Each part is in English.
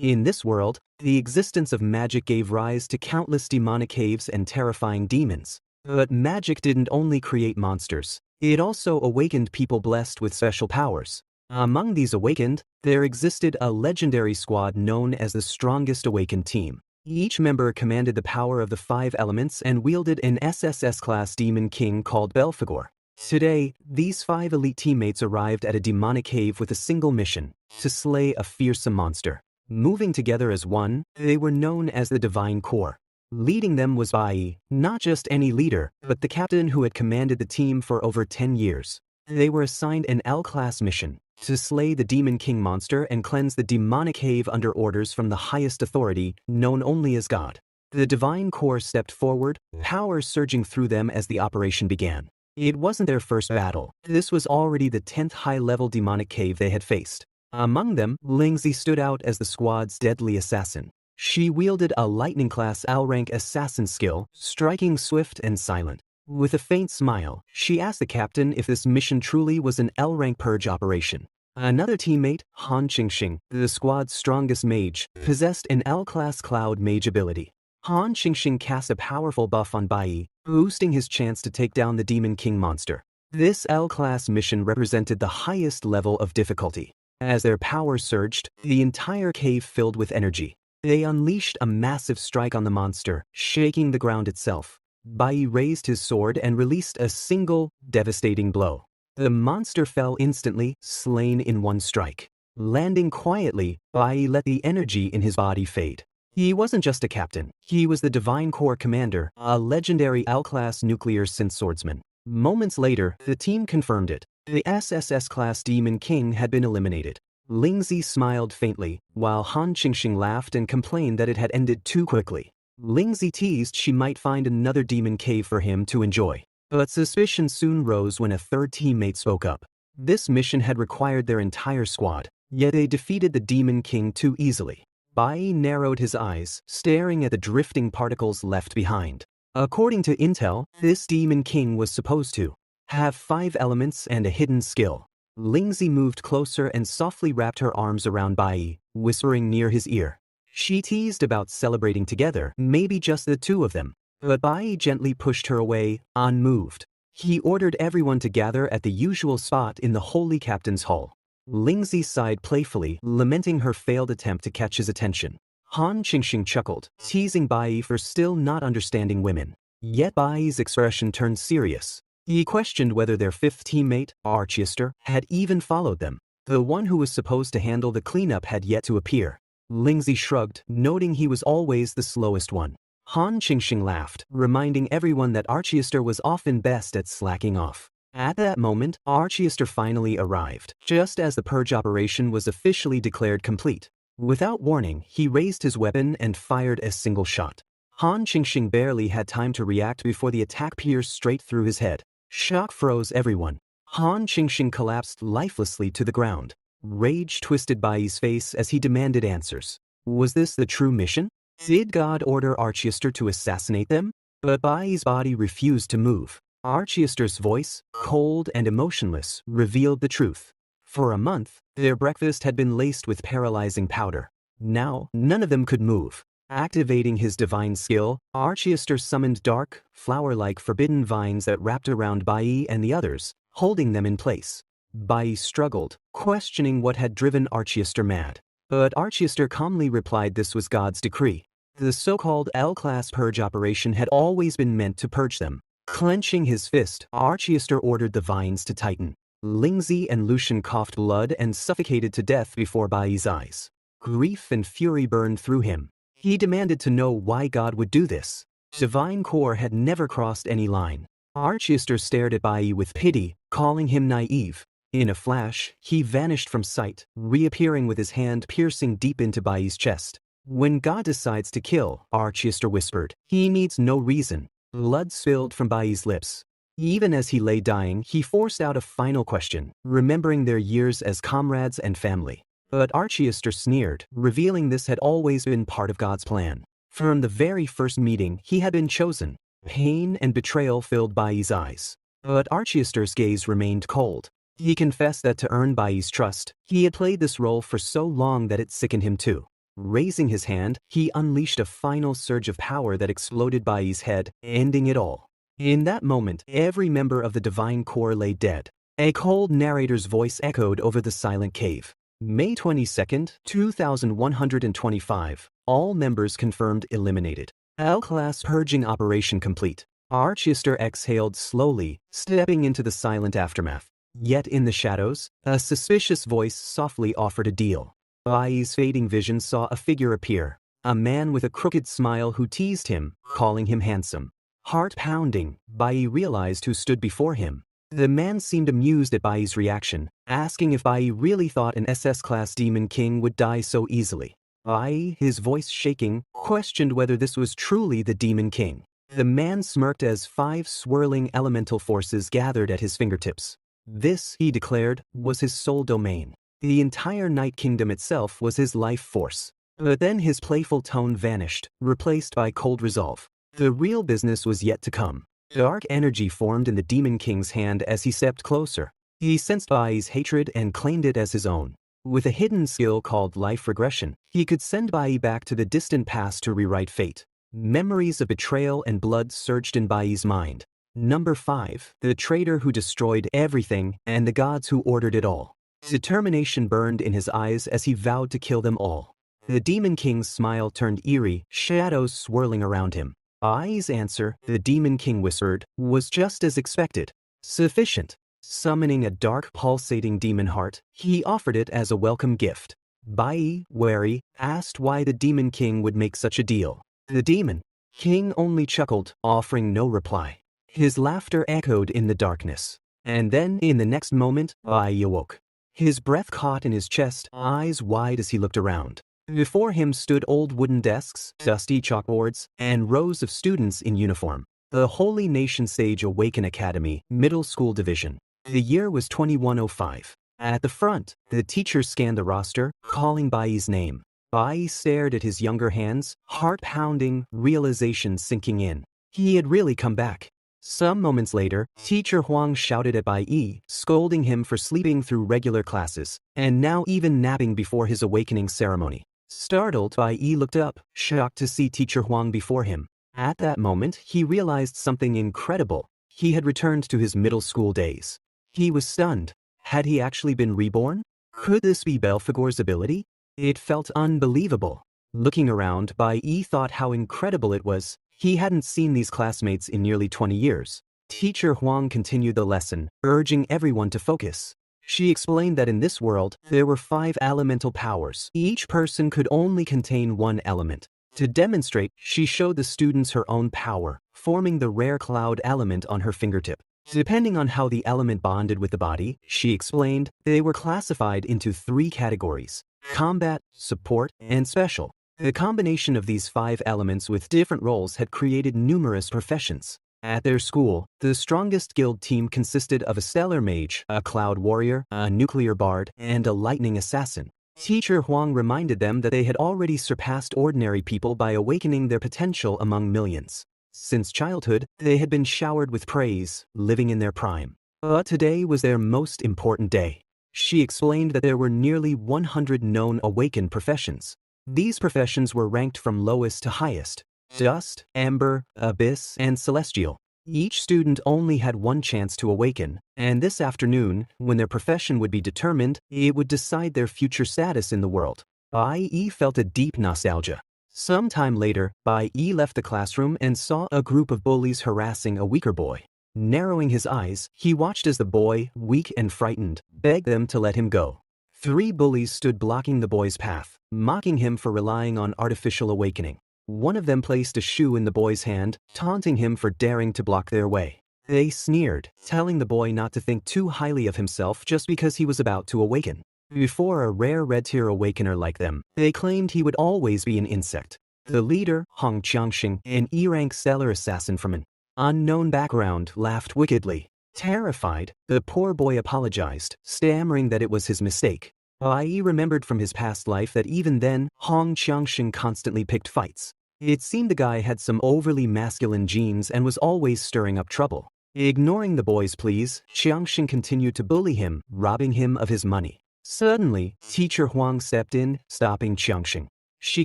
In this world, the existence of magic gave rise to countless demonic caves and terrifying demons. But magic didn't only create monsters, it also awakened people blessed with special powers. Among these awakened, there existed a legendary squad known as the strongest awakened team. Each member commanded the power of the 5 elements and wielded an SSS-class demon king called Belphegor. Today, these 5 elite teammates arrived at a demonic cave with a single mission: to slay a fearsome monster. Moving together as one, they were known as the Divine Corps. Leading them was Bai Yi, not just any leader, but the captain who had commanded the team for over 10 years. They were assigned an L-class mission: to slay the Demon King monster and cleanse the demonic cave under orders from the highest authority, known only as God. The Divine Corps stepped forward, power surging through them as the operation began. It wasn't their first battle. This was already the 10th high-level demonic cave they had faced. Among them, Lingzi stood out as the squad's deadly assassin. She wielded a lightning-class L-rank assassin skill, striking swift and silent. With a faint smile, she asked the captain if this mission truly was an L-rank purge operation. Another teammate, Han Qingxing, the squad's strongest mage, possessed an L-class cloud mage ability. Han Qingxing cast a powerful buff on Bai Yi, boosting his chance to take down the Demon King monster. This L-class mission represented the highest level of difficulty. As their power surged, the entire cave filled with energy. They unleashed a massive strike on the monster, shaking the ground itself. Bai Yi raised his sword and released a single, devastating blow. The monster fell instantly, slain in one strike. Landing quietly, Bai Yi let the energy in his body fade. He wasn't just a captain, he was the Divine Corps commander, a legendary L-class nuclear synth swordsman. Moments later, the team confirmed it. The SSS-class Demon King had been eliminated. Lingzi smiled faintly, while Han Qingxing laughed and complained that it had ended too quickly. Lingzi teased she might find another demon cave for him to enjoy. But suspicion soon rose when a third teammate spoke up. This mission had required their entire squad, yet they defeated the Demon King too easily. Bai Yi narrowed his eyes, staring at the drifting particles left behind. According to intel, this Demon King was supposed to have 5 elements and a hidden skill. Lingzi moved closer and softly wrapped her arms around Bai Yi, whispering near his ear. She teased about celebrating together, maybe just the two of them. But Bai Yi gently pushed her away, unmoved. He ordered everyone to gather at the usual spot in the Holy Captain's Hall. Lingzi sighed playfully, lamenting her failed attempt to catch his attention. Han Qingxing chuckled, teasing Bai Yi for still not understanding women. Yet Bai Yi's expression turned serious. He questioned whether their 5th teammate, Archiester, had even followed them. The one who was supposed to handle the cleanup had yet to appear. Lingzi shrugged, noting he was always the slowest one. Han Qingxing laughed, reminding everyone that Archiester was often best at slacking off. At that moment, Archiester finally arrived, just as the purge operation was officially declared complete. Without warning, he raised his weapon and fired a single shot. Han Qingxing barely had time to react before the attack pierced straight through his head. Shock froze everyone. Han Qingxing collapsed lifelessly to the ground. Rage twisted Bai Yi's face as he demanded answers. Was this the true mission? Did God order Archiester to assassinate them? But Bai Yi's body refused to move. Archiester's voice, cold and emotionless, revealed the truth. For a month, their breakfast had been laced with paralyzing powder. Now, none of them could move. Activating his divine skill, Archiester summoned dark, flower-like forbidden vines that wrapped around Bai Yi and the others, holding them in place. Bai Yi struggled, questioning what had driven Archiester mad. But Archiester calmly replied this was God's decree. The so-called L-class purge operation had always been meant to purge them. Clenching his fist, Archiester ordered the vines to tighten. Lingzi and Lucian coughed blood and suffocated to death before Bai Yi's eyes. Grief and fury burned through him. He demanded to know why God would do this. Divine Corps had never crossed any line. Archiester stared at Bai Yi with pity, calling him naive. In a flash, he vanished from sight, reappearing with his hand piercing deep into Bai Yi's chest. When God decides to kill, Archiester whispered, he needs no reason. Blood spilled from Bai Yi's lips. Even as he lay dying, he forced out a final question, remembering their years as comrades and family. But Archiester sneered, revealing this had always been part of God's plan. From the very first meeting, he had been chosen. Pain and betrayal filled Bai Yi's eyes. But Archiester's gaze remained cold. He confessed that to earn Bai Yi's trust, he had played this role for so long that it sickened him too. Raising his hand, he unleashed a final surge of power that exploded Bai Yi's head, ending it all. In that moment, every member of the Divine Core lay dead. A cold narrator's voice echoed over the silent cave. May 22, 2125. All members confirmed eliminated. L-class purging operation complete. Archester exhaled slowly, stepping into the silent aftermath. Yet in the shadows, a suspicious voice softly offered a deal. Bai Yi's fading vision saw a figure appear. A man with a crooked smile who teased him, calling him handsome. Heart pounding, Bai Yi realized who stood before him. The man seemed amused at Bai Yi's reaction, asking if Bai Yi really thought an SS-class demon king would die so easily. Bai Yi, his voice shaking, questioned whether this was truly the demon king. The man smirked as 5 swirling elemental forces gathered at his fingertips. This, he declared, was his sole domain. The entire Night Kingdom itself was his life force. But then his playful tone vanished, replaced by cold resolve. The real business was yet to come. Dark energy formed in the Demon King's hand as he stepped closer. He sensed Bai Yi's hatred and claimed it as his own. With a hidden skill called life regression, he could send Bai Yi back to the distant past to rewrite fate. Memories of betrayal and blood surged in Bai Yi's mind. Number 5, the traitor who destroyed everything and the gods who ordered it all. Determination burned in his eyes as he vowed to kill them all. The Demon King's smile turned eerie, shadows swirling around him. Bai Yi's answer, the Demon King whispered, was just as expected. Sufficient. Summoning a dark pulsating demon heart, he offered it as a welcome gift. Bai Yi, wary, asked why the Demon King would make such a deal. The Demon King only chuckled, offering no reply. His laughter echoed in the darkness. And then, in the next moment, Bai Yi awoke. His breath caught in his chest, eyes wide as he looked around. Before him stood old wooden desks, dusty chalkboards, and rows of students in uniform. The Holy Nation Sage Awaken Academy, Middle School Division. The year was 2105. At the front, the teacher scanned the roster, calling Bai Yi's name. Bai Yi stared at his younger hands, heart pounding, realization sinking in. He had really come back. Some moments later, Teacher Huang shouted at Bai Yi, scolding him for sleeping through regular classes, and now even napping before his awakening ceremony. Startled, Bai Yi looked up, shocked to see Teacher Huang before him. At that moment, he realized something incredible. He had returned to his middle school days. He was stunned. Had he actually been reborn? Could this be Belphegor's ability? It felt unbelievable. Looking around, Bai Yi thought how incredible it was. He hadn't seen these classmates in nearly 20 years. Teacher Huang continued the lesson, urging everyone to focus. She explained that in this world, there were 5 elemental powers. Each person could only contain one element. To demonstrate, she showed the students her own power, forming the rare cloud element on her fingertip. Depending on how the element bonded with the body, she explained, they were classified into 3 categories: combat, support, and special. The combination of these 5 elements with different roles had created numerous professions. At their school, the strongest guild team consisted of a stellar mage, a cloud warrior, a nuclear bard, and a lightning assassin. Teacher Huang reminded them that they had already surpassed ordinary people by awakening their potential among millions. Since childhood, they had been showered with praise, living in their prime. But today was their most important day. She explained that there were nearly 100 known awakened professions. These professions were ranked from lowest to highest: dust, ember, abyss, and celestial. Each student only had one chance to awaken, and this afternoon, when their profession would be determined, it would decide their future status in the world. Bai Yi felt a deep nostalgia. Some time later, Bai Yi left the classroom and saw a group of bullies harassing a weaker boy. Narrowing his eyes, he watched as the boy, weak and frightened, begged them to let him go. 3 bullies stood blocking the boy's path, mocking him for relying on artificial awakening. One of them placed a shoe in the boy's hand, taunting him for daring to block their way. They sneered, telling the boy not to think too highly of himself just because he was about to awaken. Before a rare red-tier awakener like them, they claimed he would always be an insect. The leader, Hong Qiangxing, an E-rank stellar assassin from an unknown background, laughed wickedly. Terrified, the poor boy apologized, stammering that it was his mistake. Bai Yi remembered from his past life that even then, Hong Qiangxing constantly picked fights. It seemed the guy had some overly masculine genes and was always stirring up trouble. Ignoring the boy's pleas, Qiangxing continued to bully him, robbing him of his money. Suddenly, Teacher Huang stepped in, stopping Qiangxing. She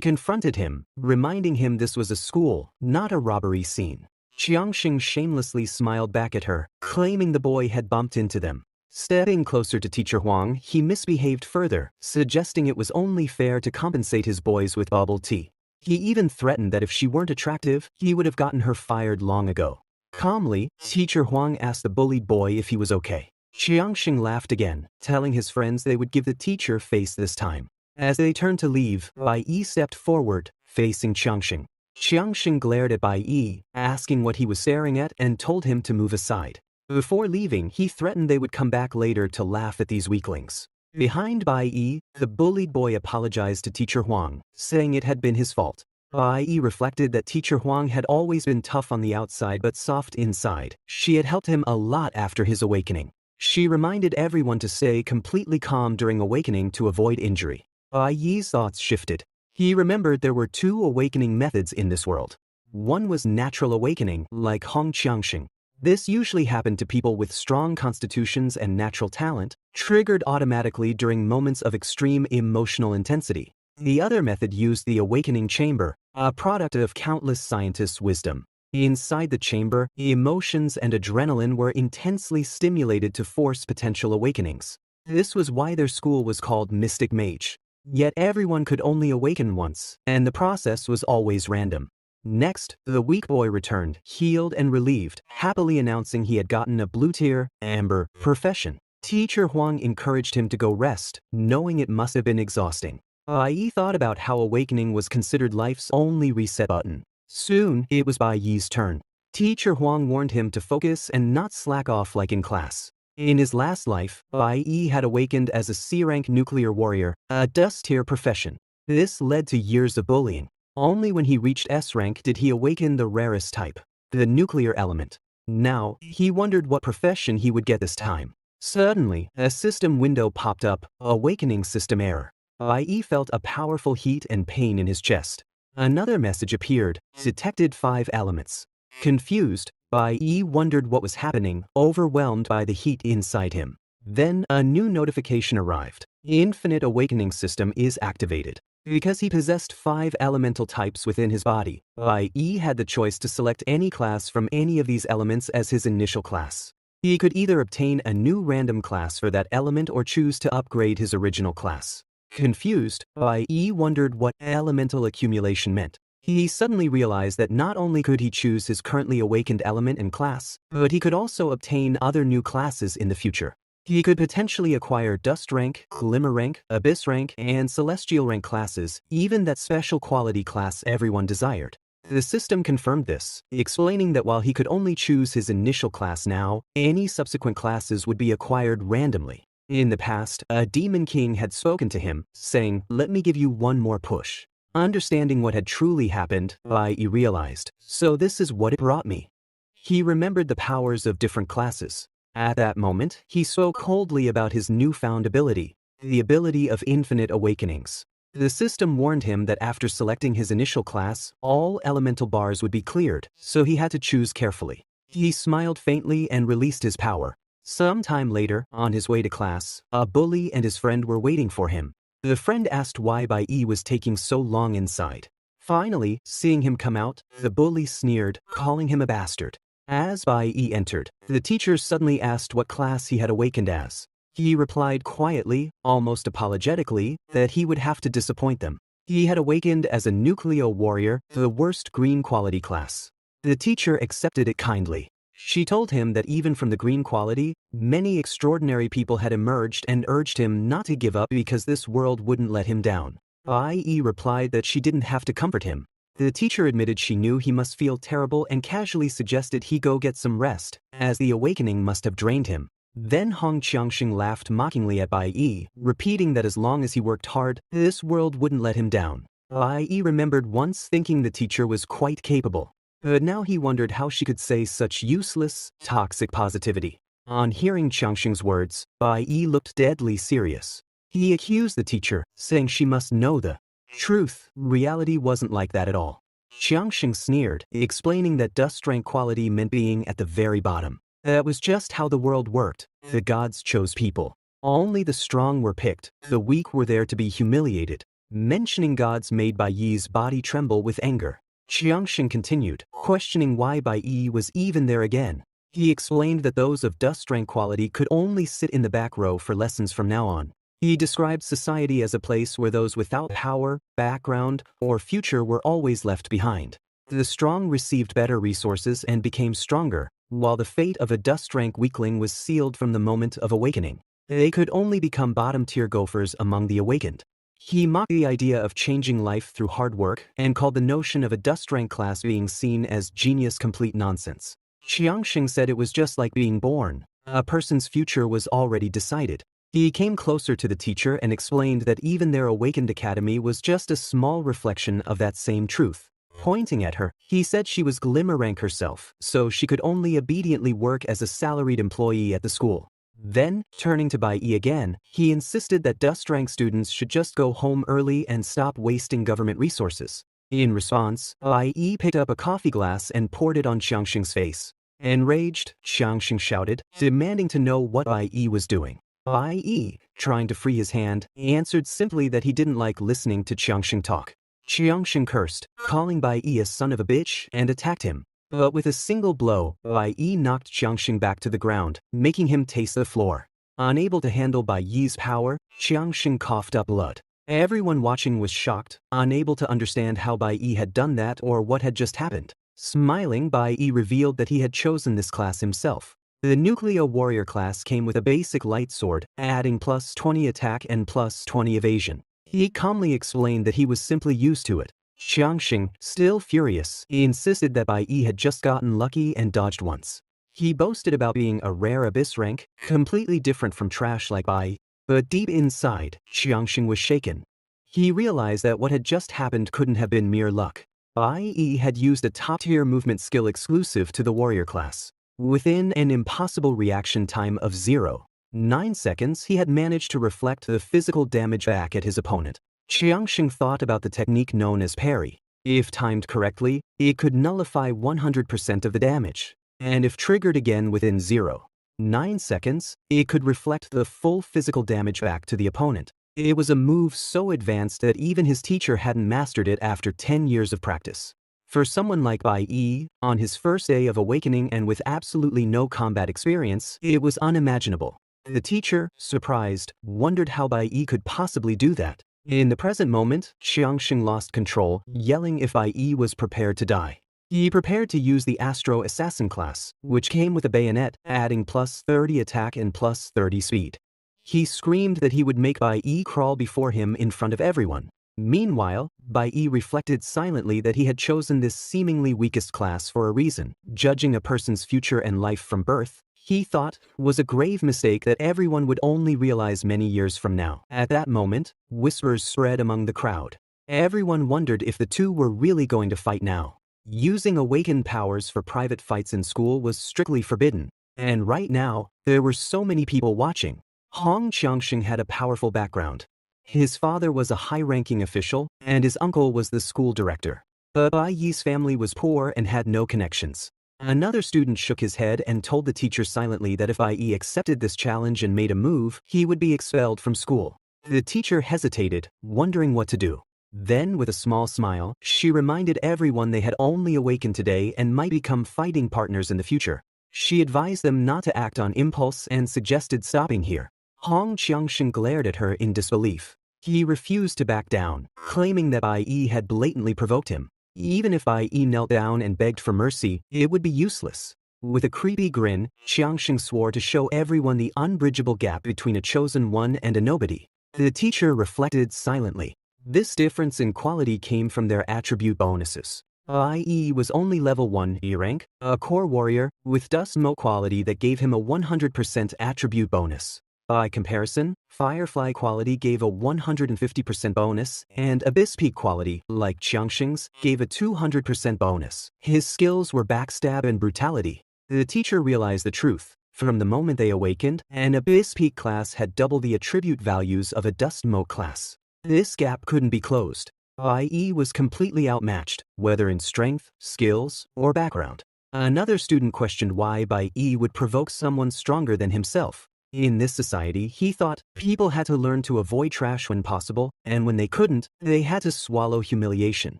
confronted him, reminding him this was a school, not a robbery scene. Qiangxing shamelessly smiled back at her, claiming the boy had bumped into them. Stepping closer to Teacher Huang, he misbehaved further, suggesting it was only fair to compensate his boys with bubble tea. He even threatened that if she weren't attractive, he would have gotten her fired long ago. Calmly, Teacher Huang asked the bullied boy if he was okay. Qiangxing laughed again, telling his friends they would give the teacher face this time. As they turned to leave, Bai Yi stepped forward, facing Qiangxing. Qiangxing glared at Bai Yi, asking what he was staring at, and told him to move aside. Before leaving, he threatened they would come back later to laugh at these weaklings. Behind Bai Yi, the bullied boy apologized to Teacher Huang, saying it had been his fault. Bai Yi reflected that Teacher Huang had always been tough on the outside but soft inside. She had helped him a lot after his awakening. She reminded everyone to stay completely calm during awakening to avoid injury. Bai Yi's thoughts shifted. He remembered there were 2 awakening methods in this world. One was natural awakening, like Hong Qiangxing. This usually happened to people with strong constitutions and natural talent, triggered automatically during moments of extreme emotional intensity. The other method used the awakening chamber, a product of countless scientists' wisdom. Inside the chamber, emotions and adrenaline were intensely stimulated to force potential awakenings. This was why their school was called Mystic Mage. Yet everyone could only awaken once, and the process was always random. Next, the weak boy returned, healed and relieved, happily announcing he had gotten a blue-tier, amber, profession. Teacher Huang encouraged him to go rest, knowing it must have been exhausting. Bai Yi thought about how awakening was considered life's only reset button. Soon, it was Bai Yi's turn. Teacher Huang warned him to focus and not slack off like in class. In his last life, Bai Yi had awakened as a C-rank nuclear warrior, a dust-tier profession. This led to years of bullying. Only when he reached S-rank did he awaken the rarest type, the nuclear element. Now, he wondered what profession he would get this time. Suddenly, a system window popped up, awakening system error. Bai Yi felt a powerful heat and pain in his chest. Another message appeared, detected 5 elements. Confused, Bai Yi wondered what was happening, overwhelmed by the heat inside him. Then, a new notification arrived. Infinite awakening system is activated. Because he possessed 5 elemental types within his body, Bai Yi had the choice to select any class from any of these elements as his initial class. He could either obtain a new random class for that element or choose to upgrade his original class. Confused, Bai Yi wondered what elemental accumulation meant. He suddenly realized that not only could he choose his currently awakened element and class, but he could also obtain other new classes in the future. He could potentially acquire Dust rank, Glimmer rank, Abyss rank, and Celestial rank classes, even that special quality class everyone desired. The system confirmed this, explaining that while he could only choose his initial class now, any subsequent classes would be acquired randomly. In the past, a Demon King had spoken to him, saying, "Let me give you one more push." Understanding what had truly happened, Bai Yi realized, so this is what it brought me. He remembered the powers of different classes. At that moment, he spoke coldly about his newfound ability, the ability of infinite awakenings. The system warned him that after selecting his initial class, all elemental bars would be cleared, so he had to choose carefully. He smiled faintly and released his power. Some time later, on his way to class, a bully and his friend were waiting for him. The friend asked why Bai Yi was taking so long inside. Finally, seeing him come out, the bully sneered, calling him a bastard. As Bai Yi entered, the teacher suddenly asked what class he had awakened as. He replied quietly, almost apologetically, that he would have to disappoint them. He had awakened as a Nucleo warrior, the worst green quality class. The teacher accepted it kindly. She told him that even from the green quality, many extraordinary people had emerged and urged him not to give up because this world wouldn't let him down. Bai Yi replied that she didn't have to comfort him. The teacher admitted she knew he must feel terrible and casually suggested he go get some rest, as the awakening must have drained him. Then Hong Qiangxing laughed mockingly at Bai Yi, repeating that as long as he worked hard, this world wouldn't let him down. Bai Yi remembered once thinking the teacher was quite capable, but now he wondered how she could say such useless, toxic positivity. On hearing Qiangxing's words, Bai Yi looked deadly serious. He accused the teacher, saying she must know the truth. Reality wasn't like that at all. Qiangxing sneered, explaining that dust rank quality meant being at the very bottom. That was just how the world worked. The gods chose people. Only the strong were picked. The weak were there to be humiliated. mentioning gods made Bai Yi's body tremble with anger. Xiangxing continued, questioning why Bai Yi was even there again. He explained that those of dust rank quality could only sit in the back row for lessons from now on. He described society as a place where those without power, background, or future were always left behind. The strong received better resources and became stronger, while the fate of a dust rank weakling was sealed from the moment of awakening. They could only become bottom-tier gophers among the awakened. He mocked the idea of changing life through hard work and called the notion of a dust rank class being seen as genius complete nonsense. Xiangxing said it was just like being born. A person's future was already decided. He came closer to the teacher and explained that even their awakened academy was just a small reflection of that same truth. Pointing at her, he said she was glimmer rank herself, so she could only obediently work as a salaried employee at the school. Then, turning to Bai Yi again, he insisted that dust rank students should just go home early and stop wasting government resources. In response, Bai Yi picked up a coffee glass and poured it on Xiangxing's face. Enraged, Xiangxing shouted, demanding to know what Bai Yi was doing. Bai Yi, trying to free his hand, answered simply that he didn't like listening to Xiangxing talk. Xiangxing cursed, calling Bai Yi a son of a bitch, and attacked him. But with a single blow, Bai Yi knocked Xiangxing back to the ground, making him taste the floor. Unable to handle Bai Yi's power, Xiangxing coughed up blood. Everyone watching was shocked, unable to understand how Bai Yi had done that or what had just happened. Smiling, Bai Yi revealed that he had chosen this class himself. The Nuclear Warrior class came with a basic light sword, adding plus 20 attack and plus 20 evasion. He calmly explained that he was simply used to it. Xiangxing, still furious, insisted that Bai Yi had just gotten lucky and dodged once. He boasted about being a rare abyss rank, completely different from trash like Bai Yi. But deep inside, Xiangxing was shaken. He realized that what had just happened couldn't have been mere luck. Bai Yi had used a top-tier movement skill exclusive to the warrior class. Within an impossible reaction time of 0.9 seconds, he had managed to reflect the physical damage back at his opponent. Xiangxing thought about the technique known as parry. If timed correctly, it could nullify 100% of the damage. And if triggered again within 0.9 seconds, it could reflect the full physical damage back to the opponent. It was a move so advanced that even his teacher hadn't mastered it after 10 years of practice. For someone like Bai Yi, on his first day of awakening and with absolutely no combat experience, it was unimaginable. The teacher, surprised, wondered how Bai Yi could possibly do that. In the present moment, Xiangxing lost control, yelling if Bai Yi was prepared to die. He prepared to use the Astro Assassin class, which came with a bayonet, adding plus 30 attack and plus 30 speed. He screamed that he would make Bai Yi crawl before him in front of everyone. Meanwhile, Bai Yi reflected silently that he had chosen this seemingly weakest class for a reason. Judging a person's future and life from birth, he thought, was a grave mistake that everyone would only realize many years from now. At that moment, whispers spread among the crowd. Everyone wondered if the two were really going to fight now. Using awakened powers for private fights in school was strictly forbidden. And right now, there were so many people watching. Hong Xiangxing had a powerful background. His father was a high-ranking official, and his uncle was the school director. But Bai Yi's family was poor and had no connections. Another student shook his head and told the teacher silently that if Bai Yi accepted this challenge and made a move, he would be expelled from school. The teacher hesitated, wondering what to do. Then, with a small smile, she reminded everyone they had only awakened today and might become fighting partners in the future. She advised them not to act on impulse and suggested stopping here. Hong Xiangxing glared at her in disbelief. He refused to back down, claiming that Bai Yi had blatantly provoked him. Even if Bai Yi knelt down and begged for mercy, it would be useless. With a creepy grin, Xiangxing swore to show everyone the unbridgeable gap between a chosen one and a nobody. The teacher reflected silently. This difference in quality came from their attribute bonuses. Bai Yi was only level 1 E rank, a core warrior, with dust mote quality that gave him a 100% attribute bonus. By comparison, Firefly quality gave a 150% bonus, and Abyss Peak quality, like Xiangxing's, gave a 200% bonus. His skills were backstab and brutality. The teacher realized the truth. From the moment they awakened, an Abyss Peak class had double the attribute values of a Dust Mote class. This gap couldn't be closed. Bai Yi was completely outmatched, whether in strength, skills, or background. Another student questioned why Bai Yi would provoke someone stronger than himself. In this society, he thought, people had to learn to avoid trash when possible, and when they couldn't, they had to swallow humiliation.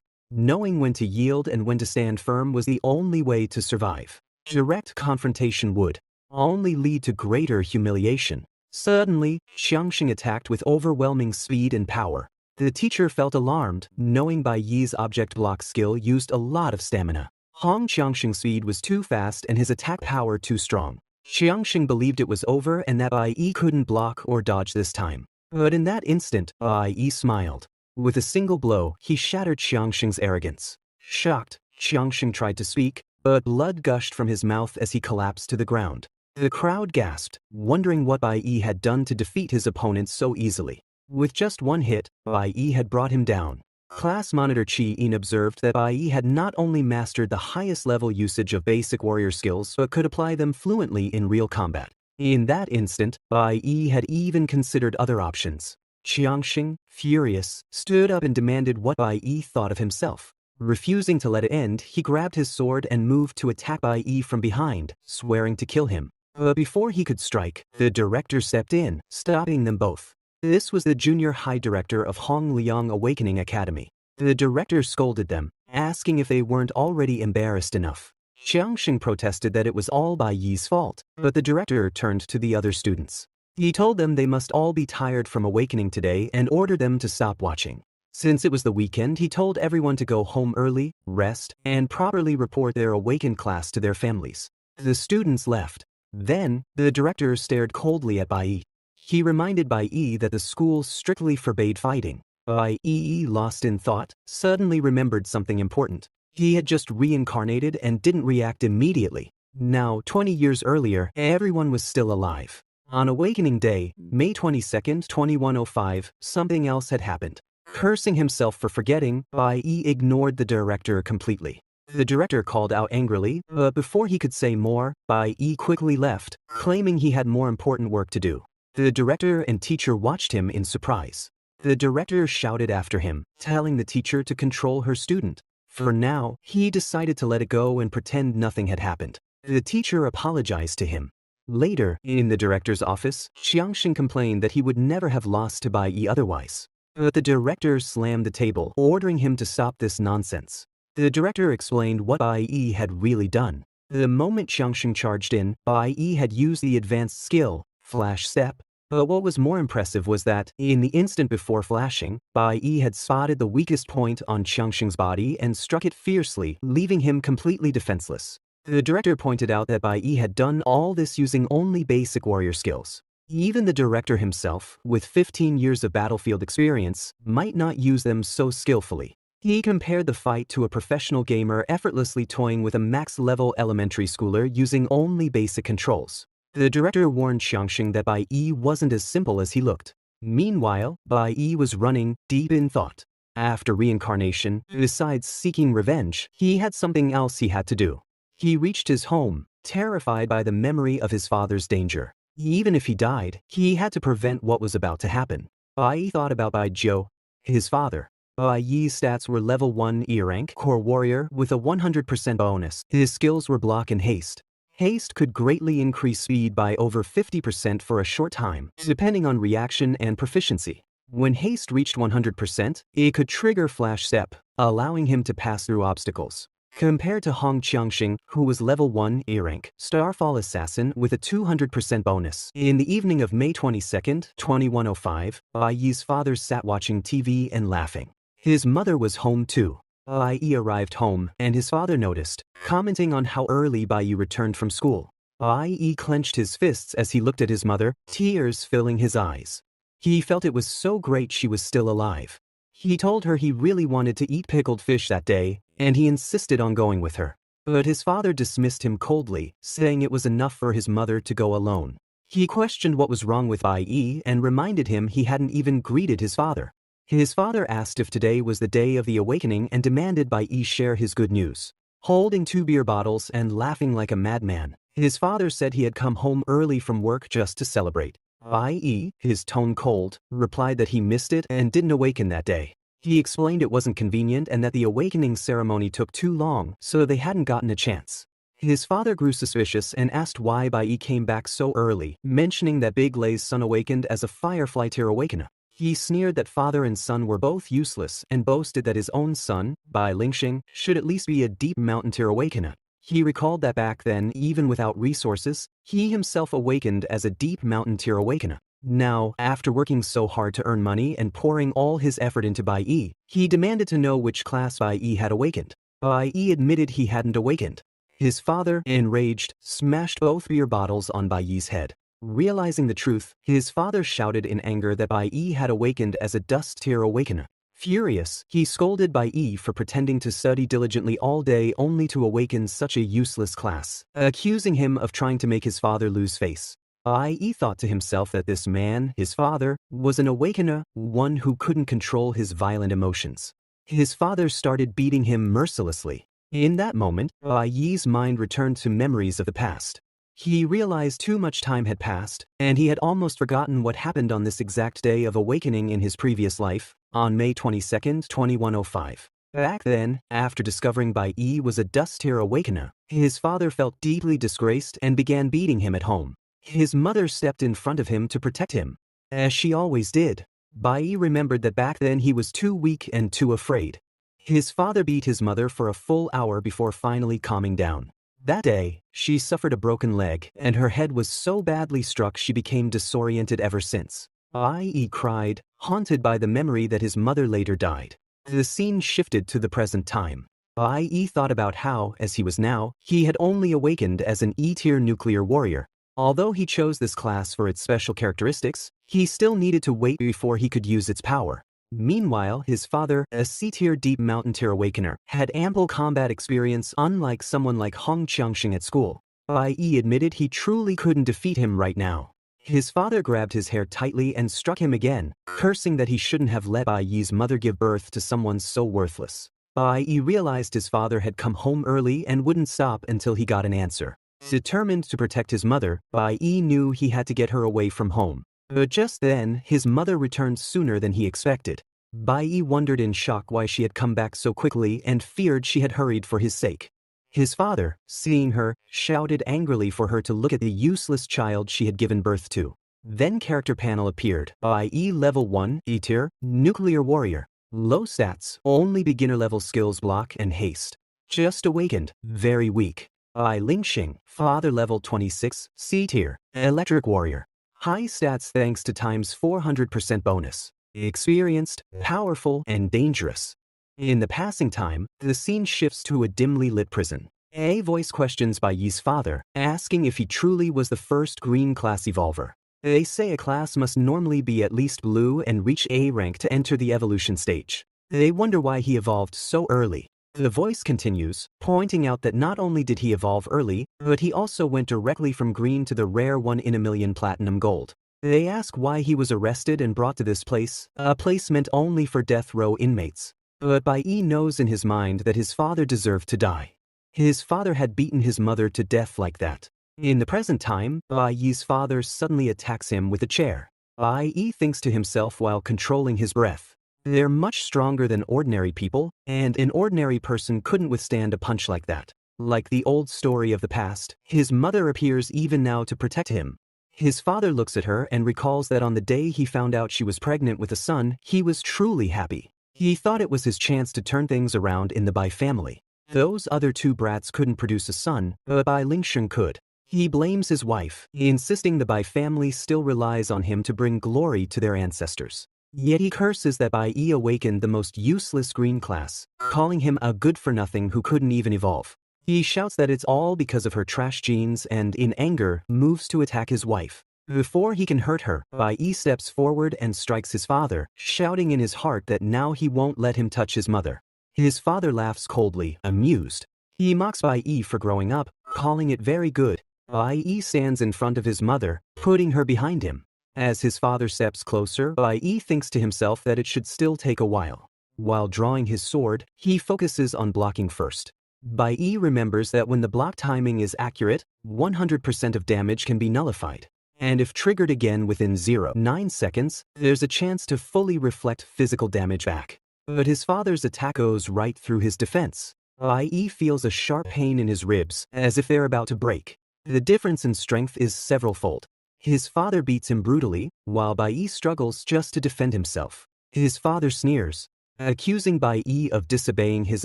Knowing when to yield and when to stand firm was the only way to survive. Direct confrontation would only lead to greater humiliation. Suddenly, Xiangxing attacked with overwhelming speed and power. The teacher felt alarmed, knowing Bai Yi's object block skill used a lot of stamina. Xiangxing's speed was too fast and his attack power too strong. Xiangxing believed it was over and that Bai Yi couldn't block or dodge this time. But in that instant, Bai Yi smiled. With a single blow, he shattered Xiangxing's arrogance. Shocked, Xiangxing tried to speak, but blood gushed from his mouth as he collapsed to the ground. The crowd gasped, wondering what Bai Yi had done to defeat his opponent so easily. With just one hit, Bai Yi had brought him down. Class monitor Chi-In observed that Bai Yi had not only mastered the highest level usage of basic warrior skills but could apply them fluently in real combat. In that instant, Bai Yi had even considered other options. Xiangxing, furious, stood up and demanded what Bai Yi thought of himself. Refusing to let it end, he grabbed his sword and moved to attack Bai Yi from behind, swearing to kill him. But before he could strike, the director stepped in, stopping them both. This was the junior high director of Hongliang Awakening Academy. The director scolded them, asking if they weren't already embarrassed enough. Xiangxing protested that it was all Bai Yi's fault, but the director turned to the other students. He told them they must all be tired from awakening today and ordered them to stop watching. Since it was the weekend, he told everyone to go home early, rest, and properly report their Awaken class to their families. The students left. Then, the director stared coldly at Bai Yi. He reminded Bai Yi that the school strictly forbade fighting. Bai Yi, lost in thought, suddenly remembered something important. He had just reincarnated and didn't react immediately. Now, 20 years earlier, everyone was still alive. On Awakening Day, May 22, 2105, something else had happened. Cursing himself for forgetting, Bai Yi ignored the director completely. The director called out angrily, but before he could say more, Bai Yi quickly left, claiming he had more important work to do. The director and teacher watched him in surprise. The director shouted after him, telling the teacher to control her student. For now, he decided to let it go and pretend nothing had happened. The teacher apologized to him. Later, in the director's office, Xiangxing complained that he would never have lost to Bai Yi otherwise. But the director slammed the table, ordering him to stop this nonsense. The director explained what Bai Yi had really done. The moment Xiangxing charged in, Bai Yi had used the advanced skill, Flash Step. But what was more impressive was that, in the instant before flashing, Bai Yi had spotted the weakest point on Xiangxing's body and struck it fiercely, leaving him completely defenseless. The director pointed out that Bai Yi had done all this using only basic warrior skills. Even the director himself, with 15 years of battlefield experience, might not use them so skillfully. He compared the fight to a professional gamer effortlessly toying with a max-level elementary schooler using only basic controls. The director warned Xiangxing that Bai Yi wasn't as simple as he looked. Meanwhile, Bai Yi was running, deep in thought. After reincarnation, besides seeking revenge, he had something else he had to do. He reached his home, terrified by the memory of his father's danger. Even if he died, he had to prevent what was about to happen. Bai Yi thought about Bai Zhou, his father. Bai Yi's stats were level 1 E rank core warrior with a 100% bonus. His skills were block and haste. Haste could greatly increase speed by over 50% for a short time, depending on reaction and proficiency. When haste reached 100%, it could trigger Flash Step, allowing him to pass through obstacles. Compared to Hong Qiangxing, who was level 1 E rank, Starfall Assassin with a 200% bonus. In the evening of May 22, 2105, Bai Yi's father sat watching TV and laughing. His mother was home too. Bai Yi arrived home, and his father noticed, commenting on how early Bai Yi returned from school. Bai Yi clenched his fists as he looked at his mother, tears filling his eyes. He felt it was so great she was still alive. He told her he really wanted to eat pickled fish that day, and he insisted on going with her. But his father dismissed him coldly, saying it was enough for his mother to go alone. He questioned what was wrong with Bai Yi and reminded him he hadn't even greeted his father. His father asked if today was the day of the awakening and demanded Bai Yi share his good news. Holding 2 beer bottles and laughing like a madman, his father said he had come home early from work just to celebrate. Bai Yi, his tone cold, replied that he missed it and didn't awaken that day. He explained it wasn't convenient and that the awakening ceremony took too long, so they hadn't gotten a chance. His father grew suspicious and asked why Bai Yi came back so early, mentioning that Big Lei's son awakened as a firefly tier awakener. He sneered that father and son were both useless and boasted that his own son, Bai Lingxing, should at least be a deep mountain tier awakener. He recalled that back then, even without resources, he himself awakened as a deep mountain tier awakener. Now, after working so hard to earn money and pouring all his effort into Bai Yi, he demanded to know which class Bai Yi had awakened. Bai Yi admitted he hadn't awakened. His father, enraged, smashed both beer bottles on Bai Yi's head. Realizing the truth, his father shouted in anger that Bai Yi had awakened as a dust tier awakener. Furious, he scolded Bai Yi for pretending to study diligently all day only to awaken such a useless class, accusing him of trying to make his father lose face. Bai Yi thought to himself that this man, his father, was an awakener, one who couldn't control his violent emotions. His father started beating him mercilessly. In that moment, Bai Yi's mind returned to memories of the past. He realized too much time had passed, and he had almost forgotten what happened on this exact day of awakening in his previous life, on May 22, 2105. Back then, after discovering Bai Yi was a dust tier awakener, his father felt deeply disgraced and began beating him at home. His mother stepped in front of him to protect him, as she always did. Bai Yi remembered that back then he was too weak and too afraid. His father beat his mother for a full hour before finally calming down. That day, she suffered a broken leg, and her head was so badly struck she became disoriented ever since. Bai Yi cried, haunted by the memory that his mother later died. The scene shifted to the present time. Bai Yi thought about how, as he was now, he had only awakened as an E-tier nuclear warrior. Although he chose this class for its special characteristics, he still needed to wait before he could use its power. Meanwhile, his father, a C-tier deep mountain tier awakener, had ample combat experience unlike someone like Hong Qiangxing at school. Bai Yi admitted he truly couldn't defeat him right now. His father grabbed his hair tightly and struck him again, cursing that he shouldn't have let Bai Yi's mother give birth to someone so worthless. Bai Yi realized his father had come home early and wouldn't stop until he got an answer. Determined to protect his mother, Bai Yi knew he had to get her away from home. But just then, his mother returned sooner than he expected. Bai Yi wondered in shock why she had come back so quickly and feared she had hurried for his sake. His father, seeing her, shouted angrily for her to look at the useless child she had given birth to. Then character panel appeared. Bai Yi level 1, E-tier, nuclear warrior. Low stats, only beginner level skills block and haste. Just awakened, very weak. Bai Lingxing, father level 26, C-tier, electric warrior. High stats thanks to times 400% bonus. Experienced, powerful, and dangerous. In the passing time, the scene shifts to a dimly lit prison. A voice questions Bai Yi's father, asking if he truly was the first green class evolver. They say a class must normally be at least blue and reach A rank to enter the evolution stage. They wonder why he evolved so early. The voice continues, pointing out that not only did he evolve early, but he also went directly from green to the rare 1 in a million platinum gold. They ask why he was arrested and brought to this place, a place meant only for death row inmates. But Bai Yi knows in his mind that his father deserved to die. His father had beaten his mother to death like that. In the present time, Bai Yi's father suddenly attacks him with a chair. Bai Yi thinks to himself while controlling his breath. They're much stronger than ordinary people, and an ordinary person couldn't withstand a punch like that. Like the old story of the past, his mother appears even now to protect him. His father looks at her and recalls that on the day he found out she was pregnant with a son, he was truly happy. He thought it was his chance to turn things around in the Bai family. Those other two brats couldn't produce a son, but Bai Lingxing could. He blames his wife, insisting the Bai family still relies on him to bring glory to their ancestors. Yet he curses that Bai Yi awakened the most useless green class, calling him a good-for-nothing who couldn't even evolve. He shouts that it's all because of her trash genes and, in anger, moves to attack his wife. Before he can hurt her, Bai Yi steps forward and strikes his father, shouting in his heart that now he won't let him touch his mother. His father laughs coldly, amused. He mocks Bai Yi for growing up, calling it very good. Bai Yi stands in front of his mother, putting her behind him. As his father steps closer, Bai Yi thinks to himself that it should still take a while. While drawing his sword, he focuses on blocking first. Bai Yi remembers that when the block timing is accurate, 100% of damage can be nullified. And if triggered again within 0.9 seconds, there's a chance to fully reflect physical damage back. But his father's attack goes right through his defense. Bai Yi feels a sharp pain in his ribs, as if they're about to break. The difference in strength is several-fold. His father beats him brutally, while Bai Yi struggles just to defend himself. His father sneers, accusing Bai Yi of disobeying his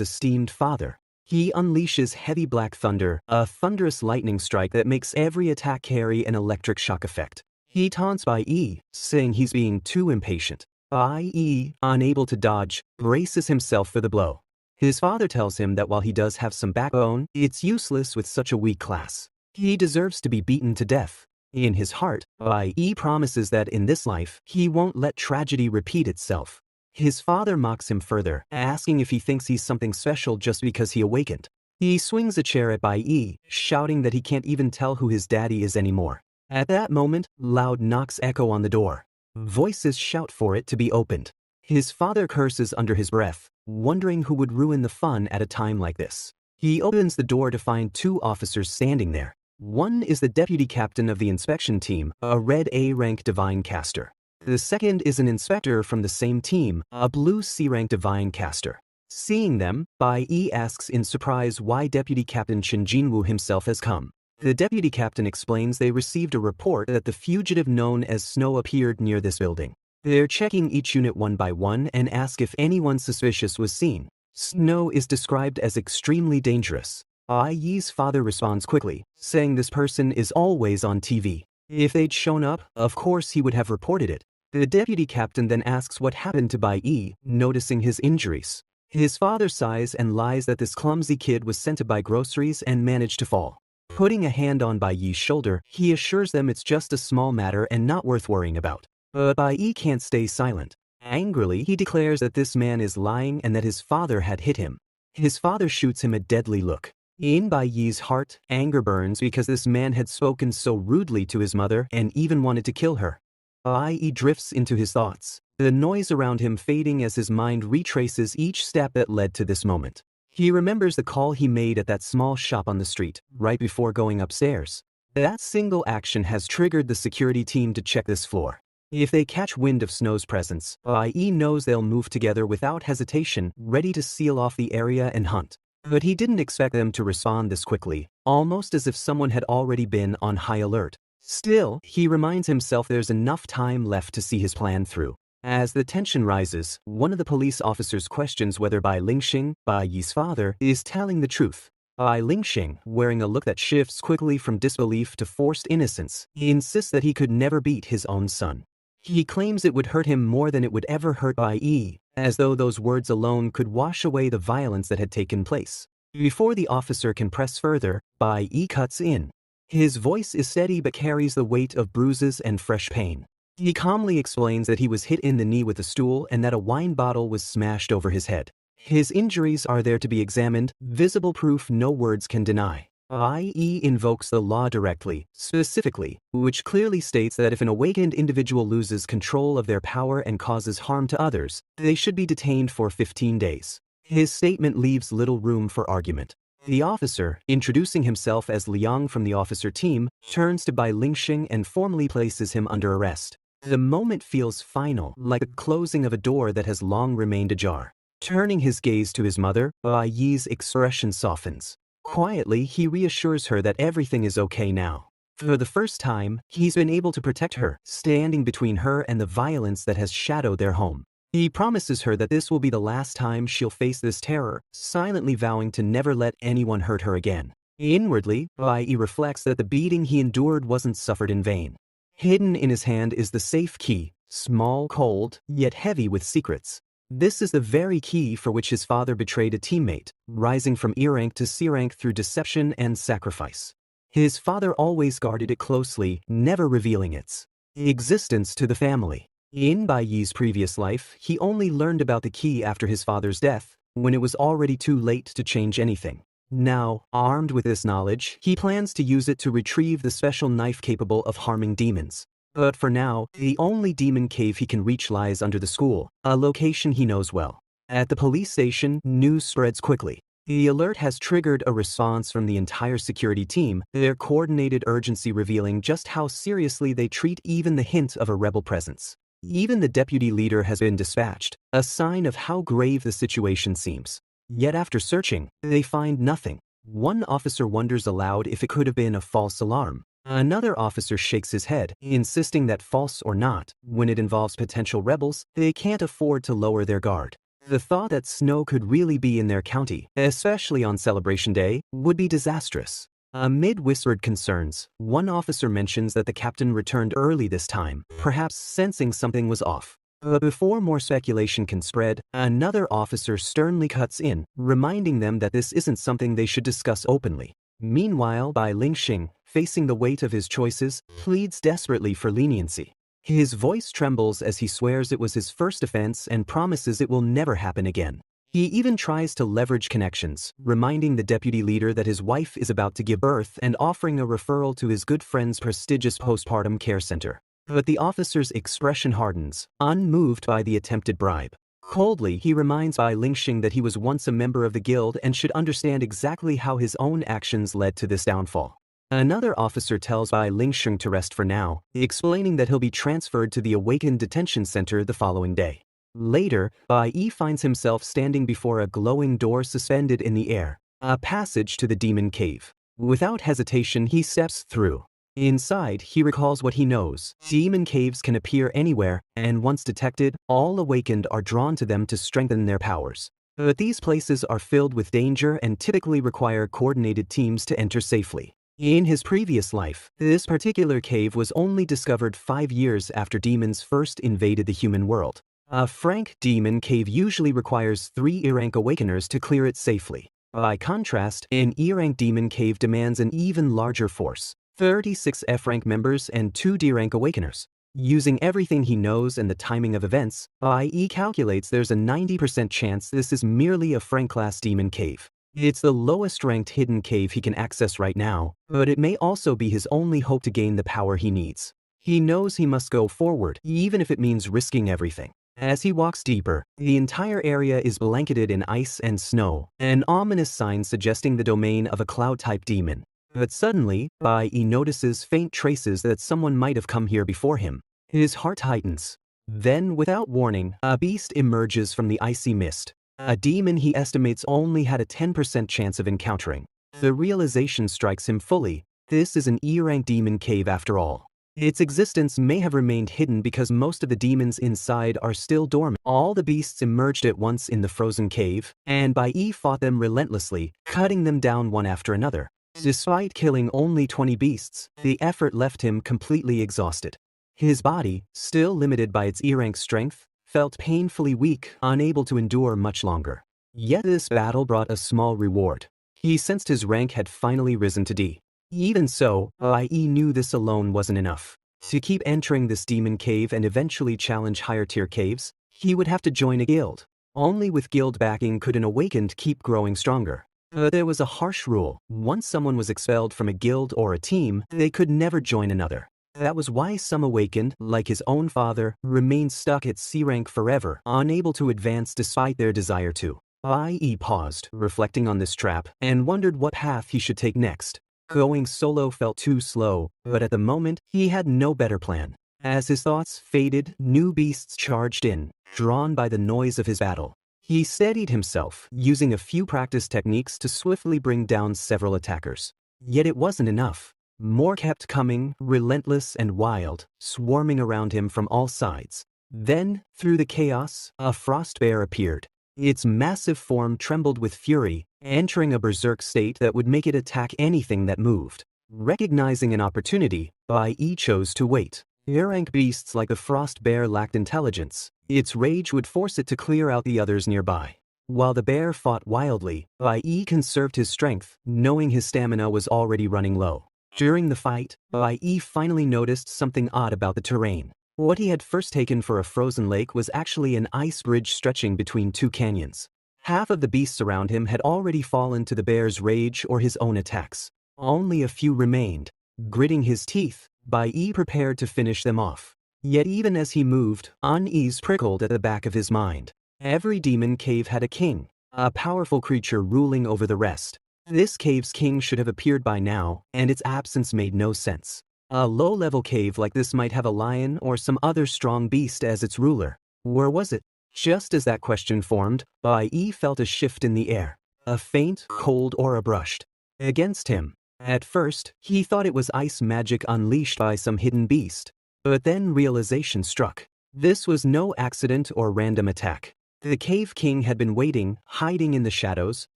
esteemed father. He unleashes heavy black thunder, a thunderous lightning strike that makes every attack carry an electric shock effect. He taunts Bai Yi, saying he's being too impatient. Bai Yi, unable to dodge, braces himself for the blow. His father tells him that while he does have some backbone, it's useless with such a weak class. He deserves to be beaten to death. In his heart, Bai Yi promises that in this life, he won't let tragedy repeat itself. His father mocks him further, asking if he thinks he's something special just because he awakened. He swings a chair at Bai Yi, shouting that he can't even tell who his daddy is anymore. At that moment, loud knocks echo on the door. Voices shout for it to be opened. His father curses under his breath, wondering who would ruin the fun at a time like this. He opens the door to find two officers standing there. One is the deputy captain of the inspection team, a red A-rank divine caster. The second is an inspector from the same team, a blue C-rank divine caster. Seeing them, Bai Yi asks in surprise why Deputy Captain Chen Jinwu himself has come. The deputy captain explains they received a report that the fugitive known as Snow appeared near this building. They're checking each unit one by one and ask if anyone suspicious was seen. Snow is described as extremely dangerous. Bai Yi's father responds quickly, saying this person is always on TV. If they'd shown up, of course he would have reported it. The deputy captain then asks what happened to Bai Yi, noticing his injuries. His father sighs and lies that this clumsy kid was sent to buy groceries and managed to fall. Putting a hand on Bai Yi's shoulder, he assures them it's just a small matter and not worth worrying about. But Bai Yi can't stay silent. Angrily, he declares that this man is lying and that his father had hit him. His father shoots him a deadly look. In Bai Yi's heart, anger burns because this man had spoken so rudely to his mother and even wanted to kill her. Bai Yi drifts into his thoughts, the noise around him fading as his mind retraces each step that led to this moment. He remembers the call he made at that small shop on the street, right before going upstairs. That single action has triggered the security team to check this floor. If they catch wind of Snow's presence, Bai Yi knows they'll move together without hesitation, ready to seal off the area and hunt. But he didn't expect them to respond this quickly, almost as if someone had already been on high alert. Still, he reminds himself there's enough time left to see his plan through. As the tension rises, one of the police officers questions whether Bai Lingxing, Bai Yi's father, is telling the truth. Bai Lingxing, wearing a look that shifts quickly from disbelief to forced innocence, insists that he could never beat his own son. He claims it would hurt him more than it would ever hurt Bai Yi, as though those words alone could wash away the violence that had taken place. Before the officer can press further, Bai Yi cuts in. His voice is steady but carries the weight of bruises and fresh pain. He calmly explains that he was hit in the knee with a stool and that a wine bottle was smashed over his head. His injuries are there to be examined, visible proof no words can deny. Bai Yi invokes the law directly, specifically, which clearly states that if an awakened individual loses control of their power and causes harm to others, they should be detained for 15 days. His statement leaves little room for argument. The officer, introducing himself as Liang from the officer team, turns to Bai Lingxing and formally places him under arrest. The moment feels final, like the closing of a door that has long remained ajar. Turning his gaze to his mother, Bai Yi's expression softens. Quietly, he reassures her that everything is okay now. For the first time, he's been able to protect her, standing between her and the violence that has shadowed their home. He promises her that this will be the last time she'll face this terror, silently vowing to never let anyone hurt her again. Inwardly, Bai Yi reflects that the beating he endured wasn't suffered in vain. Hidden in his hand is the safe key, small, cold, yet heavy with secrets. This is the very key for which his father betrayed a teammate, rising from E-rank to C-rank through deception and sacrifice. His father always guarded it closely, never revealing its existence to the family. In Bai Yi's previous life, he only learned about the key after his father's death, when it was already too late to change anything. Now, armed with this knowledge, he plans to use it to retrieve the special knife capable of harming demons. But for now, the only demon cave he can reach lies under the school, a location he knows well. At the police station, news spreads quickly. The alert has triggered a response from the entire security team, their coordinated urgency revealing just how seriously they treat even the hint of a rebel presence. Even the deputy leader has been dispatched, a sign of how grave the situation seems. Yet after searching, they find nothing. One officer wonders aloud if it could have been a false alarm. Another officer shakes his head, insisting that false or not, when it involves potential rebels, they can't afford to lower their guard. The thought that snow could really be in their county, especially on Celebration Day, would be disastrous. Amid whispered concerns, one officer mentions that the captain returned early this time, perhaps sensing something was off. But before more speculation can spread, another officer sternly cuts in, reminding them that this isn't something they should discuss openly. Meanwhile, Bai Yi, facing the weight of his choices, pleads desperately for leniency. His voice trembles as he swears it was his first offense and promises it will never happen again. He even tries to leverage connections, reminding the deputy leader that his wife is about to give birth and offering a referral to his good friend's prestigious postpartum care center. But the officer's expression hardens, unmoved by the attempted bribe. Coldly, he reminds Bai Yi that he was once a member of the guild and should understand exactly how his own actions led to this downfall. Another officer tells Bai Yi to rest for now, explaining that he'll be transferred to the Awaken detention center the following day. Later, Bai Yi finds himself standing before a glowing door suspended in the air, a passage to the demon cave. Without hesitation, he steps through. Inside, he recalls what he knows. Demon caves can appear anywhere, and once detected, all awakened are drawn to them to strengthen their powers. But these places are filled with danger and typically require coordinated teams to enter safely. In his previous life, this particular cave was only discovered 5 years after demons first invaded the human world. A frank demon cave usually requires 3 E-rank awakeners to clear it safely. By contrast, an E-rank demon cave demands an even larger force. 36 F-rank members and 2 D-rank awakeners. Using everything he knows and the timing of events, Bai Yi calculates there's a 90% chance this is merely a Frank-class demon cave. It's the lowest-ranked hidden cave he can access right now, but it may also be his only hope to gain the power he needs. He knows he must go forward, even if it means risking everything. As he walks deeper, the entire area is blanketed in ice and snow, an ominous sign suggesting the domain of a cloud-type demon. But suddenly, Bai Yi notices faint traces that someone might have come here before him. His heart tightens. Then, without warning, a beast emerges from the icy mist. A demon he estimates only had a 10% chance of encountering. The realization strikes him fully. This is an E-rank demon cave after all. Its existence may have remained hidden because most of the demons inside are still dormant. All the beasts emerged at once in the frozen cave, and Bai Yi fought them relentlessly, cutting them down one after another. Despite killing only 20 beasts, the effort left him completely exhausted. His body, still limited by its E-rank strength, felt painfully weak, unable to endure much longer. Yet this battle brought a small reward. He sensed his rank had finally risen to D. Even so, Bai Yi knew this alone wasn't enough. To keep entering this demon cave and eventually challenge higher-tier caves, he would have to join a guild. Only with guild backing could an awakened keep growing stronger. But there was a harsh rule. Once someone was expelled from a guild or a team, they could never join another. That was why some awakened, like his own father, remained stuck at C rank forever, unable to advance despite their desire to. Bai Yi paused, reflecting on this trap, and wondered what path he should take next. Going solo felt too slow, but at the moment, he had no better plan. As his thoughts faded, new beasts charged in, drawn by the noise of his battle. He steadied himself, using a few practice techniques to swiftly bring down several attackers. Yet it wasn't enough. More kept coming, relentless and wild, swarming around him from all sides. Then, through the chaos, a frost bear appeared. Its massive form trembled with fury, entering a berserk state that would make it attack anything that moved. Recognizing an opportunity, Bai Yi chose to wait. E-rank beasts like the frost bear lacked intelligence. Its rage would force it to clear out the others nearby. While the bear fought wildly, Bai Yi conserved his strength, knowing his stamina was already running low. During the fight, Bai Yi finally noticed something odd about the terrain. What he had first taken for a frozen lake was actually an ice bridge stretching between 2 canyons. Half of the beasts around him had already fallen to the bear's rage or his own attacks. Only a few remained. Gritting his teeth, Bai Yi prepared to finish them off. Yet even as he moved, unease prickled at the back of his mind. Every demon cave had a king, a powerful creature ruling over the rest. This cave's king should have appeared by now, and its absence made no sense. A low-level cave like this might have a lion or some other strong beast as its ruler. Where was it? Just as that question formed, Bai Yi felt a shift in the air. A faint, cold aura brushed against him. At first, he thought it was ice magic unleashed by some hidden beast. But then realization struck. This was no accident or random attack. The Cave King had been waiting, hiding in the shadows,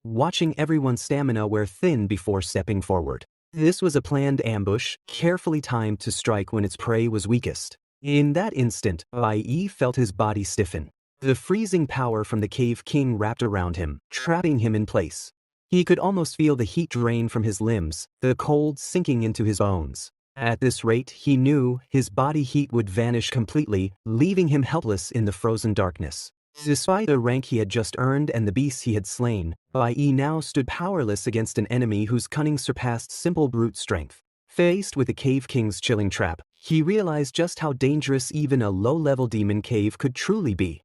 watching everyone's stamina wear thin before stepping forward. This was a planned ambush, carefully timed to strike when its prey was weakest. In that instant, Bai Yi felt his body stiffen. The freezing power from the Cave King wrapped around him, trapping him in place. He could almost feel the heat drain from his limbs, the cold sinking into his bones. At this rate, he knew his body heat would vanish completely, leaving him helpless in the frozen darkness. Despite the rank he had just earned and the beasts he had slain, Bai Yi now stood powerless against an enemy whose cunning surpassed simple brute strength. Faced with the Cave King's chilling trap, he realized just how dangerous even a low-level demon cave could truly be.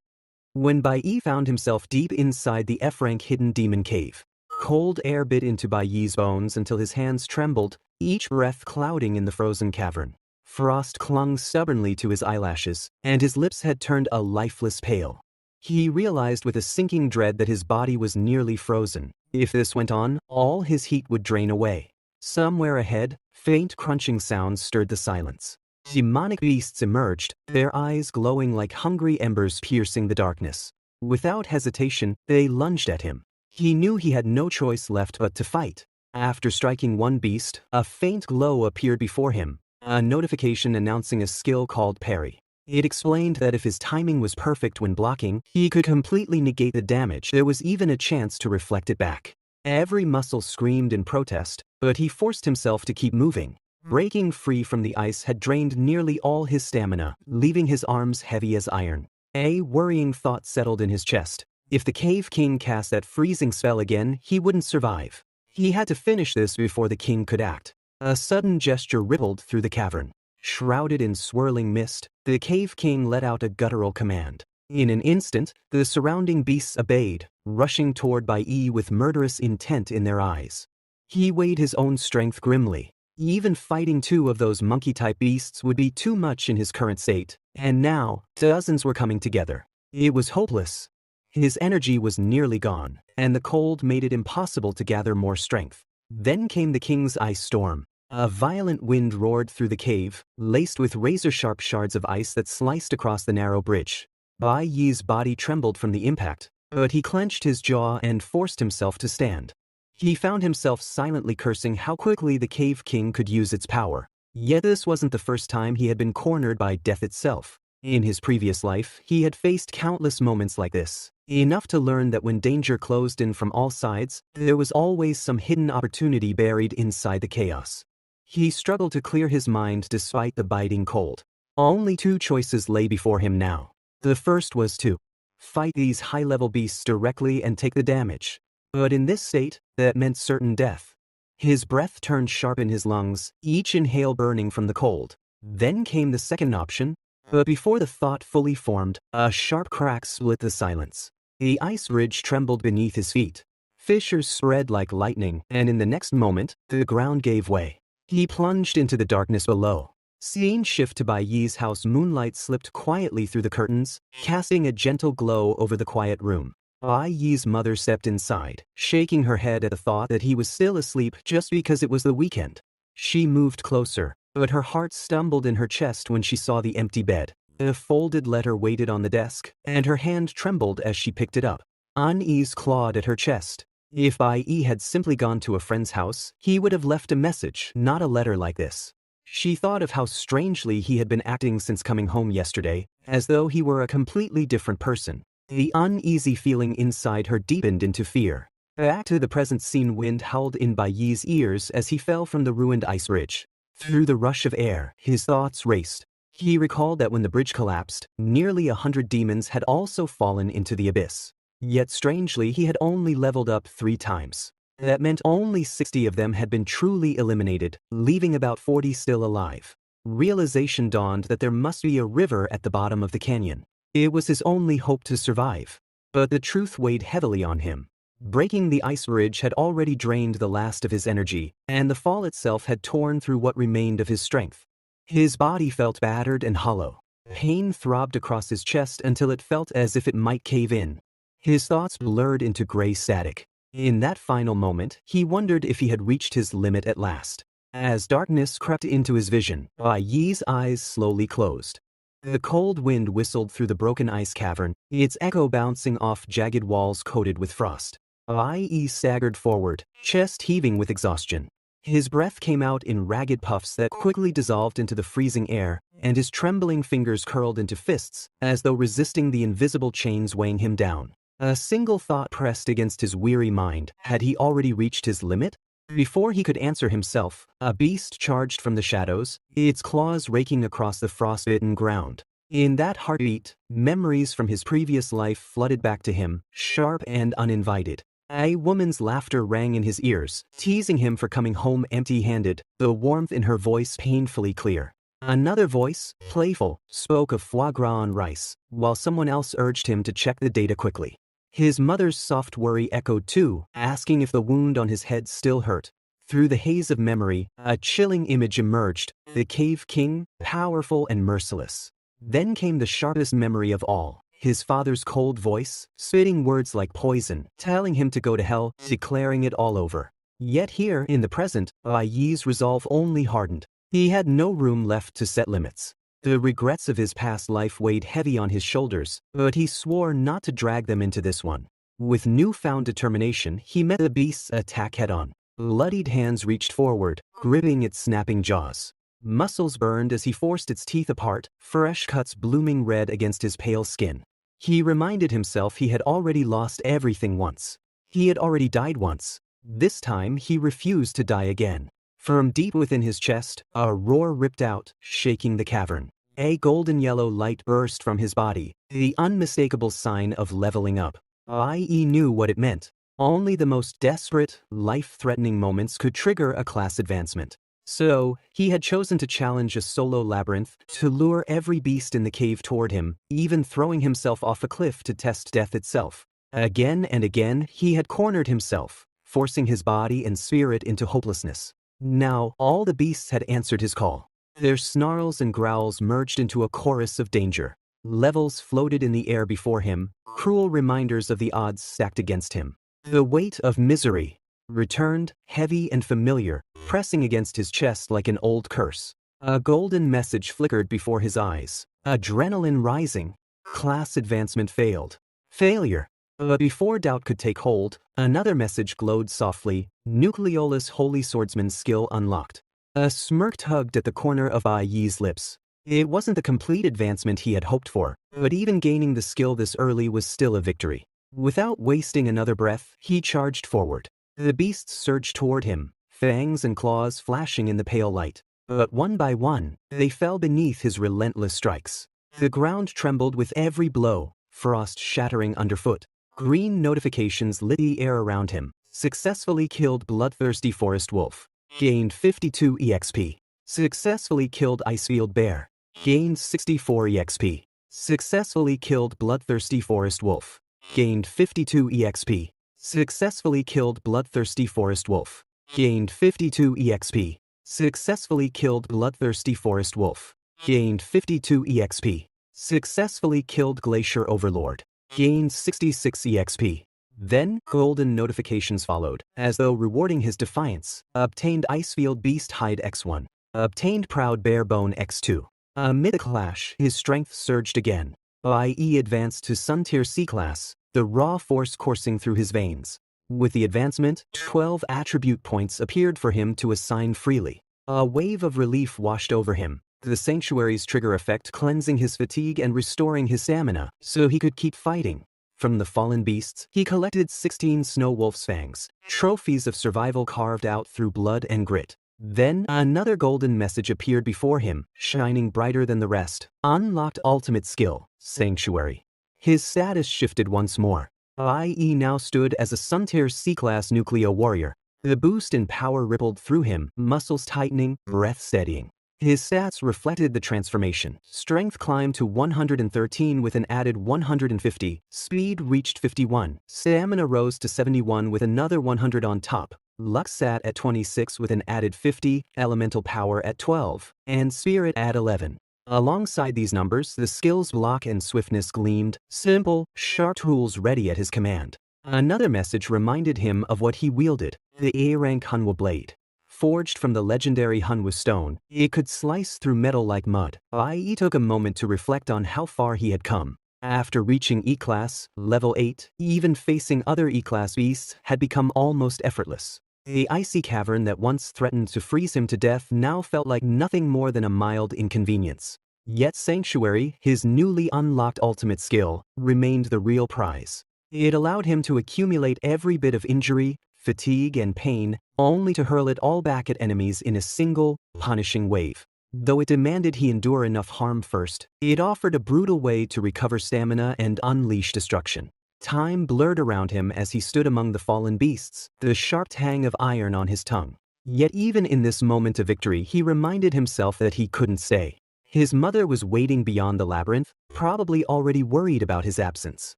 When Bai Yi found himself deep inside the F-rank hidden demon cave, cold air bit into Bai Yi's bones until his hands trembled, each breath clouding in the frozen cavern. Frost clung stubbornly to his eyelashes, and his lips had turned a lifeless pale. He realized with a sinking dread that his body was nearly frozen. If this went on, all his heat would drain away. Somewhere ahead, faint crunching sounds stirred the silence. Demonic beasts emerged, their eyes glowing like hungry embers piercing the darkness. Without hesitation, they lunged at him. He knew he had no choice left but to fight. After striking one beast, a faint glow appeared before him, a notification announcing a skill called parry. It explained that if his timing was perfect when blocking, he could completely negate the damage. There was even a chance to reflect it back. Every muscle screamed in protest, but he forced himself to keep moving. Breaking free from the ice had drained nearly all his stamina, leaving his arms heavy as iron. A worrying thought settled in his chest. If the Cave King cast that freezing spell again, he wouldn't survive. He had to finish this before the king could act. A sudden gesture rippled through the cavern. Shrouded in swirling mist, the Cave King let out a guttural command. In an instant, the surrounding beasts obeyed, rushing toward Bai Yi with murderous intent in their eyes. He weighed his own strength grimly. Even fighting two of those monkey-type beasts would be too much in his current state, and now, dozens were coming together. It was hopeless. His energy was nearly gone, and the cold made it impossible to gather more strength. Then came the king's ice storm. A violent wind roared through the cave, laced with razor-sharp shards of ice that sliced across the narrow bridge. Bai Yi's body trembled from the impact, but he clenched his jaw and forced himself to stand. He found himself silently cursing how quickly the Cave King could use its power. Yet this wasn't the first time he had been cornered by death itself. In his previous life, he had faced countless moments like this. Enough to learn that when danger closed in from all sides, there was always some hidden opportunity buried inside the chaos. He struggled to clear his mind despite the biting cold. Only two choices lay before him now. The first was to fight these high-level beasts directly and take the damage. But in this state, that meant certain death. His breath turned sharp in his lungs, each inhale burning from the cold. Then came the second option, but before the thought fully formed, a sharp crack split the silence. The ice ridge trembled beneath his feet. Fissures spread like lightning, and in the next moment, the ground gave way. He plunged into the darkness below. Scene shift to Bai Yi's house. Moonlight slipped quietly through the curtains, casting a gentle glow over the quiet room. Bai Yi's mother stepped inside, shaking her head at the thought that he was still asleep just because it was the weekend. She moved closer, but her heart stumbled in her chest when she saw the empty bed. A folded letter waited on the desk, and her hand trembled as she picked it up. Unease clawed at her chest. If Bai Yi had simply gone to a friend's house, he would have left a message, not a letter like this. She thought of how strangely he had been acting since coming home yesterday, as though he were a completely different person. The uneasy feeling inside her deepened into fear. Back to the present scene. Wind howled in Bai Yi's ears as he fell from the ruined ice ridge. Through the rush of air, his thoughts raced. He recalled that when the bridge collapsed, nearly 100 demons had also fallen into the abyss. Yet strangely, he had only leveled up 3 times. That meant only 60 of them had been truly eliminated, leaving about 40 still alive. Realization dawned that there must be a river at the bottom of the canyon. It was his only hope to survive. But the truth weighed heavily on him. Breaking the ice ridge had already drained the last of his energy, and the fall itself had torn through what remained of his strength. His body felt battered and hollow. Pain throbbed across his chest until it felt as if it might cave in. His thoughts blurred into gray static. In that final moment, he wondered if he had reached his limit at last. As darkness crept into his vision, Bai Yi's eyes slowly closed. The cold wind whistled through the broken ice cavern, its echo bouncing off jagged walls coated with frost. Bai Yi staggered forward, chest heaving with exhaustion. His breath came out in ragged puffs that quickly dissolved into the freezing air, and his trembling fingers curled into fists, as though resisting the invisible chains weighing him down. A single thought pressed against his weary mind. Had he already reached his limit? Before he could answer himself, a beast charged from the shadows, its claws raking across the frostbitten ground. In that heartbeat, memories from his previous life flooded back to him, sharp and uninvited. A woman's laughter rang in his ears, teasing him for coming home empty-handed, the warmth in her voice painfully clear. Another voice, playful, spoke of foie gras on rice, while someone else urged him to check the data quickly. His mother's soft worry echoed too, asking if the wound on his head still hurt. Through the haze of memory, a chilling image emerged, the Cave King, powerful and merciless. Then came the sharpest memory of all, his father's cold voice, spitting words like poison, telling him to go to hell, declaring it all over. Yet here, in the present, Bai Yi's resolve only hardened. He had no room left to set limits. The regrets of his past life weighed heavy on his shoulders, but he swore not to drag them into this one. With newfound determination, he met the beast's attack head-on. Bloodied hands reached forward, gripping its snapping jaws. Muscles burned as he forced its teeth apart, fresh cuts blooming red against his pale skin. He reminded himself he had already lost everything once. He had already died once. This time he refused to die again. From deep within his chest, a roar ripped out, shaking the cavern. A golden yellow light burst from his body, the unmistakable sign of leveling up. Bai Yi knew what it meant. Only the most desperate, life-threatening moments could trigger a class advancement. So, he had chosen to challenge a solo labyrinth, to lure every beast in the cave toward him, even throwing himself off a cliff to test death itself. Again and again, he had cornered himself, forcing his body and spirit into hopelessness. Now, all the beasts had answered his call. Their snarls and growls merged into a chorus of danger. Levels floated in the air before him, cruel reminders of the odds stacked against him. The weight of misery returned, heavy and familiar, pressing against his chest like an old curse. A golden message flickered before his eyes. Adrenaline rising. Class advancement failed. Failure. But before doubt could take hold, another message glowed softly. Nucleolus Holy Swordsman's skill unlocked. A smirk tugged at the corner of Bai Yi's lips. It wasn't the complete advancement he had hoped for, but even gaining the skill this early was still a victory. Without wasting another breath, he charged forward. The beasts surged toward him, fangs and claws flashing in the pale light. But one by one, they fell beneath his relentless strikes. The ground trembled with every blow, frost shattering underfoot. Green notifications lit the air around him. Successfully killed bloodthirsty forest wolf. Gained 52 EXP. Successfully killed Icefield bear. Gained 64 EXP. Successfully killed bloodthirsty forest wolf. Gained 52 EXP. Successfully killed bloodthirsty forest wolf. Gained 52 EXP. Successfully killed bloodthirsty forest wolf. Gained 52 EXP. Successfully killed glacier overlord. Gained 66 EXP. Then, golden notifications followed, as though rewarding his defiance. Obtained Icefield Beast Hide X1. Obtained Proud Bear Bone X2. Amid the clash, his strength surged again. Bai Yi advanced to Sun Tier C class, the raw force coursing through his veins. With the advancement, 12 attribute points appeared for him to assign freely. A wave of relief washed over him, the sanctuary's trigger effect cleansing his fatigue and restoring his stamina, so he could keep fighting. From the fallen beasts, he collected 16 snow wolf's fangs, trophies of survival carved out through blood and grit. Then, another golden message appeared before him, shining brighter than the rest. Unlocked ultimate skill, Sanctuary. His status shifted once more. Bai Yi now stood as a Sun Tier C-class Nucleo warrior. The boost in power rippled through him, muscles tightening, breath steadying. His stats reflected the transformation. Strength climbed to 113 with an added 150, speed reached 51, stamina rose to 71 with another 100 on top, luck sat at 26 with an added 50, elemental power at 12, and spirit at 11. Alongside these numbers, the skills block and swiftness gleamed, simple, sharp tools ready at his command. Another message reminded him of what he wielded, the A-rank Hanwha blade. Forged from the legendary Hanwha stone, it could slice through metal like mud. Bai Yi took a moment to reflect on how far he had come. After reaching E-class, level 8, even facing other E-class beasts had become almost effortless. The icy cavern that once threatened to freeze him to death now felt like nothing more than a mild inconvenience. Yet Sanctuary, his newly unlocked ultimate skill, remained the real prize. It allowed him to accumulate every bit of injury, fatigue, and pain, only to hurl it all back at enemies in a single, punishing wave. Though it demanded he endure enough harm first, it offered a brutal way to recover stamina and unleash destruction. Time blurred around him as he stood among the fallen beasts, the sharp tang of iron on his tongue. Yet even in this moment of victory, he reminded himself that he couldn't stay. His mother was waiting beyond the labyrinth, probably already worried about his absence.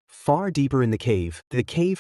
Far deeper in the cave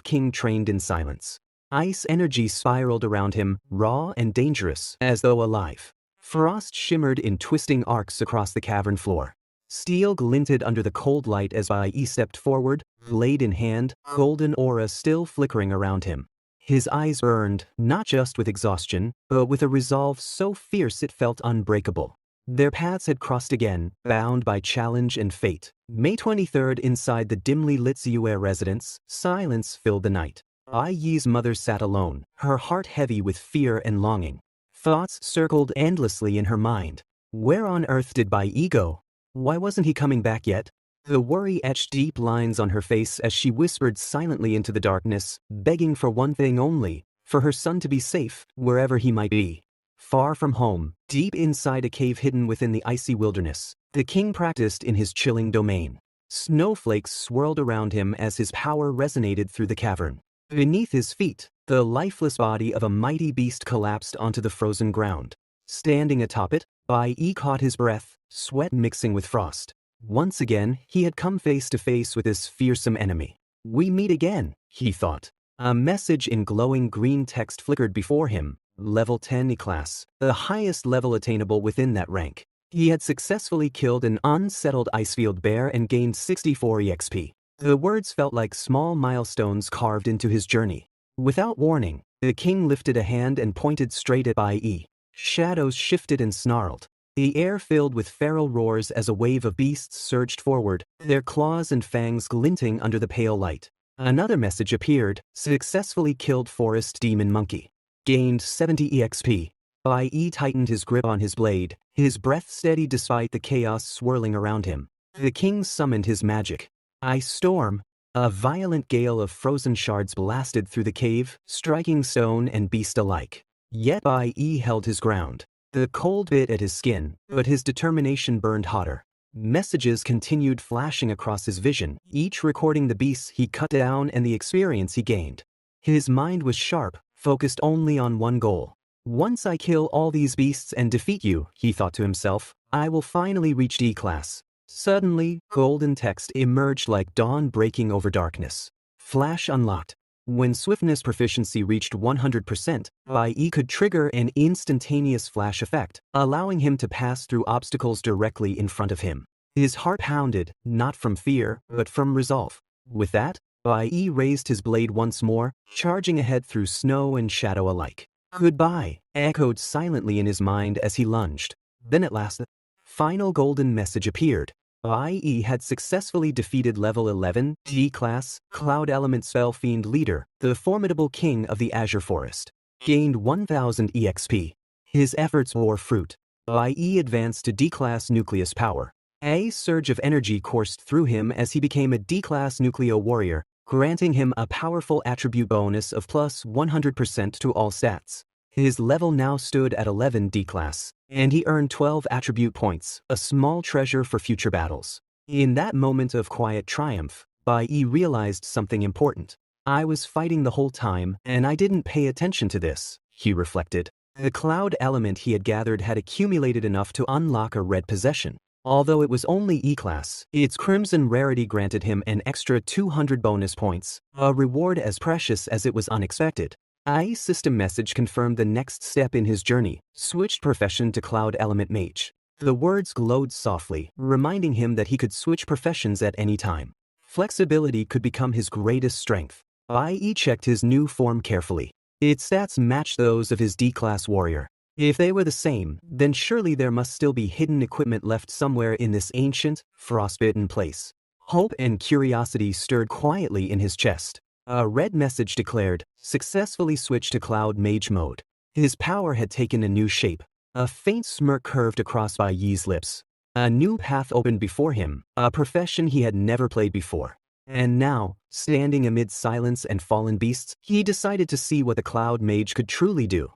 king trained in silence. Ice energy spiraled around him, raw and dangerous, as though alive. Frost shimmered in twisting arcs across the cavern floor. Steel glinted under the cold light as Bai Yi stepped forward, blade in hand, golden aura still flickering around him. His eyes burned, not just with exhaustion, but with a resolve so fierce it felt unbreakable. Their paths had crossed again, bound by challenge and fate. May 23rd, inside the dimly lit Ziyue residence, silence filled the night. Bai Yi's mother sat alone, her heart heavy with fear and longing. Thoughts circled endlessly in her mind. Where on earth did Bai Yi go? Why wasn't he coming back yet? The worry etched deep lines on her face as she whispered silently into the darkness, begging for one thing only, for her son to be safe, wherever he might be. Far from home, deep inside a cave hidden within the icy wilderness, the king practiced in his chilling domain. Snowflakes swirled around him as his power resonated through the cavern. Beneath his feet, the lifeless body of a mighty beast collapsed onto the frozen ground. Standing atop it, Bai Yi caught his breath, sweat mixing with frost. Once again, he had come face to face with this fearsome enemy. "We meet again," he thought. A message in glowing green text flickered before him. Level 10 E-class, the highest level attainable within that rank. He had successfully killed an unsettled icefield bear and gained 64 EXP. The words felt like small milestones carved into his journey. Without warning, the king lifted a hand and pointed straight at Bai Yi. Shadows shifted and snarled. The air filled with feral roars as a wave of beasts surged forward, their claws and fangs glinting under the pale light. Another message appeared: successfully killed forest demon monkey. Gained 70 EXP. Bai Yi tightened his grip on his blade, his breath steady despite the chaos swirling around him. The king summoned his magic. Ice storm. A violent gale of frozen shards blasted through the cave, striking stone and beast alike. Yet Bai Yi held his ground. The cold bit at his skin, but his determination burned hotter. Messages continued flashing across his vision, each recording the beasts he cut down and the experience he gained. His mind was sharp, focused only on one goal. "Once I kill all these beasts and defeat you," he thought to himself, "I will finally reach D-class." Suddenly, golden text emerged like dawn breaking over darkness. Flash unlocked. When swiftness proficiency reached 100%, Bai Yi could trigger an instantaneous flash effect, allowing him to pass through obstacles directly in front of him. His heart pounded, not from fear, but from resolve. With that, Bai Yi raised his blade once more, charging ahead through snow and shadow alike. "Goodbye," echoed silently in his mind as he lunged. Then at last, the final golden message appeared. Bai Yi had successfully defeated level 11, D-class, Cloud Element Spell Fiend Leader, the formidable king of the Azure Forest. Gained 1000 EXP. His efforts bore fruit. Bai Yi advanced to D-class Nucleus Power. A surge of energy coursed through him as he became a D-class Nucleo Warrior, granting him a powerful attribute bonus of plus 100% to all stats. His level now stood at 11 D-class, and he earned 12 attribute points, a small treasure for future battles. In that moment of quiet triumph, Bai Yi realized something important. "I was fighting the whole time, and I didn't pay attention to this," he reflected. The cloud element he had gathered had accumulated enough to unlock a red possession. Although it was only E-class, its crimson rarity granted him an extra 200 bonus points, a reward as precious as it was unexpected. A system message confirmed the next step in his journey: switched profession to Cloud Element Mage. The words glowed softly, reminding him that he could switch professions at any time. Flexibility could become his greatest strength. Bai Yi checked his new form carefully. Its stats matched those of his D-class warrior. If they were the same, then surely there must still be hidden equipment left somewhere in this ancient, frostbitten place. Hope and curiosity stirred quietly in his chest. A red message declared, "Successfully switched to Cloud Mage mode." His power had taken a new shape. A faint smirk curved across Bai Yi's lips. A new path opened before him, a profession he had never played before. And now, standing amid silence and fallen beasts, he decided to see what the Cloud Mage could truly do.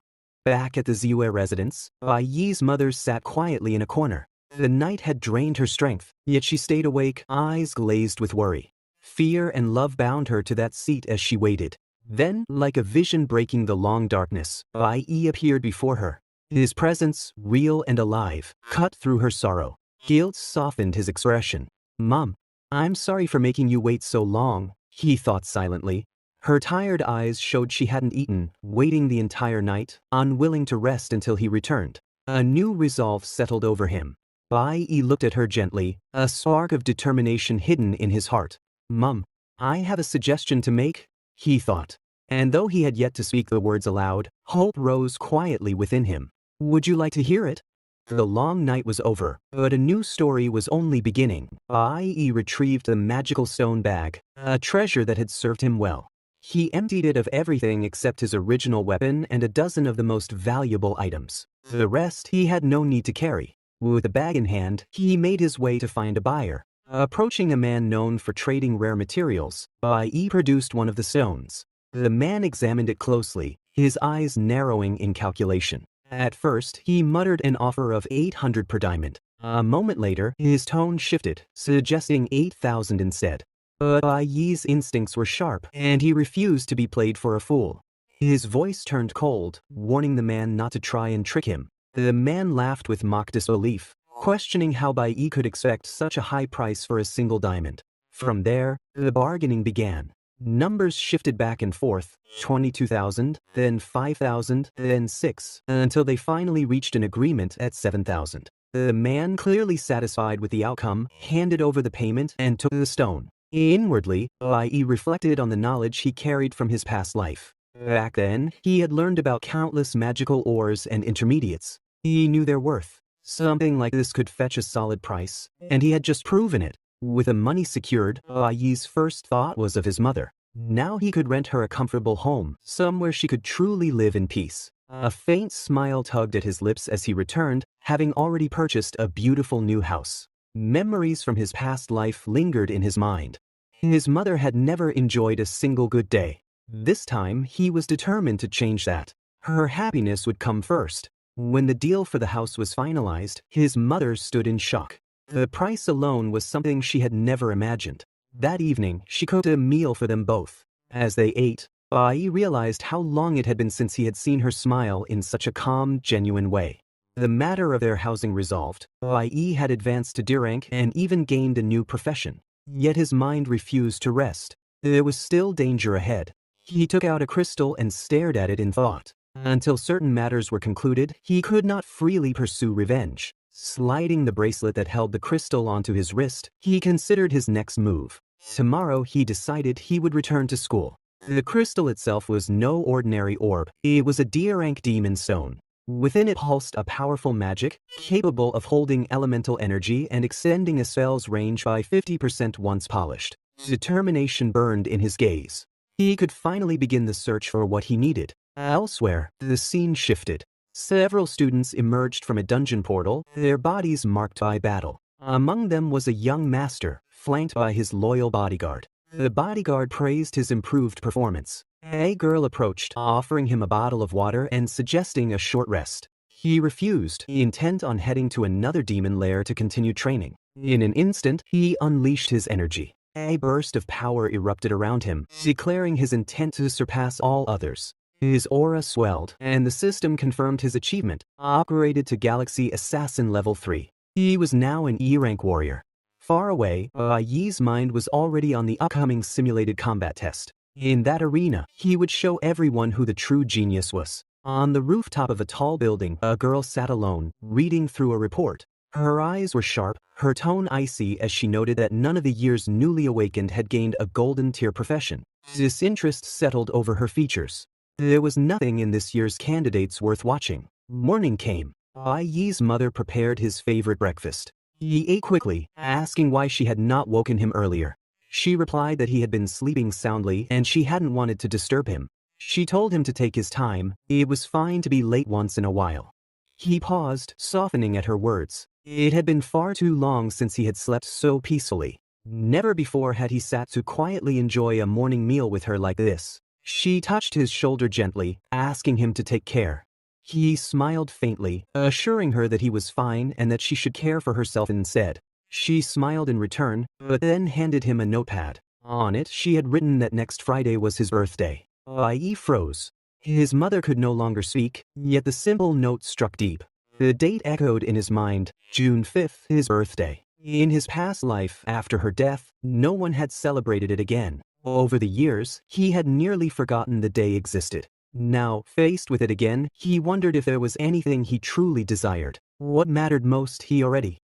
Back at the Ziyue residence, Bai Yi's mother sat quietly in a corner. The night had drained her strength, yet she stayed awake, eyes glazed with worry. Fear and love bound her to that seat as she waited. Then, like a vision breaking the long darkness, Bai Yi appeared before her. His presence, real and alive, cut through her sorrow. Guilt softened his expression. "Mom, I'm sorry for making you wait so long," he thought silently. Her tired eyes showed she hadn't eaten, waiting the entire night, unwilling to rest until he returned. A new resolve settled over him. Bai Yi looked at her gently, a spark of determination hidden in his heart. "Mom, I have a suggestion to make," he thought. And though he had yet to speak the words aloud, hope rose quietly within him. "Would you like to hear it?" The long night was over, but a new story was only beginning. Bai Yi retrieved the magical stone bag, a treasure that had served him well. He emptied it of everything except his original weapon and a dozen of the most valuable items. The rest he had no need to carry. With the bag in hand, he made his way to find a buyer. Approaching a man known for trading rare materials, Bai Yi produced one of the stones. The man examined it closely, his eyes narrowing in calculation. At first, he muttered an offer of 800 per diamond. A moment later, his tone shifted, suggesting 8,000 instead. But Bai Yi's instincts were sharp, and he refused to be played for a fool. His voice turned cold, warning the man not to try and trick him. The man laughed with mock disbelief, questioning how Bai Yi could expect such a high price for a single diamond. From there, the bargaining began. Numbers shifted back and forth, 22,000, then 5,000, then 6, until they finally reached an agreement at 7,000. The man, clearly satisfied with the outcome, handed over the payment and took the stone. Inwardly, Bai Yi reflected on the knowledge he carried from his past life. Back then, he had learned about countless magical ores and intermediates. He knew their worth. Something like this could fetch a solid price, and he had just proven it. With the money secured, Bai Yi's first thought was of his mother. Now he could rent her a comfortable home, somewhere she could truly live in peace. A faint smile tugged at his lips as he returned, having already purchased a beautiful new house. Memories from his past life lingered in his mind. His mother had never enjoyed a single good day. This time, he was determined to change that. Her happiness would come first. When the deal for the house was finalized, his mother stood in shock. The price alone was something she had never imagined. That evening, she cooked a meal for them both. As they ate, Bai Yi realized how long it had been since he had seen her smile in such a calm, genuine way. The matter of their housing resolved, Bai Yi had advanced to D rank and even gained a new profession. Yet his mind refused to rest. There was still danger ahead. He took out a crystal and stared at it in thought. Until certain matters were concluded, he could not freely pursue revenge. Sliding the bracelet that held the crystal onto his wrist, he considered his next move. Tomorrow, he decided he would return to school. The crystal itself was no ordinary orb. It was a D-rank demon stone. Within it pulsed a powerful magic, capable of holding elemental energy and extending a spell's range by 50% once polished. Determination burned in his gaze. He could finally begin the search for what he needed. Elsewhere, the scene shifted. Several students emerged from a dungeon portal, their bodies marked by battle. Among them was a young master, flanked by his loyal bodyguard. The bodyguard praised his improved performance. A girl approached, offering him a bottle of water and suggesting a short rest. He refused, intent on heading to another demon lair to continue training. In an instant, he unleashed his energy. A burst of power erupted around him, declaring his intent to surpass all others. His aura swelled, and the system confirmed his achievement, upgraded to Galaxy Assassin Level 3. He was now an E-rank warrior. Far away, Bai Yi's mind was already on the upcoming simulated combat test. In that arena, he would show everyone who the true genius was. On the rooftop of a tall building, a girl sat alone, reading through a report. Her eyes were sharp, her tone icy as she noted that none of the year's newly awakened had gained a golden tier profession. Disinterest settled over her features. There was nothing in this year's candidates worth watching. Morning came. Bai Yi's mother prepared his favorite breakfast. He ate quickly, asking why she had not woken him earlier. She replied that he had been sleeping soundly and she hadn't wanted to disturb him. She told him to take his time, it was fine to be late once in a while. He paused, softening at her words. It had been far too long since he had slept so peacefully. Never before had he sat to quietly enjoy a morning meal with her like this. She touched his shoulder gently, asking him to take care. He smiled faintly, assuring her that he was fine and that she should care for herself instead. She smiled in return, but then handed him a notepad. On it, she had written that next Friday was his birthday. Bai Yi froze. His mother could no longer speak, yet the simple note struck deep. The date echoed in his mind, June 5th, his birthday. In his past life, after her death, no one had celebrated it again. Over the years, he had nearly forgotten the day existed. Now, faced with it again, he wondered if there was anything he truly desired. What mattered most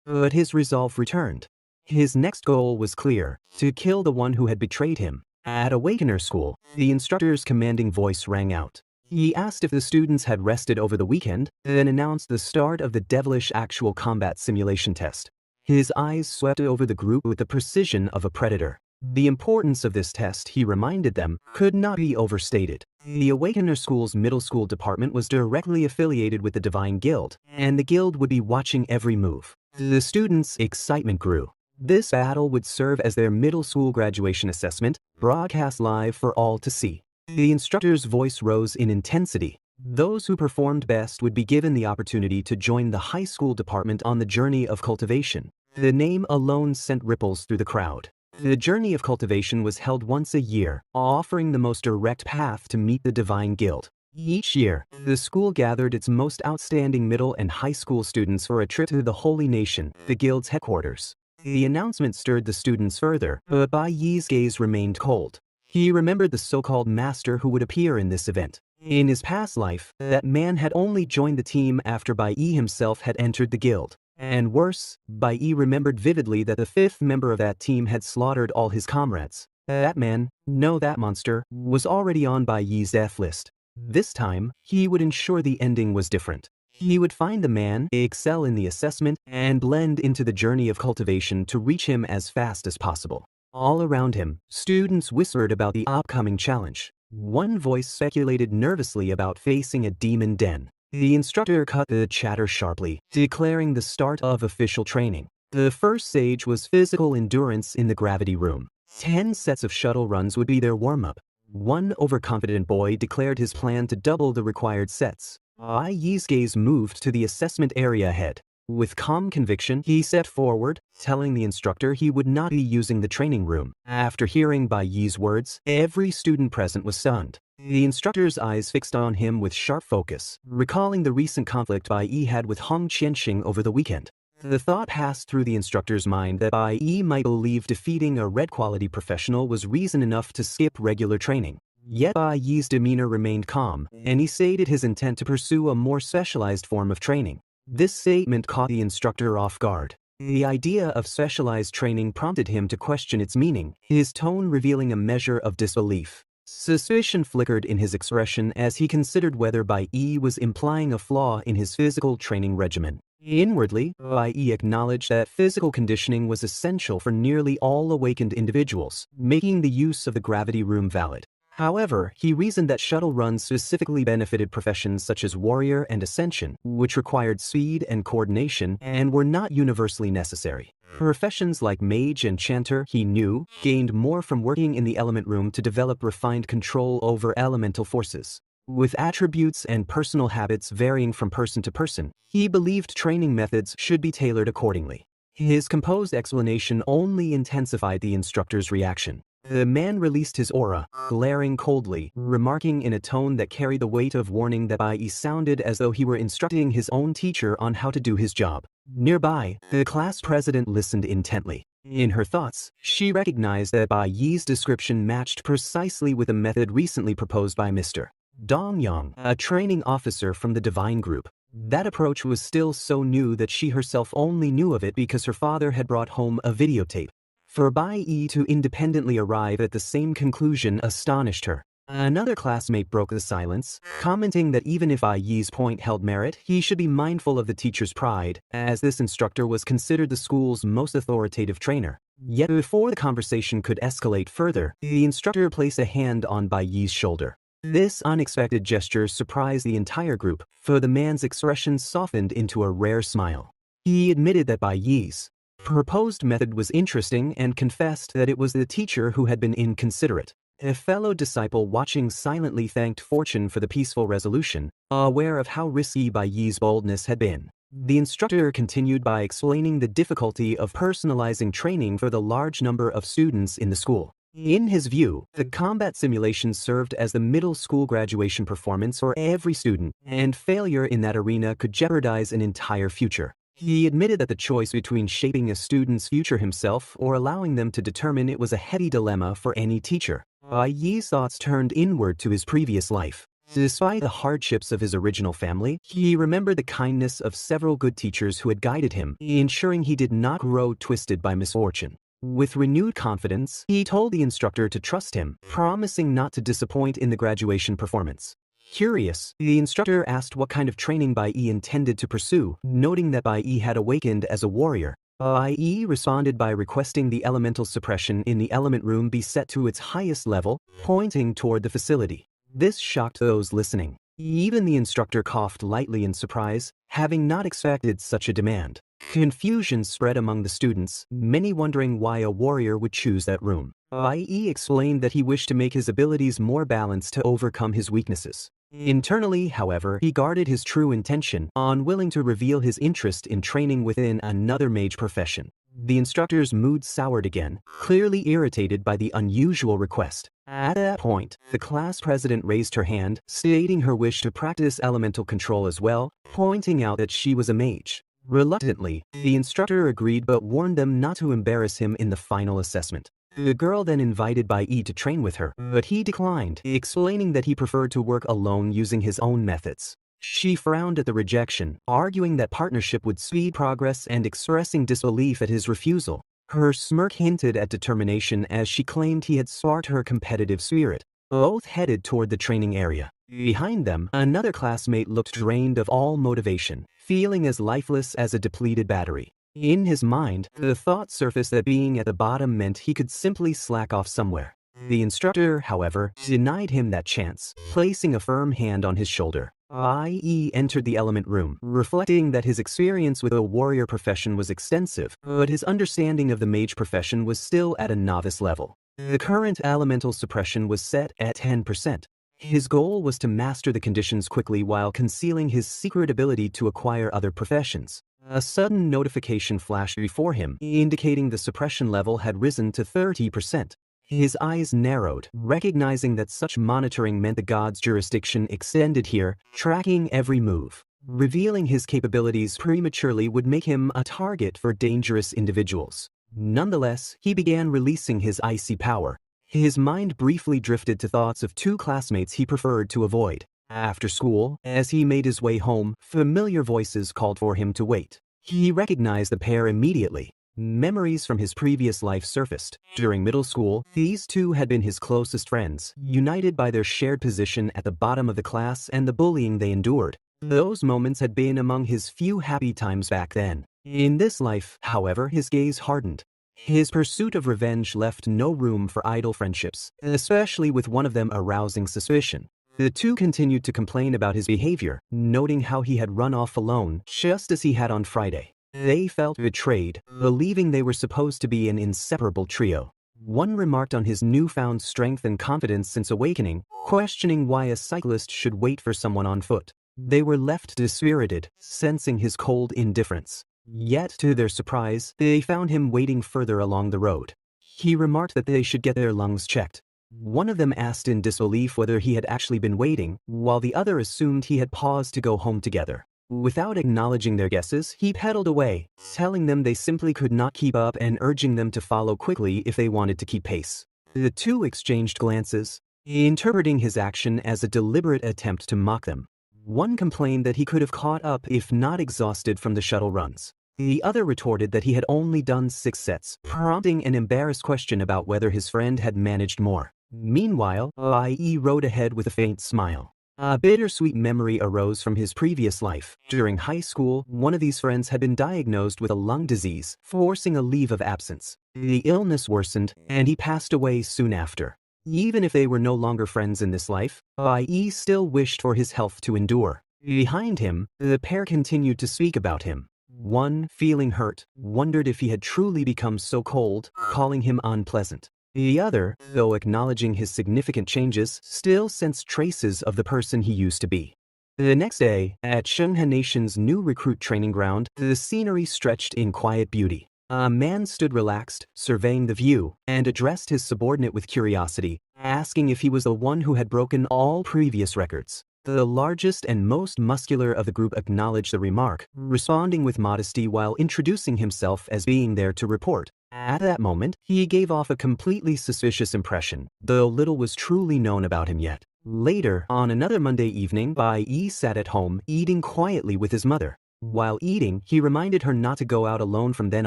but his resolve returned. His next goal was clear, to kill the one who had betrayed him. At Awakener school, the instructor's commanding voice rang out. He asked if the students had rested over the weekend, then announced the start of the devilish actual combat simulation test. His eyes swept over the group with the precision of a predator. The importance of this test, he reminded them, could not be overstated. The Awakener School's middle school department was directly affiliated with the Divine Guild, and the guild would be watching every move. The students' excitement grew. This battle would serve as their middle school graduation assessment, broadcast live for all to see. The instructor's voice rose in intensity. Those who performed best would be given the opportunity to join the high school department on the journey of cultivation. The name alone sent ripples through the crowd. The journey of cultivation was held once a year, offering the most direct path to meet the Divine Guild. Each year, the school gathered its most outstanding middle and high school students for a trip to the Holy Nation, the guild's headquarters. The announcement stirred the students further, but Bai Yi's gaze remained cold. He remembered the so-called master who would appear in this event. In his past life, that man had only joined the team after Bai Yi himself had entered the guild. And worse, Bai Yi remembered vividly that the fifth member of that team had slaughtered all his comrades. That man, no that monster, was already on Bai Yi's death list. This time, he would ensure the ending was different. He would find the man, excel in the assessment, and blend into the journey of cultivation to reach him as fast as possible. All around him, students whispered about the upcoming challenge. One voice speculated nervously about facing a demon den. The instructor cut the chatter sharply, declaring the start of official training. The first stage was physical endurance in the gravity room. 10 sets of shuttle runs would be their warm-up. One overconfident boy declared his plan to double the required sets. Bai Yi's gaze moved to the assessment area ahead. With calm conviction, he stepped forward, telling the instructor he would not be using the training room. After hearing Bai Yi's words, every student present was stunned. The instructor's eyes fixed on him with sharp focus, recalling the recent conflict Bai Yi had with Hong Qianxing over the weekend. The thought passed through the instructor's mind that Bai Yi might believe defeating a red-quality professional was reason enough to skip regular training. Yet Bai Yi's demeanor remained calm, and he stated his intent to pursue a more specialized form of training. This statement caught the instructor off guard. The idea of specialized training prompted him to question its meaning, his tone revealing a measure of disbelief. Suspicion flickered in his expression as he considered whether Bai Yi was implying a flaw in his physical training regimen. Inwardly, Bai Yi acknowledged that physical conditioning was essential for nearly all awakened individuals, making the use of the gravity room valid. However, he reasoned that shuttle runs specifically benefited professions such as warrior and ascension, which required speed and coordination and were not universally necessary. Professions like mage and chanter, he knew, gained more from working in the element room to develop refined control over elemental forces. With attributes and personal habits varying from person to person, he believed training methods should be tailored accordingly. His composed explanation only intensified the instructor's reaction. The man released his aura, glaring coldly, remarking in a tone that carried the weight of warning that Bai Yi sounded as though he were instructing his own teacher on how to do his job. Nearby, the class president listened intently. In her thoughts, she recognized that Bai Yi's description matched precisely with a method recently proposed by Mr. Dongyang, a training officer from the Divine Group. That approach was still so new that she herself only knew of it because her father had brought home a videotape. For Bai Yi to independently arrive at the same conclusion astonished her. Another classmate broke the silence, commenting that even if Bai Yi's point held merit, he should be mindful of the teacher's pride, as this instructor was considered the school's most authoritative trainer. Yet before the conversation could escalate further, the instructor placed a hand on Bai Yi's shoulder. This unexpected gesture surprised the entire group, for the man's expression softened into a rare smile. He admitted that Bai Yi's proposed method was interesting and confessed that it was the teacher who had been inconsiderate. A fellow disciple watching silently thanked fortune for the peaceful resolution, aware of how risky Bai Yi's boldness had been. The instructor continued by explaining the difficulty of personalizing training for the large number of students in the school. In his view, the combat simulation served as the middle school graduation performance for every student, and failure in that arena could jeopardize an entire future. He admitted that the choice between shaping a student's future himself or allowing them to determine it was a heavy dilemma for any teacher. Bai Yi's thoughts turned inward to his previous life. Despite the hardships of his original family, he remembered the kindness of several good teachers who had guided him, ensuring he did not grow twisted by misfortune. With renewed confidence, he told the instructor to trust him, promising not to disappoint in the graduation performance. Curious, the instructor asked what kind of training Bai Yi intended to pursue, noting that Bai Yi had awakened as a warrior. Bai Yi responded by requesting the elemental suppression in the element room be set to its highest level, pointing toward the facility. This shocked those listening. Even the instructor coughed lightly in surprise, having not expected such a demand. Confusion spread among the students, many wondering why a warrior would choose that room. Bai Yi explained that he wished to make his abilities more balanced to overcome his weaknesses. Internally, however, he guarded his true intention, unwilling to reveal his interest in training within another mage profession. The instructor's mood soured again, clearly irritated by the unusual request. At that point, the class president raised her hand, stating her wish to practice elemental control as well, pointing out that she was a mage. Reluctantly, the instructor agreed but warned them not to embarrass him in the final assessment. The girl then invited Bai Yi to train with her, but he declined, explaining that he preferred to work alone using his own methods. She frowned at the rejection, arguing that partnership would speed progress and expressing disbelief at his refusal. Her smirk hinted at determination as she claimed he had sparked her competitive spirit. Both headed toward the training area. Behind them, another classmate looked drained of all motivation, feeling as lifeless as a depleted battery. In his mind, the thought surfaced that being at the bottom meant he could simply slack off somewhere. The instructor, however, denied him that chance, placing a firm hand on his shoulder. Bai Yi entered the element room, reflecting that his experience with a warrior profession was extensive, but his understanding of the mage profession was still at a novice level. The current elemental suppression was set at 10%. His goal was to master the conditions quickly while concealing his secret ability to acquire other professions. A sudden notification flashed before him, indicating the suppression level had risen to 30%. His eyes narrowed, recognizing that such monitoring meant the god's jurisdiction extended here, tracking every move. Revealing his capabilities prematurely would make him a target for dangerous individuals. Nonetheless, he began releasing his icy power. His mind briefly drifted to thoughts of two classmates he preferred to avoid. After school, as he made his way home, familiar voices called for him to wait. He recognized the pair immediately. Memories from his previous life surfaced. During middle school, these two had been his closest friends, united by their shared position at the bottom of the class and the bullying they endured. Those moments had been among his few happy times back then. In this life, however, his gaze hardened. His pursuit of revenge left no room for idle friendships, especially with one of them arousing suspicion. The two continued to complain about his behavior, noting how he had run off alone, just as he had on Friday. They felt betrayed, believing they were supposed to be an inseparable trio. One remarked on his newfound strength and confidence since awakening, questioning why a cyclist should wait for someone on foot. They were left dispirited, sensing his cold indifference. Yet, to their surprise, they found him waiting further along the road. He remarked that they should get their lungs checked. One of them asked in disbelief whether he had actually been waiting, while the other assumed he had paused to go home together. Without acknowledging their guesses, he pedaled away, telling them they simply could not keep up and urging them to follow quickly if they wanted to keep pace. The two exchanged glances, interpreting his action as a deliberate attempt to mock them. One complained that he could have caught up if not exhausted from the shuttle runs. The other retorted that he had only done 6 sets, prompting an embarrassed question about whether his friend had managed more. Meanwhile, Bai Yi rode ahead with a faint smile. A bittersweet memory arose from his previous life. During high school, one of these friends had been diagnosed with a lung disease, forcing a leave of absence. The illness worsened, and he passed away soon after. Even if they were no longer friends in this life, Bai Yi still wished for his health to endure. Behind him, the pair continued to speak about him. One, feeling hurt, wondered if he had truly become so cold, calling him unpleasant. The other, though acknowledging his significant changes, still sensed traces of the person he used to be. The next day, at Shenghe Nation's new recruit training ground, the scenery stretched in quiet beauty. A man stood relaxed, surveying the view, and addressed his subordinate with curiosity, asking if he was the one who had broken all previous records. The largest and most muscular of the group acknowledged the remark, responding with modesty while introducing himself as being there to report. At that moment, he gave off a completely suspicious impression, though little was truly known about him yet. Later, on another Monday evening, Bai Yi sat at home, eating quietly with his mother. While eating, he reminded her not to go out alone from then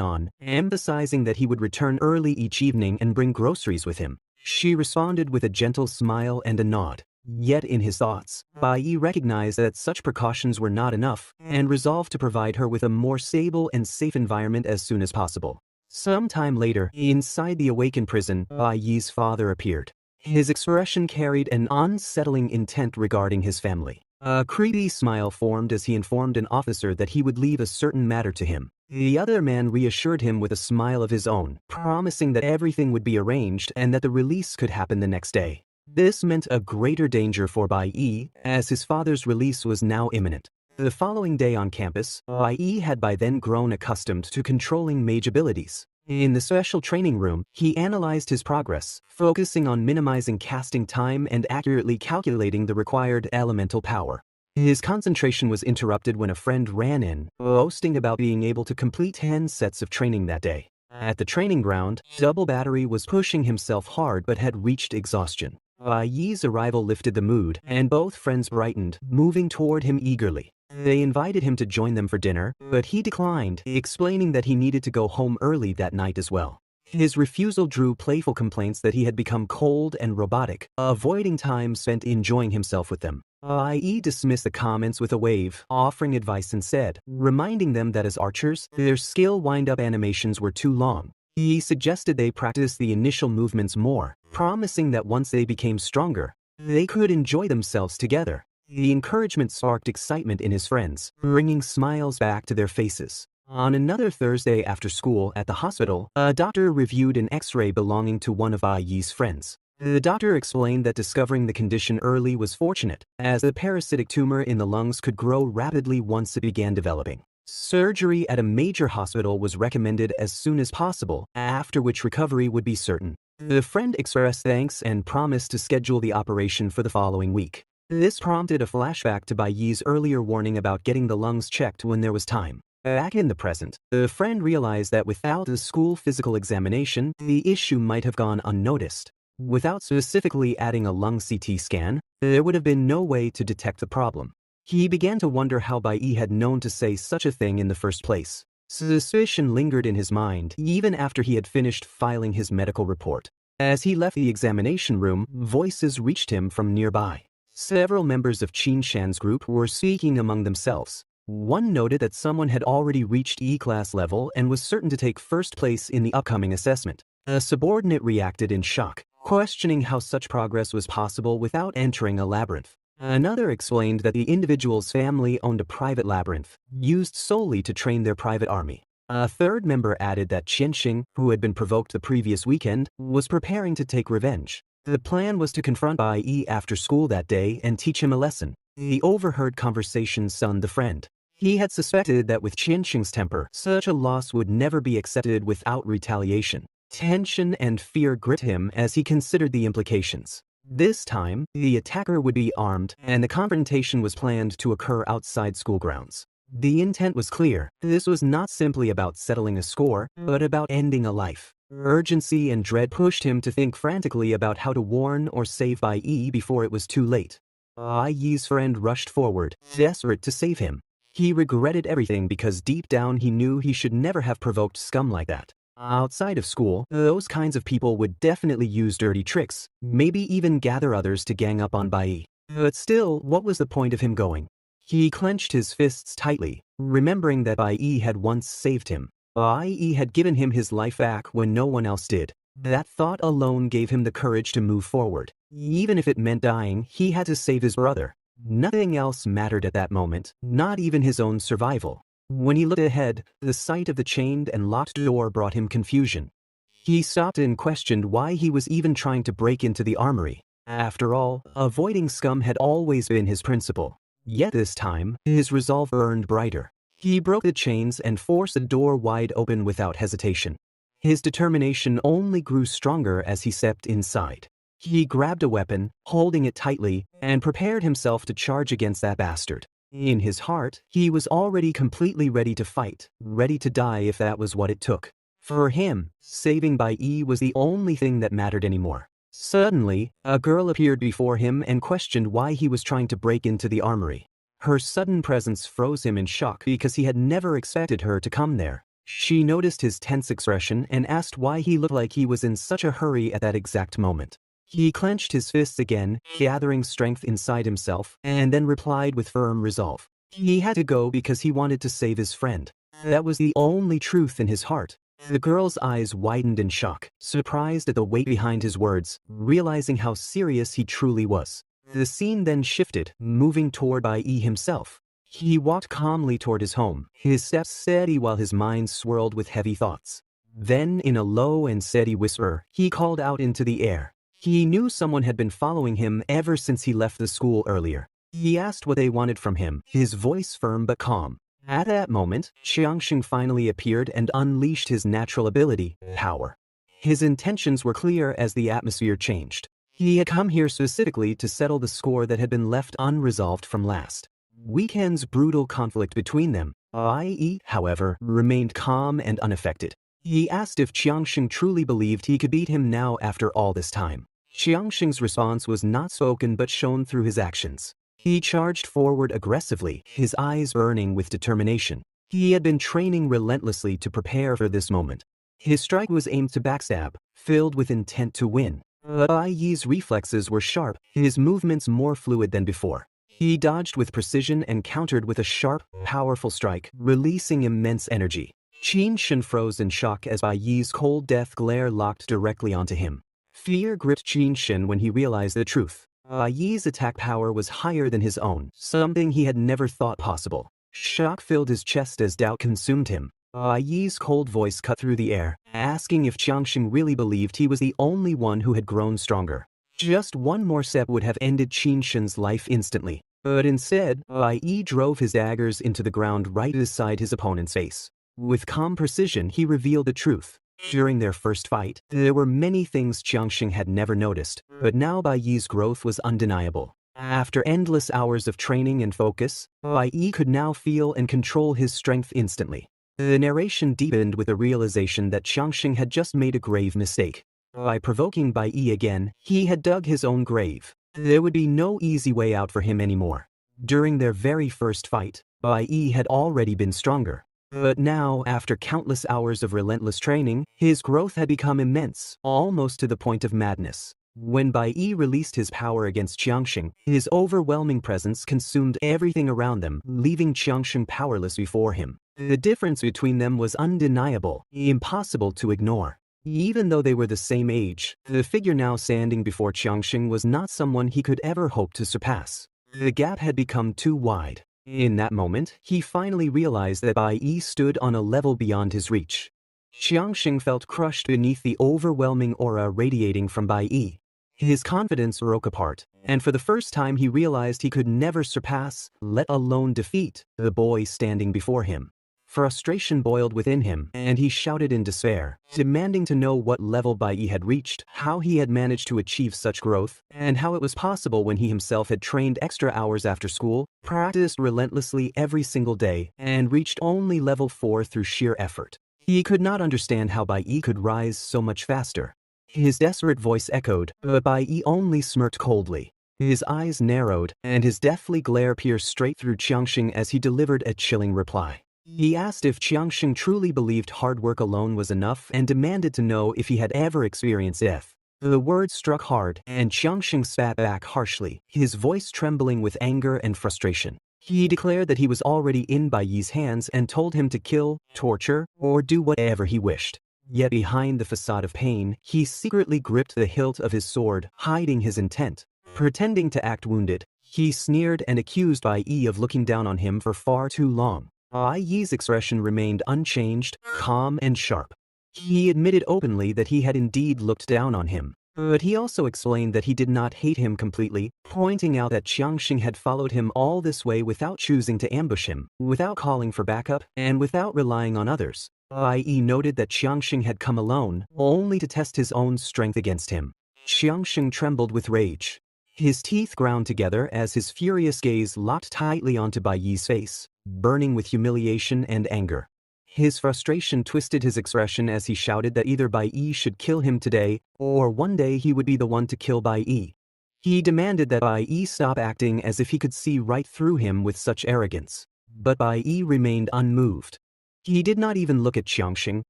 on, emphasizing that he would return early each evening and bring groceries with him. She responded with a gentle smile and a nod. Yet in his thoughts, Bai Yi recognized that such precautions were not enough, and resolved to provide her with a more stable and safe environment as soon as possible. Some time later, inside the Awaken prison, Bai Yi's father appeared. His expression carried an unsettling intent regarding his family. A creepy smile formed as he informed an officer that he would leave a certain matter to him. The other man reassured him with a smile of his own, promising that everything would be arranged and that the release could happen the next day. This meant a greater danger for Bai Yi, as his father's release was now imminent. The following day on campus, Bai Yi had by then grown accustomed to controlling mage abilities. In the special training room, he analyzed his progress, focusing on minimizing casting time and accurately calculating the required elemental power. His concentration was interrupted when a friend ran in, boasting about being able to complete 10 sets of training that day. At the training ground, Double Battery was pushing himself hard but had reached exhaustion. Bai Yi's arrival lifted the mood, and both friends brightened, moving toward him eagerly. They invited him to join them for dinner, but he declined, explaining that he needed to go home early that night as well. His refusal drew playful complaints that he had become cold and robotic, avoiding time spent enjoying himself with them. Bai Yi dismissed the comments with a wave, offering advice instead, reminding them that as archers, their skill wind-up animations were too long. He suggested they practice the initial movements more, promising that once they became stronger, they could enjoy themselves together. The encouragement sparked excitement in his friends, bringing smiles back to their faces. On another Thursday after school at the hospital, a doctor reviewed an X-ray belonging to one of Bai Yi's friends. The doctor explained that discovering the condition early was fortunate, as the parasitic tumor in the lungs could grow rapidly once it began developing. Surgery at a major hospital was recommended as soon as possible, after which recovery would be certain. The friend expressed thanks and promised to schedule the operation for the following week. This prompted a flashback to Bai Yi's earlier warning about getting the lungs checked when there was time. Back in the present, the friend realized that without a school physical examination, the issue might have gone unnoticed. Without specifically adding a lung CT scan, there would have been no way to detect the problem. He began to wonder how Bai Yi had known to say such a thing in the first place. Suspicion lingered in his mind even after he had finished filing his medical report. As he left the examination room, voices reached him from nearby. Several members of Qin Shan's group were speaking among themselves. One noted that someone had already reached E-class level and was certain to take first place in the upcoming assessment. A subordinate reacted in shock, questioning how such progress was possible without entering a labyrinth. Another explained that the individual's family owned a private labyrinth, used solely to train their private army. A third member added that Qianxing, who had been provoked the previous weekend, was preparing to take revenge. The plan was to confront Bai Yi after school that day and teach him a lesson. The overheard conversation stunned the friend. He had suspected that with Qianxing's temper, such a loss would never be accepted without retaliation. Tension and fear gripped him as he considered the implications. This time, the attacker would be armed, and the confrontation was planned to occur outside school grounds. The intent was clear. This was not simply about settling a score, but about ending a life. Urgency and dread pushed him to think frantically about how to warn or save Bai Yi before it was too late. Bai Yi's friend rushed forward, desperate to save him. He regretted everything because deep down he knew he should never have provoked scum like that. Outside of school, those kinds of people would definitely use dirty tricks, maybe even gather others to gang up on Bai Yi. But still, what was the point of him going? He clenched his fists tightly, remembering that Bai Yi had once saved him. Bai Yi had given him his life back when no one else did. That thought alone gave him the courage to move forward. Even if it meant dying, he had to save his brother. Nothing else mattered at that moment, not even his own survival. When he looked ahead, the sight of the chained and locked door brought him confusion. He stopped and questioned why he was even trying to break into the armory. After all, avoiding scum had always been his principle. Yet this time, his resolve burned brighter. He broke the chains and forced the door wide open without hesitation. His determination only grew stronger as he stepped inside. He grabbed a weapon, holding it tightly, and prepared himself to charge against that bastard. In his heart, he was already completely ready to fight, ready to die if that was what it took. For him, saving Bai Yi was the only thing that mattered anymore. Suddenly, a girl appeared before him and questioned why he was trying to break into the armory. Her sudden presence froze him in shock because he had never expected her to come there. She noticed his tense expression and asked why he looked like he was in such a hurry at that exact moment. He clenched his fists again, gathering strength inside himself, and then replied with firm resolve. He had to go because he wanted to save his friend. That was the only truth in his heart. The girl's eyes widened in shock, surprised at the weight behind his words, realizing how serious he truly was. The scene then shifted, moving toward Bai Yi himself. He walked calmly toward his home, his steps steady while his mind swirled with heavy thoughts. Then, in a low and steady whisper, he called out into the air. He knew someone had been following him ever since he left the school earlier. He asked what they wanted from him, his voice firm but calm. At that moment, Qiangxing finally appeared and unleashed his natural ability, power. His intentions were clear as the atmosphere changed. He had come here specifically to settle the score that had been left unresolved from last weekend's brutal conflict between them. Bai Yi, however, remained calm and unaffected. He asked if Qiangxing truly believed he could beat him now after all this time. Qiangxing's response was not spoken but shown through his actions. He charged forward aggressively, his eyes burning with determination. He had been training relentlessly to prepare for this moment. His strike was aimed to backstab, filled with intent to win. But Bai Yi's reflexes were sharp, his movements more fluid than before. He dodged with precision and countered with a sharp, powerful strike, releasing immense energy. Qin Shen froze in shock as Bai Yi's cold death glare locked directly onto him. Fear gripped Qin Shen when he realized the truth. Bai Yi's attack power was higher than his own, something he had never thought possible. Shock filled his chest as doubt consumed him. Bai Yi's cold voice cut through the air, asking if Qiangxing really believed he was the only one who had grown stronger. Just one more step would have ended Qin Shen's life instantly. But instead, Bai Yi drove his daggers into the ground right beside his opponent's face. With calm precision, he revealed the truth. During their first fight, there were many things Qiangxing had never noticed, but now Bai Yi's growth was undeniable. After endless hours of training and focus, Bai Yi could now feel and control his strength instantly. The narration deepened with the realization that Qiangxing had just made a grave mistake. By provoking Bai Yi again, he had dug his own grave. There would be no easy way out for him anymore. During their very first fight, Bai Yi had already been stronger. But now, after countless hours of relentless training, his growth had become immense, almost to the point of madness. When Bai Yi released his power against Qiangxing, his overwhelming presence consumed everything around them, leaving Qiangxing powerless before him. The difference between them was undeniable, impossible to ignore. Even though they were the same age, the figure now standing before Qiangxing was not someone he could ever hope to surpass. The gap had become too wide. In that moment, he finally realized that Bai Yi stood on a level beyond his reach. Qiangxing felt crushed beneath the overwhelming aura radiating from Bai Yi. His confidence broke apart, and for the first time he realized he could never surpass, let alone defeat, the boy standing before him. Frustration boiled within him, and he shouted in despair, demanding to know what level Bai Yi had reached, how he had managed to achieve such growth, and how it was possible when he himself had trained extra hours after school, practiced relentlessly every single day, and reached only level 4 through sheer effort. He could not understand how Bai Yi could rise so much faster. His desperate voice echoed, but Bai Yi only smirked coldly. His eyes narrowed, and his deathly glare pierced straight through Qiangxing as he delivered a chilling reply. He asked if Qiangxing truly believed hard work alone was enough and demanded to know if he had ever experienced death. The words struck hard, and Qiangxing spat back harshly, his voice trembling with anger and frustration. He declared that he was already in Bai Yi's hands and told him to kill, torture, or do whatever he wished. Yet behind the facade of pain, he secretly gripped the hilt of his sword, hiding his intent. Pretending to act wounded, he sneered and accused Bai Yi of looking down on him for far too long. Bai Yi's expression remained unchanged, calm and sharp. He admitted openly that he had indeed looked down on him. But he also explained that he did not hate him completely, pointing out that Qiangxing had followed him all this way without choosing to ambush him, without calling for backup, and without relying on others. Bai Yi noted that Qiangxing had come alone, only to test his own strength against him. Qiangxing trembled with rage. His teeth ground together as his furious gaze locked tightly onto Bai Yi's face, burning with humiliation and anger. His frustration twisted his expression as he shouted that either Bai Yi should kill him today, or one day he would be the one to kill Bai Yi. He demanded that Bai Yi stop acting as if he could see right through him with such arrogance. But Bai Yi remained unmoved. He did not even look at Qiangxing,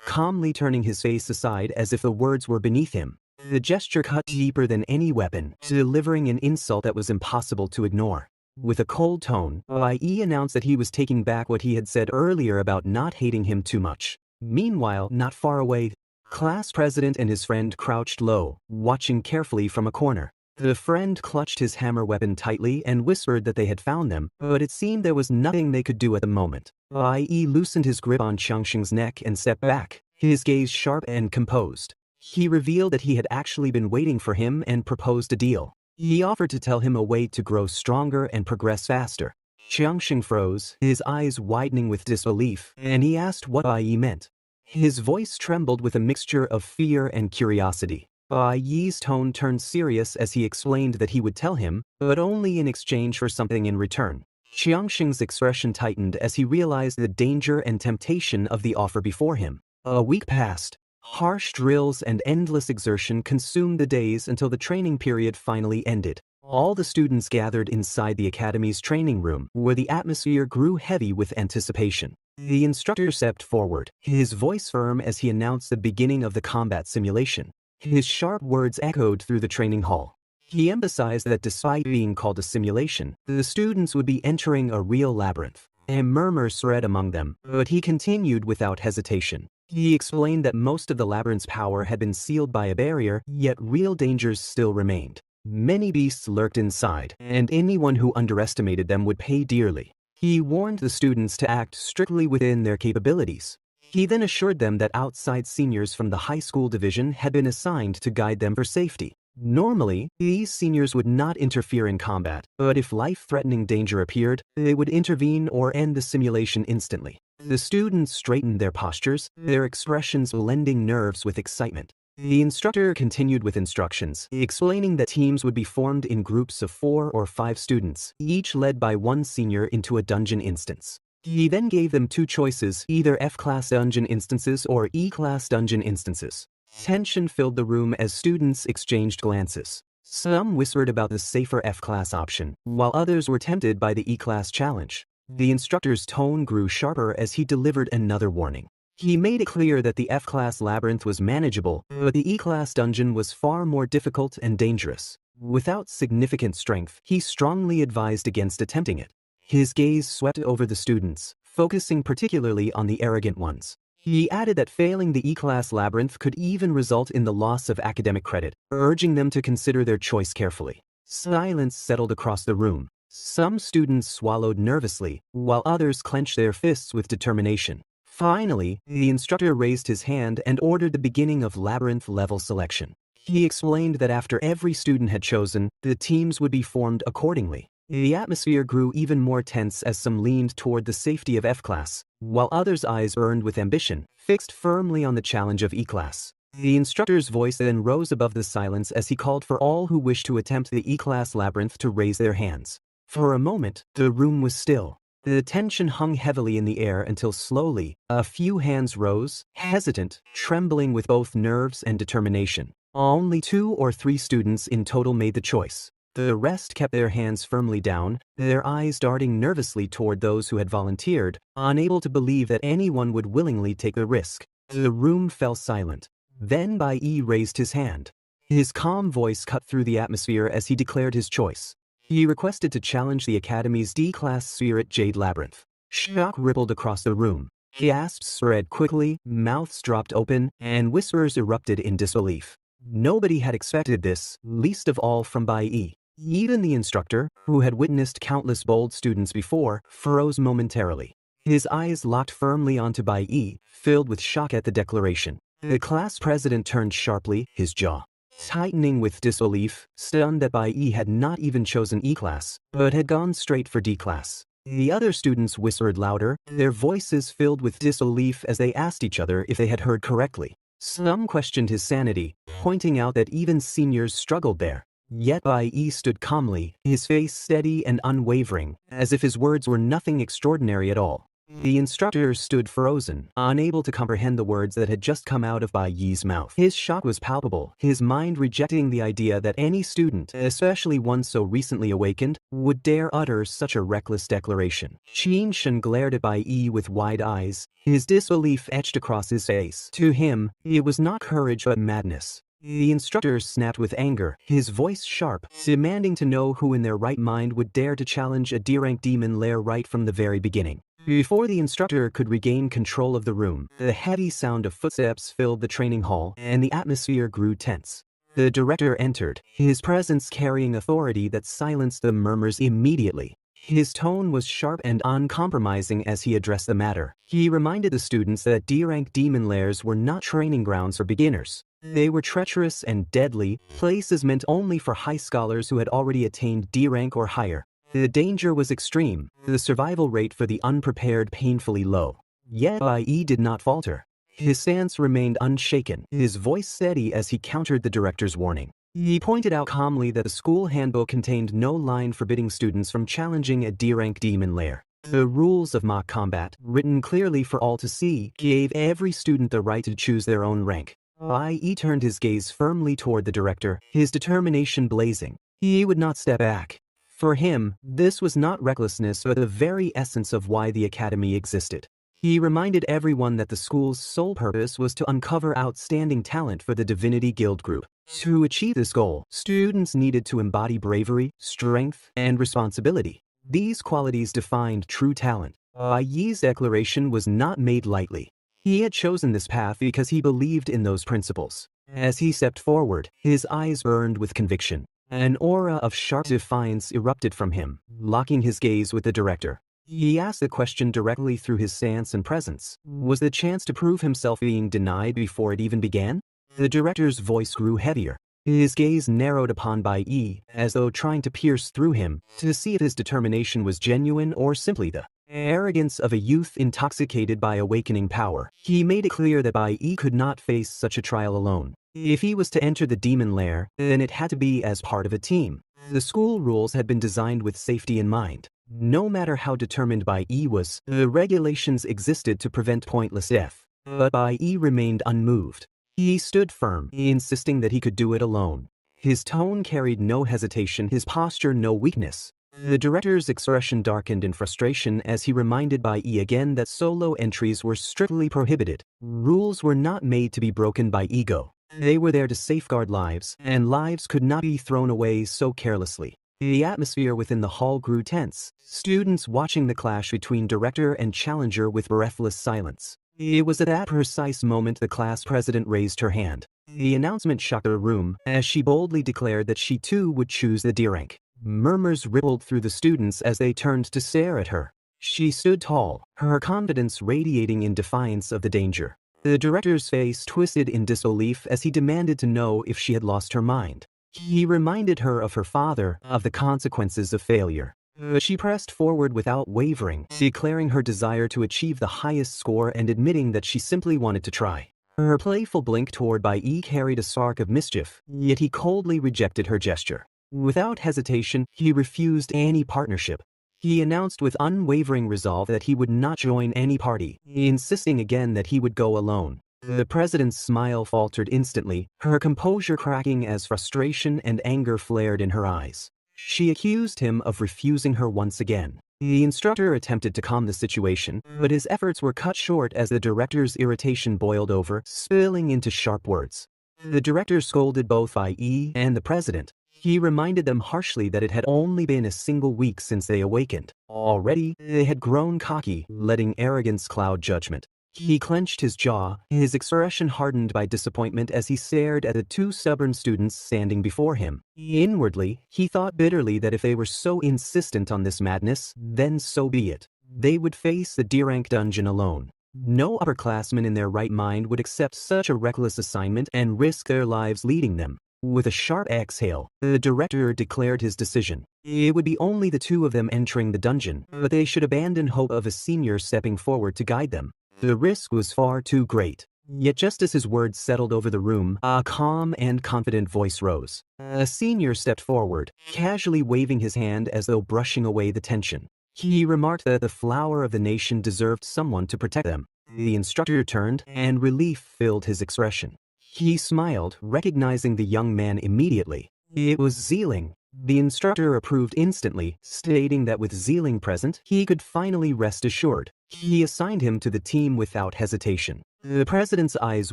calmly turning his face aside as if the words were beneath him. The gesture cut deeper than any weapon, delivering an insult that was impossible to ignore. With a cold tone, Bai Yi announced that he was taking back what he had said earlier about not hating him too much. Meanwhile, not far away, class president and his friend crouched low, watching carefully from a corner. The friend clutched his hammer weapon tightly and whispered that they had found them, but it seemed there was nothing they could do at the moment. Bai Yi loosened his grip on Qiangxing's neck and stepped back, his gaze sharp and composed. He revealed that he had actually been waiting for him and proposed a deal. He offered to tell him a way to grow stronger and progress faster. Qiangxing froze, his eyes widening with disbelief, and he asked what Bai Yi meant. His voice trembled with a mixture of fear and curiosity. Bai Yi's tone turned serious as he explained that he would tell him, but only in exchange for something in return. Qiangxing's expression tightened as he realized the danger and temptation of the offer before him. A week passed. Harsh drills and endless exertion consumed the days until the training period finally ended. All the students gathered inside the academy's training room, where the atmosphere grew heavy with anticipation. The instructor stepped forward, his voice firm as he announced the beginning of the combat simulation. His sharp words echoed through the training hall. He emphasized that despite being called a simulation, the students would be entering a real labyrinth. A murmur spread among them, but he continued without hesitation. He explained that most of the labyrinth's power had been sealed by a barrier, yet real dangers still remained. Many beasts lurked inside, and anyone who underestimated them would pay dearly. He warned the students to act strictly within their capabilities. He then assured them that outside seniors from the high school division had been assigned to guide them for safety. Normally, these seniors would not interfere in combat, but if life-threatening danger appeared, they would intervene or end the simulation instantly. The students straightened their postures, their expressions blending nerves with excitement. The instructor continued with instructions, explaining that teams would be formed in groups of 4 or 5 students, each led by one senior into a dungeon instance. He then gave them 2 choices, either F-class dungeon instances or E-class dungeon instances. Tension filled the room as students exchanged glances. Some whispered about the safer F-class option, while others were tempted by the E-class challenge. The instructor's tone grew sharper as he delivered another warning. He made it clear that the F-class labyrinth was manageable, but the E-class dungeon was far more difficult and dangerous. Without significant strength, he strongly advised against attempting it. His gaze swept over the students, focusing particularly on the arrogant ones. He added that failing the E-class labyrinth could even result in the loss of academic credit, urging them to consider their choice carefully. Silence settled across the room. Some students swallowed nervously, while others clenched their fists with determination. Finally, the instructor raised his hand and ordered the beginning of labyrinth level selection. He explained that after every student had chosen, the teams would be formed accordingly. The atmosphere grew even more tense as some leaned toward the safety of F-class, while others' eyes burned with ambition, fixed firmly on the challenge of E-class. The instructor's voice then rose above the silence as he called for all who wished to attempt the E-class labyrinth to raise their hands. For a moment, the room was still. The tension hung heavily in the air until slowly, a few hands rose, hesitant, trembling with both nerves and determination. Only 2 or 3 students in total made the choice. The rest kept their hands firmly down, their eyes darting nervously toward those who had volunteered, unable to believe that anyone would willingly take the risk. The room fell silent. Then Bai Yi raised his hand. His calm voice cut through the atmosphere as he declared his choice. He requested to challenge the Academy's D-Class Spirit Jade Labyrinth. Shock rippled across the room. Gasps spread quickly, mouths dropped open, and whispers erupted in disbelief. Nobody had expected this, least of all from Bai Yi. Even the instructor, who had witnessed countless bold students before, froze momentarily. His eyes locked firmly onto Bai Yi, filled with shock at the declaration. The class president turned sharply, his jaw tightening with disbelief, stunned that Bai Yi had not even chosen E-class, but had gone straight for D-class. The other students whispered louder, their voices filled with disbelief as they asked each other if they had heard correctly. Some questioned his sanity, pointing out that even seniors struggled there. Yet Bai Yi stood calmly, his face steady and unwavering, as if his words were nothing extraordinary at all. The instructor stood frozen, unable to comprehend the words that had just come out of Bai Yi's mouth. His shock was palpable, his mind rejecting the idea that any student, especially one so recently awakened, would dare utter such a reckless declaration. Qin Shen glared at Bai Yi with wide eyes, his disbelief etched across his face. To him, it was not courage but madness. The instructor snapped with anger, his voice sharp, demanding to know who in their right mind would dare to challenge a D-rank demon lair right from the very beginning. Before the instructor could regain control of the room, the heavy sound of footsteps filled the training hall, and the atmosphere grew tense. The director entered, his presence carrying authority that silenced the murmurs immediately. His tone was sharp and uncompromising as he addressed the matter. He reminded the students that D-rank demon lairs were not training grounds for beginners. They were treacherous and deadly, places meant only for high scholars who had already attained D rank or higher. The danger was extreme, the survival rate for the unprepared painfully low. Yet Bai Yi did not falter. His stance remained unshaken, his voice steady as he countered the director's warning. He pointed out calmly that the school handbook contained no line forbidding students from challenging a D-rank demon lair. The rules of mock combat, written clearly for all to see, gave every student the right to choose their own rank. Bai Yi turned his gaze firmly toward the director, his determination blazing. He would not step back. For him, this was not recklessness but the very essence of why the academy existed. He reminded everyone that the school's sole purpose was to uncover outstanding talent for the Divinity Guild group. To achieve this goal, students needed to embody bravery, strength, and responsibility. These qualities defined true talent. Bai Yi's declaration was not made lightly. He had chosen this path because he believed in those principles. As he stepped forward, his eyes burned with conviction. An aura of sharp defiance erupted from him, locking his gaze with the director. He asked the question directly through his stance and presence. Was the chance to prove himself being denied before it even began? The director's voice grew heavier. His gaze narrowed upon Bai Yi, as though trying to pierce through him, to see if his determination was genuine or simply the arrogance of a youth intoxicated by awakening power. He made it clear that Bai Yi could not face such a trial alone. If he was to enter the demon lair, then it had to be as part of a team. The school rules had been designed with safety in mind. No matter how determined Bai Yi was, the regulations existed to prevent pointless death. But Bai Yi remained unmoved. He stood firm, insisting that he could do it alone. His tone carried no hesitation, his posture no weakness. The director's expression darkened in frustration as he reminded Bai Yi again that solo entries were strictly prohibited. Rules were not made to be broken by ego. They were there to safeguard lives, and lives could not be thrown away so carelessly. The atmosphere within the hall grew tense, students watching the clash between director and challenger with breathless silence. It was at that precise moment the class president raised her hand. The announcement shocked the room as she boldly declared that she too would choose the D rank. Murmurs rippled through the students as they turned to stare at her. She stood tall, her confidence radiating in defiance of the danger. The director's face twisted in disbelief as he demanded to know if she had lost her mind. He reminded her of her father, of the consequences of failure. She pressed forward without wavering, declaring her desire to achieve the highest score and admitting that she simply wanted to try. Her playful blink toward Bai Yi carried a spark of mischief, yet he coldly rejected her gesture. Without hesitation, he refused any partnership. He announced with unwavering resolve that he would not join any party, insisting again that he would go alone. The president's smile faltered instantly, her composure cracking as frustration and anger flared in her eyes. She accused him of refusing her once again. The instructor attempted to calm the situation, but his efforts were cut short as the director's irritation boiled over, spilling into sharp words. The director scolded both Bai Yi and the president. He reminded them harshly that it had only been a single week since they awakened. Already, they had grown cocky, letting arrogance cloud judgment. He clenched his jaw, his expression hardened by disappointment as he stared at the two stubborn students standing before him. Inwardly, he thought bitterly that if they were so insistent on this madness, then so be it. They would face the D-rank dungeon alone. No upperclassman in their right mind would accept such a reckless assignment and risk their lives leading them. With a sharp exhale, the director declared his decision. It would be only the two of them entering the dungeon, but they should abandon hope of a senior stepping forward to guide them. The risk was far too great. Yet just as his words settled over the room, a calm and confident voice rose. A senior stepped forward, casually waving his hand as though brushing away the tension. He remarked that the flower of the nation deserved someone to protect them. The instructor turned, and relief filled his expression. He smiled, recognizing the young man immediately. It was Zeeling. The instructor approved instantly, stating that with Zeeling present, he could finally rest assured. He assigned him to the team without hesitation. The president's eyes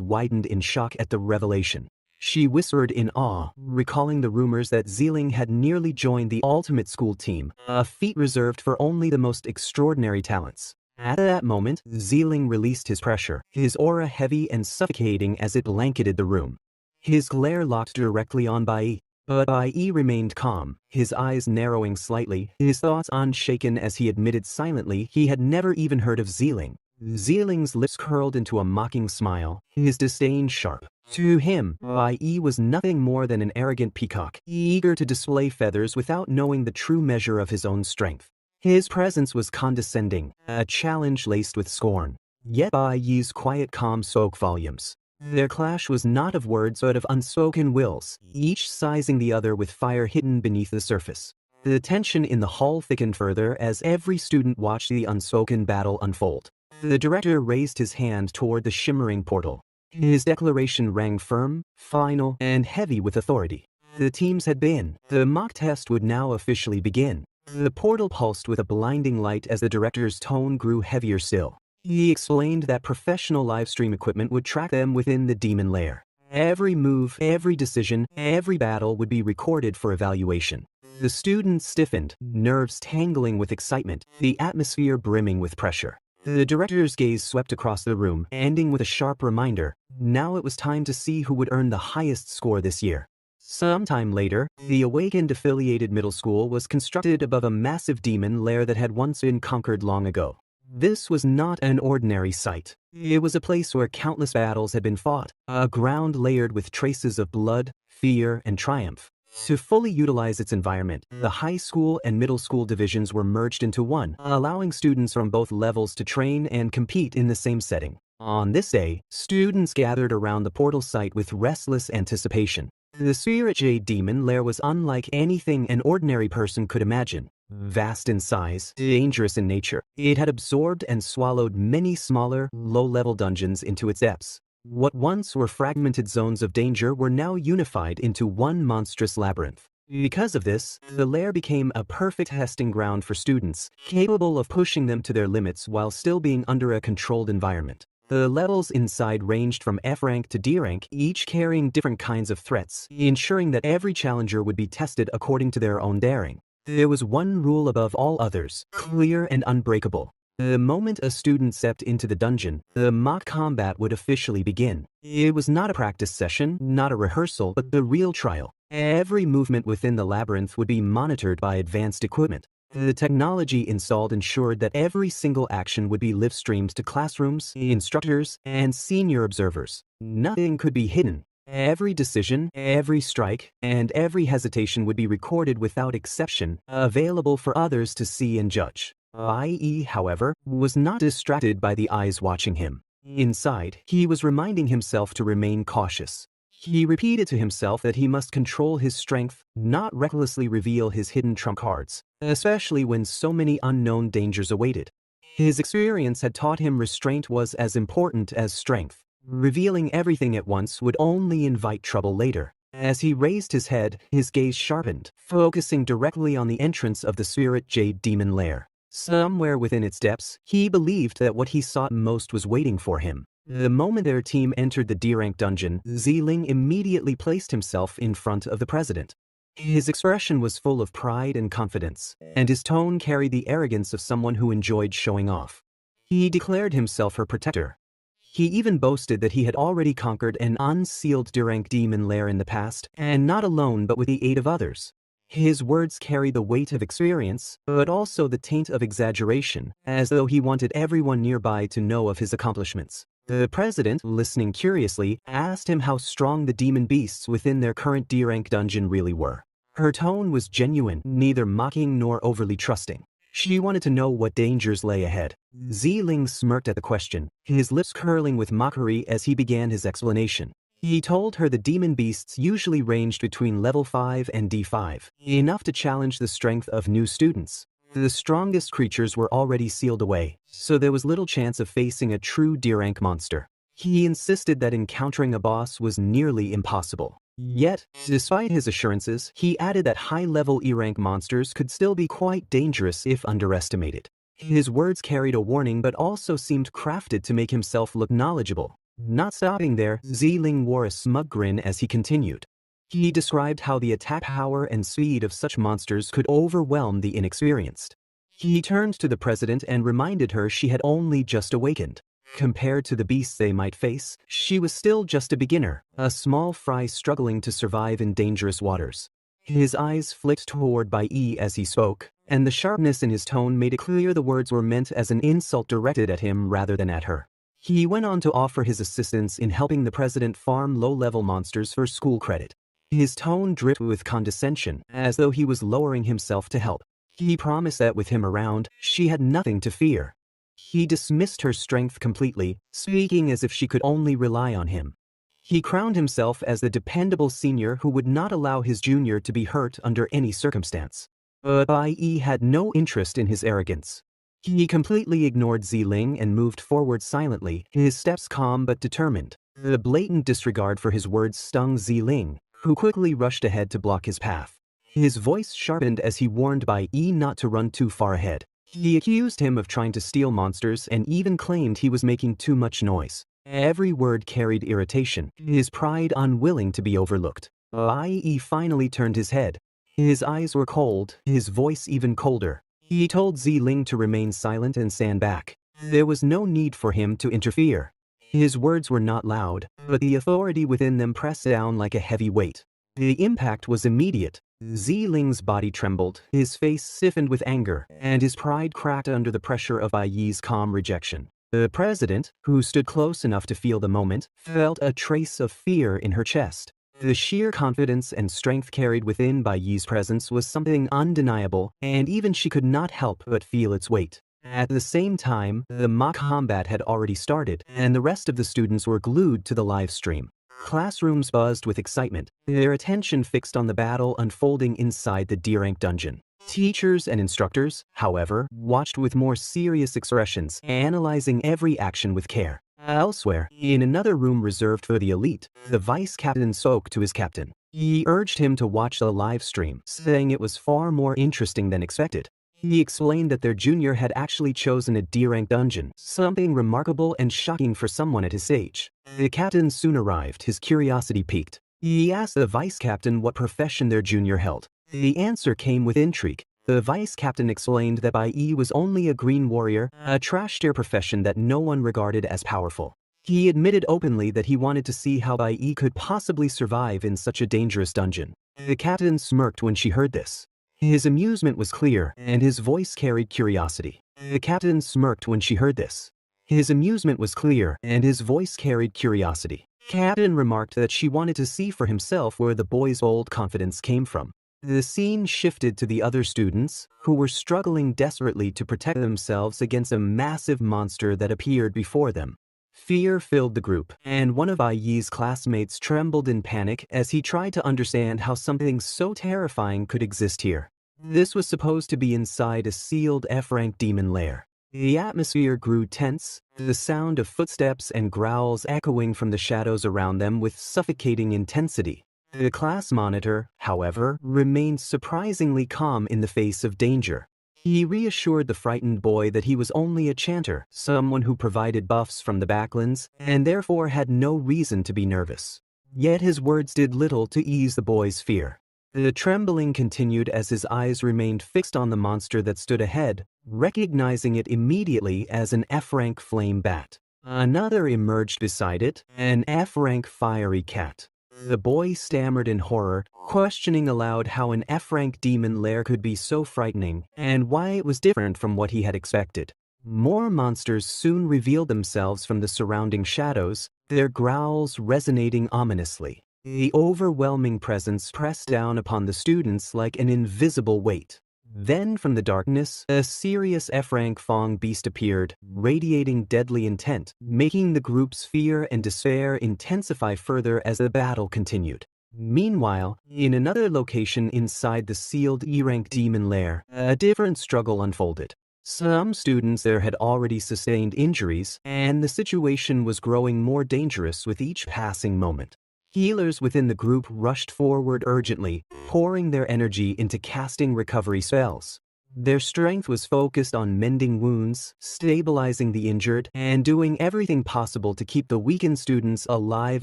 widened in shock at the revelation. She whispered in awe, recalling the rumors that Zeeling had nearly joined the ultimate school team, a feat reserved for only the most extraordinary talents. At that moment, Zeeling released his pressure, his aura heavy and suffocating as it blanketed the room. His glare locked directly on Bai Yi. But Bai Yi remained calm, his eyes narrowing slightly, his thoughts unshaken as he admitted silently he had never even heard of Zeeling. Zeeling's lips curled into a mocking smile, his disdain sharp. To him, Bai Yi was nothing more than an arrogant peacock, eager to display feathers without knowing the true measure of his own strength. His presence was condescending, a challenge laced with scorn. Yet Bai Yi's quiet calm spoke volumes. Their clash was not of words but of unspoken wills, each sizing the other with fire hidden beneath the surface. The tension in the hall thickened further as every student watched the unspoken battle unfold. The director raised his hand toward the shimmering portal. His declaration rang firm, final, and heavy with authority. The teams had been. The mock test would now officially begin. The portal pulsed with a blinding light as the director's tone grew heavier still. He explained that professional livestream equipment would track them within the demon lair. Every move, every decision, every battle would be recorded for evaluation. The students stiffened, nerves tangling with excitement, the atmosphere brimming with pressure. The director's gaze swept across the room, ending with a sharp reminder. Now it was time to see who would earn the highest score this year. Sometime later, the Awakened affiliated middle school was constructed above a massive demon lair that had once been conquered long ago. This was not an ordinary sight. It was a place where countless battles had been fought, a ground layered with traces of blood, fear, and triumph. To fully utilize its environment, the high school and middle school divisions were merged into one, allowing students from both levels to train and compete in the same setting. On this day, students gathered around the portal site with restless anticipation. The Spirit Jade Demon Lair was unlike anything an ordinary person could imagine. Vast in size, dangerous in nature, it had absorbed and swallowed many smaller, low-level dungeons into its depths. What once were fragmented zones of danger were now unified into one monstrous labyrinth. Because of this, the lair became a perfect testing ground for students, capable of pushing them to their limits while still being under a controlled environment. The levels inside ranged from F rank to D rank, each carrying different kinds of threats, ensuring that every challenger would be tested according to their own daring. There was one rule above all others, clear and unbreakable. The moment a student stepped into the dungeon, the mock combat would officially begin. It was not a practice session, not a rehearsal, but the real trial. Every movement within the labyrinth would be monitored by advanced equipment. The technology installed ensured that every single action would be live-streamed to classrooms, instructors, and senior observers. Nothing could be hidden. Every decision, every strike, and every hesitation would be recorded without exception, available for others to see and judge. Bai Yi, however, was not distracted by the eyes watching him. Inside, he was reminding himself to remain cautious. He repeated to himself that he must control his strength, not recklessly reveal his hidden trump cards, especially when so many unknown dangers awaited. His experience had taught him restraint was as important as strength. Revealing everything at once would only invite trouble later. As he raised his head, his gaze sharpened, focusing directly on the entrance of the Spirit Jade Demon Lair. Somewhere within its depths, he believed that what he sought most was waiting for him. The moment their team entered the D-rank dungeon, Ziling immediately placed himself in front of the president. His expression was full of pride and confidence, and his tone carried the arrogance of someone who enjoyed showing off. He declared himself her protector. He even boasted that he had already conquered an unsealed D-rank demon lair in the past, and not alone but with the aid of others. His words carried the weight of experience, but also the taint of exaggeration, as though he wanted everyone nearby to know of his accomplishments. The president, listening curiously, asked him how strong the demon beasts within their current D-rank dungeon really were. Her tone was genuine, neither mocking nor overly trusting. She wanted to know what dangers lay ahead. Ziling smirked at the question, his lips curling with mockery as he began his explanation. He told her the demon beasts usually ranged between level 5 and D5, enough to challenge the strength of new students. The strongest creatures were already sealed away, so there was little chance of facing a true D-rank monster. He insisted that encountering a boss was nearly impossible. Yet, despite his assurances, he added that high-level E-rank monsters could still be quite dangerous if underestimated. His words carried a warning but also seemed crafted to make himself look knowledgeable. Not stopping there, Ziling wore a smug grin as he continued. He described how the attack power and speed of such monsters could overwhelm the inexperienced. He turned to the president and reminded her she had only just awakened. Compared to the beasts they might face, she was still just a beginner, a small fry struggling to survive in dangerous waters. His eyes flicked toward Bai Yi as he spoke, and the sharpness in his tone made it clear the words were meant as an insult directed at him rather than at her. He went on to offer his assistance in helping the president farm low-level monsters for school credit. His tone dripped with condescension, as though he was lowering himself to help. He promised that with him around, she had nothing to fear. He dismissed her strength completely, speaking as if she could only rely on him. He crowned himself as the dependable senior who would not allow his junior to be hurt under any circumstance. But Bai Yi had no interest in his arrogance. He completely ignored Ziling and moved forward silently, his steps calm but determined. The blatant disregard for his words stung Ziling, who quickly rushed ahead to block his path. His voice sharpened as he warned Bai Yi not to run too far ahead. He accused him of trying to steal monsters and even claimed he was making too much noise. Every word carried irritation, his pride unwilling to be overlooked. Bai Yi finally turned his head. His eyes were cold, his voice even colder. He told Ziling to remain silent and stand back. There was no need for him to interfere. His words were not loud, but the authority within them pressed down like a heavy weight. The impact was immediate. Ziling's body trembled, his face stiffened with anger, and his pride cracked under the pressure of Bai Yi's calm rejection. The president, who stood close enough to feel the moment, felt a trace of fear in her chest. The sheer confidence and strength carried within Bai Yi's presence was something undeniable, and even she could not help but feel its weight. At the same time, the mock combat had already started, and the rest of the students were glued to the live stream. Classrooms buzzed with excitement, their attention fixed on the battle unfolding inside the D-rank dungeon. Teachers and instructors, however, watched with more serious expressions, analyzing every action with care. Elsewhere, in another room reserved for the elite, the vice captain spoke to his captain. He urged him to watch the live stream, saying it was far more interesting than expected. He explained that their junior had actually chosen a D-rank dungeon, something remarkable and shocking for someone at his age. The captain soon arrived, his curiosity piqued. He asked the vice captain what profession their junior held. The answer came with intrigue. The vice captain explained that Bai Yi was only a green warrior, a trash-tier profession that no one regarded as powerful. He admitted openly that he wanted to see how Bai Yi could possibly survive in such a dangerous dungeon. The captain smirked when she heard this. His amusement was clear, and his voice carried curiosity. The captain smirked when she heard this. His amusement was clear, and his voice carried curiosity. Captain remarked that she wanted to see for himself where the boy's old confidence came from. The scene shifted to the other students, who were struggling desperately to protect themselves against a massive monster that appeared before them. Fear filled the group, and one of Bai Yi's classmates trembled in panic as he tried to understand how something so terrifying could exist here. This was supposed to be inside a sealed F-rank demon lair. The atmosphere grew tense, the sound of footsteps and growls echoing from the shadows around them with suffocating intensity. The class monitor, however, remained surprisingly calm in the face of danger. He reassured the frightened boy that he was only a chanter, someone who provided buffs from the backlands, and therefore had no reason to be nervous. Yet his words did little to ease the boy's fear. The trembling continued as his eyes remained fixed on the monster that stood ahead, recognizing it immediately as an F-rank flame bat. Another emerged beside it, an F-rank fiery cat. The boy stammered in horror, questioning aloud how an F-rank demon lair could be so frightening, and why it was different from what he had expected. More monsters soon revealed themselves from the surrounding shadows, their growls resonating ominously. The overwhelming presence pressed down upon the students like an invisible weight. Then from the darkness, a serious F-rank Fong beast appeared, radiating deadly intent, making the group's fear and despair intensify further as the battle continued. Meanwhile, in another location inside the sealed E-rank demon lair, a different struggle unfolded. Some students there had already sustained injuries, and the situation was growing more dangerous with each passing moment. Healers within the group rushed forward urgently, pouring their energy into casting recovery spells. Their strength was focused on mending wounds, stabilizing the injured, and doing everything possible to keep the weakened students alive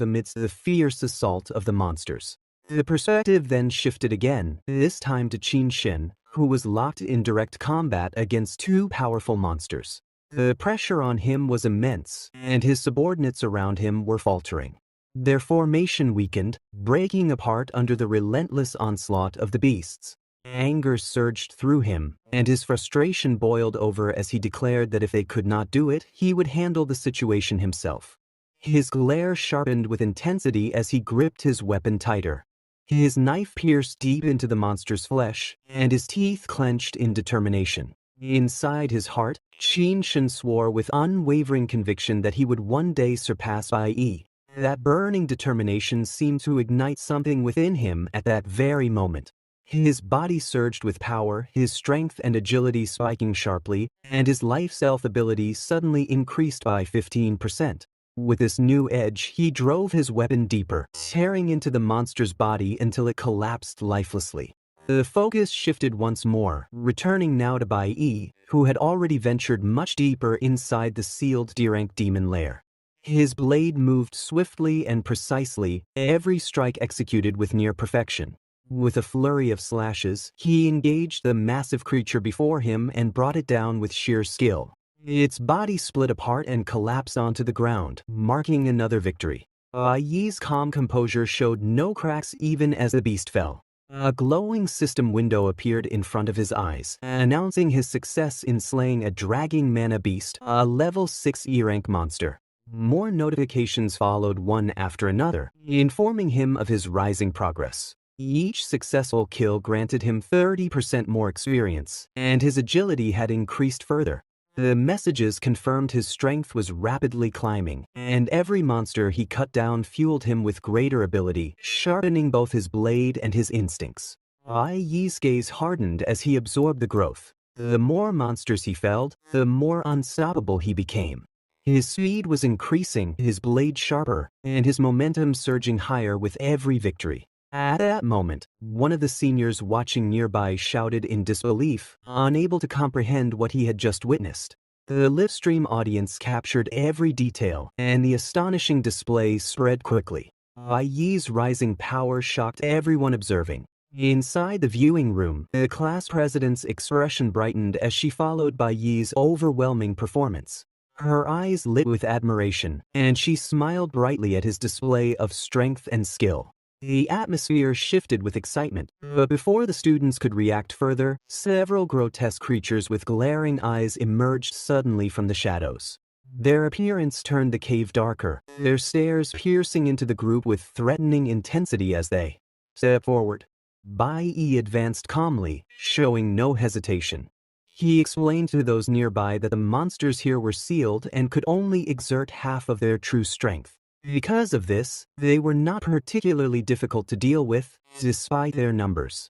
amidst the fierce assault of the monsters. The perspective then shifted again, this time to Qin Shen, who was locked in direct combat against two powerful monsters. The pressure on him was immense, and his subordinates around him were faltering. Their formation weakened, breaking apart under the relentless onslaught of the beasts. Anger surged through him, and his frustration boiled over as he declared that if they could not do it, he would handle the situation himself. His glare sharpened with intensity as he gripped his weapon tighter. His knife pierced deep into the monster's flesh, and his teeth clenched in determination. Inside his heart, Qin Shen swore with unwavering conviction that he would one day surpass Bai Yi. That burning determination seemed to ignite something within him at that very moment. His body surged with power, his strength and agility spiking sharply, and his life-self ability suddenly increased by 15%. With this new edge, he drove his weapon deeper, tearing into the monster's body until it collapsed lifelessly. The focus shifted once more, returning now to Bai Yi, who had already ventured much deeper inside the sealed D-rank demon lair. His blade moved swiftly and precisely, every strike executed with near perfection. With a flurry of slashes, he engaged the massive creature before him and brought it down with sheer skill. Its body split apart and collapsed onto the ground, marking another victory. Bai Yi's calm composure showed no cracks even as the beast fell. A glowing system window appeared in front of his eyes, announcing his success in slaying a dragging mana beast, a level 6 E-rank monster. More notifications followed one after another, informing him of his rising progress. Each successful kill granted him 30% more experience, and his agility had increased further. The messages confirmed his strength was rapidly climbing, and every monster he cut down fueled him with greater ability, sharpening both his blade and his instincts. Bai Yi's gaze hardened as he absorbed the growth. The more monsters he felled, the more unstoppable he became. His speed was increasing, his blade sharper, and his momentum surging higher with every victory. At that moment, one of the seniors watching nearby shouted in disbelief, unable to comprehend what he had just witnessed. The livestream audience captured every detail, and the astonishing display spread quickly. Bai Yi's rising power shocked everyone observing. Inside the viewing room, the class president's expression brightened as she followed Bai Yi's overwhelming performance. Her eyes lit with admiration, and she smiled brightly at his display of strength and skill. The atmosphere shifted with excitement, but before the students could react further, several grotesque creatures with glaring eyes emerged suddenly from the shadows. Their appearance turned the cave darker, their stares piercing into the group with threatening intensity as they stepped forward. Bai Yi advanced calmly, showing no hesitation. He explained to those nearby that the monsters here were sealed and could only exert half of their true strength. Because of this, they were not particularly difficult to deal with, despite their numbers.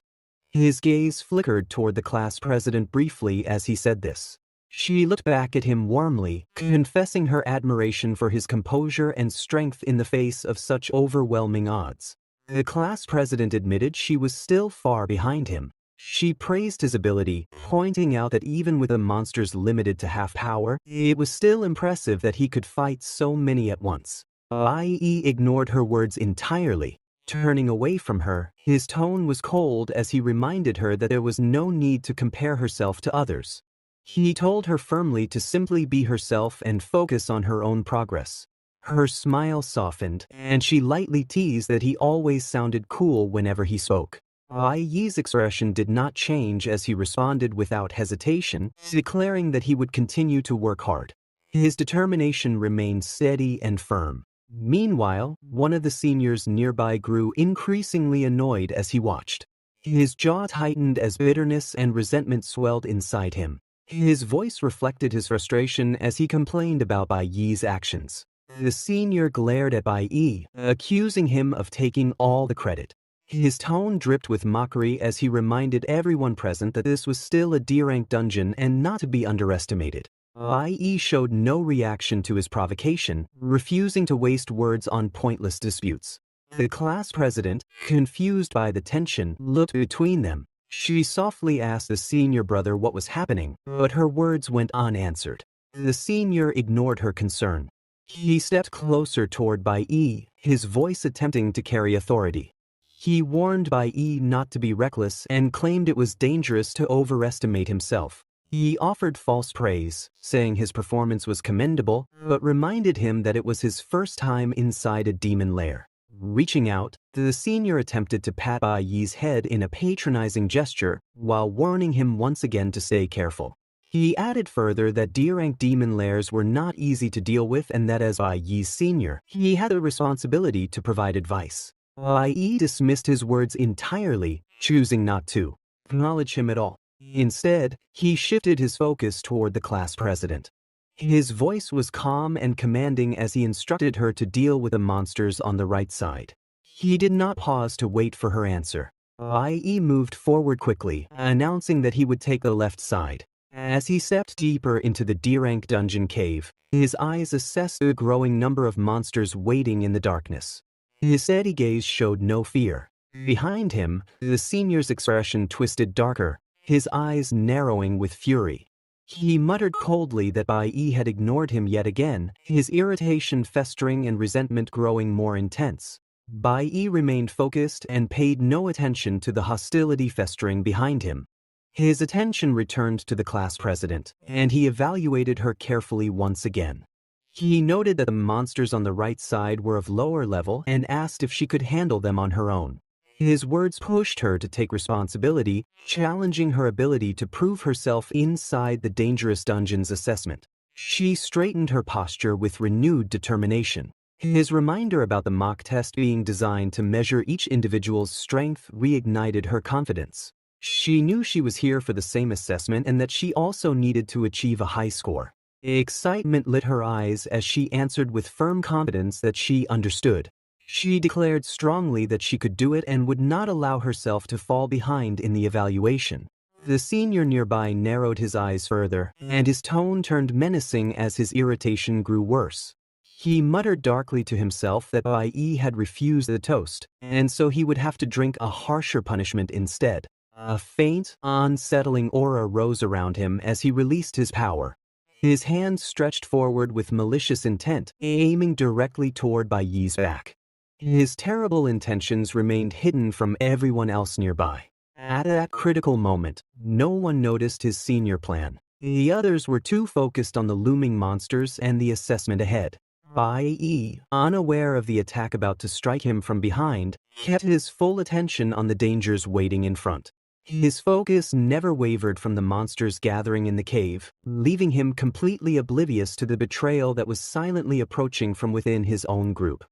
His gaze flickered toward the class president briefly as he said this. She looked back at him warmly, confessing her admiration for his composure and strength in the face of such overwhelming odds. The class president admitted she was still far behind him. She praised his ability, pointing out that even with the monsters limited to half power, it was still impressive that he could fight so many at once. Bai Yi ignored her words entirely. Turning away from her, his tone was cold as he reminded her that there was no need to compare herself to others. He told her firmly to simply be herself and focus on her own progress. Her smile softened, and she lightly teased that he always sounded cool whenever he spoke. Bai Yi's expression did not change as he responded without hesitation, declaring that he would continue to work hard. His determination remained steady and firm. Meanwhile, one of the seniors nearby grew increasingly annoyed as he watched. His jaw tightened as bitterness and resentment swelled inside him. His voice reflected his frustration as he complained about Bai Yi's actions. The senior glared at Bai Yi, accusing him of taking all the credit. His tone dripped with mockery as he reminded everyone present that this was still a D-rank dungeon and not to be underestimated. Bai Yi showed no reaction to his provocation, refusing to waste words on pointless disputes. The class president, confused by the tension, looked between them. She softly asked the senior brother what was happening, but her words went unanswered. The senior ignored her concern. He stepped closer toward Bai Yi, his voice attempting to carry authority. He warned Bai Yi not to be reckless and claimed it was dangerous to overestimate himself. He offered false praise, saying his performance was commendable, but reminded him that it was his first time inside a demon lair. Reaching out, the senior attempted to pat Bai Yi's head in a patronizing gesture, while warning him once again to stay careful. He added further that D-rank demon lairs were not easy to deal with and that as Bai Yi's senior, he had a responsibility to provide advice. Bai Yi dismissed his words entirely, choosing not to acknowledge him at all. Instead, he shifted his focus toward the class president. His voice was calm and commanding as he instructed her to deal with the monsters on the right side. He did not pause to wait for her answer. Bai Yi moved forward quickly, announcing that he would take the left side. As he stepped deeper into the D-rank dungeon cave, his eyes assessed the growing number of monsters waiting in the darkness. His steady gaze showed no fear. Behind him, the senior's expression twisted darker, his eyes narrowing with fury. He muttered coldly that Bai Yi had ignored him yet again, his irritation festering and resentment growing more intense. Bai Yi remained focused and paid no attention to the hostility festering behind him. His attention returned to the class president, and he evaluated her carefully once again. He noted that the monsters on the right side were of lower level and asked if she could handle them on her own. His words pushed her to take responsibility, challenging her ability to prove herself inside the dangerous dungeon's assessment. She straightened her posture with renewed determination. His reminder about the mock test being designed to measure each individual's strength reignited her confidence. She knew she was here for the same assessment and that she also needed to achieve a high score. Excitement lit her eyes as she answered with firm confidence that she understood. She declared strongly that she could do it and would not allow herself to fall behind in the evaluation. The senior nearby narrowed his eyes further, and his tone turned menacing as his irritation grew worse. He muttered darkly to himself that Bai Yi had refused the toast, and so he would have to drink a harsher punishment instead. A faint, unsettling aura rose around him as he released his power. His hand stretched forward with malicious intent, aiming directly toward Bai Yi's back. His terrible intentions remained hidden from everyone else nearby. At that critical moment, no one noticed his senior plan. The others were too focused on the looming monsters and the assessment ahead. Bai Yi, unaware of the attack about to strike him from behind, kept his full attention on the dangers waiting in front. His focus never wavered from the monsters gathering in the cave, leaving him completely oblivious to the betrayal that was silently approaching from within his own group.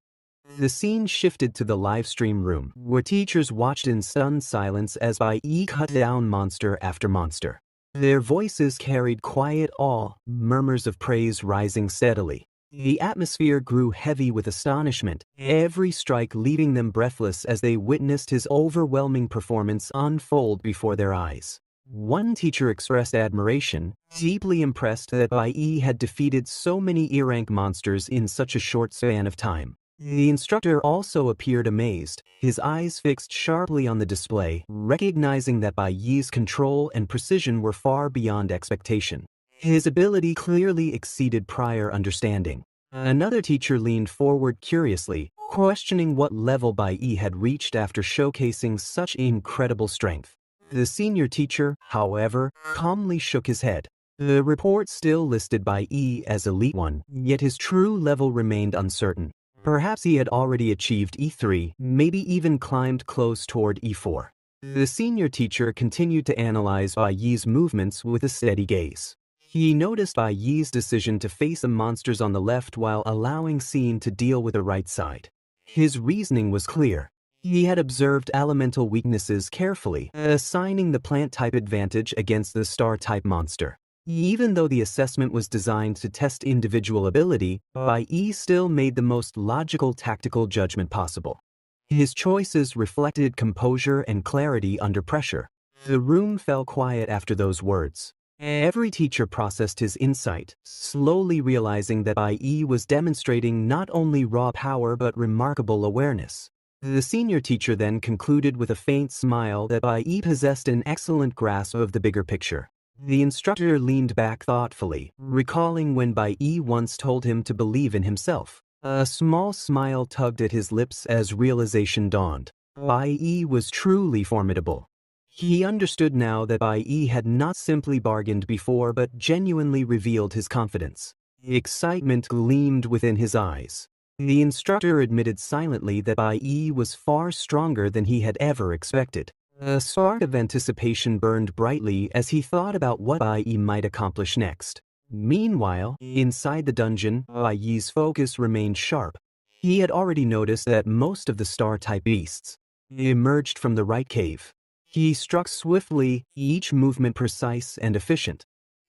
The scene shifted to the livestream room, where teachers watched in stunned silence as Bai Yi cut down monster after monster. Their voices carried quiet awe, murmurs of praise rising steadily. The atmosphere grew heavy with astonishment, every strike leaving them breathless as they witnessed his overwhelming performance unfold before their eyes. One teacher expressed admiration, deeply impressed that Bai Yi had defeated so many E-rank monsters in such a short span of time. The instructor also appeared amazed, his eyes fixed sharply on the display, recognizing that Bai Yi's control and precision were far beyond expectation. His ability clearly exceeded prior understanding. Another teacher leaned forward curiously, questioning what level Bai Yi had reached after showcasing such incredible strength. The senior teacher, however, calmly shook his head. The report still listed Bai Yi as Elite 1, yet his true level remained uncertain. Perhaps he had already achieved E3, maybe even climbed close toward E4. The senior teacher continued to analyze Bai Yi's movements with a steady gaze. He noticed Bai Yi's decision to face the monsters on the left while allowing Scene to deal with the right side. His reasoning was clear. He had observed elemental weaknesses carefully, assigning the plant-type advantage against the star-type monster. Even though the assessment was designed to test individual ability, Bai Yi still made the most logical tactical judgment possible. His choices reflected composure and clarity under pressure. The room fell quiet after those words. Every teacher processed his insight, slowly realizing that Bai Yi was demonstrating not only raw power but remarkable awareness. The senior teacher then concluded with a faint smile that Bai Yi possessed an excellent grasp of the bigger picture. The instructor leaned back thoughtfully, recalling when Bai Yi once told him to believe in himself. A small smile tugged at his lips as realization dawned. Bai Yi was truly formidable. He understood now that Bai Yi had not simply bargained before but genuinely revealed his confidence. Excitement gleamed within his eyes. The instructor admitted silently that Bai Yi was far stronger than he had ever expected. A spark of anticipation burned brightly as he thought about what Bai Yi might accomplish next. Meanwhile, inside the dungeon, Bai Yi's focus remained sharp. He had already noticed that most of the star-type beasts emerged from the right cave. He struck swiftly, each movement precise and efficient.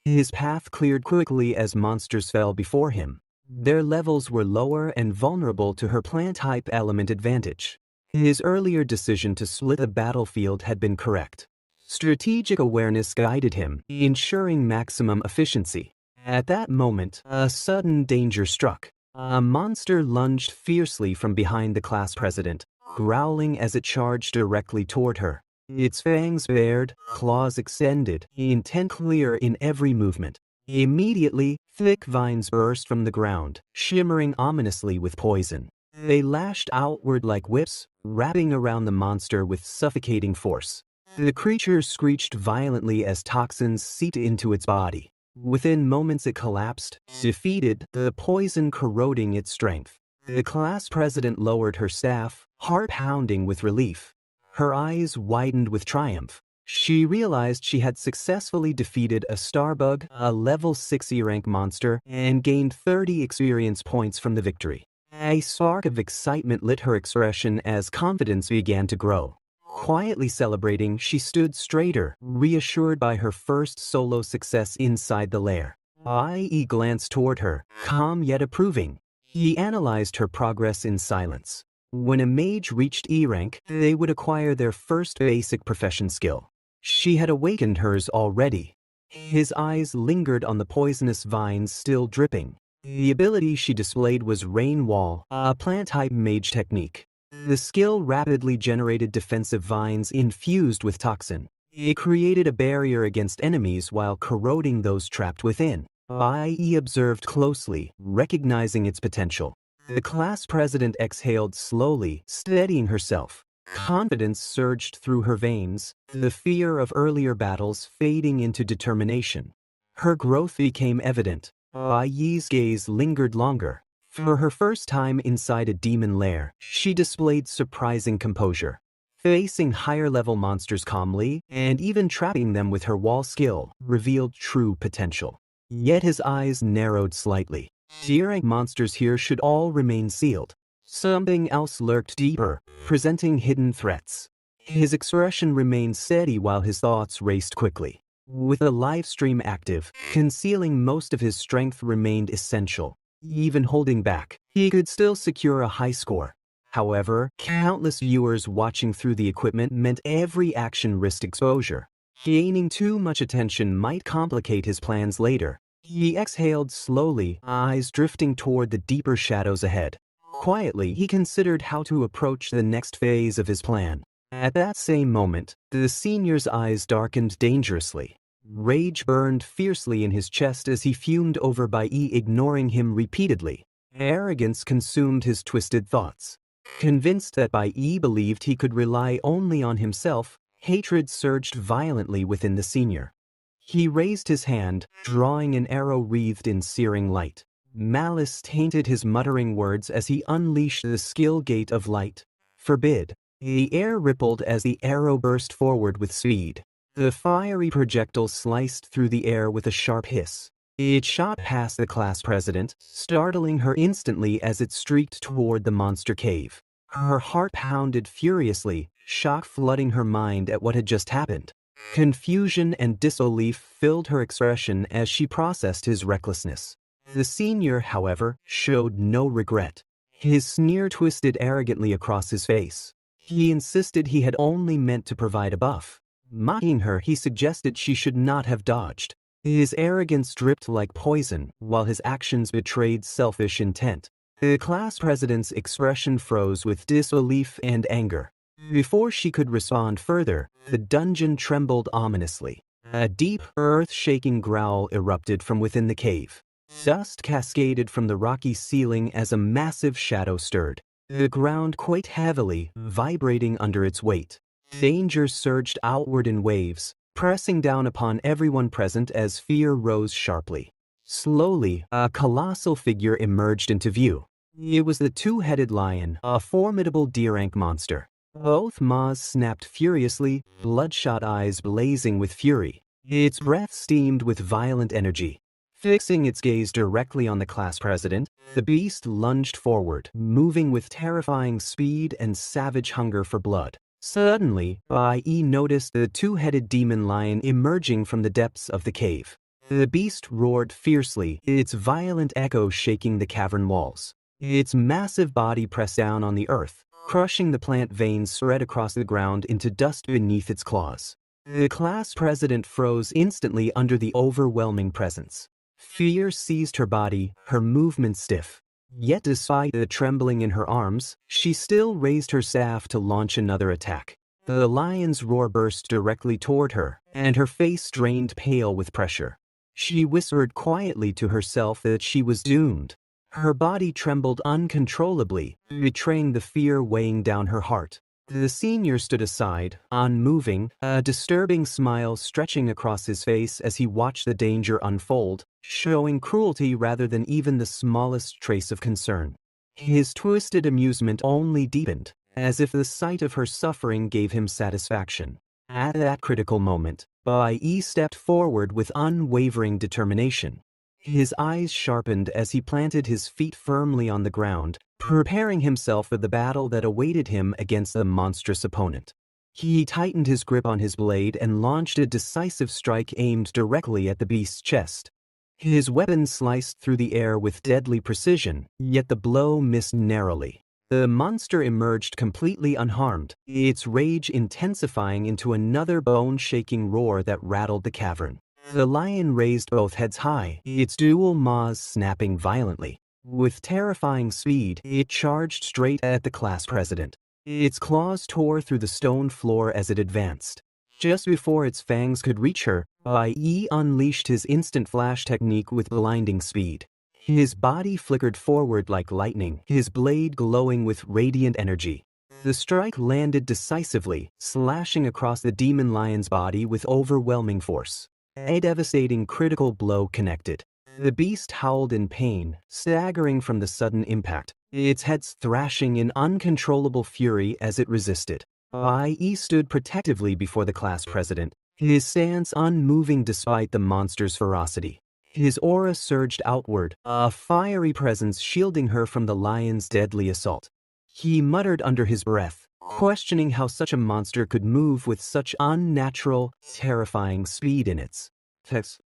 His path cleared quickly as monsters fell before him. Their levels were lower and vulnerable to her plant-type element advantage. His earlier decision to split the battlefield had been correct. Strategic awareness guided him, ensuring maximum efficiency. At that moment, a sudden danger struck. A monster lunged fiercely from behind the class president, growling as it charged directly toward her. Its fangs bared, claws extended, intent clear in every movement. Immediately, thick vines burst from the ground, shimmering ominously with poison. They lashed outward like whips, wrapping around the monster with suffocating force. The creature screeched violently as toxins seeped into its body. Within moments it collapsed, defeated, the poison corroding its strength. The class president lowered her staff, heart pounding with relief. Her eyes widened with triumph. She realized she had successfully defeated a starbug, a level 6 E-rank monster, and gained 30 experience points from the victory. A spark of excitement lit her expression as confidence began to grow. Quietly celebrating, she stood straighter, reassured by her first solo success inside the lair. Bai Yi glanced toward her, calm yet approving. He analyzed her progress in silence. When a mage reached E-rank, they would acquire their first basic profession skill. She had awakened hers already. His eyes lingered on the poisonous vines still dripping. The ability she displayed was Rain Wall, a plant-type mage technique. The skill rapidly generated defensive vines infused with toxin. It created a barrier against enemies while corroding those trapped within. Bai Yi observed closely, recognizing its potential. The class president exhaled slowly, steadying herself. Confidence surged through her veins, the fear of earlier battles fading into determination. Her growth became evident. Bai Yi's gaze lingered longer. For her first time inside a demon lair, she displayed surprising composure. Facing higher-level monsters calmly, and even trapping them with her wall skill, revealed true potential. Yet his eyes narrowed slightly. E-rank monsters here should all remain sealed. Something else lurked deeper, presenting hidden threats. His expression remained steady while his thoughts raced quickly. With a live stream active, concealing most of his strength remained essential. Even holding back, he could still secure a high score. However, countless viewers watching through the equipment meant every action risked exposure. Gaining too much attention might complicate his plans later. He exhaled slowly, eyes drifting toward the deeper shadows ahead. Quietly, he considered how to approach the next phase of his plan. At that same moment, the senior's eyes darkened dangerously. Rage burned fiercely in his chest as he fumed over Bai Yi ignoring him repeatedly. Arrogance consumed his twisted thoughts. Convinced that Bai Yi believed he could rely only on himself, hatred surged violently within the senior. He raised his hand, drawing an arrow wreathed in searing light. Malice tainted his muttering words as he unleashed the skill gate of light. Forbid. The air rippled as the arrow burst forward with speed. The fiery projectile sliced through the air with a sharp hiss. It shot past the class president, startling her instantly as it streaked toward the monster cave. Her heart pounded furiously, shock flooding her mind at what had just happened. Confusion and disbelief filled her expression as she processed his recklessness. The senior, however, showed no regret. His sneer twisted arrogantly across his face. He insisted he had only meant to provide a buff. Mocking her, he suggested she should not have dodged. His arrogance dripped like poison, while his actions betrayed selfish intent. The class president's expression froze with disbelief and anger. Before she could respond further, the dungeon trembled ominously. A deep, earth-shaking growl erupted from within the cave. Dust cascaded from the rocky ceiling as a massive shadow stirred. The ground quaked heavily, vibrating under its weight. Danger surged outward in waves, pressing down upon everyone present as fear rose sharply. Slowly, a colossal figure emerged into view. It was the two-headed lion, a formidable deer-rank monster. Both maws snapped furiously, bloodshot eyes blazing with fury. Its breath steamed with violent energy. Fixing its gaze directly on the class president, the beast lunged forward, moving with terrifying speed and savage hunger for blood. Suddenly, Bai Yi noticed the two-headed demon lion emerging from the depths of the cave. The beast roared fiercely, its violent echo shaking the cavern walls. Its massive body pressed down on the earth, crushing the plant veins spread across the ground into dust beneath its claws. The class president froze instantly under the overwhelming presence. Fear seized her body, her movements stiff. Yet despite the trembling in her arms, she still raised her staff to launch another attack. The lion's roar burst directly toward her, and her face strained pale with pressure. She whispered quietly to herself that she was doomed. Her body trembled uncontrollably, betraying the fear weighing down her heart. The senior stood aside, unmoving, a disturbing smile stretching across his face as he watched the danger unfold, showing cruelty rather than even the smallest trace of concern. His twisted amusement only deepened, as if the sight of her suffering gave him satisfaction. At that critical moment, Bai Yi stepped forward with unwavering determination. His eyes sharpened as he planted his feet firmly on the ground, preparing himself for the battle that awaited him against the monstrous opponent. He tightened his grip on his blade and launched a decisive strike aimed directly at the beast's chest. His weapon sliced through the air with deadly precision, yet the blow missed narrowly. The monster emerged completely unharmed, its rage intensifying into another bone-shaking roar that rattled the cavern. The lion raised both heads high, its dual maws snapping violently. With terrifying speed, it charged straight at the class president. Its claws tore through the stone floor as it advanced. Just before its fangs could reach her, Bai Yi unleashed his instant flash technique with blinding speed. His body flickered forward like lightning, his blade glowing with radiant energy. The strike landed decisively, slashing across the demon lion's body with overwhelming force. A devastating critical blow connected. The beast howled in pain, staggering from the sudden impact, its head thrashing in uncontrollable fury as it resisted. Bai Yi stood protectively before the class president, his stance unmoving despite the monster's ferocity. His aura surged outward, a fiery presence shielding her from the lion's deadly assault. He muttered under his breath, questioning how such a monster could move with such unnatural, terrifying speed in its text.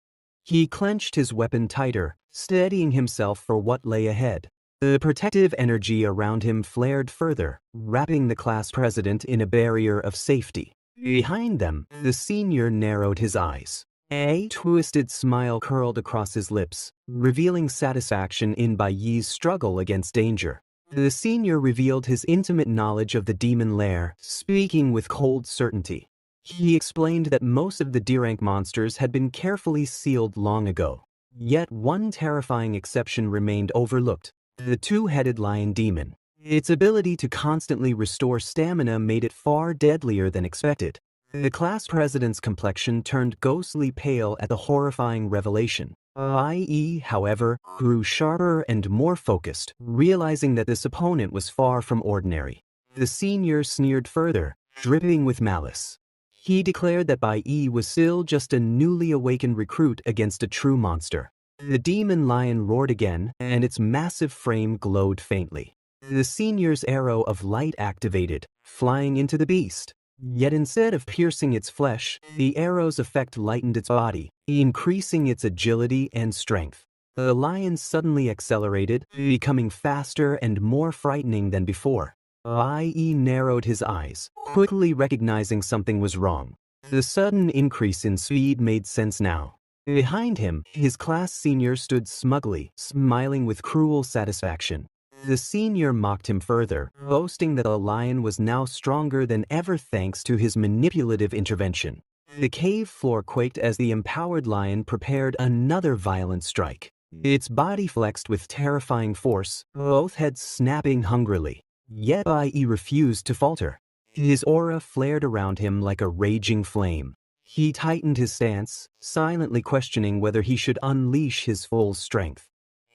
He clenched his weapon tighter, steadying himself for what lay ahead. The protective energy around him flared further, wrapping the class president in a barrier of safety. Behind them, the senior narrowed his eyes. A twisted smile curled across his lips, revealing satisfaction in Bai Yi's struggle against danger. The senior revealed his intimate knowledge of the demon lair, speaking with cold certainty. He explained that most of the D-rank monsters had been carefully sealed long ago. Yet one terrifying exception remained overlooked: the two-headed lion demon. Its ability to constantly restore stamina made it far deadlier than expected. The class president's complexion turned ghostly pale at the horrifying revelation. Bai Yi, however, grew sharper and more focused, realizing that this opponent was far from ordinary. The senior sneered further, dripping with malice. He declared that Bai Yi was still just a newly awakened recruit against a true monster. The demon lion roared again, and its massive frame glowed faintly. The senior's arrow of light activated, flying into the beast. Yet instead of piercing its flesh, the arrow's effect lightened its body, increasing its agility and strength. The lion suddenly accelerated, becoming faster and more frightening than before. Bai Yi narrowed his eyes, quickly recognizing something was wrong. The sudden increase in speed made sense now. Behind him, his class senior stood smugly, smiling with cruel satisfaction. The senior mocked him further, boasting that the lion was now stronger than ever thanks to his manipulative intervention. The cave floor quaked as the empowered lion prepared another violent strike. Its body flexed with terrifying force, both heads snapping hungrily. Yet Bai Yi refused to falter. His aura flared around him like a raging flame. He tightened his stance, silently questioning whether he should unleash his full strength.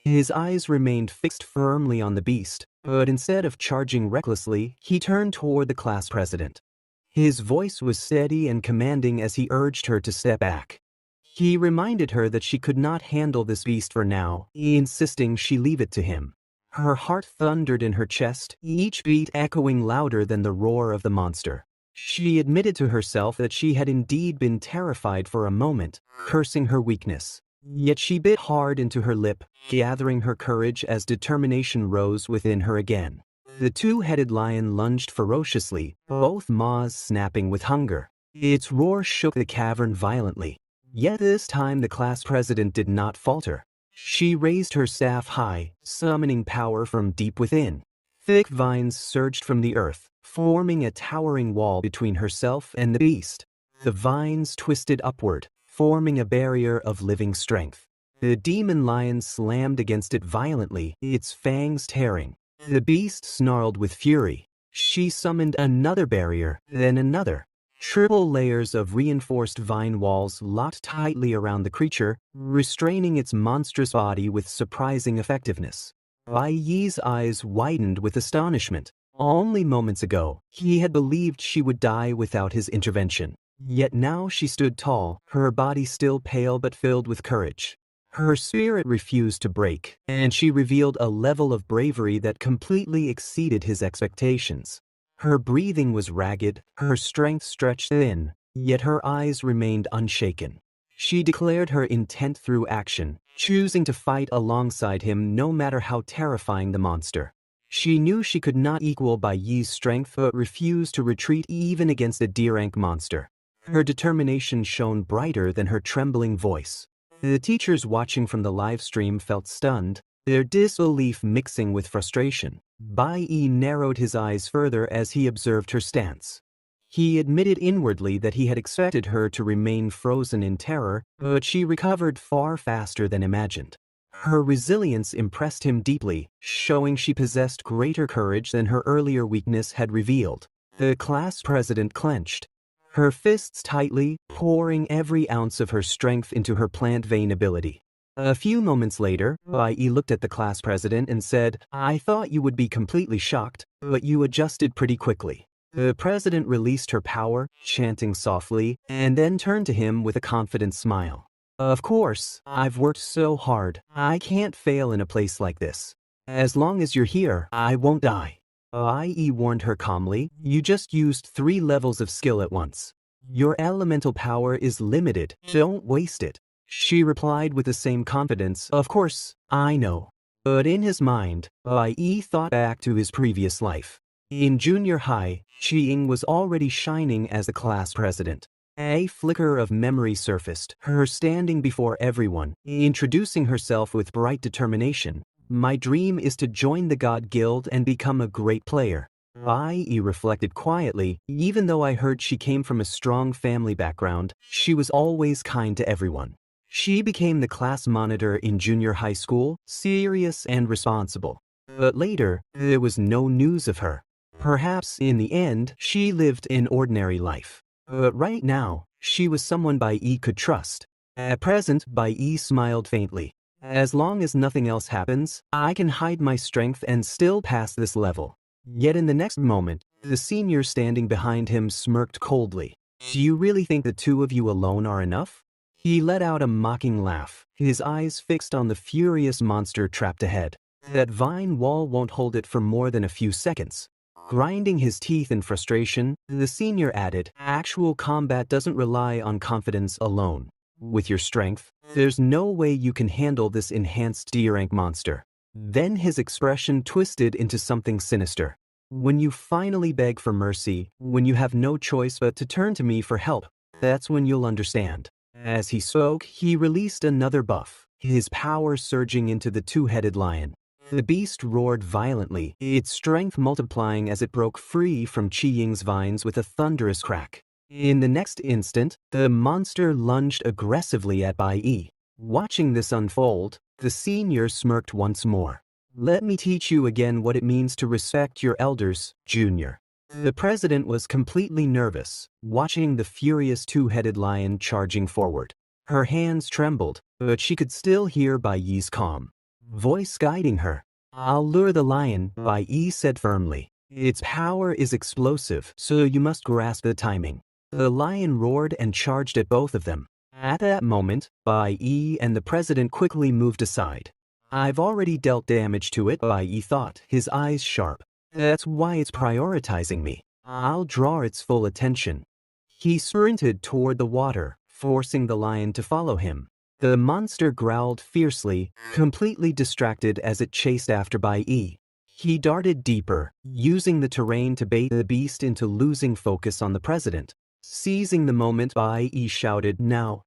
His eyes remained fixed firmly on the beast, but instead of charging recklessly, he turned toward the class president. His voice was steady and commanding as he urged her to step back. He reminded her that she could not handle this beast for now, insisting she leave it to him. Her heart thundered in her chest, each beat echoing louder than the roar of the monster. She admitted to herself that she had indeed been terrified for a moment, cursing her weakness. Yet she bit hard into her lip, gathering her courage as determination rose within her again. The two-headed lion lunged ferociously, both maws snapping with hunger. Its roar shook the cavern violently. Yet this time the class president did not falter. She raised her staff high, summoning power from deep within. Thick vines surged from the earth, forming a towering wall between herself and the beast. The vines twisted upward, forming a barrier of living strength. The demon lion slammed against it violently, its fangs tearing. The beast snarled with fury. She summoned another barrier, then another. Triple layers of reinforced vine walls locked tightly around the creature, restraining its monstrous body with surprising effectiveness. Bai Yi's eyes widened with astonishment. Only moments ago, he had believed she would die without his intervention. Yet now she stood tall, her body still pale but filled with courage. Her spirit refused to break, and she revealed a level of bravery that completely exceeded his expectations. Her breathing was ragged, her strength stretched thin, yet her eyes remained unshaken. She declared her intent through action, choosing to fight alongside him no matter how terrifying the monster. She knew she could not equal Bai Yi's strength but refused to retreat even against a D-rank monster. Her determination shone brighter than her trembling voice. The teachers watching from the live stream felt stunned, their disbelief mixing with frustration. Bai Yi narrowed his eyes further as he observed her stance. He admitted inwardly that he had expected her to remain frozen in terror, but she recovered far faster than imagined. Her resilience impressed him deeply, showing she possessed greater courage than her earlier weakness had revealed. The class president clenched, her fists tightly, pouring every ounce of her strength into her plant vein ability. A few moments later, Bai Yi looked at the class president and said, "I thought you would be completely shocked, but you adjusted pretty quickly." The president released her power, chanting softly, and then turned to him with a confident smile. "Of course, I've worked so hard, I can't fail in a place like this. As long as you're here, I won't die." Bai Yi warned her calmly, "You just used 3 levels of skill at once. Your elemental power is limited, don't waste it." She replied with the same confidence, "Of course, I know." But in his mind, Bai Yi thought back to his previous life. In junior high, Qi was already shining as a class president. A flicker of memory surfaced, her standing before everyone, introducing herself with bright determination. My dream is to join the God Guild and become a great player. Bai Yi reflected quietly. Even though I heard she came from a strong family background, she was always kind to everyone. She became the class monitor in junior high school, serious and responsible. But later, there was no news of her. Perhaps, in the end, she lived an ordinary life. But right now, she was someone Bai Yi could trust. At present, Bai Yi smiled faintly. As long as nothing else happens, I can hide my strength and still pass this level. Yet in the next moment, the senior standing behind him smirked coldly. Do you really think the two of you alone are enough? He let out a mocking laugh, his eyes fixed on the furious monster trapped ahead. That vine wall won't hold it for more than a few seconds. Grinding his teeth in frustration, the senior added, actual combat doesn't rely on confidence alone. With your strength, there's no way you can handle this enhanced D-rank monster. Then his expression twisted into something sinister. When you finally beg for mercy, when you have no choice but to turn to me for help, that's when you'll understand. As he spoke, he released another buff, his power surging into the two-headed lion. The beast roared violently, its strength multiplying as it broke free from Qi Ying's vines with a thunderous crack. In the next instant, the monster lunged aggressively at Bai Yi. Watching this unfold, the senior smirked once more. Let me teach you again what it means to respect your elders, Junior. The president was completely nervous, watching the furious two-headed lion charging forward. Her hands trembled, but she could still hear Bai Yi's calm voice guiding her. I'll lure the lion, Bai Yi said firmly. Its power is explosive, so you must grasp the timing. The lion roared and charged at both of them. At that moment, Bai Yi and the president quickly moved aside. I've already dealt damage to it, Bai Yi thought, his eyes sharp. That's why it's prioritizing me. I'll draw its full attention. He sprinted toward the water, forcing the lion to follow him. The monster growled fiercely, completely distracted as it chased after Bai Yi. He darted deeper, using the terrain to bait the beast into losing focus on the president. Seizing the moment, Bai Yi shouted, now.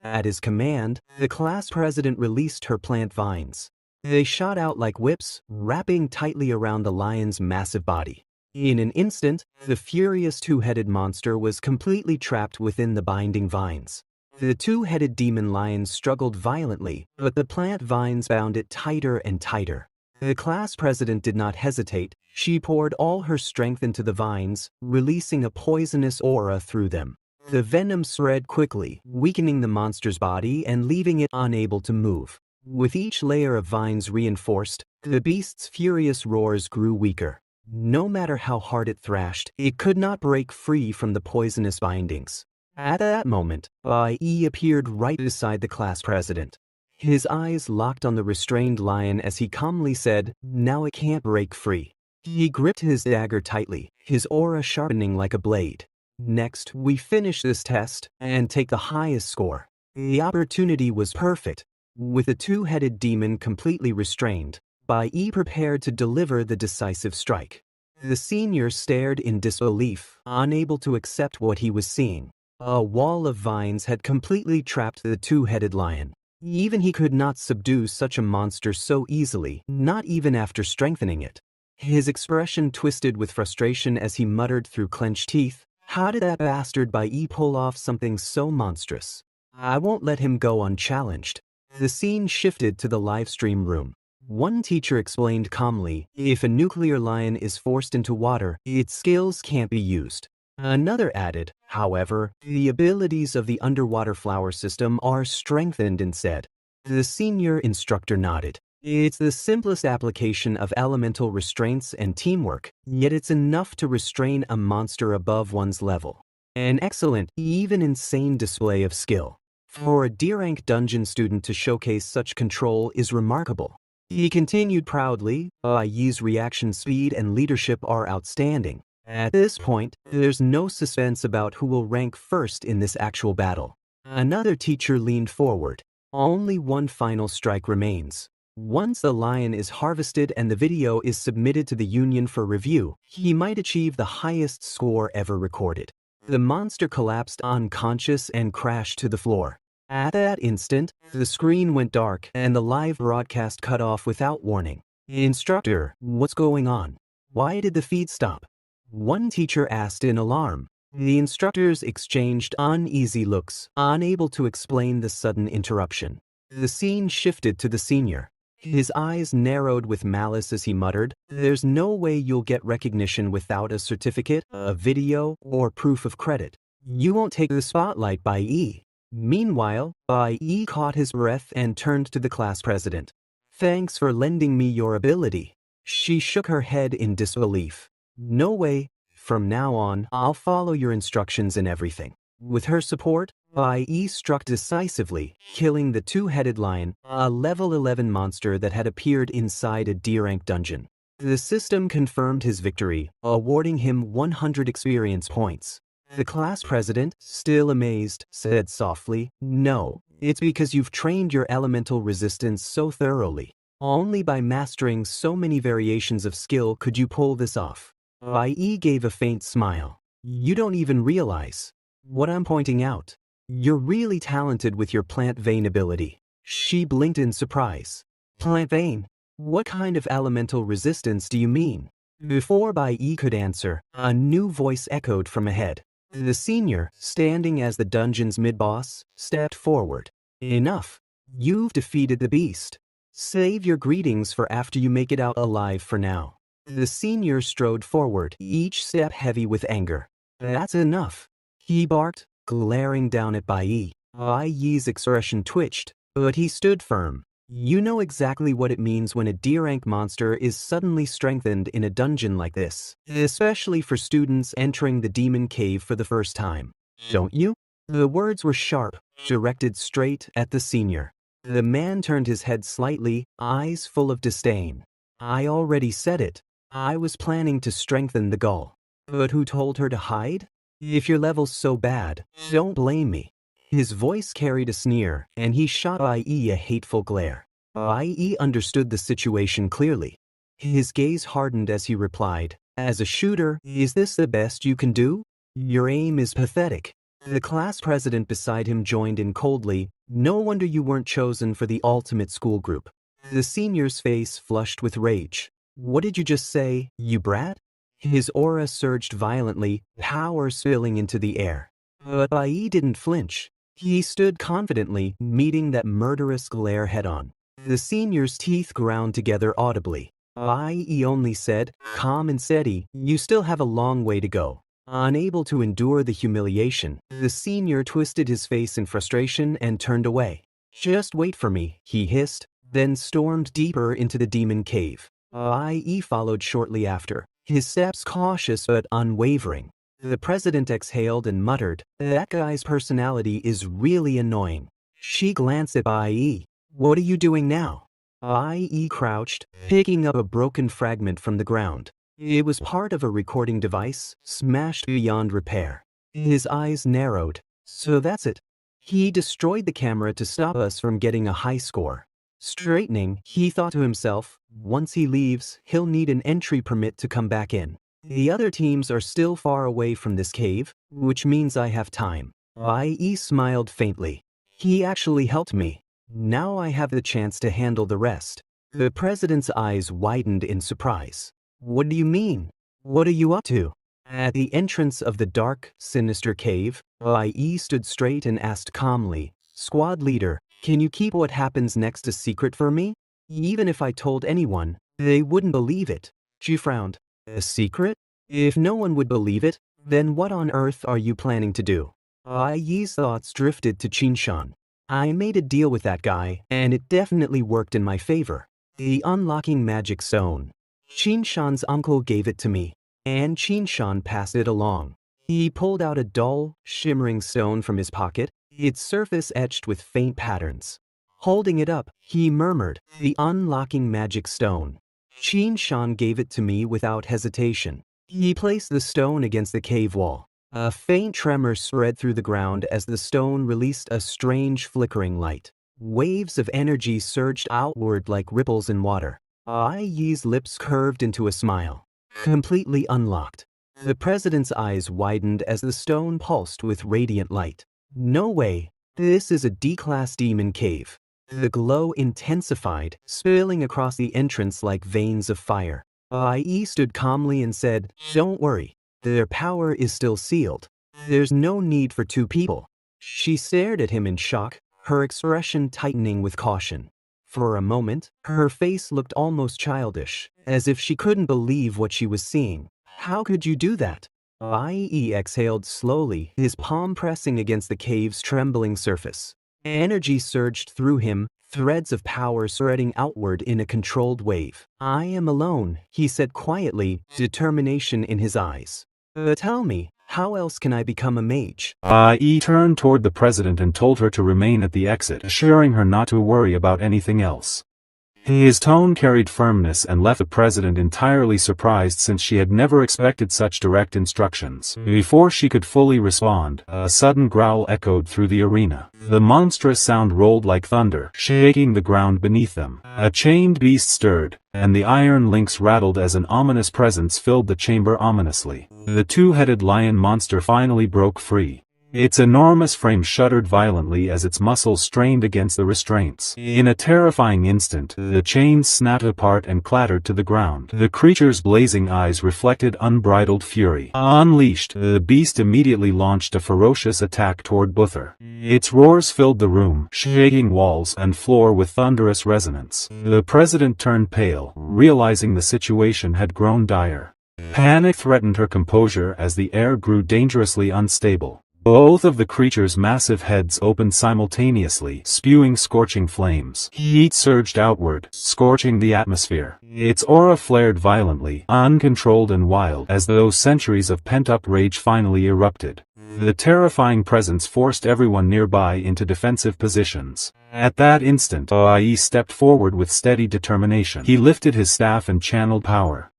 At his command, the class president released her plant vines. They shot out like whips, wrapping tightly around the lion's massive body. In an instant, the furious two-headed monster was completely trapped within the binding vines. The two-headed demon lion struggled violently, but the plant vines bound it tighter and tighter. The class president did not hesitate. She poured all her strength into the vines, releasing a poisonous aura through them. The venom spread quickly, weakening the monster's body and leaving it unable to move. With each layer of vines reinforced, the beast's furious roars grew weaker. No matter how hard it thrashed, it could not break free from the poisonous bindings. At that moment, Bai Yi appeared right beside the class president. His eyes locked on the restrained lion as he calmly said, now it can't break free. He gripped his dagger tightly, his aura sharpening like a blade. Next, we finish this test and take the highest score. The opportunity was perfect. With the two-headed demon completely restrained, Bai Yi prepared to deliver the decisive strike. The senior stared in disbelief, unable to accept what he was seeing. A wall of vines had completely trapped the two-headed lion. Even he could not subdue such a monster so easily, not even after strengthening it. His expression twisted with frustration as he muttered through clenched teeth, how did that bastard Bai Yi pull off something so monstrous? I won't let him go unchallenged. The scene shifted to the livestream room. One teacher explained calmly, if a nuclear lion is forced into water, its skills can't be used. Another added, however, the abilities of the underwater flower system are strengthened instead. The senior instructor nodded. It's the simplest application of elemental restraints and teamwork, yet it's enough to restrain a monster above one's level. An excellent, even insane display of skill. For a D-rank dungeon student to showcase such control is remarkable. He continued proudly, Bai Yi's reaction speed and leadership are outstanding. At this point, there's no suspense about who will rank first in this actual battle. Another teacher leaned forward. Only one final strike remains. Once the lion is harvested and the video is submitted to the Union for review, he might achieve the highest score ever recorded. The monster collapsed unconscious and crashed to the floor. At that instant, the screen went dark and the live broadcast cut off without warning. Instructor, what's going on? Why did the feed stop? One teacher asked in alarm. The instructors exchanged uneasy looks, unable to explain the sudden interruption. The scene shifted to the senior. His eyes narrowed with malice as he muttered, "There's no way you'll get recognition without a certificate, a video, or proof of credit. You won't take the spotlight, Bai Yi." Meanwhile, Bai Yi caught his breath and turned to the class president. "Thanks for lending me your ability." She shook her head in disbelief. "No way. From now on, I'll follow your instructions in everything." With her support, Bai Yi struck decisively, killing the two-headed lion, a level 11 monster that had appeared inside a D-rank dungeon. The system confirmed his victory, awarding him 100 experience points. The class president, still amazed, said softly, "No, it's because you've trained your elemental resistance so thoroughly. Only by mastering so many variations of skill could you pull this off." Bai Yi gave a faint smile. "You don't even realize what I'm pointing out. You're really talented with your plant vein ability." She blinked in surprise. "Plant vein? What kind of elemental resistance do you mean?" Before Bai Yi could answer, a new voice echoed from ahead. The senior, standing as the dungeon's mid-boss, stepped forward. "Enough. You've defeated the beast. Save your greetings for after you make it out alive for now." The senior strode forward, each step heavy with anger. "That's enough," he barked, glaring down at Bai Yi. Bai Yi's expression twitched, but he stood firm. "You know exactly what it means when a D-rank monster is suddenly strengthened in a dungeon like this, especially for students entering the demon cave for the first time, don't you?" The words were sharp, directed straight at the senior. The man turned his head slightly, eyes full of disdain. "I already said it. I was planning to strengthen the gull. But who told her to hide? If your level's so bad, don't blame me." His voice carried a sneer, and he shot Bai Yi a hateful glare. Bai Yi understood the situation clearly. His gaze hardened as he replied, "As a shooter, is this the best you can do? Your aim is pathetic." The class president beside him joined in coldly. "No wonder you weren't chosen for the ultimate school group." The senior's face flushed with rage. "What did you just say, you brat?" His aura surged violently, power spilling into the air. But Bai Yi didn't flinch. He stood confidently, meeting that murderous glare head-on. The senior's teeth ground together audibly. Bai Yi only said, calm and steady, "You still have a long way to go." Unable to endure the humiliation, the senior twisted his face in frustration and turned away. "Just wait for me," he hissed, then stormed deeper into the demon cave. Bai Yi followed shortly after, his steps cautious but unwavering. The president exhaled and muttered, "That guy's personality is really annoying." She glanced at Bai Yi. "What are you doing now?" Bai Yi crouched, picking up a broken fragment from the ground. It was part of a recording device, smashed beyond repair. His eyes narrowed. "So that's it. He destroyed the camera to stop us from getting a high score." Straightening, he thought to himself, once he leaves, he'll need an entry permit to come back in. The other teams are still far away from this cave, which means I have time. Bai Yi smiled faintly. "He actually helped me. Now I have the chance to handle the rest." The president's eyes widened in surprise. "What do you mean? What are you up to?" At the entrance of the dark, sinister cave, Bai Yi stood straight and asked calmly, "Squad leader, can you keep what happens next a secret for me? Even if I told anyone, they wouldn't believe it." She frowned. "A secret? If no one would believe it, then what on earth are you planning to do?" Bai Yi's thoughts drifted to Qinshan. "I made a deal with that guy, and it definitely worked in my favor. The unlocking magic stone. Qinshan's uncle gave it to me, and Qinshan passed it along." He pulled out a dull, shimmering stone from his pocket, its surface etched with faint patterns. Holding it up, he murmured, "The unlocking magic stone. Qinshan gave it to me without hesitation." He placed the stone against the cave wall. A faint tremor spread through the ground as the stone released a strange flickering light. Waves of energy surged outward like ripples in water. Bai Yi's lips curved into a smile. Completely unlocked. The president's eyes widened as the stone pulsed with radiant light. "No way. This is a D-class demon cave. The glow intensified, spilling across the entrance like veins of fire. Bai Yi stood calmly and said, "Don't worry. Their power is still sealed. There's no need for two people." She stared at him in shock, her expression tightening with caution. For a moment, her face looked almost childish, as if she couldn't believe what she was seeing. "How could you do that?" Bai Yi exhaled slowly, his palm pressing against the cave's trembling surface. Energy surged through him, threads of power spreading outward in a controlled wave. "I am alone," he said quietly, determination in his eyes. Tell me, how else can I become a mage?" Bai Yi turned toward the president and told her to remain at the exit, assuring her not to worry about anything else. His tone carried firmness and left the president entirely surprised since she had never expected such direct instructions. Before she could fully respond, a sudden growl echoed through the arena. The monstrous sound rolled like thunder, shaking the ground beneath them. A chained beast stirred, and the iron links rattled as an ominous presence filled the chamber ominously. The two-headed lion monster finally broke free. Its enormous frame shuddered violently as its muscles strained against the restraints. In a terrifying instant, the chains snapped apart and clattered to the ground. The creature's blazing eyes reflected unbridled fury. Unleashed, the beast immediately launched a ferocious attack toward Buther. Its roars filled the room, shaking walls and floor with thunderous resonance. The president turned pale, realizing the situation had grown dire. Panic threatened her composure as the air grew dangerously unstable. Both of the creature's massive heads opened simultaneously, spewing scorching flames. Heat surged outward, scorching the atmosphere. Its aura flared violently, uncontrolled and wild, as though centuries of pent-up rage finally erupted. The terrifying presence forced everyone nearby into defensive positions. At that instant, Bai Yi stepped forward with steady determination. He lifted his staff and channeled power.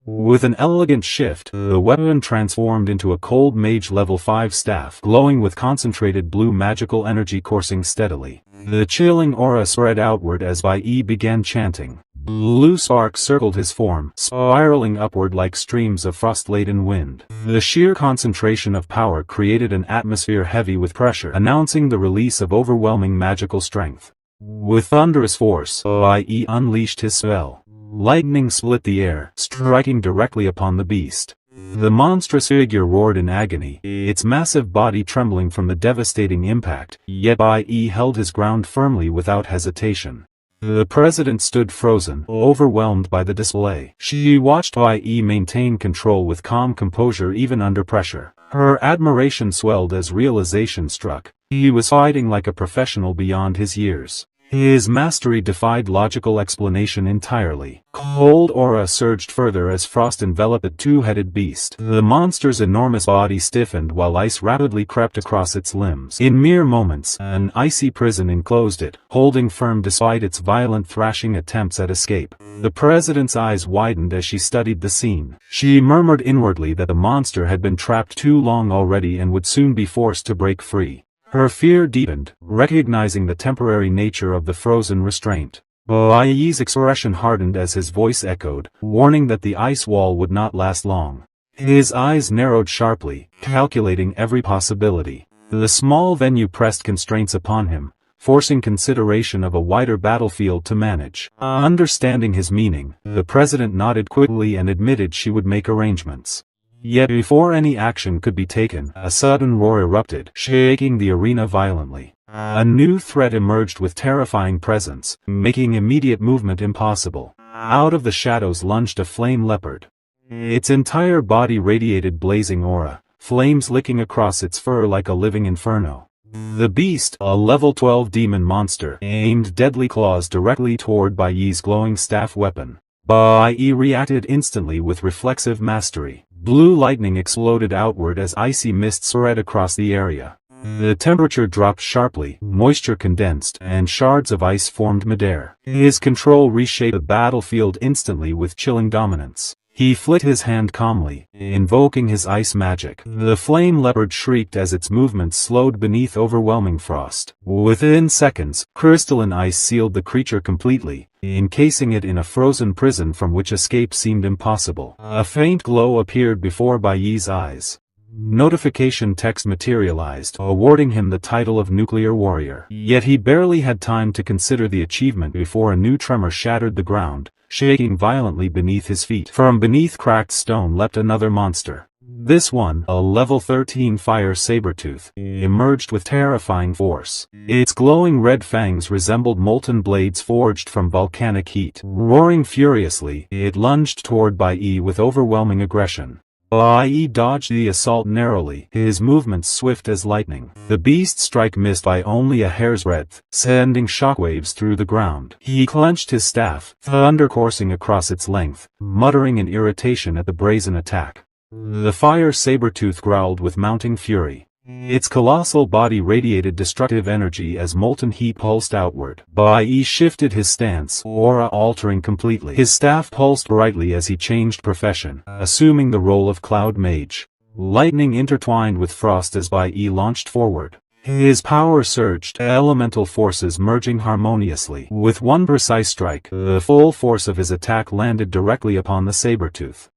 With an elegant shift, the weapon transformed into a cold mage level 5 staff, glowing with concentrated blue magical energy coursing steadily. The chilling aura spread outward as Bai Yi began chanting. Blue sparks circled his form, spiraling upward like streams of frost-laden wind. The sheer concentration of power created an atmosphere heavy with pressure, announcing the release of overwhelming magical strength. With thunderous force, Bai Yi unleashed his spell. Lightning split the air, striking directly upon the beast. The monstrous figure roared in agony, its massive body trembling from the devastating impact, yet Bai Yi held his ground firmly without hesitation. The president stood frozen, overwhelmed by the display. She watched Bai Yi maintain control with calm composure even under pressure. Her admiration swelled as realization struck. He was fighting like a professional beyond his years. His mastery defied logical explanation entirely. Cold aura surged further as frost enveloped the two-headed beast. The monster's enormous body stiffened while ice rapidly crept across its limbs. In mere moments, an icy prison enclosed it, holding firm despite its violent thrashing attempts at escape. The president's eyes widened as she studied the scene. She murmured inwardly that the monster had been trapped too long already and would soon be forced to break free. Her fear deepened, recognizing the temporary nature of the frozen restraint. Bai Yi's expression hardened as his voice echoed, warning that the ice wall would not last long. His eyes narrowed sharply, calculating every possibility. The small venue pressed constraints upon him, forcing consideration of a wider battlefield to manage. Understanding his meaning, the president nodded quickly and admitted she would make arrangements. Yet before any action could be taken, a sudden roar erupted, shaking the arena violently. A new threat emerged with terrifying presence, making immediate movement impossible. Out of the shadows lunged a flame leopard. Its entire body radiated blazing aura, flames licking across its fur like a living inferno. The beast, a level 12 demon monster, aimed deadly claws directly toward Bai Yi's glowing staff weapon. Bai Yi reacted instantly with reflexive mastery. Blue lightning exploded outward as icy mist spread across the area. The temperature dropped sharply, moisture condensed, and shards of ice formed midair. His control reshaped the battlefield instantly with chilling dominance. He flit his hand calmly, invoking his ice magic. The flame leopard shrieked as its movements slowed beneath overwhelming frost. Within seconds, crystalline ice sealed the creature completely, encasing it in a frozen prison from which escape seemed impossible. A faint glow appeared before Bai Yi's eyes. Notification text materialized, awarding him the title of Nuclear Warrior. Yet he barely had time to consider the achievement before a new tremor shattered the ground, shaking violently beneath his feet. From beneath cracked stone leapt another monster. This one, a level 13 fire sabertooth, emerged with terrifying force. Its glowing red fangs resembled molten blades forged from volcanic heat. Roaring furiously, it lunged toward Bai Yi with overwhelming aggression. Bai Yi dodged the assault narrowly, his movements swift as lightning. The beast's strike missed by only a hair's breadth, sending shockwaves through the ground. He clenched his staff, thunder coursing across its length, muttering in irritation at the brazen attack. The fire sabertooth growled with mounting fury. Its colossal body radiated destructive energy as molten heat pulsed outward. Bai Yi shifted his stance, aura altering completely. His staff pulsed brightly as he changed profession, assuming the role of cloud mage. Lightning intertwined with frost as Bai Yi launched forward. His power surged, elemental forces merging harmoniously. With one precise strike, the full force of his attack landed directly upon the sabertooth.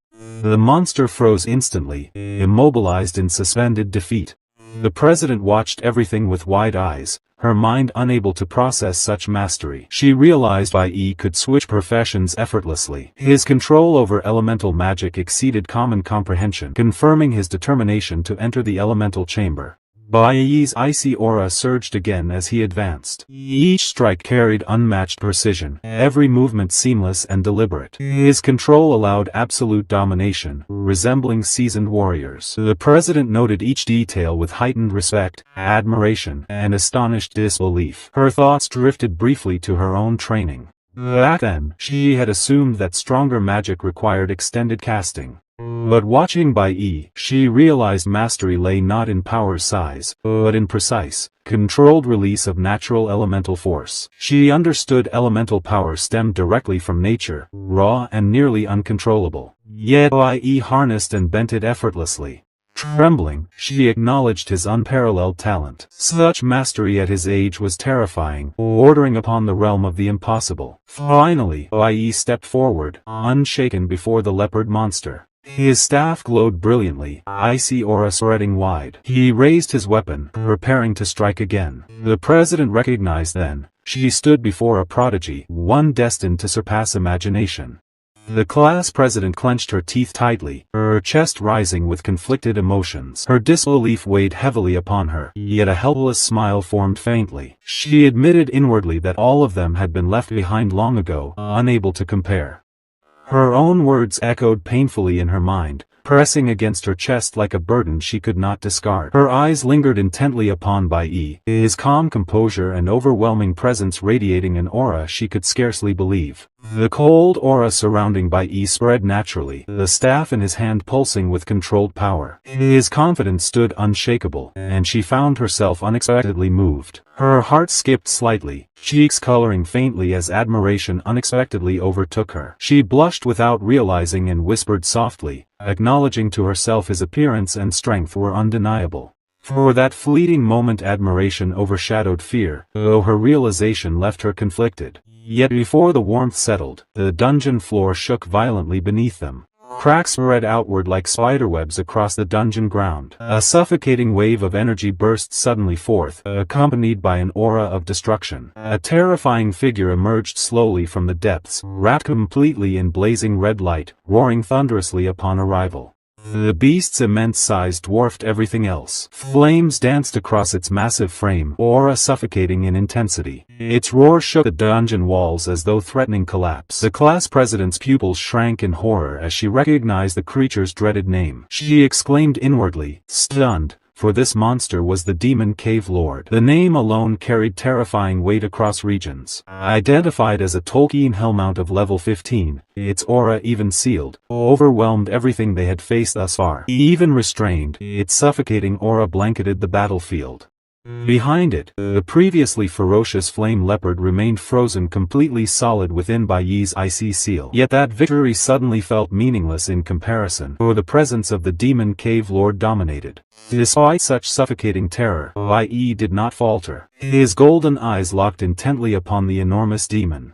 The monster froze instantly, immobilized in suspended defeat. The president watched everything with wide eyes, her mind unable to process such mastery. She realized Bai Yi could switch professions effortlessly. His control over elemental magic exceeded common comprehension, confirming his determination to enter the elemental chamber. Bai Yi's icy aura surged again as he advanced. Each strike carried unmatched precision, every movement seamless and deliberate. His control allowed absolute domination, resembling seasoned warriors. The president noted each detail with heightened respect, admiration, and astonished disbelief. Her thoughts drifted briefly to her own training. Back then, she had assumed that stronger magic required extended casting. But watching Bai Yi, she realized mastery lay not in power's size, but in precise, controlled release of natural elemental force. She understood elemental power stemmed directly from nature, raw and nearly uncontrollable. Yet Bai Yi harnessed and bent it effortlessly. Trembling, she acknowledged his unparalleled talent. Such mastery at his age was terrifying, bordering upon the realm of the impossible. Finally, Bai Yi stepped forward, unshaken before the leopard monster. His staff glowed brilliantly, icy aura spreading wide. He raised his weapon, preparing to strike again. The president recognized then, she stood before a prodigy, one destined to surpass imagination. The class president clenched her teeth tightly, her chest rising with conflicted emotions. Her disbelief weighed heavily upon her, yet a helpless smile formed faintly. She admitted inwardly that all of them had been left behind long ago, unable to compare. Her own words echoed painfully in her mind, pressing against her chest like a burden she could not discard. Her eyes lingered intently upon Bai Yi, his calm composure and overwhelming presence radiating an aura she could scarcely believe. The cold aura surrounding Bai Yi spread naturally, the staff in his hand pulsing with controlled power. His confidence stood unshakable, and she found herself unexpectedly moved. Her heart skipped slightly, cheeks coloring faintly as admiration unexpectedly overtook her. She blushed without realizing and whispered softly, acknowledging to herself his appearance and strength were undeniable. For that fleeting moment admiration overshadowed fear, though her realization left her conflicted. Yet before the warmth settled, the dungeon floor shook violently beneath them. Cracks spread outward like spiderwebs across the dungeon ground. A suffocating wave of energy burst suddenly forth, accompanied by an aura of destruction. A terrifying figure emerged slowly from the depths, wrapped completely in blazing red light, roaring thunderously upon arrival. The beast's immense size dwarfed everything else. Flames danced across its massive frame, aura suffocating in intensity. Its roar shook the dungeon walls as though threatening collapse. The class president's pupils shrank in horror as she recognized the creature's dreaded name. She exclaimed inwardly, stunned, for this monster was the Demon Cave Lord. The name alone carried terrifying weight across regions. Identified as a Tolkien Hellmount of level 15, its aura even sealed, overwhelmed everything they had faced thus far. Even restrained, its suffocating aura blanketed the battlefield. Behind it, the previously ferocious flame leopard remained frozen completely solid within Bai Yi's icy seal. Yet that victory suddenly felt meaningless in comparison, for the presence of the Demon Cave Lord dominated. Despite such suffocating terror, Bai Yi did not falter. His golden eyes locked intently upon the enormous demon.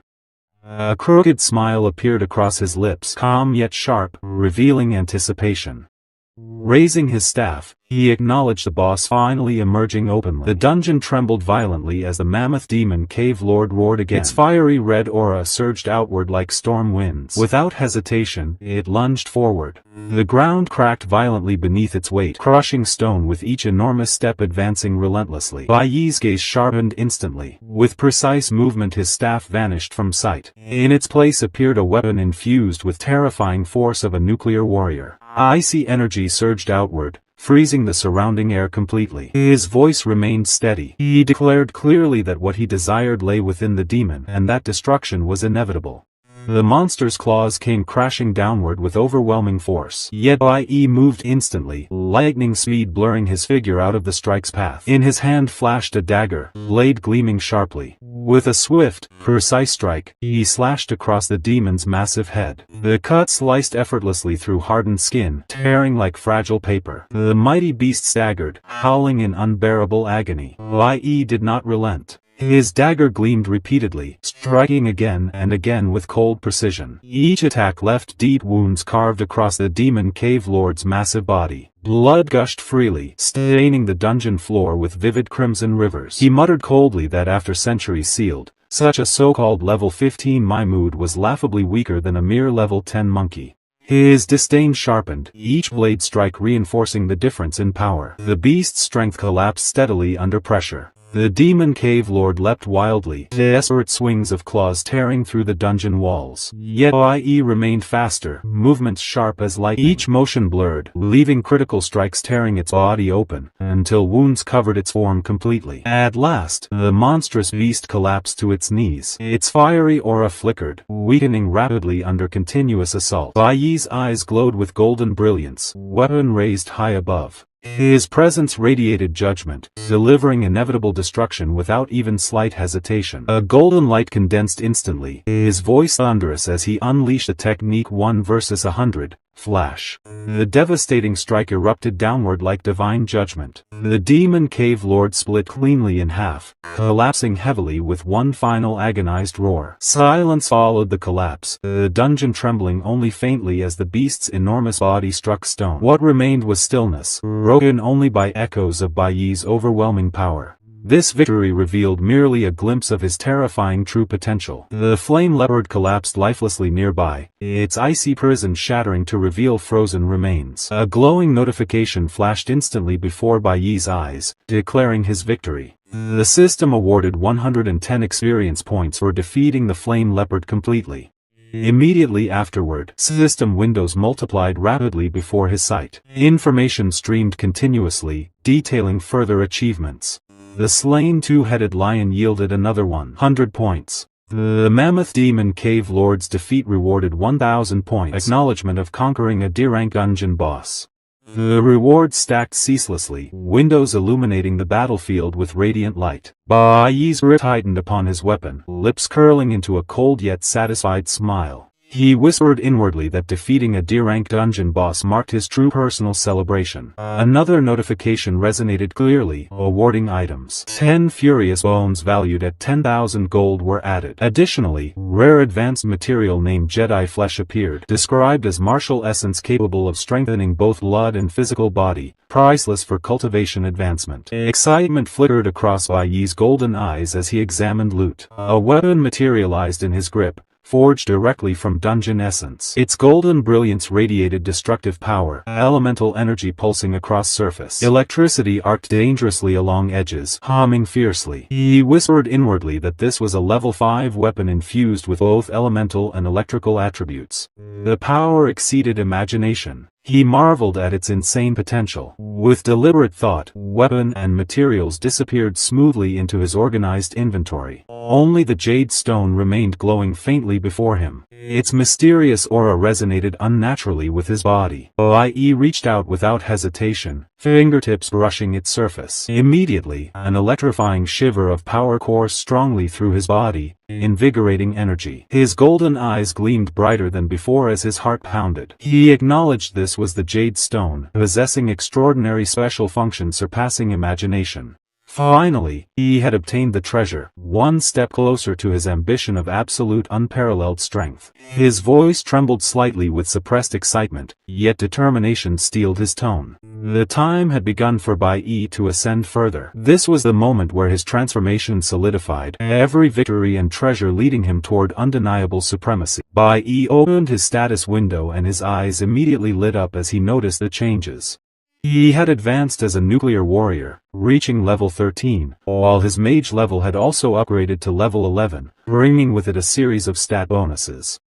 A crooked smile appeared across his lips, calm yet sharp, revealing anticipation. Raising his staff, he acknowledged the boss finally emerging openly. The dungeon trembled violently as the mammoth demon cave lord roared again. Its fiery red aura surged outward like storm winds. Without hesitation, it lunged forward. The ground cracked violently beneath its weight, crushing stone with each enormous step advancing relentlessly. Bai Yi's gaze sharpened instantly. With precise movement his staff vanished from sight. In its place appeared a weapon infused with terrifying force of a nuclear warrior. Icy energy surged outward, freezing the surrounding air completely. His voice remained steady. He declared clearly that what he desired lay within the demon and that destruction was inevitable. The monster's claws came crashing downward with overwhelming force. Yet Bai Yi moved instantly, lightning speed blurring his figure out of the strike's path. In his hand flashed a dagger, blade gleaming sharply. With a swift, precise strike, he slashed across the demon's massive head. The cut sliced effortlessly through hardened skin, tearing like fragile paper. The mighty beast staggered, howling in unbearable agony. Bai Yi did not relent. His dagger gleamed repeatedly, striking again and again with cold precision. Each attack left deep wounds carved across the demon cave lord's massive body. Blood gushed freely, staining the dungeon floor with vivid crimson rivers. He muttered coldly that after centuries sealed, such a so-called level 15 Maimud was laughably weaker than a mere level 10 monkey. His disdain sharpened, each blade strike reinforcing the difference in power. The beast's strength collapsed steadily under pressure. The demon cave lord leapt wildly, desperate swings of claws tearing through the dungeon walls. Yet Bai Yi remained faster, movements sharp as lightning. Each motion blurred, leaving critical strikes tearing its body open, until wounds covered its form completely. At last, the monstrous beast collapsed to its knees. Its fiery aura flickered, weakening rapidly under continuous assault. Bai Yi's eyes glowed with golden brilliance, weapon raised high above. His presence radiated judgment, delivering inevitable destruction without even slight hesitation. A golden light condensed instantly, his voice thunderous as he unleashed a technique 1 versus 100, flash. The devastating strike erupted downward like divine judgment. The demon cave lord split cleanly in half, collapsing heavily with one final agonized roar. Silence followed the collapse, the dungeon trembling only faintly as the beast's enormous body struck stone. What remained was stillness, broken only by echoes of Bai Yi's overwhelming power. This victory revealed merely a glimpse of his terrifying true potential. The flame leopard collapsed lifelessly nearby, its icy prison shattering to reveal frozen remains. A glowing notification flashed instantly before Bai Yi's eyes, declaring his victory. The system awarded 110 experience points for defeating the flame leopard completely. Immediately afterward, system windows multiplied rapidly before his sight. Information streamed continuously, detailing further achievements. The slain two-headed lion yielded another 100 points. The mammoth demon cave lord's defeat rewarded 1,000 points. Acknowledgement of conquering a D-rank dungeon boss. The reward stacked ceaselessly, windows illuminating the battlefield with radiant light. Bai Yi's grip tightened upon his weapon, lips curling into a cold yet satisfied smile. He whispered inwardly that defeating a D-rank dungeon boss marked his true personal celebration. Another notification resonated clearly, awarding items. 10 furious bones valued at 10,000 gold were added. Additionally, rare advanced material named Jedi Flesh appeared, described as martial essence capable of strengthening both blood and physical body, priceless for cultivation advancement. Excitement flickered across Bai Yi's golden eyes as he examined loot. A weapon materialized in his grip, forged directly from dungeon essence. Its golden brilliance radiated destructive power, elemental energy pulsing across surface. Electricity arced dangerously along edges, humming fiercely. He whispered inwardly that this was a level 5 weapon infused with both elemental and electrical attributes. The power exceeded imagination. He marveled at its insane potential. With deliberate thought, weapon and materials disappeared smoothly into his organized inventory. Only the jade stone remained glowing faintly before him. Its mysterious aura resonated unnaturally with his body. Bai Yi reached out without hesitation, fingertips brushing its surface. Immediately, an electrifying shiver of power coursed strongly through his body, invigorating energy. His golden eyes gleamed brighter than before as his heart pounded. He acknowledged this was the jade stone, possessing extraordinary special functions surpassing imagination. Finally, he had obtained the treasure, one step closer to his ambition of absolute unparalleled strength. His voice trembled slightly with suppressed excitement, yet determination steeled his tone. The time had begun for Bai Yi to ascend further. This was the moment where his transformation solidified, every victory and treasure leading him toward undeniable supremacy. Bai Yi opened his status window and his eyes immediately lit up as he noticed the changes. He had advanced as a nuclear warrior, reaching level 13, while his mage level had also upgraded to level 11, bringing with it a series of stat bonuses.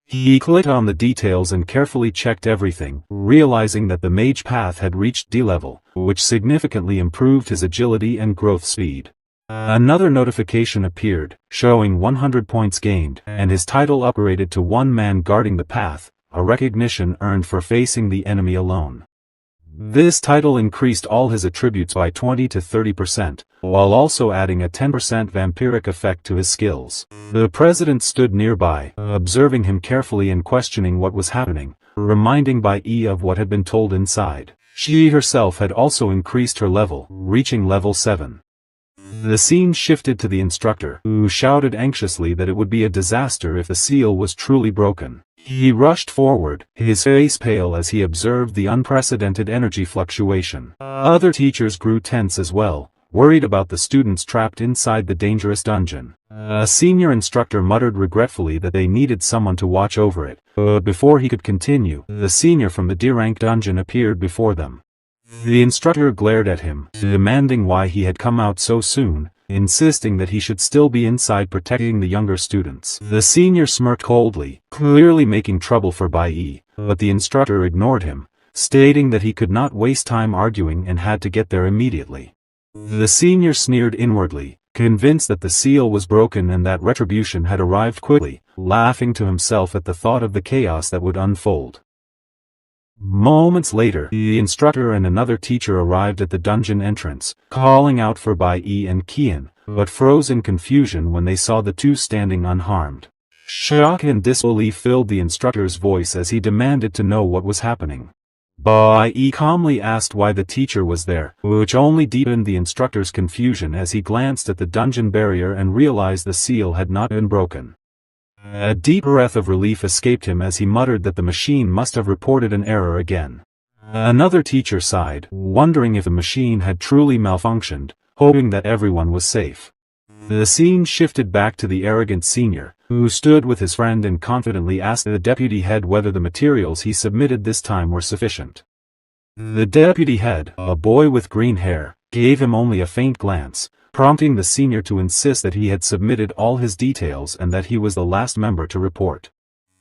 He clicked on the details and carefully checked everything, realizing that the mage path had reached D level, which significantly improved his agility and growth speed. Another notification appeared, showing 100 points gained, and his title upgraded to one man guarding the path, a recognition earned for facing the enemy alone. This title increased all his attributes by 20 to 30%, while also adding a 10% vampiric effect to his skills. The president stood nearby, observing him carefully and questioning what was happening, reminding Bai Yi of what had been told inside. She herself had also increased her level, reaching level 7. The scene shifted to the instructor, who shouted anxiously that it would be a disaster if the seal was truly broken. He rushed forward, his face pale as he observed the unprecedented energy fluctuation. Other teachers grew tense as well, worried about the students trapped inside the dangerous dungeon. A senior instructor muttered regretfully that they needed someone to watch over it, but before he could continue, the senior from the D-rank dungeon appeared before them. The instructor glared at him, demanding why he had come out so soon, insisting that he should still be inside protecting the younger students. The senior smirked coldly, clearly making trouble for Bai Yi, but the instructor ignored him, stating that he could not waste time arguing and had to get there immediately. The senior sneered inwardly, convinced that the seal was broken and that retribution had arrived quickly, laughing to himself at the thought of the chaos that would unfold. Moments later, the instructor and another teacher arrived at the dungeon entrance, calling out for Bai Yi and Qian, but froze in confusion when they saw the two standing unharmed. Shock and disbelief filled the instructor's voice as he demanded to know what was happening. Bai Yi calmly asked why the teacher was there, which only deepened the instructor's confusion as he glanced at the dungeon barrier and realized the seal had not been broken. A deep breath of relief escaped him as he muttered that the machine must have reported an error again. Another teacher sighed, wondering if the machine had truly malfunctioned, hoping that everyone was safe. The scene shifted back to the arrogant senior, who stood with his friend and confidently asked the deputy head whether the materials he submitted this time were sufficient. The deputy head, a boy with green hair, gave him only a faint glance, prompting the senior to insist that he had submitted all his details and that he was the last member to report.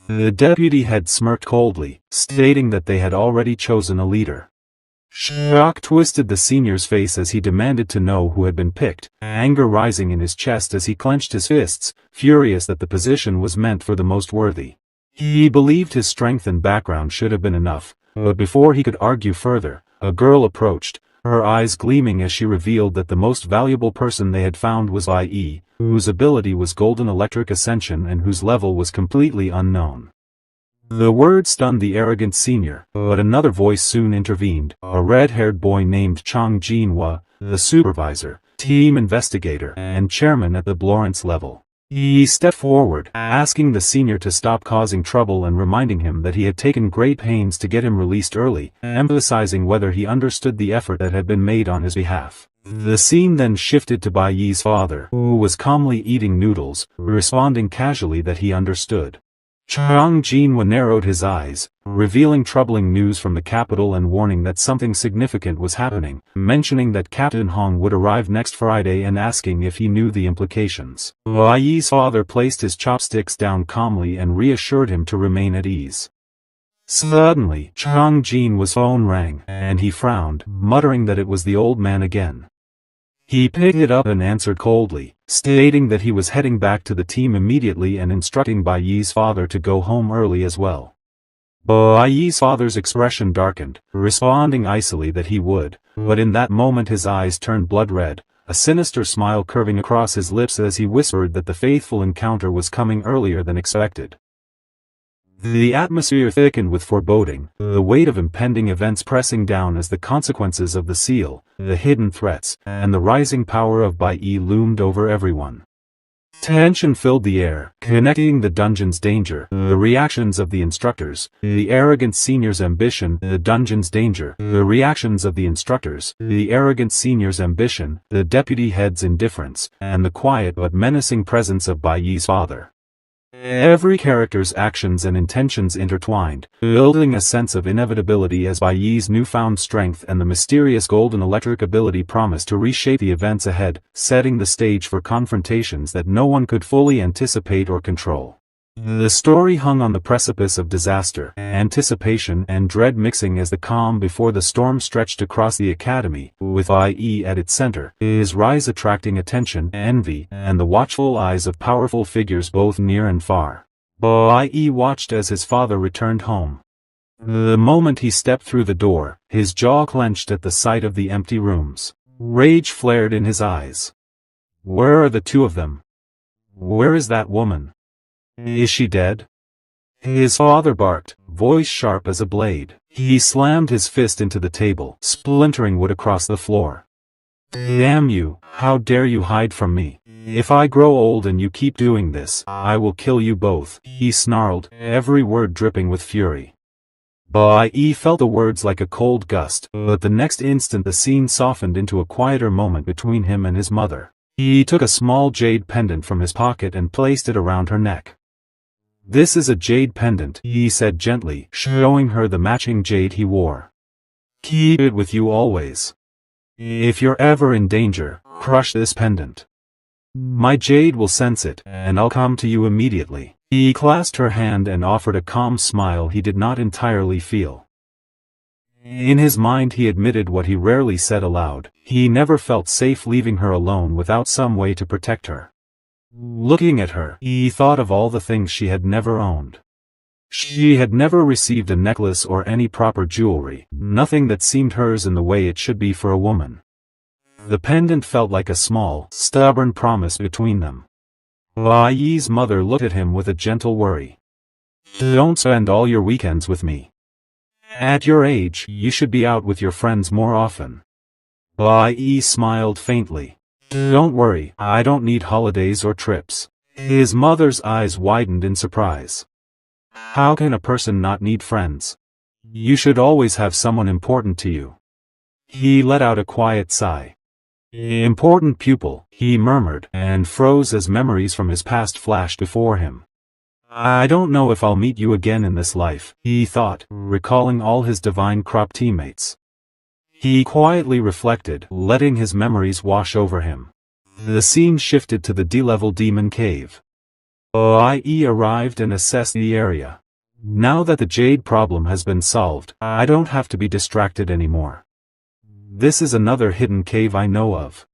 The deputy head smirked coldly, stating that they had already chosen a leader. Shock twisted the senior's face as he demanded to know who had been picked, anger rising in his chest as he clenched his fists, furious that the position was meant for the most worthy. He believed his strength and background should have been enough, but before he could argue further, a girl approached, her eyes gleaming as she revealed that the most valuable person they had found was Bai Yi, whose ability was Golden Electric Ascension and whose level was completely unknown. The word stunned the arrogant senior, but another voice soon intervened, a red-haired boy named Chang Jinhua, the supervisor, team investigator, and chairman at the Blorence level. He stepped forward, asking the senior to stop causing trouble and reminding him that he had taken great pains to get him released early, emphasizing whether he understood the effort that had been made on his behalf. The scene then shifted to Bai Yi's father, who was calmly eating noodles, responding casually that he understood. Chang Jinhua narrowed his eyes, revealing troubling news from the capital and warning that something significant was happening, mentioning that Captain Hong would arrive next Friday and asking if he knew the implications. Bai Yi's father placed his chopsticks down calmly and reassured him to remain at ease. Suddenly, Chang Jinhua's phone rang, and he frowned, muttering that it was the old man again. He picked it up and answered coldly, stating that he was heading back to the team immediately and instructing Bai Yi's father to go home early as well. Bai Yi's father's expression darkened, responding icily that he would, but in that moment his eyes turned blood red, a sinister smile curving across his lips as he whispered that the fateful encounter was coming earlier than expected. The atmosphere thickened with foreboding, the weight of impending events pressing down as the consequences of the seal, the hidden threats, and the rising power of Bai Yi loomed over everyone. Tension filled the air, connecting the dungeon's danger, the reactions of the instructors, the arrogant senior's ambition, the dungeon's danger, the reactions of the instructors, the arrogant senior's ambition, the deputy head's indifference, and the quiet but menacing presence of Bai Yi's father. Every character's actions and intentions intertwined, building a sense of inevitability as Bai Yi's newfound strength and the mysterious golden electric ability promised to reshape the events ahead, setting the stage for confrontations that no one could fully anticipate or control. The story hung on the precipice of disaster, anticipation and dread mixing as the calm before the storm stretched across the academy, with Bai Yi at its center, his rise attracting attention, envy, and the watchful eyes of powerful figures both near and far. Bai Yi watched as his father returned home. The moment he stepped through the door, his jaw clenched at the sight of the empty rooms. Rage flared in his eyes. Where are the two of them? Where is that woman? Is she dead? His father barked, voice sharp as a blade. He slammed his fist into the table, splintering wood across the floor. Damn you, how dare you hide from me? If I grow old and you keep doing this, I will kill you both, he snarled, every word dripping with fury. Bai Yi felt the words like a cold gust, but the next instant the scene softened into a quieter moment between him and his mother. He took a small jade pendant from his pocket and placed it around her neck. This is a jade pendant, he said gently, showing her the matching jade he wore. Keep it with you always. If you're ever in danger, crush this pendant. My jade will sense it, and I'll come to you immediately. He clasped her hand and offered a calm smile he did not entirely feel. In his mind he admitted what he rarely said aloud, he never felt safe leaving her alone without some way to protect her. Looking at her, he thought of all the things she had never owned. She had never received a necklace or any proper jewelry, nothing that seemed hers in the way it should be for a woman. The pendant felt like a small, stubborn promise between them. Bai Yi's mother looked at him with a gentle worry. Don't spend all your weekends with me. At your age, you should be out with your friends more often. Bai Yi smiled faintly. Don't worry, I don't need holidays or trips. His mother's eyes widened in surprise. How can a person not need friends? You should always have someone important to you. He let out a quiet sigh. Important pupil, he murmured, and froze as memories from his past flashed before him. I don't know if I'll meet you again in this life, he thought, recalling all his divine crop teammates. He quietly reflected, letting his memories wash over him. The scene shifted to the D-level demon cave. Bai Yi arrived and assessed the area. Now that the jade problem has been solved, I don't have to be distracted anymore. This is another hidden cave I know of.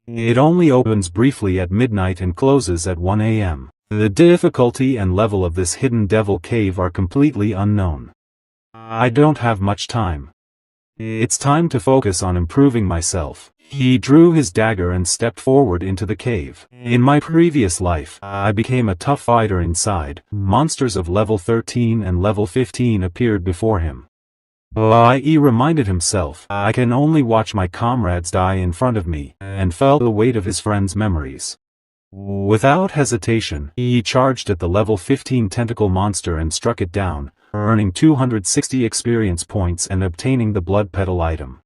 It only opens briefly at midnight and closes at 1 a.m. The difficulty and level of this hidden devil cave are completely unknown. I don't have much time. It's time to focus on improving myself. He drew his dagger and stepped forward into the cave. In my previous life, I became a tough fighter inside. Monsters of level 13 and level 15 appeared before him. Bai Yi reminded himself, I can only watch my comrades die in front of me, and felt the weight of his friends' memories. Without hesitation, he charged at the level 15 tentacle monster and struck it down, earning 260 experience points and obtaining the blood petal item.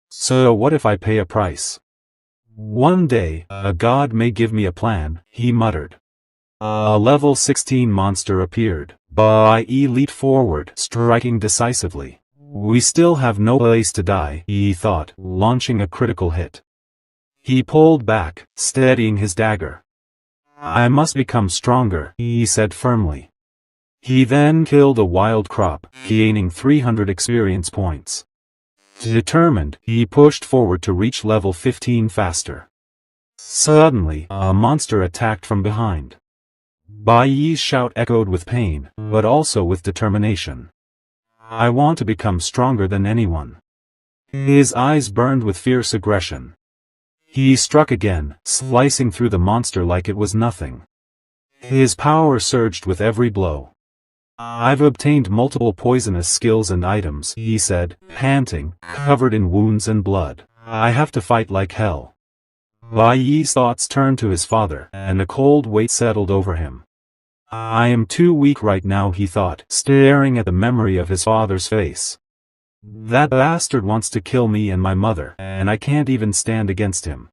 So what if I pay a price? One day, a god may give me a plan, he muttered. A level 16 monster appeared. Bai Yi leaped forward, striking decisively. We still have no place to die, he thought, launching a critical hit. He pulled back, steadying his dagger. I must become stronger, he said firmly. He then killed a wild crop, gaining 300 experience points. Determined, he pushed forward to reach level 15 faster. Suddenly, a monster attacked from behind. Bai Yi's shout echoed with pain, but also with determination. I want to become stronger than anyone. His eyes burned with fierce aggression. He struck again, slicing through the monster like it was nothing. His power surged with every blow. I've obtained multiple poisonous skills and items, he said, panting, covered in wounds and blood. I have to fight like hell. Bai Yi's thoughts turned to his father, and a cold weight settled over him. I am too weak right now, he thought, staring at the memory of his father's face. That bastard wants to kill me and my mother, and I can't even stand against him.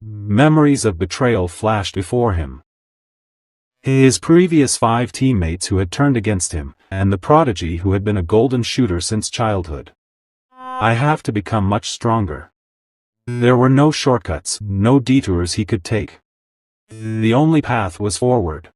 Memories of betrayal flashed before him. His previous 5 teammates who had turned against him, and the prodigy who had been a golden shooter since childhood. I have to become much stronger. There were no shortcuts, no detours he could take. The only path was forward.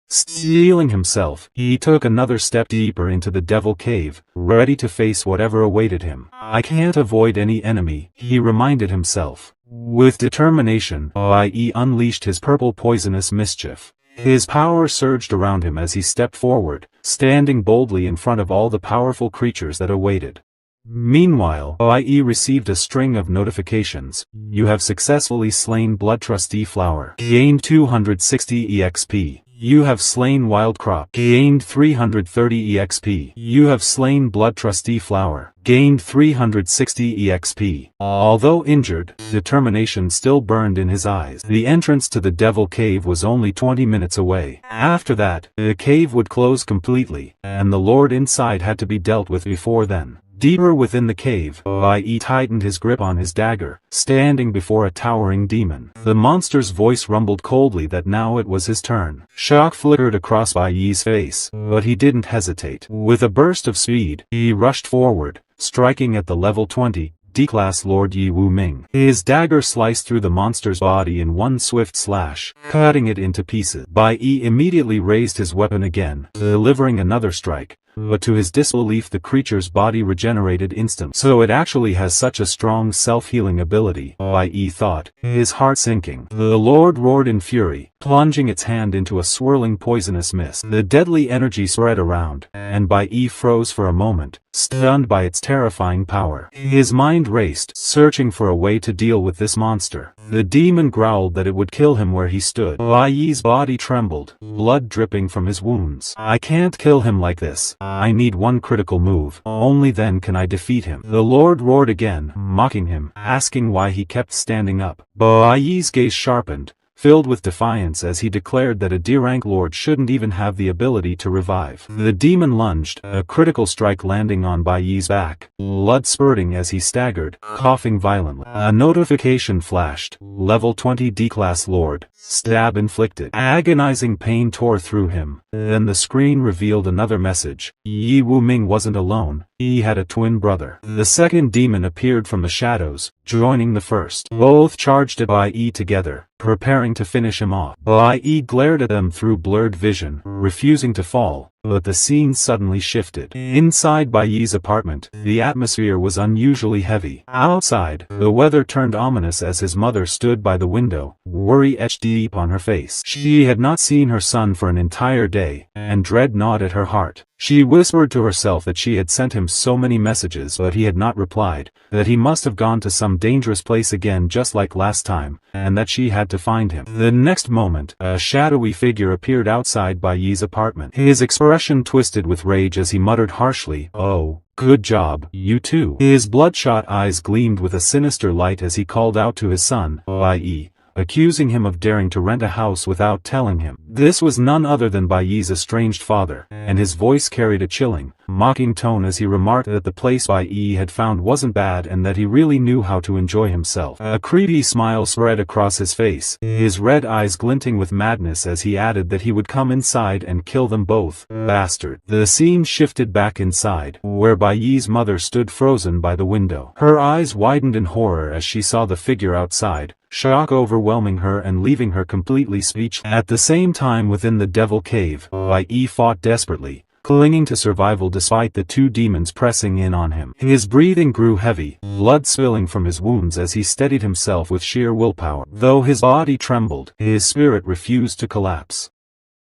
Steeling himself, he took another step deeper into the devil cave, ready to face whatever awaited him. I can't avoid any enemy, he reminded himself. With determination, Bai Yi unleashed his purple poisonous mischief. His power surged around him as he stepped forward, standing boldly in front of all the powerful creatures that awaited. Meanwhile, Bai Yi received a string of notifications. You have successfully slain Blood Trustee Flower. Gained 260 EXP. You have slain Wild Crop. Gained 330 EXP. You have slain Blood Trustee Flower. Gained 360 EXP. Although injured, determination still burned in his eyes. The entrance to the Devil Cave was only 20 minutes away. After that, the cave would close completely, and the Lord inside had to be dealt with before then. Deeper within the cave, Bai Yi tightened his grip on his dagger, standing before a towering demon. The monster's voice rumbled coldly that now it was his turn. Shock flickered across Bai Yi's face, but he didn't hesitate. With a burst of speed, he rushed forward, striking at the level 20, D-class Lord Yi Wu Ming. His dagger sliced through the monster's body in one swift slash, cutting it into pieces. Bai Yi immediately raised his weapon again, delivering another strike. But to his disbelief the creature's body regenerated instantly. So it actually has such a strong self-healing ability, Bai Yi thought, his heart sinking. The Lord roared in fury, plunging its hand into a swirling poisonous mist. The deadly energy spread around, and Bai Yi froze for a moment, stunned by its terrifying power. His mind raced, searching for a way to deal with this monster. The demon growled that it would kill him where he stood. Bai Yi's body trembled, blood dripping from his wounds. I can't kill him like this. I need one critical move. Only then can I defeat him. The Lord roared again, mocking him, asking why he kept standing up. Bai Yi's gaze sharpened, filled with defiance as he declared that a D-rank lord shouldn't even have the ability to revive. The demon lunged, a critical strike landing on Bai Yi's back, blood spurting as he staggered, coughing violently. A notification flashed, level 20 D-class lord, stab inflicted. Agonizing pain tore through him. Then the screen revealed another message. Yi Wu Ming wasn't alone, he had a twin brother. The second demon appeared from the shadows, joining the first. Both charged at Bai Yi together, preparing to finish him off. Bai Yi glared at them through blurred vision, refusing to fall, but the scene suddenly shifted. Inside Bai Yi's apartment, the atmosphere was unusually heavy. Outside, the weather turned ominous as his mother stood by the window, worry etched deep on her face. She had not seen her son for an entire day, and dread gnawed at her heart. She whispered to herself that she had sent him so many messages but he had not replied, that he must have gone to some dangerous place again just like last time, and that she had to find him. The next moment, a shadowy figure appeared outside Bai Yi's apartment. His expression twisted with rage as he muttered harshly, "Oh, good job, you two." His bloodshot eyes gleamed with a sinister light as he called out to his son, Bai Yi, accusing him of daring to rent a house without telling him. This was none other than Bai Yi's estranged father, and his voice carried a chilling, mocking tone as he remarked that the place Bai Yi had found wasn't bad and that he really knew how to enjoy himself. A creepy smile spread across his face, his red eyes glinting with madness as he added that he would come inside and kill them both. Bastard. The scene shifted back inside, where Bai Yi's mother stood frozen by the window. Her eyes widened in horror as she saw the figure outside, shock overwhelming her and leaving her completely speechless. At the same time within the devil cave, Bai Yi fought desperately, clinging to survival despite the two demons pressing in on him. His breathing grew heavy, blood spilling from his wounds as he steadied himself with sheer willpower. Though his body trembled, his spirit refused to collapse.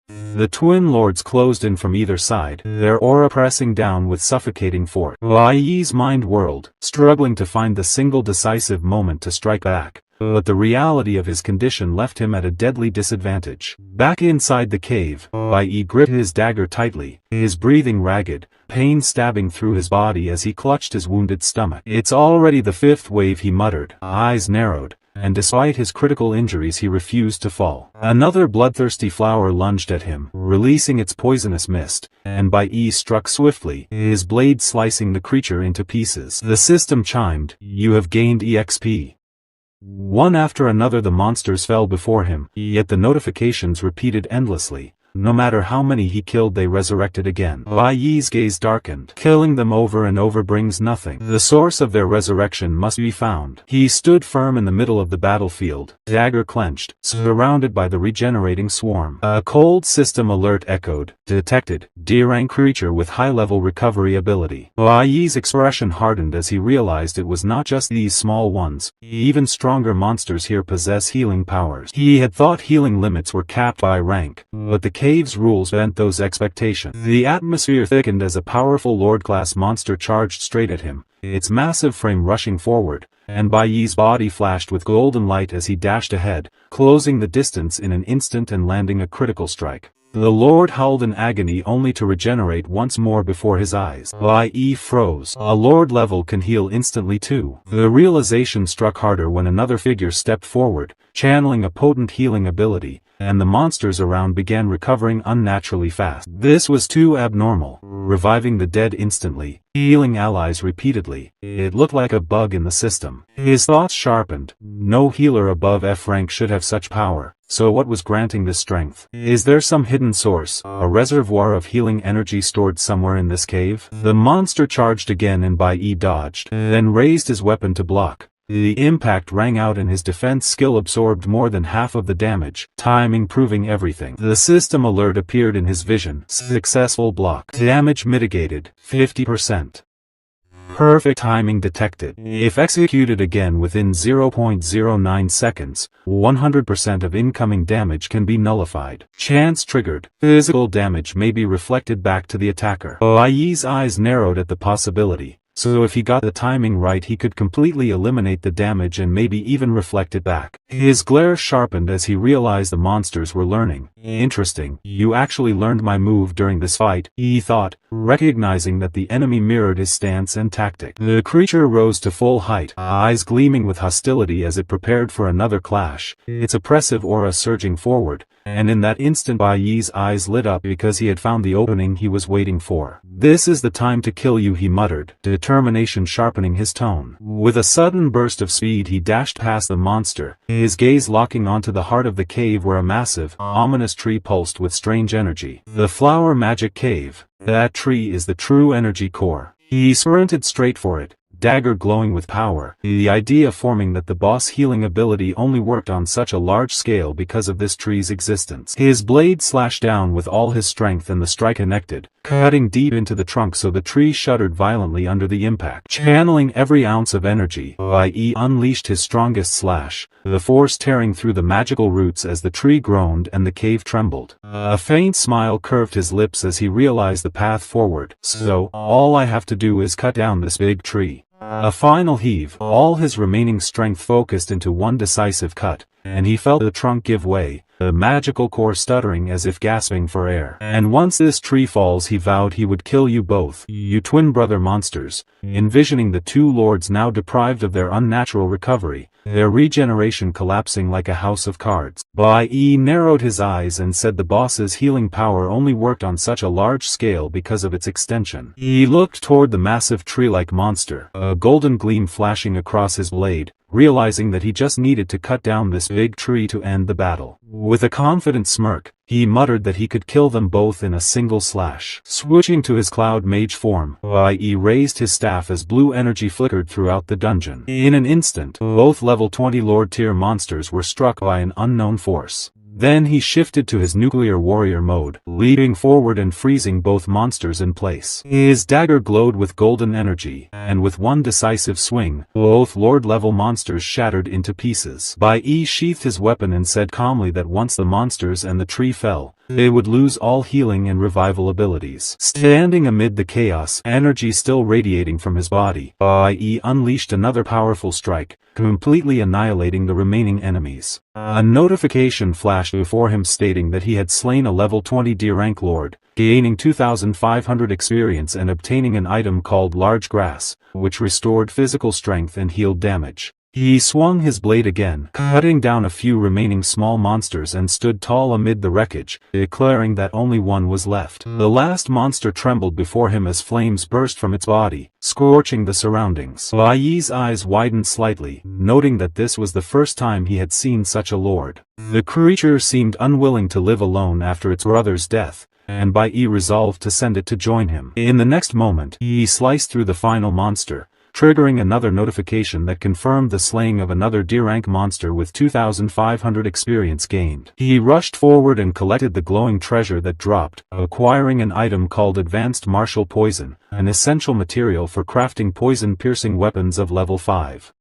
The twin lords closed in from either side, their aura pressing down with suffocating force. Bai Yi's mind whirled, struggling to find the single decisive moment to strike back. But the reality of his condition left him at a deadly disadvantage. Back inside the cave, Bai Yi gripped his dagger tightly, his breathing ragged, pain stabbing through his body as he clutched his wounded stomach. "It's already the fifth wave," he muttered, eyes narrowed, and despite his critical injuries he refused to fall. Another bloodthirsty flower lunged at him, releasing its poisonous mist, and Bai Yi struck swiftly, his blade slicing the creature into pieces. The system chimed, "You have gained EXP." One after another the monsters fell before him, yet the notifications repeated endlessly. No matter how many he killed, they resurrected again. Bai Yi's gaze darkened. Killing them over and over brings nothing. The source of their resurrection must be found. He stood firm in the middle of the battlefield, dagger clenched, surrounded by the regenerating swarm. A cold system alert echoed. Detected. D-rank creature with high-level recovery ability. Bai Yi's expression hardened as he realized it was not just these small ones. Even stronger monsters here possess healing powers. He had thought healing limits were capped by rank, but the cave's rules bent those expectations. The atmosphere thickened as a powerful Lord-class monster charged straight at him, its massive frame rushing forward, and Bai Yi's body flashed with golden light as he dashed ahead, closing the distance in an instant and landing a critical strike. The Lord howled in agony only to regenerate once more before his eyes. Bai Yi froze. A Lord level can heal instantly too. The realization struck harder when another figure stepped forward, channeling a potent healing ability, and the monsters around began recovering unnaturally fast. This was too abnormal, reviving the dead instantly, healing allies repeatedly. It looked like a bug in the system. His thoughts sharpened. No healer above F rank should have such power. So what was granting this strength? Is there some hidden source, a reservoir of healing energy stored somewhere in this cave? The monster charged again and Bai Yi dodged, then raised his weapon to block. The impact rang out and his defense skill absorbed more than half of the damage, timing proving everything. The system alert appeared in his vision. Successful block. Damage mitigated, 50%. Perfect timing detected. If executed again within 0.09 seconds, 100% of incoming damage can be nullified. Chance triggered. Physical damage may be reflected back to the attacker. Bai Yi's eyes narrowed at the possibility. So if he got the timing right he could completely eliminate the damage and maybe even reflect it back. His glare sharpened as he realized the monsters were learning. Interesting, you actually learned my move during this fight, he thought, recognizing that the enemy mirrored his stance and tactic. The creature rose to full height, eyes gleaming with hostility as it prepared for another clash, its oppressive aura surging forward, and in that instant Bai Yi's eyes lit up because he had found the opening he was waiting for. "This is the time to kill you," he muttered, determination sharpening his tone. With a sudden burst of speed he dashed past the monster, his gaze locking onto the heart of the cave where a massive, ominous tree pulsed with strange energy. The Flower Magic Cave. That tree is the true energy core. He sprinted straight for it, dagger glowing with power, the idea forming that the boss healing ability only worked on such a large scale because of this tree's existence. His blade slashed down with all his strength and the strike connected, cutting deep into the trunk so the tree shuddered violently under the impact. Channeling every ounce of energy, Bai Yi unleashed his strongest slash, the force tearing through the magical roots as the tree groaned and the cave trembled. A faint smile curved his lips as he realized the path forward. So, all I have to do is cut down this big tree. A final heave, all his remaining strength focused into one decisive cut, and he felt the trunk give way, the magical core stuttering as if gasping for air. "And once this tree falls," he vowed, "he would kill you both, you twin brother monsters," envisioning the two lords now deprived of their unnatural recovery, their regeneration collapsing like a house of cards. Bai Yi narrowed his eyes and said the boss's healing power only worked on such a large scale because of its extension. He looked toward the massive tree-like monster, a golden gleam flashing across his blade, realizing that he just needed to cut down this big tree to end the battle. With a confident smirk, he muttered that he could kill them both in a single slash. Switching to his cloud mage form, Bai Yi raised his staff as blue energy flickered throughout the dungeon. In an instant, both level 20 Lord tier monsters were struck by an unknown force. Then he shifted to his nuclear warrior mode, leaping forward and freezing both monsters in place. His dagger glowed with golden energy, and with one decisive swing, both Lord-level monsters shattered into pieces. Bai Yi sheathed his weapon and said calmly that once the monsters and the tree fell, It would lose all healing and revival abilities. Standing amid the chaos, energy still radiating from his body, Bai Yi unleashed another powerful strike, completely annihilating the remaining enemies. A notification flashed before him stating that he had slain a level 20 D-rank lord, gaining 2,500 experience and obtaining an item called Large Grass, which restored physical strength and healed damage. He swung his blade again, cutting down a few remaining small monsters and stood tall amid the wreckage, declaring that only one was left. The last monster trembled before him as flames burst from its body, scorching the surroundings. Bai Yi's eyes widened slightly, noting that this was the first time he had seen such a lord. The creature seemed unwilling to live alone after its brother's death, and Bai Yi resolved to send it to join him. In the next moment, he sliced through the final monster, triggering another notification that confirmed the slaying of another D-rank monster with 2,500 experience gained. He rushed forward and collected the glowing treasure that dropped, acquiring an item called Advanced Martial Poison, an essential material for crafting poison-piercing weapons of level 5.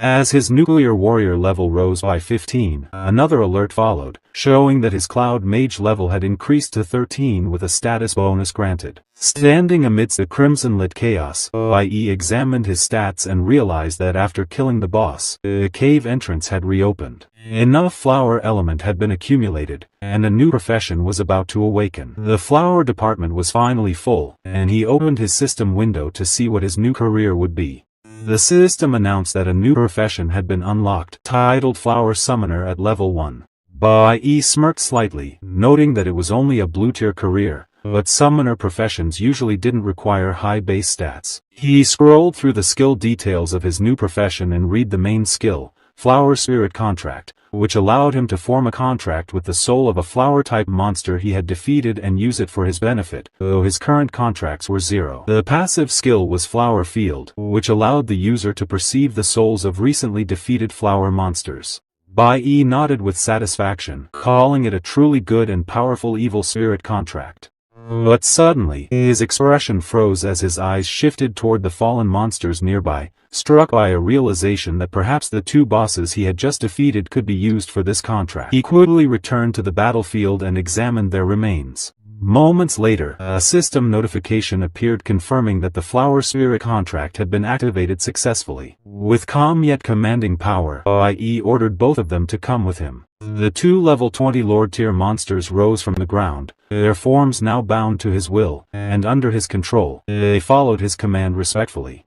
As his nuclear warrior level rose by 15, another alert followed, showing that his cloud mage level had increased to 13 with a status bonus granted. Standing amidst the crimson-lit chaos, Bai Yi examined his stats and realized that after killing the boss, the cave entrance had reopened. Enough flower element had been accumulated, and a new profession was about to awaken. The flower department was finally full, and he opened his system window to see what his new career would be. The system announced that a new profession had been unlocked, titled Flower Summoner at level 1. Bai Yi smirked slightly, noting that it was only a blue-tier career, but summoner professions usually didn't require high base stats. He scrolled through the skill details of his new profession and read the main skill, Flower Spirit Contract, which allowed him to form a contract with the soul of a flower-type monster he had defeated and use it for his benefit, though his current contracts were 0. The passive skill was Flower Field, which allowed the user to perceive the souls of recently defeated flower monsters. Bai Yi nodded with satisfaction, calling it a truly good and powerful evil spirit contract. But suddenly, his expression froze as his eyes shifted toward the fallen monsters nearby, struck by a realization that perhaps the two bosses he had just defeated could be used for this contract. He quickly returned to the battlefield and examined their remains. Moments later, a system notification appeared confirming that the Flower Spirit contract had been activated successfully. With calm yet commanding power, Bai Yi ordered both of them to come with him. The two level 20 Lord-tier monsters rose from the ground, their forms now bound to his will, and under his control. They followed his command respectfully.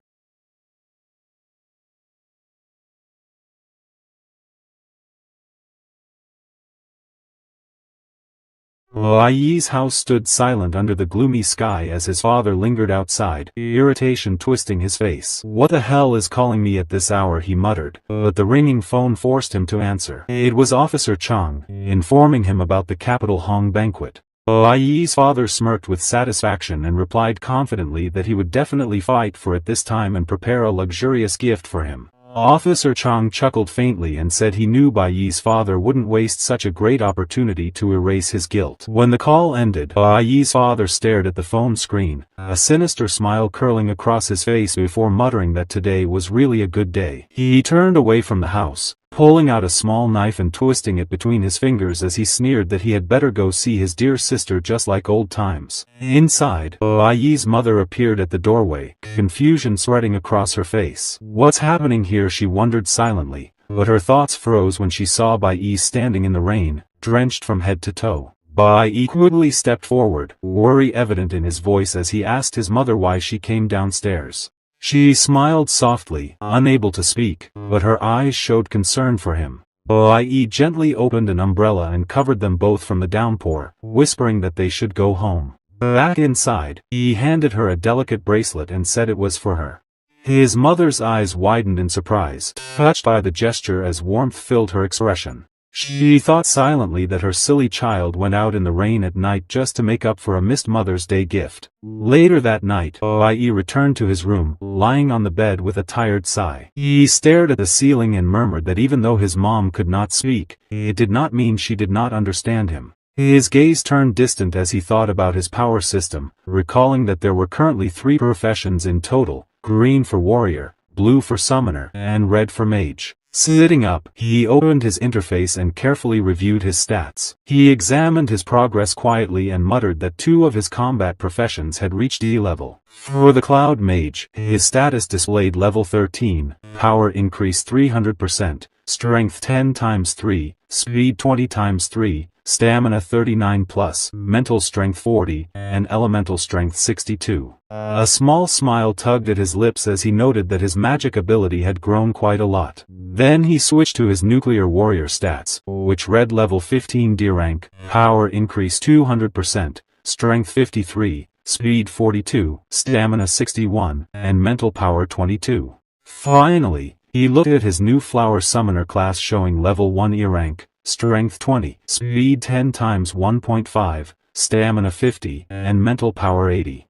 Bai Yi's house stood silent under the gloomy sky as his father lingered outside, irritation twisting his face. "What the hell is calling me at this hour?" he muttered, but the ringing phone forced him to answer. It was Officer Chang, informing him about the capital Hong banquet. Bai Yi's father smirked with satisfaction and replied confidently that he would definitely fight for it this time and prepare a luxurious gift for him. Officer Chang chuckled faintly and said he knew Bai Yi's father wouldn't waste such a great opportunity to erase his guilt. When the call ended, Bai Yi's father stared at the phone screen, a sinister smile curling across his face before muttering that today was really a good day. He turned away from the house, pulling out a small knife and twisting it between his fingers as he sneered that he had better go see his dear sister just like old times. Inside, Bai Yi's mother appeared at the doorway, confusion spreading across her face. "What's happening here?" she wondered silently, but her thoughts froze when she saw Bai Yi standing in the rain, drenched from head to toe. Bai Yi quickly stepped forward, worry evident in his voice as he asked his mother why she came downstairs. She smiled softly, unable to speak, but her eyes showed concern for him. Bai Yi gently opened an umbrella and covered them both from the downpour, whispering that they should go home. Back inside, he handed her a delicate bracelet and said it was for her. His mother's eyes widened in surprise, touched by the gesture as warmth filled her expression. She thought silently that her silly child went out in the rain at night just to make up for a missed Mother's Day gift. Later that night, Bai Yi returned to his room, lying on the bed with a tired sigh. He stared at the ceiling and murmured that even though his mom could not speak, it did not mean she did not understand him. His gaze turned distant as he thought about his power system, recalling that there were currently 3 professions in total: green for warrior, blue for summoner, and red for mage. Sitting up, he opened his interface and carefully reviewed his stats. He examined his progress quietly and muttered that 2 of his combat professions had reached E level. For the Cloud Mage, his status displayed level 13, power increased 300%, strength 10 times 3, speed 20 times 3, stamina 39+, mental strength 40, and elemental strength 62. A small smile tugged at his lips as he noted that his magic ability had grown quite a lot. Then he switched to his nuclear warrior stats, which read level 15 D rank, power increased 200%, strength 53, speed 42, stamina 61, and mental power 22. Finally, he looked at his new flower summoner class showing level 1 E rank, strength 20, speed 10 times 1.5, stamina 50, and mental power 80.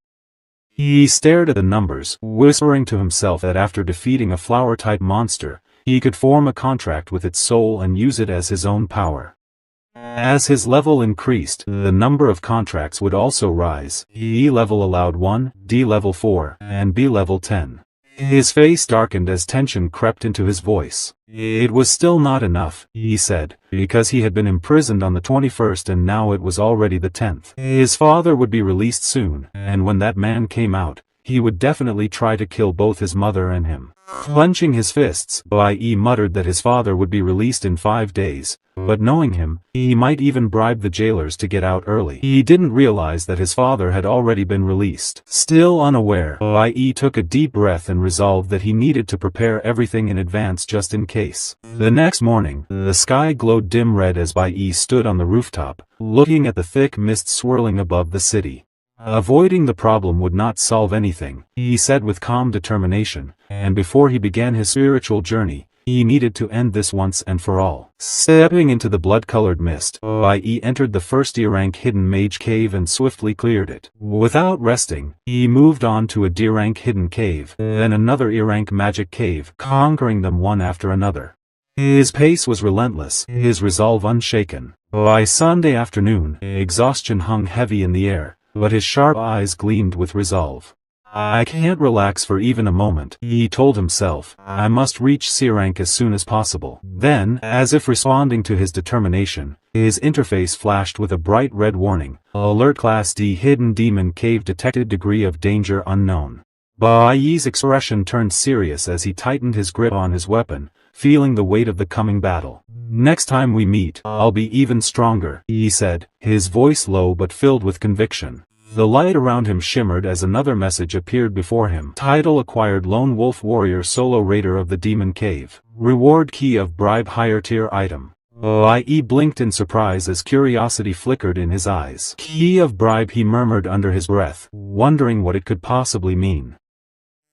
He stared at the numbers, whispering to himself that after defeating a flower-type monster, he could form a contract with its soul and use it as his own power. As his level increased, the number of contracts would also rise. E level allowed 1, D level 4, and B level 10. His face darkened as tension crept into his voice. It was still not enough, he said, because he had been imprisoned on the 21st and now it was already the 10th. His father would be released soon, and when that man came out, he would definitely try to kill both his mother and him. Clenching his fists, Bai Yi muttered that his father would be released in 5 days, but knowing him, he might even bribe the jailers to get out early. He didn't realize that his father had already been released. Still unaware, Bai Yi took a deep breath and resolved that he needed to prepare everything in advance just in case. The next morning, the sky glowed dim red as Bai Yi stood on the rooftop, looking at the thick mist swirling above the city. Avoiding the problem would not solve anything, he said with calm determination, and before he began his spiritual journey, he needed to end this once and for all. Stepping into the blood-colored mist, Bai Yi entered the first D-rank hidden mage cave and swiftly cleared it. Without resting, he moved on to a D-rank hidden cave, then another E-rank magic cave, conquering them one after another. His pace was relentless, his resolve unshaken. By Sunday afternoon, exhaustion hung heavy in the air, but his sharp eyes gleamed with resolve. I can't relax for even a moment, he told himself. I must reach C rank as soon as possible. Then, as if responding to his determination, his interface flashed with a bright red warning. Alert Class D Hidden Demon Cave detected, degree of danger unknown. Bai Yi's expression turned serious as he tightened his grip on his weapon, feeling the weight of the coming battle. Next time we meet, I'll be even stronger, he said, his voice low but filled with conviction. The light around him shimmered as another message appeared before him. Title acquired: Lone Wolf Warrior Solo Raider of the Demon Cave. Reward: key of bribe, higher tier item. Bai Yi blinked in surprise as curiosity flickered in his eyes. Key of bribe, he murmured under his breath, wondering what it could possibly mean.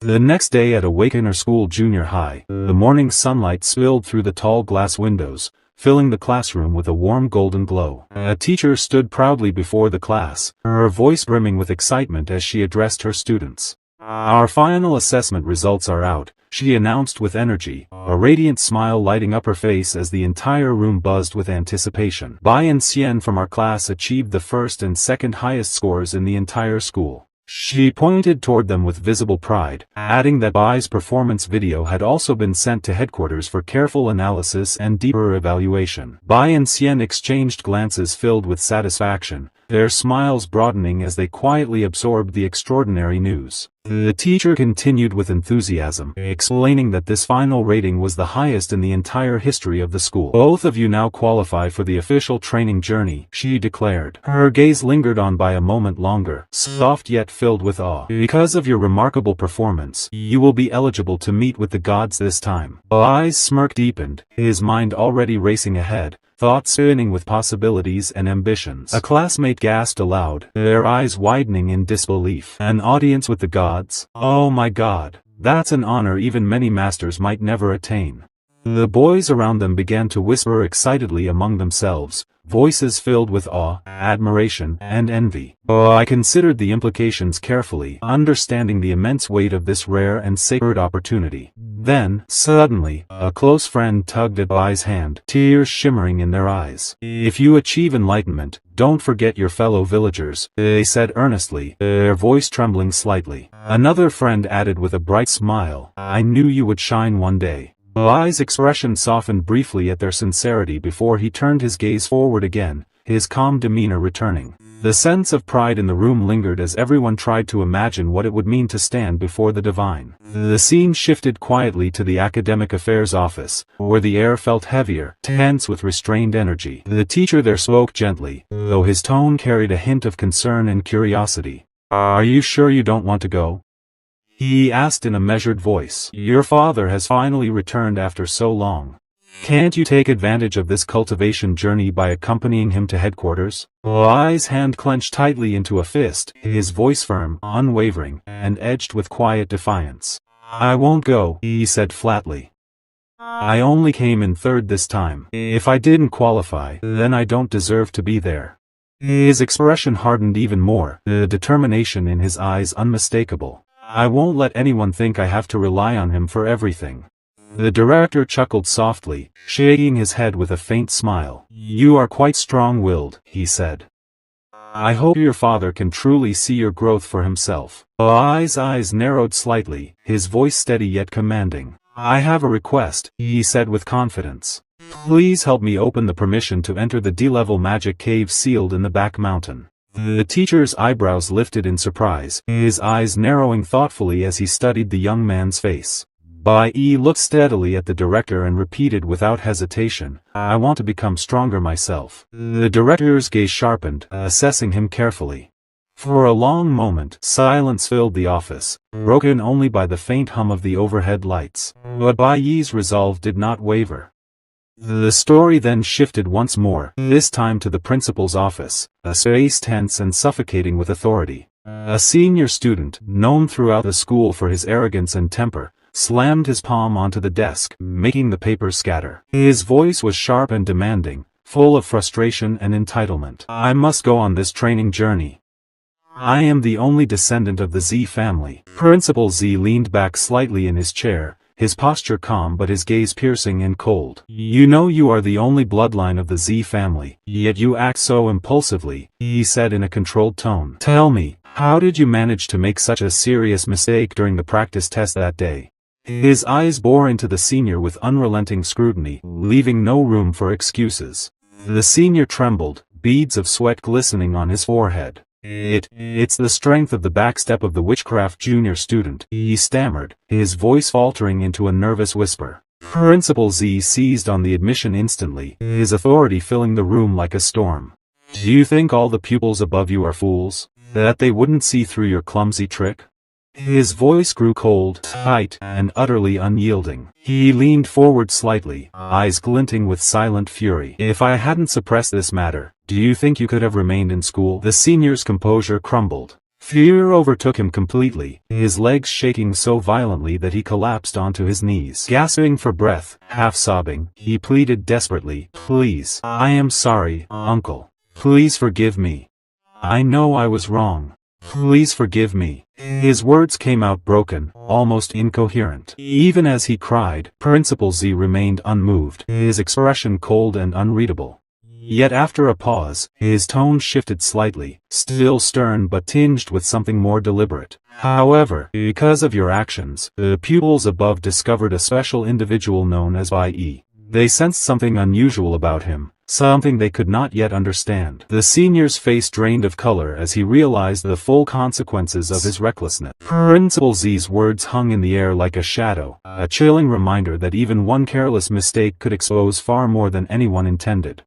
The next day at Awakener School Junior High, the morning sunlight spilled through the tall glass windows, filling the classroom with a warm golden glow. A teacher stood proudly before the class, her voice brimming with excitement as she addressed her students. Our final assessment results are out, she announced with energy, a radiant smile lighting up her face as the entire room buzzed with anticipation. Bai and Xian from our class achieved the first and second highest scores in the entire school. She pointed toward them with visible pride, adding that Bai's performance video had also been sent to headquarters for careful analysis and deeper evaluation. Bai and Xian exchanged glances filled with satisfaction, their smiles broadening as they quietly absorbed the extraordinary news. The teacher continued with enthusiasm, explaining that this final rating was the highest in the entire history of the school. Both of you now qualify for the official training journey, she declared. Her gaze lingered on Bai a moment longer, soft yet filled with awe. Because of your remarkable performance, you will be eligible to meet with the gods this time. Bai's smirk deepened, his mind already racing ahead, thoughts spinning with possibilities and ambitions. A classmate gasped aloud, their eyes widening in disbelief. An audience with the gods? Oh my god, that's an honor even many masters might never attain. The boys around them began to whisper excitedly among themselves, voices filled with awe, admiration, and envy. I considered the implications carefully, understanding the immense weight of this rare and sacred opportunity. Then, suddenly, a close friend tugged at Bai's hand, tears shimmering in their eyes. If you achieve enlightenment, don't forget your fellow villagers, they said earnestly, their voice trembling slightly. Another friend added with a bright smile, I knew you would shine one day. Bai's expression softened briefly at their sincerity before he turned his gaze forward again, his calm demeanor returning. The sense of pride in the room lingered as everyone tried to imagine what it would mean to stand before the divine. The scene shifted quietly to the academic affairs office, where the air felt heavier, tense with restrained energy. The teacher there spoke gently, though his tone carried a hint of concern and curiosity. "Are you sure you don't want to go?" he asked in a measured voice. "Your father has finally returned after so long. Can't you take advantage of this cultivation journey by accompanying him to headquarters?" Bai's hand clenched tightly into a fist, his voice firm, unwavering, and edged with quiet defiance. "I won't go," he said flatly. "I only came in third this time. If I didn't qualify, then I don't deserve to be there." His expression hardened even more, the determination in his eyes unmistakable. "I won't let anyone think I have to rely on him for everything." The director chuckled softly, shaking his head with a faint smile. "You are quite strong-willed," he said. "I hope your father can truly see your growth for himself." Bai's eyes narrowed slightly, his voice steady yet commanding. "I have a request," he said with confidence. "Please help me open the permission to enter the D-level magic cave sealed in the back mountain." The teacher's eyebrows lifted in surprise, his eyes narrowing thoughtfully as he studied the young man's face. Bai Yi looked steadily at the director and repeated without hesitation, "I want to become stronger myself." The director's gaze sharpened, assessing him carefully. For a long moment, silence filled the office, broken only by the faint hum of the overhead lights. But Bai Yi's resolve did not waver. The story then shifted once more, this time to the principal's office, a space tense and suffocating with authority. A senior student, known throughout the school for his arrogance and temper, slammed his palm onto the desk, making the papers scatter. His voice was sharp and demanding, full of frustration and entitlement. "I must go on this training journey. I am the only descendant of the Z family." Principal Z leaned back slightly in his chair, his posture calm but his gaze piercing and cold. "You know you are the only bloodline of the Z family, yet you act so impulsively," he said in a controlled tone. "Tell me, how did you manage to make such a serious mistake during the practice test that day?" His eyes bore into the senior with unrelenting scrutiny, leaving no room for excuses. The senior trembled, beads of sweat glistening on his forehead. It's the strength of the backstep of the witchcraft junior student," he stammered, his voice faltering into a nervous whisper. Principal Z seized on the admission instantly, his authority filling the room like a storm. "Do you think all the pupils above you are fools? That they wouldn't see through your clumsy trick?" His voice grew cold, tight, and utterly unyielding. He leaned forward slightly, eyes glinting with silent fury. "If I hadn't suppressed this matter, do you think you could have remained in school?" The senior's composure crumbled. Fear overtook him completely, his legs shaking so violently that he collapsed onto his knees. Gasping for breath, half sobbing, he pleaded desperately, "Please, I am sorry, uncle. Please forgive me. I know I was wrong. Please forgive me." His words came out broken, almost incoherent. Even as he cried, Principal Z remained unmoved, his expression cold and unreadable. Yet after a pause, his tone shifted slightly, still stern but tinged with something more deliberate. "However, because of your actions, the pupils above discovered a special individual known as Bai Yi. They sensed something unusual about him, something they could not yet understand." The senior's face drained of color as he realized the full consequences of his recklessness. Principal Z's words hung in the air like a shadow, a chilling reminder that even one careless mistake could expose far more than anyone intended.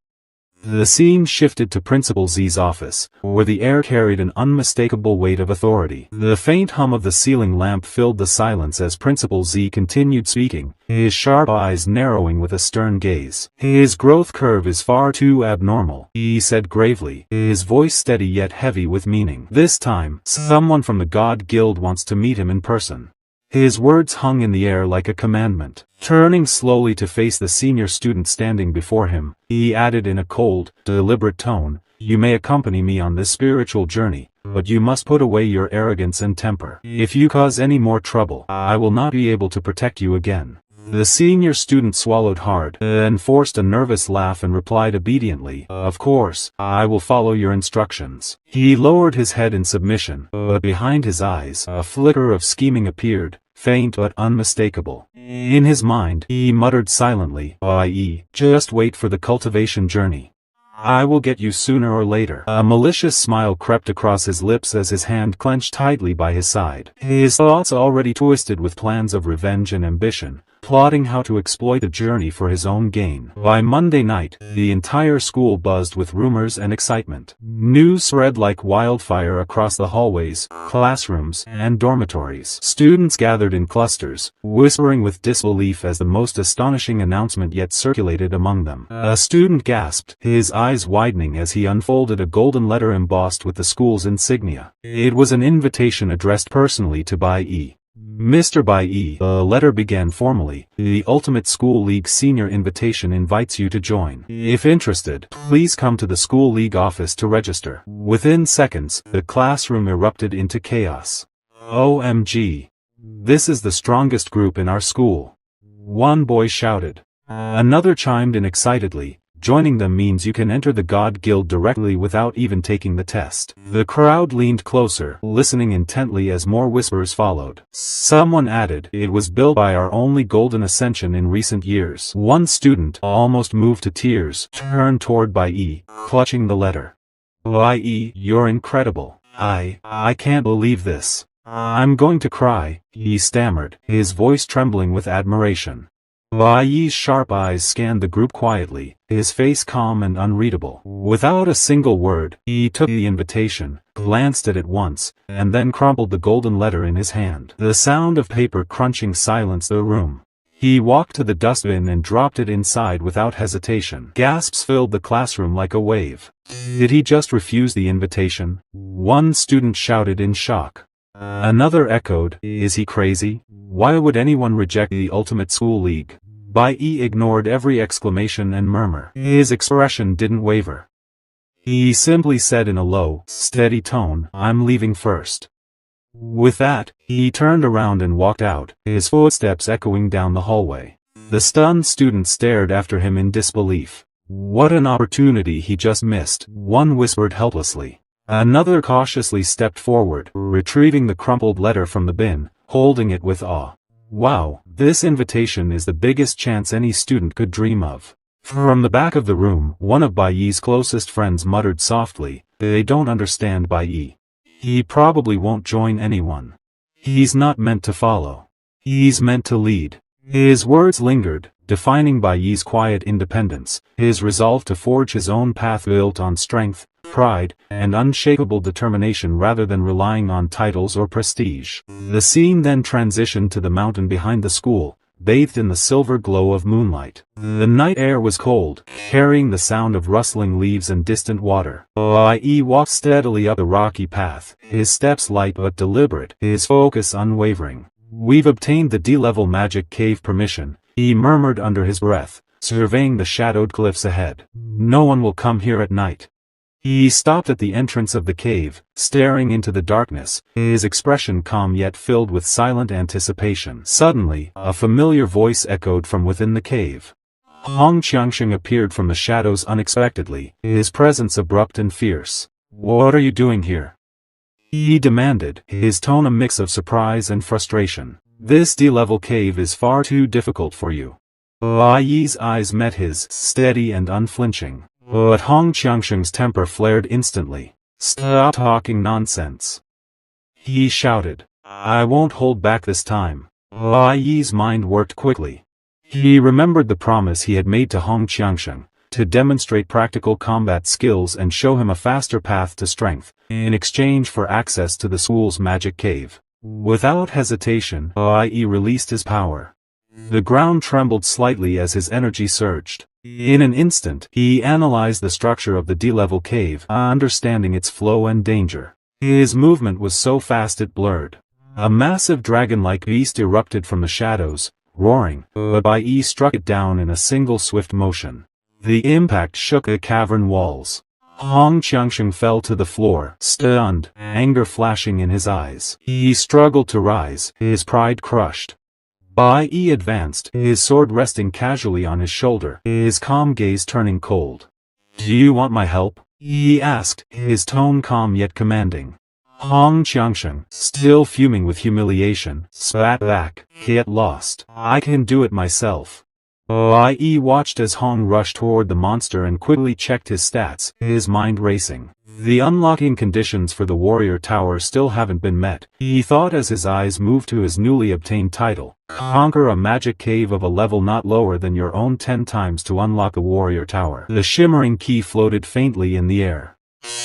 The scene shifted to Principal Z's office, where the air carried an unmistakable weight of authority. The faint hum of the ceiling lamp filled the silence as Principal Z continued speaking, his sharp eyes narrowing with a stern gaze. "His growth curve is far too abnormal," he said gravely, his voice steady yet heavy with meaning. "This time, someone from the God Guild wants to meet him in person." His words hung in the air like a commandment. Turning slowly to face the senior student standing before him, he added in a cold, deliberate tone, "You may accompany me on this spiritual journey, but you must put away your arrogance and temper. If you cause any more trouble, I will not be able to protect you again." The senior student swallowed hard, then forced a nervous laugh and replied obediently, "Of course, I will follow your instructions." He lowered his head in submission, but behind his eyes, a flicker of scheming appeared, faint but unmistakable. In his mind, he muttered silently, Bai Yi, just wait for the cultivation journey. I will get you sooner or later. A malicious smile crept across his lips as his hand clenched tightly by his side. His thoughts already twisted with plans of revenge and ambition, plotting how to exploit the journey for his own gain. By Monday night, the entire school buzzed with rumors and excitement. News spread like wildfire across the hallways, classrooms, and dormitories. Students gathered in clusters, whispering with disbelief as the most astonishing announcement yet circulated among them. A student gasped, his eyes widening as he unfolded a golden letter embossed with the school's insignia. It was an invitation addressed personally to Bai Yi. Mr. Bai Yi, the letter began formally. The Ultimate School League Senior Invitation invites you to join. If interested, please come to the School League office to register. Within seconds, the classroom erupted into chaos. OMG. This is the strongest group in our school. One boy shouted. Another chimed in excitedly. Joining them means you can enter the God Guild directly without even taking the test. The crowd leaned closer, listening intently as more whispers followed. Someone added, it was built by our only golden ascension in recent years. One student, almost moved to tears, turned toward Bai Yi, clutching the letter. Bai Yi, you're incredible. I can't believe this. I'm going to cry, he stammered, his voice trembling with admiration. Bai Yi's sharp eyes scanned the group quietly, his face calm and unreadable. Without a single word, he took the invitation, glanced at it once, and then crumpled the golden letter in his hand. The sound of paper crunching silenced the room. He walked to the dustbin and dropped it inside without hesitation. Gasps filled the classroom like a wave. Did he just refuse the invitation? One student shouted in shock. Another echoed, is he crazy? Why would anyone reject the Ultimate School League? Bai Yi ignored every exclamation and murmur. His expression didn't waver. He simply said in a low, steady tone, I'm leaving first. With that, he turned around and walked out, his footsteps echoing down the hallway. The stunned student stared after him in disbelief. What an opportunity he just missed, one whispered helplessly. Another cautiously stepped forward, retrieving the crumpled letter from the bin, holding it with awe. Wow, this invitation is the biggest chance any student could dream of. From the back of the room, one of Bai Yi's closest friends muttered softly, they don't understand Bai Yi. He probably won't join anyone. He's not meant to follow. He's meant to lead. His words lingered, defining Bai Yi's quiet independence, his resolve to forge his own path built on strength, pride, and unshakable determination rather than relying on titles or prestige. The scene then transitioned to the mountain behind the school, bathed in the silver glow of moonlight. The night air was cold, carrying the sound of rustling leaves and distant water. Bai Yi walked steadily up the rocky path, his steps light but deliberate, his focus unwavering. We've obtained the D-level magic cave permission, he murmured under his breath, surveying the shadowed cliffs ahead. No one will come here at night. He stopped at the entrance of the cave, staring into the darkness, his expression calm yet filled with silent anticipation. Suddenly, a familiar voice echoed from within the cave. Hong Qiangsheng appeared from the shadows unexpectedly, his presence abrupt and fierce. What are you doing here? He demanded, his tone a mix of surprise and frustration. This D-level cave is far too difficult for you. Bai Yi's eyes met his, steady and unflinching. But Hong Qiangsheng's temper flared instantly. Stop talking nonsense. He shouted. I won't hold back this time. Bai Yi's mind worked quickly. He remembered the promise he had made to Hong Qiangsheng, to demonstrate practical combat skills and show him a faster path to strength, in exchange for access to the school's magic cave. Without hesitation, Bai Yi released his power. The ground trembled slightly as his energy surged. In an instant, he analyzed the structure of the D-level cave, understanding its flow and danger. His movement was so fast it blurred. A massive dragon-like beast erupted from the shadows, roaring, but Bai Yi struck it down in a single swift motion. The impact shook the cavern walls. Hong Qiangsheng fell to the floor, stunned, anger flashing in his eyes. He struggled to rise, his pride crushed. Bai Yi advanced, his sword resting casually on his shoulder, his calm gaze turning cold. Do you want my help? He asked, his tone calm yet commanding. Hong Qiangsheng, still fuming with humiliation, spat back, "Get lost. I can do it myself." Bai Yi watched as Hong rushed toward the monster and quickly checked his stats, his mind racing. The unlocking conditions for the warrior tower still haven't been met, he thought as his eyes moved to his newly obtained title. Conquer a magic cave of a level not lower than your own 10 times to unlock the warrior tower. The shimmering key floated faintly in the air.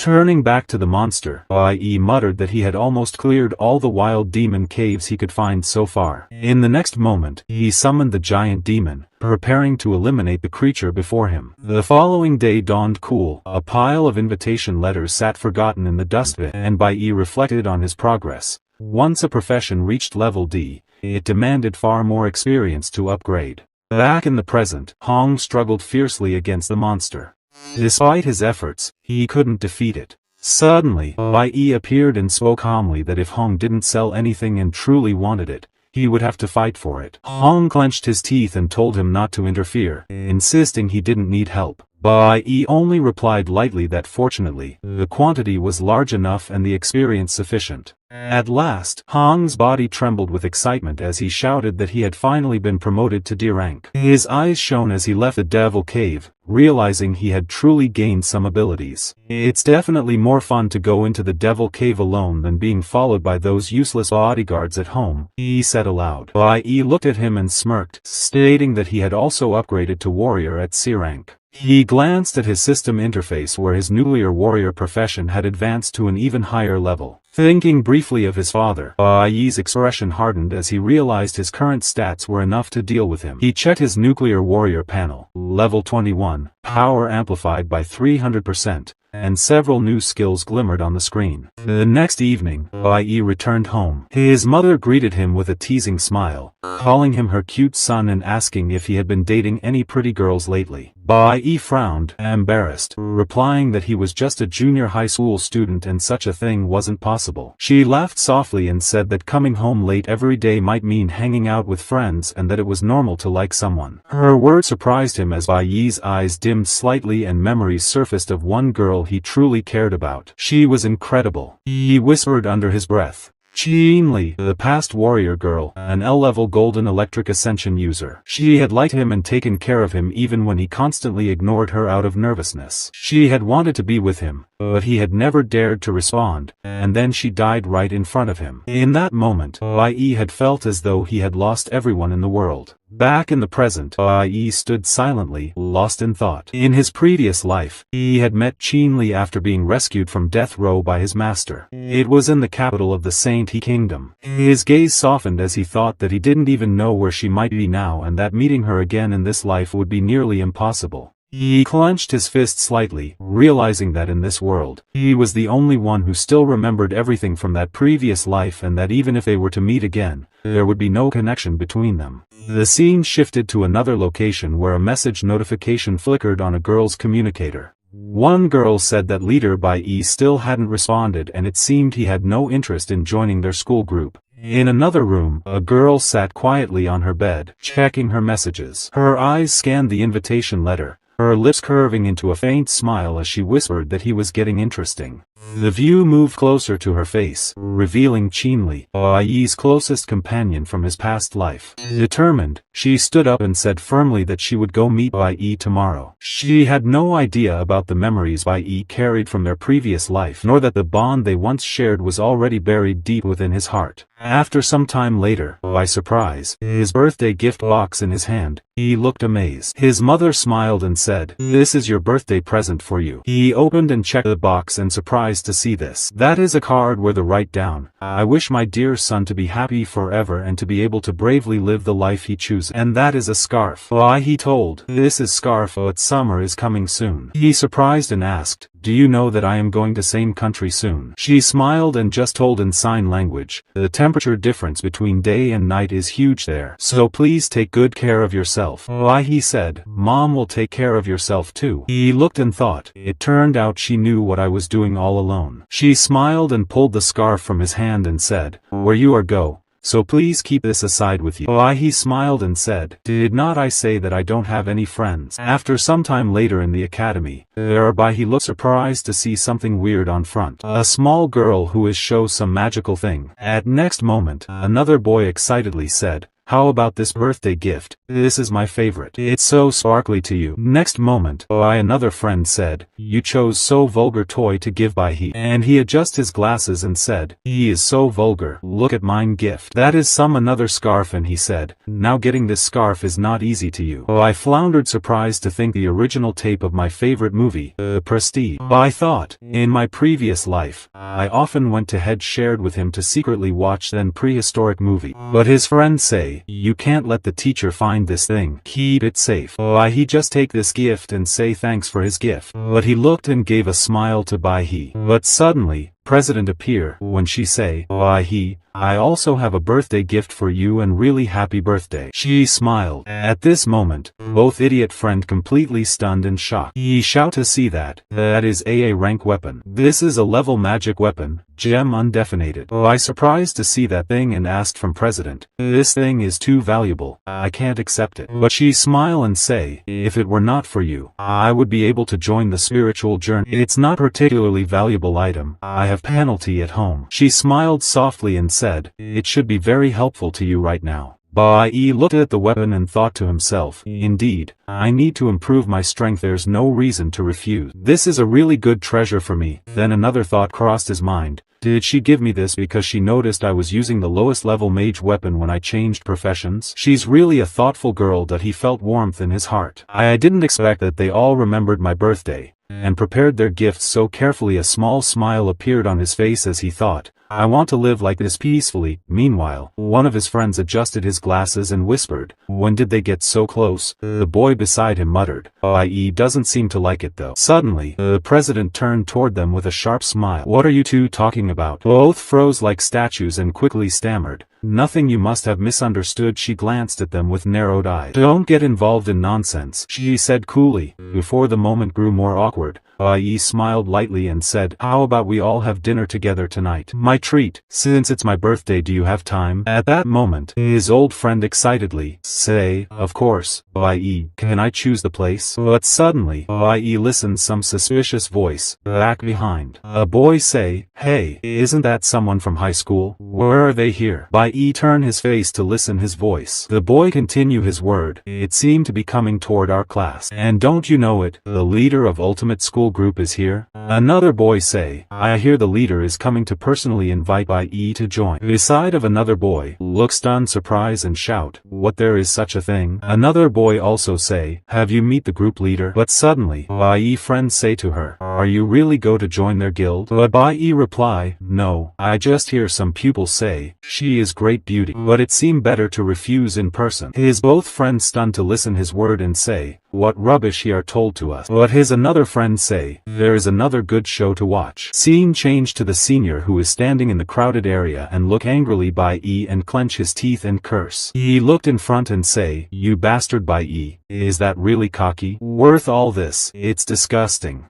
Turning back to the monster, Bai Yi muttered that he had almost cleared all the wild demon caves he could find so far. In the next moment, he summoned the giant demon, preparing to eliminate the creature before him. The following day dawned cool. A pile of invitation letters sat forgotten in the dustbin, and Bai Yi reflected on his progress. Once a profession reached level D, it demanded far more experience to upgrade. Back in the present, Hong struggled fiercely against the monster. Despite his efforts, he couldn't defeat it. Suddenly, Bai Yi appeared and spoke calmly that if Hong didn't sell anything and truly wanted it, he would have to fight for it. Hong clenched his teeth and told him not to interfere, insisting he didn't need help. Bai Yi only replied lightly that fortunately, the quantity was large enough and the experience sufficient. At last, Hong's body trembled with excitement as he shouted that he had finally been promoted to D rank. His eyes shone as he left the devil cave, realizing he had truly gained some abilities. It's definitely more fun to go into the devil cave alone than being followed by those useless bodyguards at home, he said aloud. Bai Yi looked at him and smirked, stating that he had also upgraded to warrior at C rank. He glanced at his system interface where his nuclear warrior profession had advanced to an even higher level. Thinking briefly of his father, Bai Yi's expression hardened as he realized his current stats were enough to deal with him. He checked his nuclear warrior panel, level 21, power amplified by 300%. And several new skills glimmered on the screen. The next evening, Bai Yi returned home. His mother greeted him with a teasing smile, calling him her cute son and asking if he had been dating any pretty girls lately. Bai Yi frowned, embarrassed, replying that he was just a junior high school student and such a thing wasn't possible. She laughed softly and said that coming home late every day might mean hanging out with friends and that it was normal to like someone. Her words surprised him as Bai Yi's eyes dimmed slightly and memories surfaced of one girl he truly cared about. She was incredible. He whispered under his breath. Qin Li, the past warrior girl, an L-level golden electric ascension user. She had liked him and taken care of him even when he constantly ignored her out of nervousness. She had wanted to be with him, but he had never dared to respond, and then she died right in front of him. In that moment, Bai Yi had felt as though he had lost everyone in the world. Back in the present, Bai Yi stood silently, lost in thought. In his previous life, he had met Qin Li after being rescued from death row by his master. It was in the capital of the Saint He Kingdom. His gaze softened as he thought that he didn't even know where she might be now and that meeting her again in this life would be nearly impossible. He clenched his fist slightly, realizing that in this world, he was the only one who still remembered everything from that previous life and that even if they were to meet again, there would be no connection between them. The scene shifted to another location where a message notification flickered on a girl's communicator. One girl said that leader Bai Yi still hadn't responded and it seemed he had no interest in joining their school group. In another room, a girl sat quietly on her bed, checking her messages. Her eyes scanned the invitation letter, her lips curving into a faint smile as she whispered that he was getting interesting. The view moved closer to her face, revealing Qin Li, Bai Yi's closest companion from his past life. Determined, she stood up and said firmly that she would go meet Bai Yi tomorrow. She had no idea about the memories Bai Yi carried from their previous life, nor that the bond they once shared was already buried deep within his heart. After some time later, by surprise, his birthday gift box in his hand, he looked amazed. His mother smiled and said, "This is your birthday present for you." He opened and checked the box and surprised to see this. That is a card where the write down, "I wish my dear son to be happy forever and to be able to bravely live the life he chooses." And that is a scarf. Why, he told, "This is scarf, but summer is coming soon." He surprised and asked, "Do you know that I am going to same country soon?" She smiled and just told in sign language, "The temperature difference between day and night is huge there, so please take good care of yourself." Why, he said, "Mom will take care of yourself too." He looked and thought, it turned out she knew what I was doing all alone. She smiled and pulled the scarf from his hand and said, "Where you are go, so please keep this aside with you. Bai Yi smiled and said, did not I say that I don't have any friends? After some time later in the academy, Bai Yi looked surprised to see something weird on front. A small girl who is shows some magical thing. At next moment, another boy excitedly said, how about this birthday gift? This is my favorite. It's so sparkly to you. Next moment, another friend said, you chose so vulgar toy to give Bai Yi. And he adjusted his glasses and said, he is so vulgar. Look at mine gift. That is another scarf, and he said, now getting this scarf is not easy to you. I floundered surprised to think the original tape of my favorite movie, Prestige. I thought, in my previous life, I often went to head shared with him to secretly watch then prehistoric movie. But his friends say, you can't let the teacher find this thing. Keep it safe. He just take this gift and say thanks for his gift. But he looked and gave a smile to Bai Yi. But suddenly, President appear. When she say, Bai Yi, I also have a birthday gift for you and really happy birthday. She smiled. At this moment, both idiot friend completely stunned and shocked. He shout to see that. That is AA rank weapon. This is a level magic weapon, gem undefinited. I surprised to see that thing and asked from President, this thing is too valuable. I can't accept it. But she smile and say, if it were not for you, I would be able to join the spiritual journey. It's not particularly valuable item. I have penalty at home. She smiled softly and said, it should be very helpful to you right now. Bai Yi looked at the weapon and thought to himself, indeed, I need to improve my strength. There's no reason to refuse. This is a really good treasure for me. Then another thought crossed his mind. Did she give me this because she noticed I was using the lowest level mage weapon when I changed professions? She's really a thoughtful girl. That he felt warmth in his heart. I didn't expect that they all remembered my birthday and prepared their gifts so carefully. A small smile appeared on his face as he thought, I want to live like this peacefully. Meanwhile, one of his friends adjusted his glasses and whispered, when did they get so close? The boy beside him muttered, He doesn't seem to like it though. Suddenly, the president turned toward them with a sharp smile. What are you two talking about? Both froze like statues and quickly stammered, nothing, you must have misunderstood. She glanced at them with narrowed eyes. Don't get involved in nonsense, she said coolly. Before the moment grew more awkward, Yi smiled lightly and said, how about we all have dinner together tonight? My treat, since it's my birthday. Do you have time? At that moment, his old friend excitedly say, of course, Yi, can I choose the place? But suddenly, Yi listened some suspicious voice back behind. A boy say, hey, isn't that someone from high school? Where are they here? Yi turned his face to listen his voice. The boy continue his word, it seemed to be coming toward our class. And don't you know it, the leader of Ultimate School Group is here? Another boy say, I hear the leader is coming to personally invite Bai Yi to join. Beside of another boy, look stunned, surprise and shout, what, there is such a thing? Another boy also say, have you meet the group leader? But suddenly, Bai Yi friends say to her, are you really go to join their guild? But Bai Yi reply, no, I just hear some pupils say, she is great beauty. But it seemed better to refuse in person. His both friends stunned to listen his word and say, what rubbish he are told to us. But his another friend say, there is another good show to watch. Scene changed to the senior who is standing in the crowded area and look angrily Bai Yi and clench his teeth and curse. He looked in front and say, you bastard Bai Yi, is that really cocky? Worth all this? It's disgusting.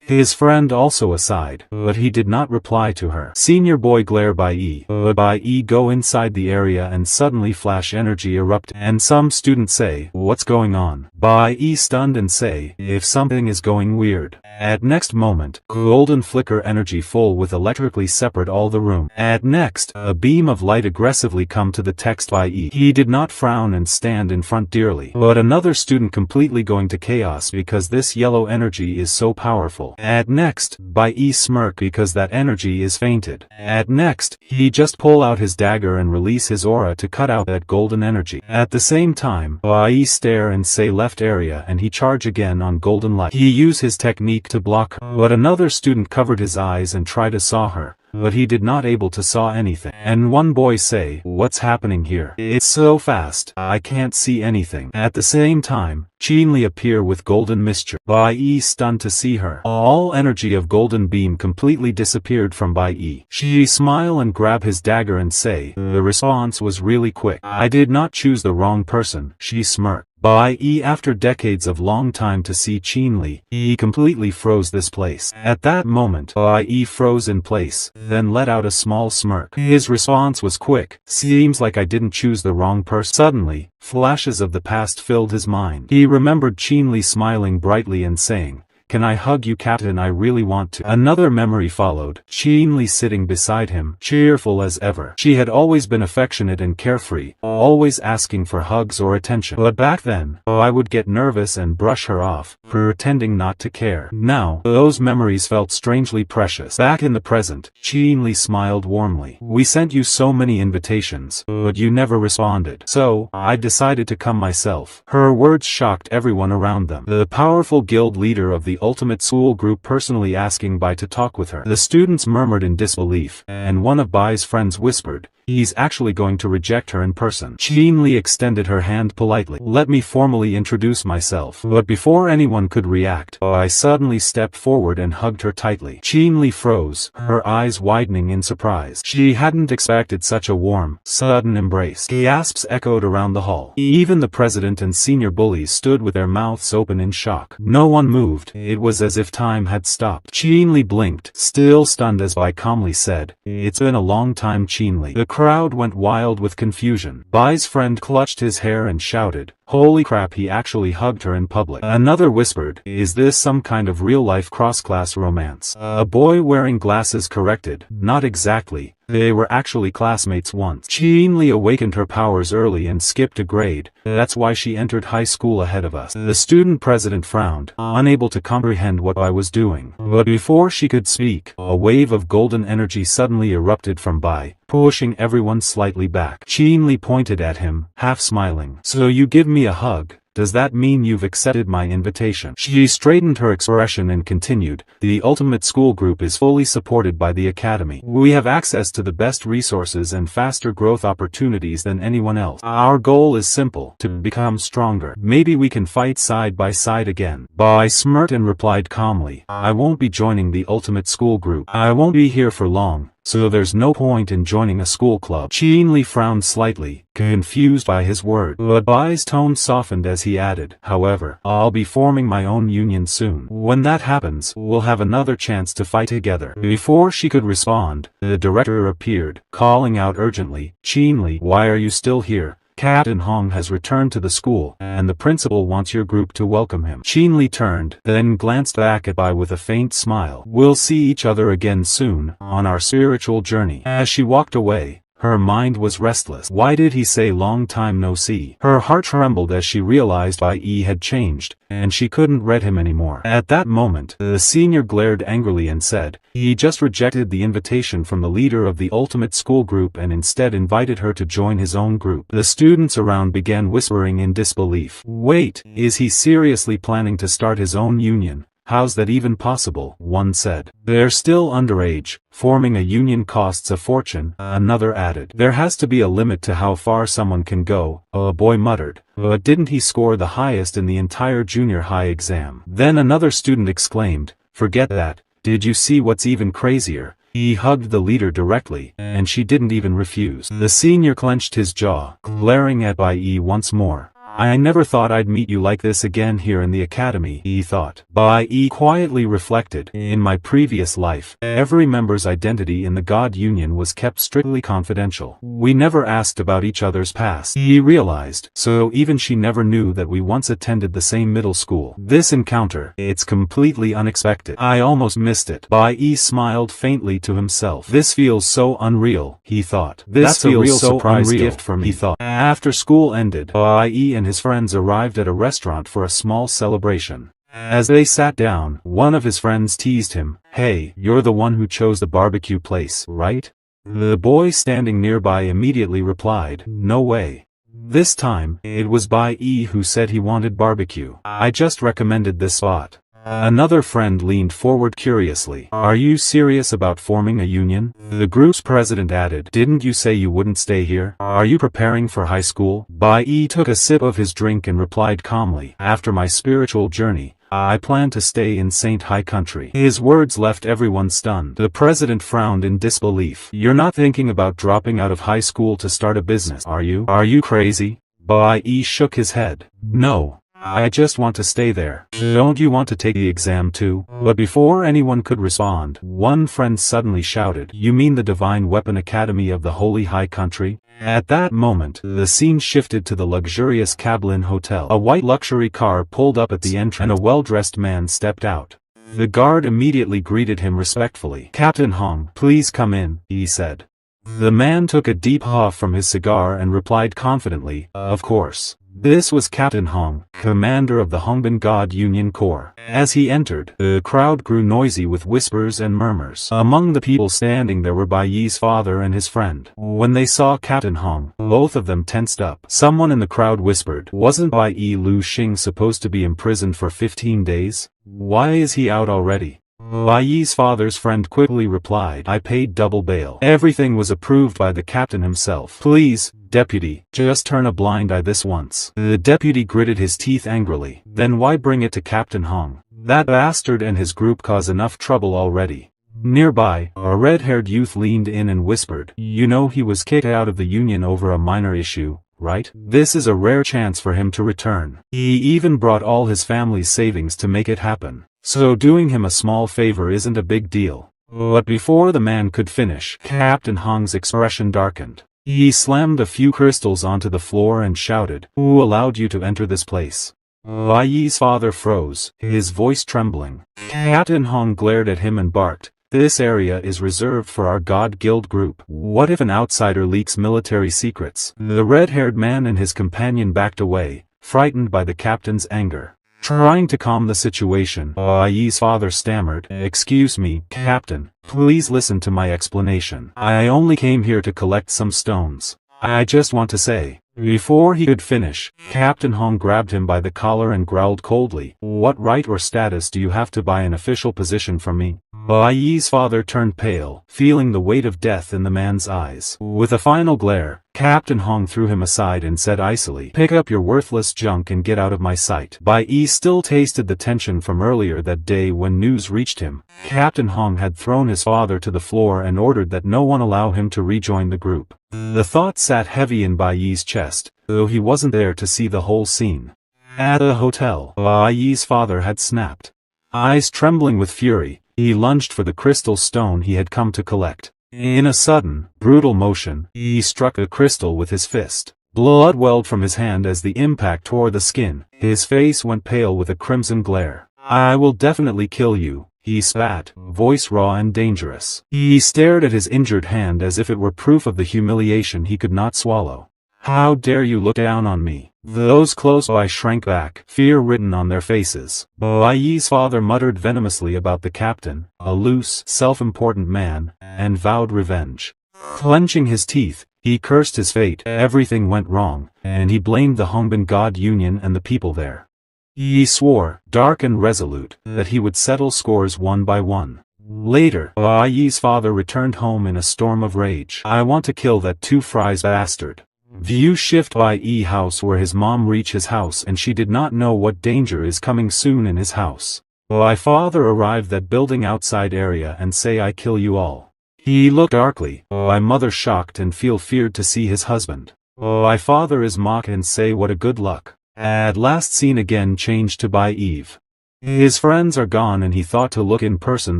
His friend also aside, but he did not reply to her. Senior boy glare Bai Yi, but Bai Yi go inside the area and suddenly flash energy erupt, and some students say, what's going on? Bai Yi stunned and say, if something is going weird. At next moment, golden flicker energy full with electrically separate all the room. At next, a beam of light aggressively come to the text Bai Yi. He did not frown and stand in front dearly. But another student completely going to chaos because this yellow energy is so powerful. At next, Bai Yi smirk because that energy is fainted. At next, he just pull out his dagger and release his aura to cut out that golden energy. At the same time, Bai Yi stare and say left area and he charge again on golden light. He use his technique to block her, but another student covered his eyes and tried to saw her. But he did not able to saw anything. And one boy say, what's happening here? It's so fast, I can't see anything. At the same time, Chinli appear with golden mixture. Bai Yi stunned to see her. All energy of golden beam completely disappeared from Bai Yi. She smile and grab his dagger and say, the response was really quick. I did not choose the wrong person. She smirked. Bai Yi, after decades of long time to see Qinli, he completely froze this place. At that moment, Bai Yi froze in place, then let out a small smirk. His response was quick. Seems like I didn't choose the wrong person. Suddenly, flashes of the past filled his mind. He remembered Qinli smiling brightly and saying, "Can I hug you, Captain? I really want to." Another memory followed, Qinli sitting beside him, cheerful as ever. She had always been affectionate and carefree, always asking for hugs or attention. But back then, I would get nervous and brush her off, pretending not to care. Now, those memories felt strangely precious. Back in the present, Qinli smiled warmly. "We sent you so many invitations, but you never responded. So, I decided to come myself." Her words shocked everyone around them. The powerful guild leader of the ultimate school group personally asking Bai to talk with her. The students murmured in disbelief, and one of Bai's friends whispered, "He's actually going to reject her in person." Qinli extended her hand politely. "Let me formally introduce myself." But before anyone could react, Bai suddenly stepped forward and hugged her tightly. Qinli froze, her eyes widening in surprise. She hadn't expected such a warm, sudden embrace. Gasps echoed around the hall. Even the president and senior bullies stood with their mouths open in shock. No one moved. It was as if time had stopped. Qinli blinked, still stunned as Bai calmly said, "It's been a long time, Qinli." The crowd went wild with confusion. Bai's friend clutched his hair and shouted, "Holy crap, he actually hugged her in public." Another whispered, "Is this some kind of real-life cross-class romance?" A boy wearing glasses corrected, "Not exactly. They were actually classmates once." Qinli awakened her powers early and skipped a grade. That's why she entered high school ahead of us. The student president frowned, unable to comprehend what I was doing. But before she could speak, a wave of golden energy suddenly erupted from Bai, pushing everyone slightly back. Qinli pointed at him, half smiling. "So you give me a hug? Does that mean you've accepted my invitation?" She straightened her expression and continued, "The ultimate school group is fully supported by the academy. We have access to the best resources and faster growth opportunities than anyone else. Our goal is simple, to become stronger. Maybe we can fight side by side again." Bai smirked and replied calmly, "I won't be joining the ultimate school group. I won't be here for long, so there's no point in joining a school club." Qinli frowned slightly, confused by his word. But Bai's tone softened as he added, "However, I'll be forming my own union soon. When that happens, we'll have another chance to fight together." Before she could respond, the director appeared, calling out urgently, "Qinli, why are you still here? Captain Hong has returned to the school, and the principal wants your group to welcome him." Qinli turned, then glanced back at Bai with a faint smile. "We'll see each other again soon, on our spiritual journey." As she walked away, her mind was restless. Why did he say long time no see? Her heart trembled as she realized Bai Yi had changed, and she couldn't read him anymore. At that moment, the senior glared angrily and said, "He just rejected the invitation from the leader of the ultimate school group and instead invited her to join his own group." The students around began whispering in disbelief. "Wait, is he seriously planning to start his own union? How's that even possible?" one said. "They're still underage. Forming a union costs a fortune," another added. "There has to be a limit to how far someone can go," a boy muttered. "But didn't he score the highest in the entire junior high exam?" Then another student exclaimed, "Forget that. Did you see what's even crazier? He hugged the leader directly, and she didn't even refuse." The senior clenched his jaw, glaring at Bai Yi once more. "I never thought I'd meet you like this again here in the academy," he thought. Bai Yi quietly reflected, "In my previous life, every member's identity in the God Union was kept strictly confidential. We never asked about each other's past." He realized, so even she never knew that we once attended the same middle school. This encounter, it's completely unexpected. I almost missed it. Bai Yi smiled faintly to himself. "This feels so unreal," he thought. "That's a real surprise gift for me," he thought. After school ended, Bai Yi and his friends arrived at a restaurant for a small celebration. As they sat down, one of his friends teased him, "Hey, you're the one who chose the barbecue place, right?" The boy standing nearby immediately replied, "No way." This time, it was Bai Yi who said he wanted barbecue. "I just recommended this spot." Another friend leaned forward curiously. "Are you serious about forming a union?" The group's president added, "Didn't you say you wouldn't stay here? Are you preparing for high school?" Bai Yi took a sip of his drink and replied calmly, "After my spiritual journey, I plan to stay in Saint High Country." His words left everyone stunned. The president frowned in disbelief. "You're not thinking about dropping out of high school to start a business, are you? Are you crazy?" Bai Yi shook his head. No. I just want to stay there. Don't you want to take the exam too? But before anyone could respond, one friend suddenly shouted, You mean the Divine Weapon Academy of the Holy High Country? At that moment, the scene shifted to the luxurious Kablin Hotel. A white luxury car pulled up at the entrance and a well-dressed man stepped out. The guard immediately greeted him respectfully. Captain Hong, please come in, he said. The man took a deep puff from his cigar and replied confidently, Of course. This was Captain Hong, commander of the Hongbin God Union Corps. As he entered, the crowd grew noisy with whispers and murmurs. Among the people standing there were Bai Yi's father and his friend. When they saw Captain Hong, both of them tensed up. Someone in the crowd whispered, Wasn't Bai Yi Lu Xing supposed to be imprisoned for 15 days? Why is he out already? Bai Yi's father's friend quickly replied, I paid double bail. Everything was approved by the captain himself. Please, deputy, just turn a blind eye this once. The deputy gritted his teeth angrily. Then why bring it to Captain Hong? That bastard and his group cause enough trouble already. Nearby, a red-haired youth leaned in and whispered, You know he was kicked out of the union over a minor issue, right? This is a rare chance for him to return. He even brought all his family's savings to make it happen. So doing him a small favor isn't a big deal. But before the man could finish, Captain Hong's expression darkened. He slammed a few crystals onto the floor and shouted, Who allowed you to enter this place? Bai Yi's father froze, his voice trembling. Captain Hong glared at him and barked, This area is reserved for our God Guild group. What if an outsider leaks military secrets? The red-haired man and his companion backed away, frightened by the captain's anger. Trying to calm the situation, Bai Yi's father stammered, Excuse me, Captain, please listen to my explanation. I only came here to collect some stones. I just want to say. Before he could finish, Captain Hong grabbed him by the collar and growled coldly, What right or status do you have to buy an official position from me? Bai Yi's father turned pale, feeling the weight of death in the man's eyes. With a final glare, Captain Hong threw him aside and said icily, Pick up your worthless junk and get out of my sight. Bai Yi still tasted the tension from earlier that day when news reached him. Captain Hong had thrown his father to the floor and ordered that no one allow him to rejoin the group. The thought sat heavy in Bai Yi's chest, though he wasn't there to see the whole scene. At the hotel, Bai Yi's father had snapped. Eyes trembling with fury, he lunged for the crystal stone he had come to collect. In a sudden, brutal motion, he struck a crystal with his fist. Blood welled from his hand as the impact tore the skin. His face went pale with a crimson glare. I will definitely kill you, he spat, voice raw and dangerous. He stared at his injured hand as if it were proof of the humiliation he could not swallow. How dare you look down on me? Those close by shrank back, fear written on their faces. Bai Yi's father muttered venomously about the captain, a loose, self-important man, and vowed revenge. Clenching his teeth, he cursed his fate. Everything went wrong, and he blamed the Hongbin God Union and the people there. He swore, dark and resolute, that he would settle scores one by one. Later, Bai Yi's father returned home in a storm of rage. I want to kill that two-fries bastard. View shift Bai Yi house where his mom reached his house and she did not know what danger is coming soon in his house. Bai father arrived that building outside area and say I kill you all. He looked darkly, Bai mother shocked and feel feared to see his husband. Bai father is mock and say what a good luck. At last scene again changed to Bai Eve. His friends are gone and he thought to look in person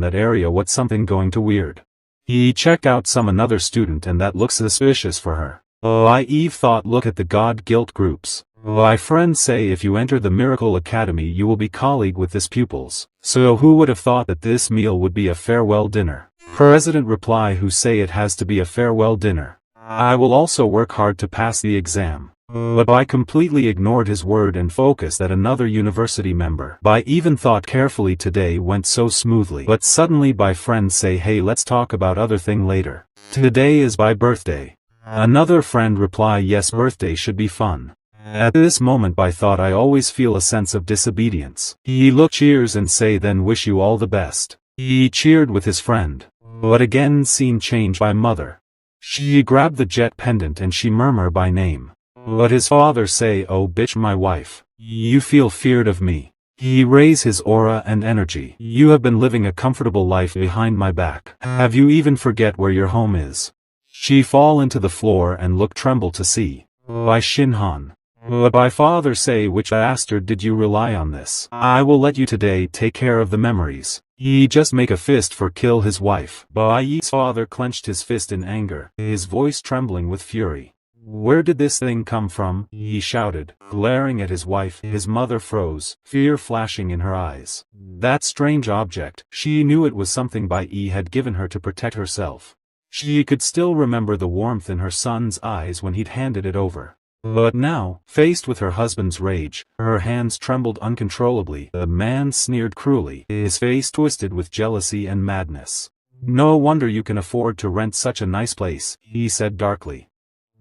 that area what something going to weird. He checked out some another student and that looks suspicious for her. Bai Eve thought look at the God Guild groups. Bai friends say if you enter the Miracle Academy you will be colleague with his pupils. So who would have thought that this meal would be a farewell dinner? President reply who say it has to be a farewell dinner. I will also work hard to pass the exam. But Bai completely ignored his word and focused at another university member. Bai even thought carefully today went so smoothly. But suddenly Bai friends say hey let's talk about other thing later. Today is Bai birthday. Another friend reply yes birthday should be fun. At this moment Bai thought I always feel a sense of disobedience. He looked cheers and say then wish you all the best. He cheered with his friend. But again scene changed by mother. She grabbed the jet pendant and she murmur by name. But his father say oh bitch my wife. You feel feared of me. He raise his aura and energy. You have been living a comfortable life behind my back. Have you even forget where your home is? She fall into the floor and look tremble to see. Bai Shinhan. But by father, say, which bastard did you rely on this? I will let you today take care of the memories. He just make a fist for kill his wife. Bai Yi's father clenched his fist in anger, his voice trembling with fury. Where did this thing come from? He shouted, glaring at his wife. His mother froze, fear flashing in her eyes. That strange object, she knew it was something Bai Yi had given her to protect herself. She could still remember the warmth in her son's eyes when he'd handed it over. But now, faced with her husband's rage, her hands trembled uncontrollably. The man sneered cruelly, his face twisted with jealousy and madness. No wonder you can afford to rent such a nice place, he said darkly.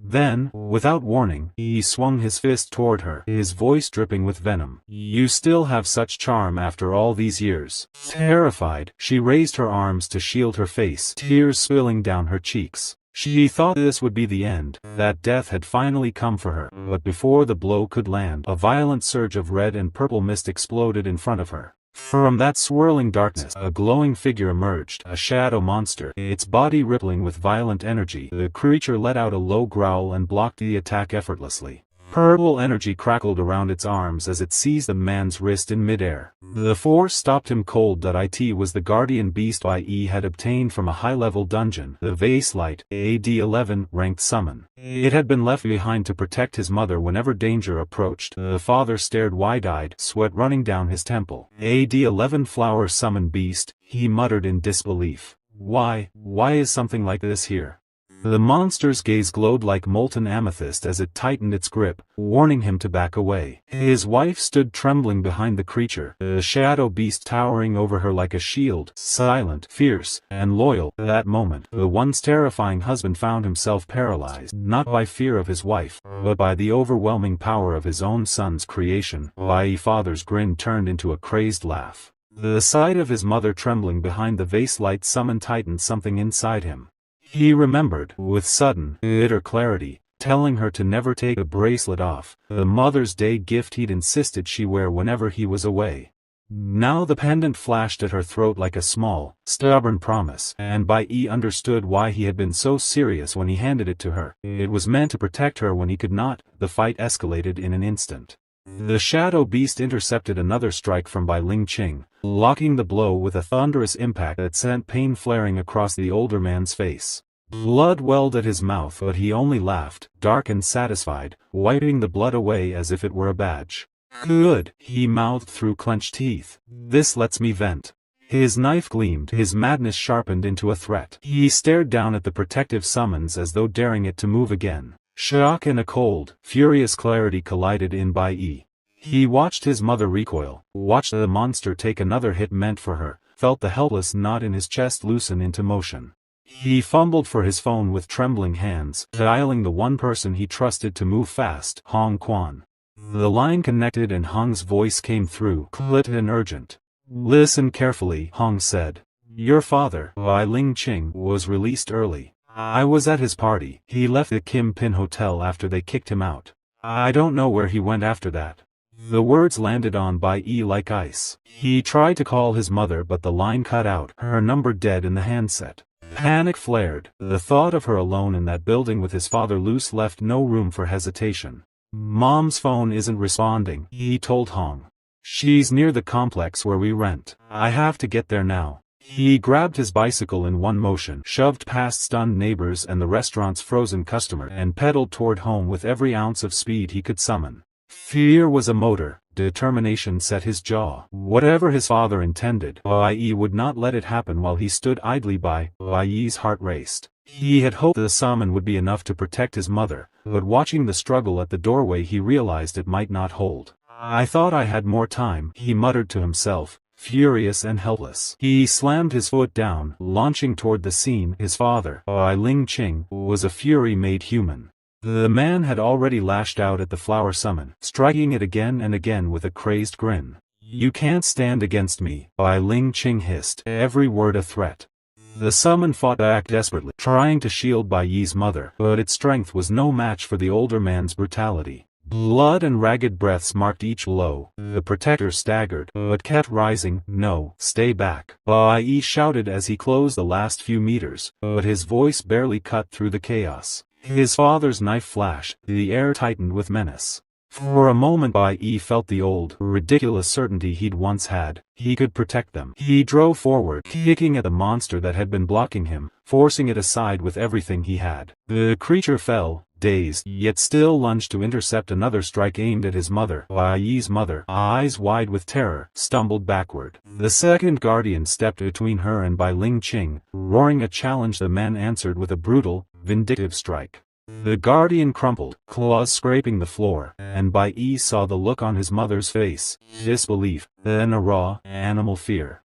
Then, without warning, he swung his fist toward her, his voice dripping with venom. You still have such charm after all these years. Terrified, she raised her arms to shield her face, tears spilling down her cheeks. She thought this would be the end, that death had finally come for her. But before the blow could land, a violent surge of red and purple mist exploded in front of her. From that swirling darkness, a glowing figure emerged, a shadow monster, its body rippling with violent energy. The creature let out a low growl and blocked the attack effortlessly. Purple energy crackled around its arms as it seized the man's wrist in midair. The force stopped him cold. It was the guardian beast Bai Yi had obtained from a high-level dungeon, the Vase Light, AD-11, ranked summon. It had been left behind to protect his mother whenever danger approached. The father stared wide-eyed, sweat running down his temple. AD-11 flower summon beast, he muttered in disbelief. Why is something like this here? The monster's gaze glowed like molten amethyst as it tightened its grip, warning him to back away. His wife stood trembling behind the creature, the shadow beast towering over her like a shield, silent, fierce, and loyal. At that moment, the once terrifying husband found himself paralyzed, not by fear of his wife, but by the overwhelming power of his own son's creation. Bai Yi's father's grin turned into a crazed laugh. The sight of his mother trembling behind the vase light summon tightened something inside him. He remembered, with sudden, bitter clarity, telling her to never take the bracelet off, the Mother's Day gift he'd insisted she wear whenever he was away. Now the pendant flashed at her throat like a small, stubborn promise, and Bai Yi understood why he had been so serious when he handed it to her. It was meant to protect her when he could not. The fight escalated in an instant. The shadow beast intercepted another strike from Bai Lingqing, locking the blow with a thunderous impact that sent pain flaring across the older man's face. Blood welled at his mouth, but he only laughed, dark and satisfied, wiping the blood away as if it were a badge. Good, he mouthed through clenched teeth. This lets me vent. His knife gleamed, his madness sharpened into a threat. He stared down at the protective summons as though daring it to move again. Shock and a cold, furious clarity collided in Bai Yi. He watched his mother recoil, watched the monster take another hit meant for her, felt the helpless knot in his chest loosen into motion. He fumbled for his phone with trembling hands, dialing the one person he trusted to move fast, Hong Quan. The line connected and Hong's voice came through, clear and urgent. Listen carefully, Hong said. Your father, Bai Lingqing, was released early. I was at his party. He left the Kim Pin Hotel after they kicked him out. I don't know where he went after that. The words landed on Bai Yi like ice. He tried to call his mother but the line cut out, her number dead in the handset. Panic flared. The thought of her alone in that building with his father loose left no room for hesitation. Mom's phone isn't responding, he told Hong. She's near the complex where we rent. I have to get there now. He grabbed his bicycle in one motion, shoved past stunned neighbors and the restaurant's frozen customer, and pedaled toward home with every ounce of speed he could summon. Fear was a motor, determination set his jaw. Whatever his father intended, Bai Yi would not let it happen. While he stood idly by, Bai Yi's heart raced. He had hoped the summon would be enough to protect his mother, but watching the struggle at the doorway he realized it might not hold. I thought I had more time, he muttered to himself. Furious and helpless. He slammed his foot down, launching toward the scene. His father, Bai Lingqing, was a fury made human. The man had already lashed out at the flower summon, striking it again and again with a crazed grin. You can't stand against me, Bai Lingqing hissed, every word a threat. The summon fought back desperately, trying to shield Bai Yi's mother, but its strength was no match for the older man's brutality. Blood and ragged breaths marked each blow. The protector staggered, but kept rising. No, stay back, Bai Yi shouted as he closed the last few meters, but his voice barely cut through the chaos. His father's knife flashed, the air tightened with menace. For a moment Bai Yi felt the old, ridiculous certainty he'd once had. He could protect them. He drove forward, kicking at the monster that had been blocking him, forcing it aside with everything he had. The creature fell, dazed, yet still lunged to intercept another strike aimed at his mother. Bai Yi's mother, eyes wide with terror, stumbled backward. The second guardian stepped between her and Bai Lingqing, roaring a challenge. The man answered with a brutal, vindictive strike. The guardian crumpled, claws scraping the floor, and Bai Yi saw the look on his mother's face, disbelief, then a raw, animal fear.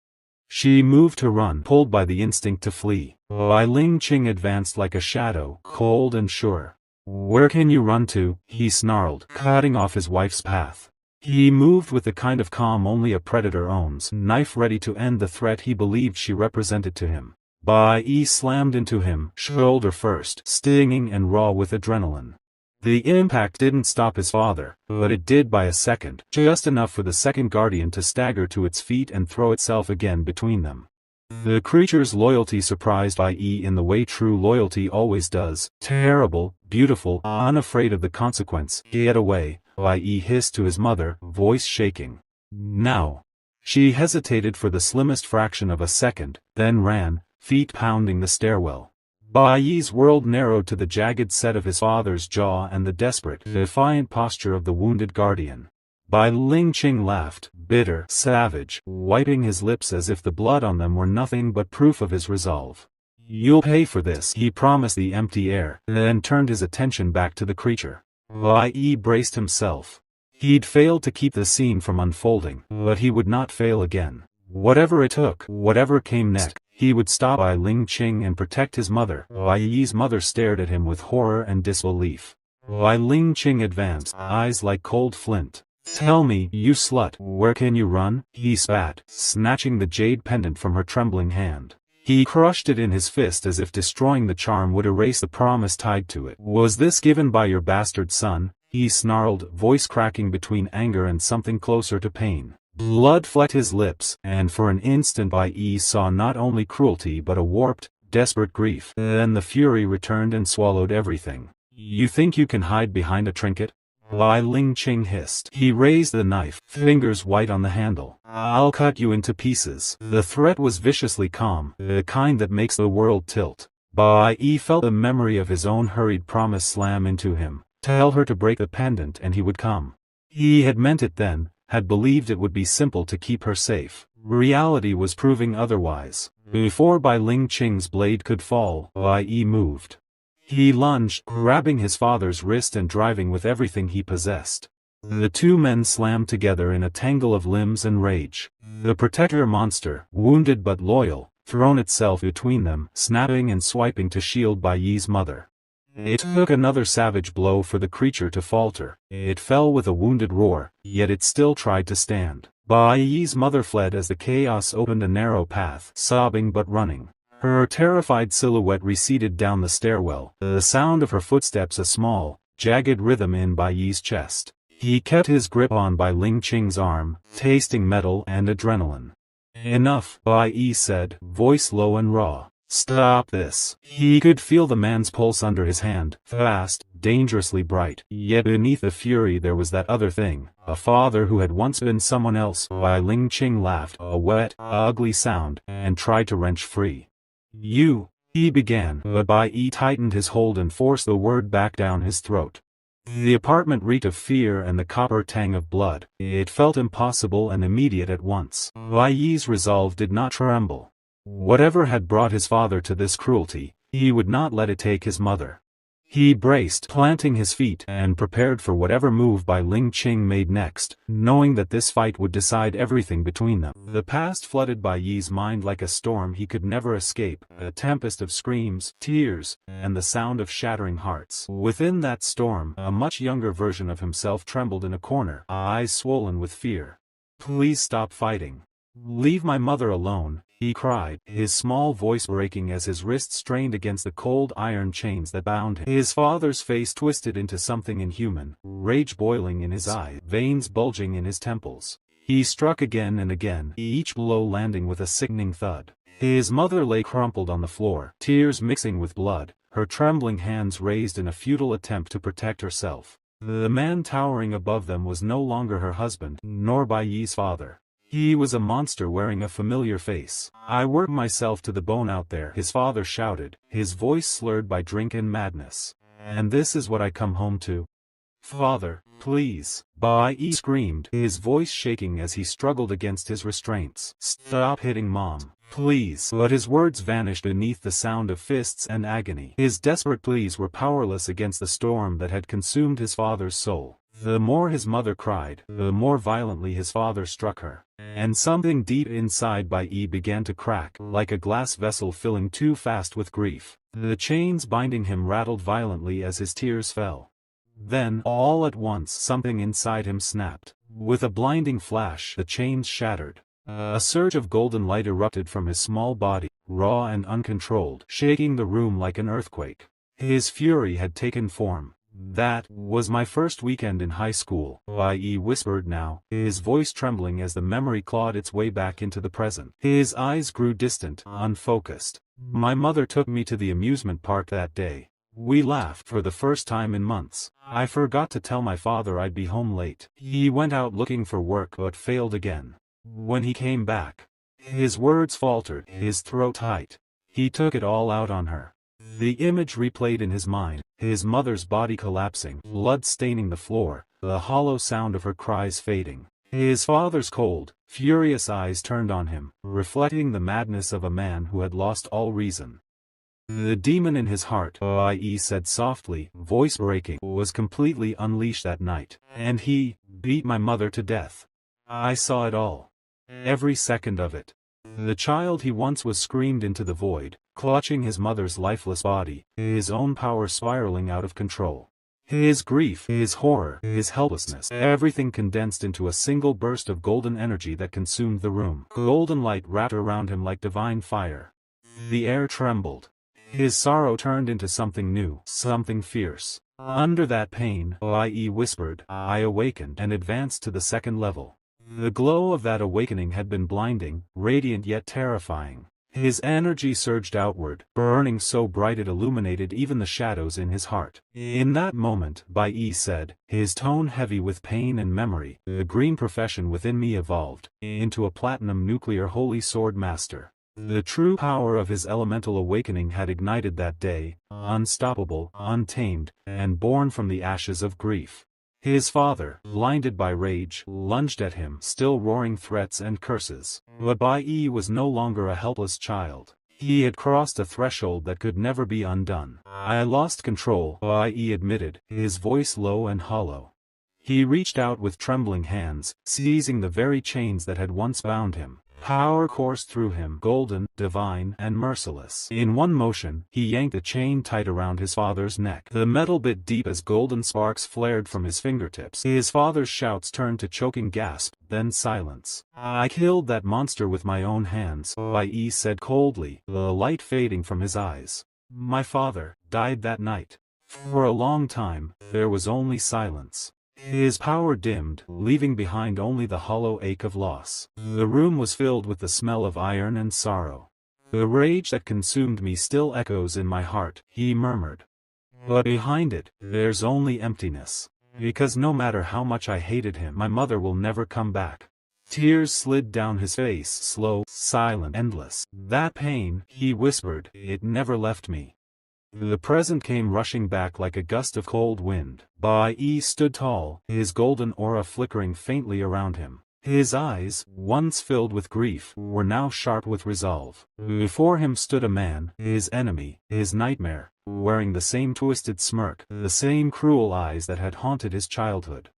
She moved to run, pulled by the instinct to flee. Bai Lingqing advanced like a shadow, cold and sure. "Where can you run to?" he snarled, cutting off his wife's path. He moved with the kind of calm only a predator owns, knife ready to end the threat he believed she represented to him. Bai Yi slammed into him, shoulder first, stinging and raw with adrenaline. The impact didn't stop his father, but it did by a second, just enough for the second guardian to stagger to its feet and throw itself again between them. The creature's loyalty surprised Bai Yi in the way true loyalty always does, terrible, beautiful, unafraid of the consequence. "Get away," Bai Yi hissed to his mother, voice shaking. "Now." She hesitated for the slimmest fraction of a second, then ran, feet pounding the stairwell. Bai Yi's world narrowed to the jagged set of his father's jaw and the desperate, defiant posture of the wounded guardian. Bai Lingqing laughed, bitter, savage, wiping his lips as if the blood on them were nothing but proof of his resolve. "You'll pay for this," he promised the empty air, then turned his attention back to the creature. Bai Yi braced himself. He'd failed to keep the scene from unfolding, but he would not fail again. Whatever it took, whatever came next, he would stop Bai Lingqing and protect his mother. Bai Yi's mother stared at him with horror and disbelief. Bai Lingqing advanced, eyes like cold flint. "Tell me, you slut, where can you run?" he spat, snatching the jade pendant from her trembling hand. He crushed it in his fist as if destroying the charm would erase the promise tied to it. "Was this given by your bastard son?" he snarled, voice cracking between anger and something closer to pain. Blood flecked his lips, and for an instant Bai Yi saw not only cruelty but a warped, desperate grief. Then the fury returned and swallowed everything. "You think you can hide behind a trinket?" Bai Lingqing hissed. He raised the knife, fingers white on the handle. "I'll cut you into pieces." The threat was viciously calm, the kind that makes the world tilt. Bai Yi felt the memory of his own hurried promise slam into him. Tell her to break the pendant and he would come. He had meant it then, had believed it would be simple to keep her safe. Reality was proving otherwise. Before Bai Lingqing's blade could fall, Bai Yi moved. He lunged, grabbing his father's wrist and driving with everything he possessed. The two men slammed together in a tangle of limbs and rage. The protector monster, wounded but loyal, thrown itself between them, snapping and swiping to shield Bai Yi's mother. It took another savage blow for the creature to falter. It fell with a wounded roar, yet it still tried to stand. Bai Yi's mother fled as the chaos opened a narrow path, sobbing but running. Her terrified silhouette receded down the stairwell, the sound of her footsteps a small, jagged rhythm in Bai Yi's chest. He kept his grip on Bai Lingqing's arm, tasting metal and adrenaline. "Enough," Bai Yi said, voice low and raw. "Stop this." He could feel the man's pulse under his hand, fast, dangerously bright. Yet beneath the fury there was that other thing, a father who had once been someone else. Bai Lingqing laughed, a wet, ugly sound, and tried to wrench free. "You," he began, but Bai Yi tightened his hold and forced the word back down his throat. The apartment reeked of fear and the copper tang of blood. It felt impossible and immediate at once. Bai Yi's resolve did not tremble. Whatever had brought his father to this cruelty, he would not let it take his mother. He braced, planting his feet, and prepared for whatever move Bai Lingqing made next, knowing that this fight would decide everything between them. The past flooded Bai Yi's mind like a storm he could never escape, a tempest of screams, tears, and the sound of shattering hearts. Within that storm, a much younger version of himself trembled in a corner, eyes swollen with fear. "Please stop fighting. Leave my mother alone," he cried, his small voice breaking as his wrist strained against the cold iron chains that bound him. His father's face twisted into something inhuman, rage boiling in his eye, veins bulging in his temples. He struck again and again, each blow landing with a sickening thud. His mother lay crumpled on the floor, tears mixing with blood, her trembling hands raised in a futile attempt to protect herself. The man towering above them was no longer her husband, nor Bai Yi's father. He was a monster wearing a familiar face. "I work myself to the bone out there," his father shouted, his voice slurred by drink and madness. "And this is what I come home to?" "Father, please," Bai Yi screamed, his voice shaking as he struggled against his restraints. "Stop hitting Mom, please." But his words vanished beneath the sound of fists and agony. His desperate pleas were powerless against the storm that had consumed his father's soul. The more his mother cried, the more violently his father struck her. And something deep inside Bai Yi began to crack, like a glass vessel filling too fast with grief. The chains binding him rattled violently as his tears fell. Then, all at once, something inside him snapped. With a blinding flash, the chains shattered. A surge of golden light erupted from his small body, raw and uncontrolled, shaking the room like an earthquake. His fury had taken form. "That was my first weekend in high school," Bai Yi whispered now, his voice trembling as the memory clawed its way back into the present. His eyes grew distant, unfocused. "My mother took me to the amusement park that day. We laughed for the first time in months. I forgot to tell my father I'd be home late. He went out looking for work but failed again. When he came back..." His words faltered, his throat tight. He took it all out on her. The image replayed in his mind, his mother's body collapsing, blood staining the floor, the hollow sound of her cries fading. His father's cold, furious eyes turned on him, reflecting the madness of a man who had lost all reason. "The demon in his heart," Bai Yi said softly, voice breaking, "was completely unleashed that night. And he beat my mother to death. I saw it all. Every second of it." The child he once was screamed into the void, clutching his mother's lifeless body, his own power spiraling out of control. His grief, his horror, his helplessness, everything condensed into a single burst of golden energy that consumed the room. Golden light wrapped around him like divine fire. The air trembled. His sorrow turned into something new, something fierce. Under that pain, Bai Yi whispered, "I awakened," and advanced to the second level. The glow of that awakening had been blinding, radiant yet terrifying. His energy surged outward, burning so bright it illuminated even the shadows in his heart. "In that moment," Bai Yi said, his tone heavy with pain and memory, "the green profession within me evolved into a platinum nuclear holy sword master." The true power of his elemental awakening had ignited that day, unstoppable, untamed, and born from the ashes of grief. His father, blinded by rage, lunged at him, still roaring threats and curses. But Bai Yi was no longer a helpless child. He had crossed a threshold that could never be undone. "I lost control," Bai Yi admitted, his voice low and hollow. He reached out with trembling hands, seizing the very chains that had once bound him. Power coursed through him, golden, divine, and merciless. In one motion, he yanked the chain tight around his father's neck. The metal bit deep as golden sparks flared from his fingertips. His father's shouts turned to choking gasps, then silence. "I killed that monster with my own hands," Bai Yi said coldly, the light fading from his eyes. "My father died that night." For a long time, there was only silence. His power dimmed, leaving behind only the hollow ache of loss. The room was filled with the smell of iron and sorrow. "The rage that consumed me still echoes in my heart," he murmured. "But behind it, there's only emptiness. Because no matter how much I hated him, my mother will never come back." Tears slid down his face, slow, silent, endless. "That pain," he whispered, "it never left me." The present came rushing back like a gust of cold wind. Bai Yi stood tall, his golden aura flickering faintly around him. His eyes, once filled with grief, were now sharp with resolve. Before him stood a man, his enemy, his nightmare, wearing the same twisted smirk, the same cruel eyes that had haunted his childhood.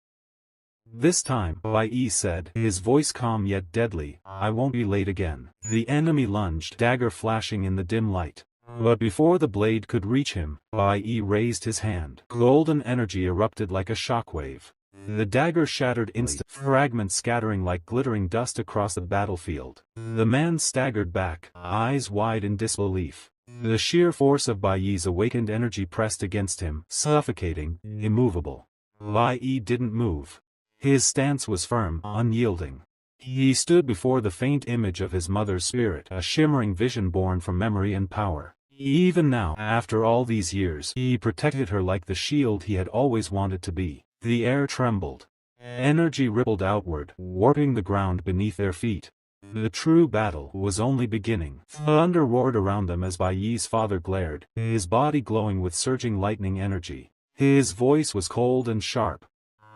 "This time," Bai Yi said, his voice calm yet deadly, "I won't be late again." The enemy lunged, dagger flashing in the dim light. But before the blade could reach him, Bai Yi raised his hand. Golden energy erupted like a shockwave. The dagger shattered instantly, fragments scattering like glittering dust across the battlefield. The man staggered back, eyes wide in disbelief. The sheer force of Bai Yi's awakened energy pressed against him, suffocating, immovable. Bai Yi didn't move. His stance was firm, unyielding. He stood before the faint image of his mother's spirit, a shimmering vision born from memory and power. Even now, after all these years, he protected her like the shield he had always wanted to be. The air trembled. Energy rippled outward, warping the ground beneath their feet. The true battle was only beginning. Thunder roared around them as Bai Yi's father glared, his body glowing with surging lightning energy. His voice was cold and sharp.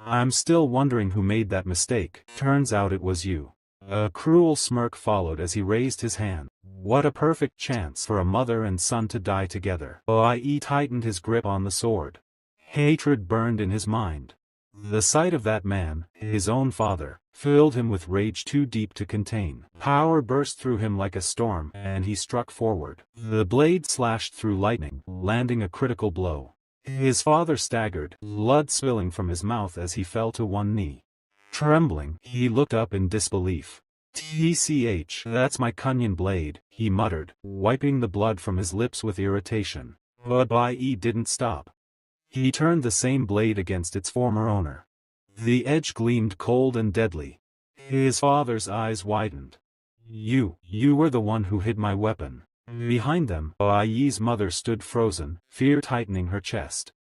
"I'm still wondering who made that mistake. Turns out it was you." A cruel smirk followed as he raised his hand. What a perfect chance for a mother and son to die together. Bai Yi tightened his grip on the sword. Hatred burned in his mind. The sight of that man, his own father, filled him with rage too deep to contain. Power burst through him like a storm, and he struck forward. The blade slashed through lightning, landing a critical blow. His father staggered, blood spilling from his mouth as he fell to one knee. Trembling, he looked up in disbelief. "TCH, that's my Kunyan blade," he muttered, wiping the blood from his lips with irritation. But Bai Yi didn't stop. He turned the same blade against its former owner. The edge gleamed cold and deadly. His father's eyes widened. You were the one who hid my weapon." Behind them, Bai Yi's mother stood frozen, fear tightening her chest.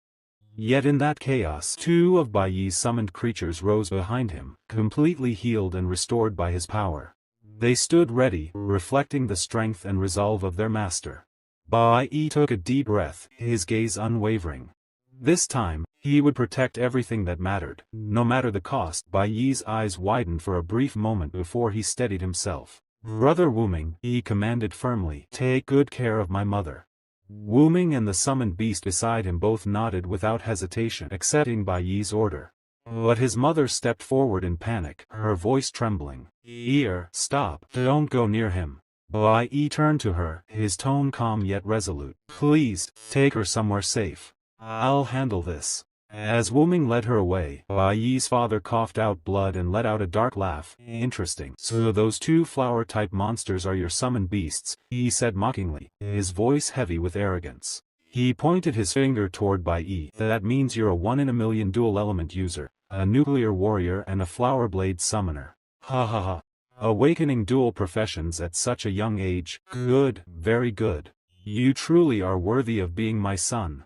Yet in that chaos, two of Bai Yi's summoned creatures rose behind him, completely healed and restored by his power. They stood ready, reflecting the strength and resolve of their master. Bai Yi took a deep breath, his gaze unwavering. This time, he would protect everything that mattered, no matter the cost. Bai Yi's eyes widened for a brief moment before he steadied himself. "Brother Wuming," he commanded firmly, "take good care of my mother." Wuming and the summoned beast beside him both nodded without hesitation, accepting Bai Yi's order. But his mother stepped forward in panic, her voice trembling. Stop, don't go near him." Bai Yi turned to her, his tone calm yet resolute. "Please, take her somewhere safe. I'll handle this." As Wuming led her away, Bai Yi's father coughed out blood and let out a dark laugh. "Interesting. So those two flower-type monsters are your summoned beasts," he said mockingly, his voice heavy with arrogance. He pointed his finger toward Bai Yi. "That means you're a one-in-a-million dual-element user, a nuclear warrior and a flower blade summoner. Ha ha ha. Awakening dual professions at such a young age. Good, very good. You truly are worthy of being my son."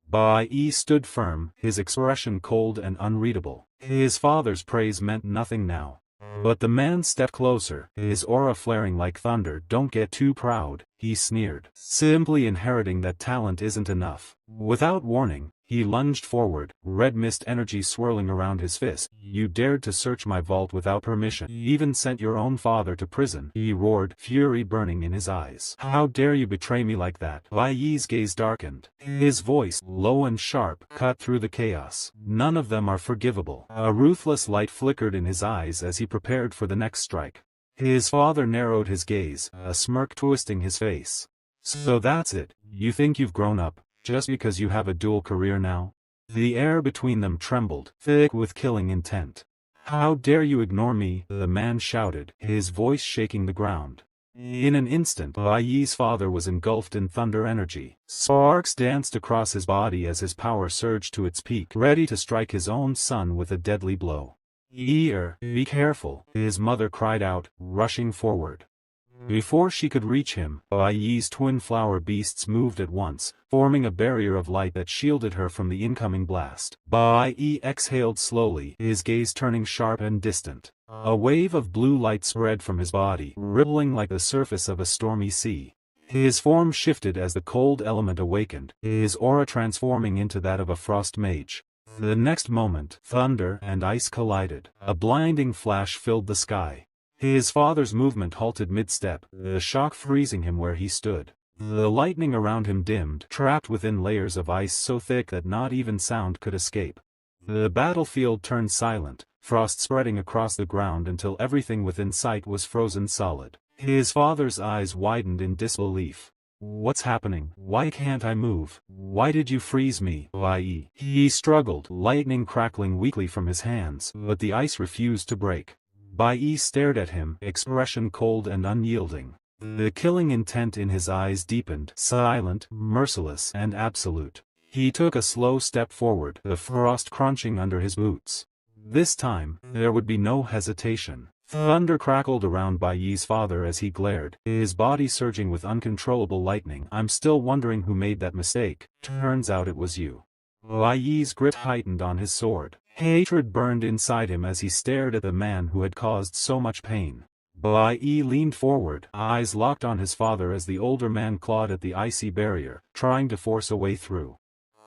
Bai Yi stood firm, his expression cold and unreadable. His father's praise meant nothing now. But the man stepped closer, his aura flaring like thunder. "Don't get too proud," he sneered. "Simply inheriting that talent isn't enough." Without warning, he lunged forward, red mist energy swirling around his fist. "You dared to search my vault without permission. You even sent your own father to prison," he roared, fury burning in his eyes. "How dare you betray me like that?" Bai Yi's gaze darkened. His voice, low and sharp, cut through the chaos. "None of them are forgivable." A ruthless light flickered in his eyes as he prepared for the next strike. His father narrowed his gaze, a smirk twisting his face. "So that's it, you think you've grown up, just because you have a dual career now?" The air between them trembled, thick with killing intent. "How dare you ignore me?" the man shouted, his voice shaking the ground. In an instant, Bai Yi's father was engulfed in thunder energy. Sparks danced across his body as his power surged to its peak, ready to strike his own son with a deadly blow. Be careful," his mother cried out, rushing forward. Before she could reach him, Bai Yi's twin flower beasts moved at once, forming a barrier of light that shielded her from the incoming blast. Bai Yi exhaled slowly, his gaze turning sharp and distant. A wave of blue light spread from his body, rippling like the surface of a stormy sea. His form shifted as the cold element awakened, his aura transforming into that of a frost mage. The next moment, thunder and ice collided. A blinding flash filled the sky. His father's movement halted mid-step, the shock freezing him where he stood. The lightning around him dimmed, trapped within layers of ice so thick that not even sound could escape. The battlefield turned silent, frost spreading across the ground until everything within sight was frozen solid. His father's eyes widened in disbelief. "What's happening? Why can't I move? Why did you freeze me, Bai Yi?" He struggled, lightning crackling weakly from his hands, but the ice refused to break. Bai Yi stared at him, expression cold and unyielding. The killing intent in his eyes deepened, silent, merciless, and absolute. He took a slow step forward, the frost crunching under his boots. This time, there would be no hesitation. Thunder crackled around Bai Yi's father as he glared, his body surging with uncontrollable lightning. "I'm still wondering who made that mistake. Turns out it was you." Bai Yi's grip heightened on his sword. Hatred burned inside him as he stared at the man who had caused so much pain. Bai Yi leaned forward, eyes locked on his father as the older man clawed at the icy barrier, trying to force a way through.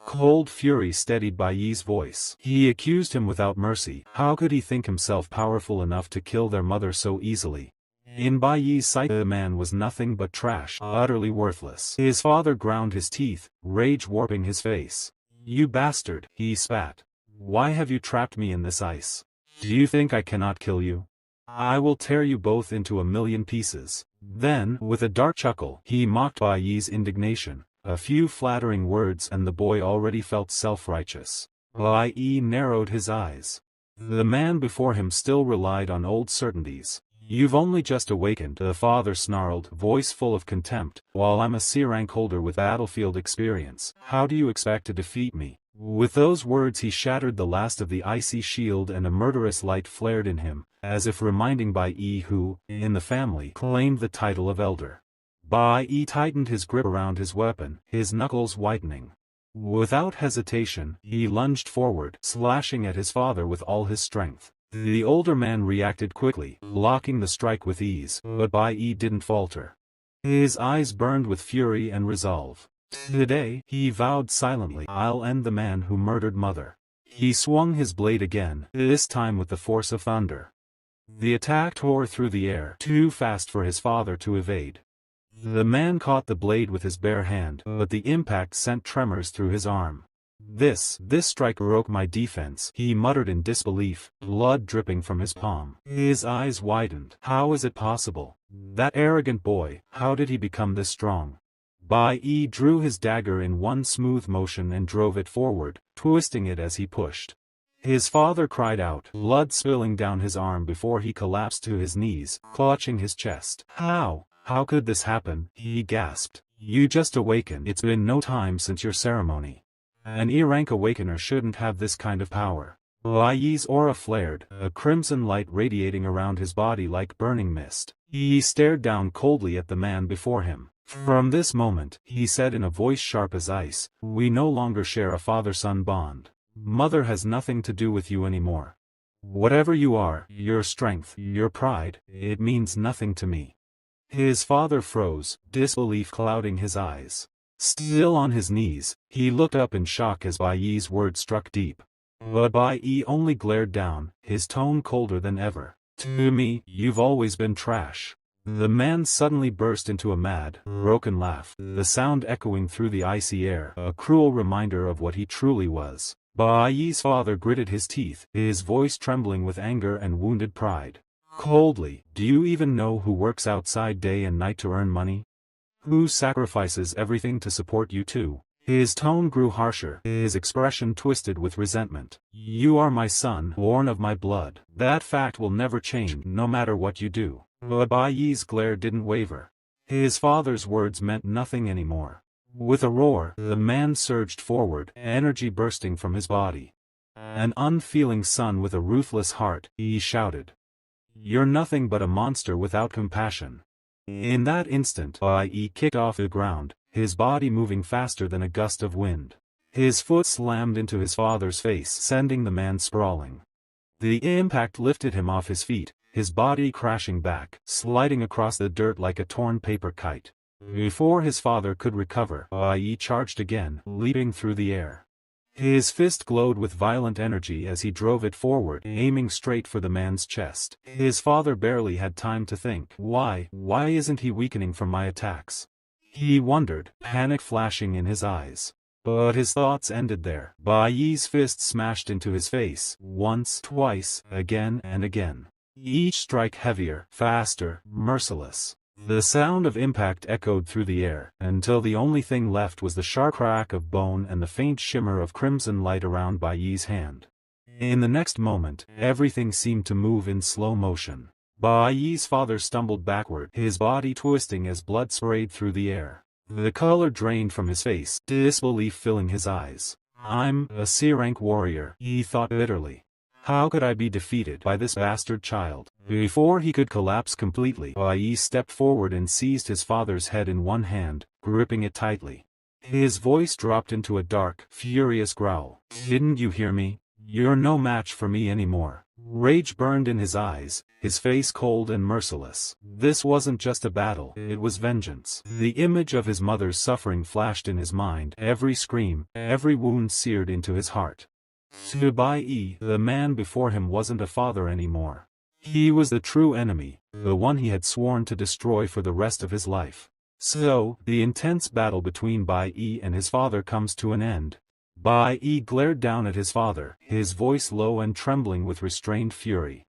Cold fury steadied Bai Yi's voice. He accused him without mercy. How could he think himself powerful enough to kill their mother so easily? In Bai Yi's sight the man was nothing but trash, utterly worthless. His father ground his teeth, rage warping his face. "You bastard," he spat. "Why have you trapped me in this ice? Do you think I cannot kill you? I will tear you both into a million pieces." Then, with a dark chuckle, he mocked Bai Yi's indignation. A few flattering words and the boy already felt self-righteous. Bai Yi narrowed his eyes. The man before him still relied on old certainties. "You've only just awakened," the father snarled, voice full of contempt, "while I'm a C rank holder with battlefield experience. How do you expect to defeat me?" With those words he shattered the last of the icy shield and a murderous light flared in him, as if reminding Bai Yi who, in the family, claimed the title of elder. Bai Yi tightened his grip around his weapon, his knuckles whitening. Without hesitation, he lunged forward, slashing at his father with all his strength. The older man reacted quickly, blocking the strike with ease, but Bai Yi didn't falter. His eyes burned with fury and resolve. Today, he vowed silently, "I'll end the man who murdered mother." He swung his blade again, this time with the force of thunder. The attack tore through the air, too fast for his father to evade. The man caught the blade with his bare hand, but the impact sent tremors through his arm. This strike broke my defense," he muttered in disbelief, blood dripping from his palm. His eyes widened. "How is it possible? That arrogant boy, how did he become this strong?" Bai Yi drew his dagger in one smooth motion and drove it forward, twisting it as he pushed. His father cried out, blood spilling down his arm before he collapsed to his knees, clutching his chest. How could this happen?" he gasped. "You just awakened. It's been no time since your ceremony. An E-rank Awakener shouldn't have this kind of power." Bai Yi's aura flared, a crimson light radiating around his body like burning mist. He stared down coldly at the man before him. "From this moment," he said in a voice sharp as ice, "we no longer share a father-son bond. Mother has nothing to do with you anymore. Whatever you are, your strength, your pride, it means nothing to me." His father froze, disbelief clouding his eyes. Still on his knees, he looked up in shock as Bai Yi's words struck deep. But Bai Yi only glared down, his tone colder than ever. "To me, you've always been trash." The man suddenly burst into a mad, broken laugh, the sound echoing through the icy air, a cruel reminder of what he truly was. Bai Yi's father gritted his teeth, his voice trembling with anger and wounded pride. Coldly, "Do you even know who works outside day and night to earn money? Who sacrifices everything to support you too?" His tone grew harsher, his expression twisted with resentment. "You are my son, born of my blood. That fact will never change, no matter what you do." But Bai Yi's glare didn't waver. His father's words meant nothing anymore. With a roar, the man surged forward, energy bursting from his body. "An unfeeling son with a ruthless heart," he shouted. "You're nothing but a monster without compassion." In that instant, Bai Yi kicked off the ground, his body moving faster than a gust of wind. His foot slammed into his father's face, sending the man sprawling. The impact lifted him off his feet, his body crashing back, sliding across the dirt like a torn paper kite. Before his father could recover, Bai Yi charged again, leaping through the air. His fist glowed with violent energy as he drove it forward, aiming straight for the man's chest. His father barely had time to think, Why isn't he weakening from my attacks?" He wondered, panic flashing in his eyes. But his thoughts ended there. Bai Yi's fist smashed into his face, once, twice, again and again. Each strike heavier, faster, merciless. The sound of impact echoed through the air, until the only thing left was the sharp crack of bone and the faint shimmer of crimson light around Bai Yi's hand. In the next moment, everything seemed to move in slow motion. Bai Yi's father stumbled backward, his body twisting as blood sprayed through the air. The color drained from his face, disbelief filling his eyes. "I'm a C-rank warrior," he thought bitterly. "How could I be defeated by this bastard child?" Before he could collapse completely, Bai Yi stepped forward and seized his father's head in one hand, gripping it tightly. His voice dropped into a dark, furious growl. "Didn't you hear me? You're no match for me anymore. Rage burned in his eyes, his face cold and merciless. This wasn't just a battle, it was vengeance. The image of his mother's suffering flashed in his mind, every scream, every wound seared into his heart. To Bai Yi, the man before him wasn't a father anymore. He was the true enemy, the one he had sworn to destroy for the rest of his life. So, the intense battle between Bai Yi and his father comes to an end. Bai Yi glared down at his father, his voice low and trembling with restrained fury.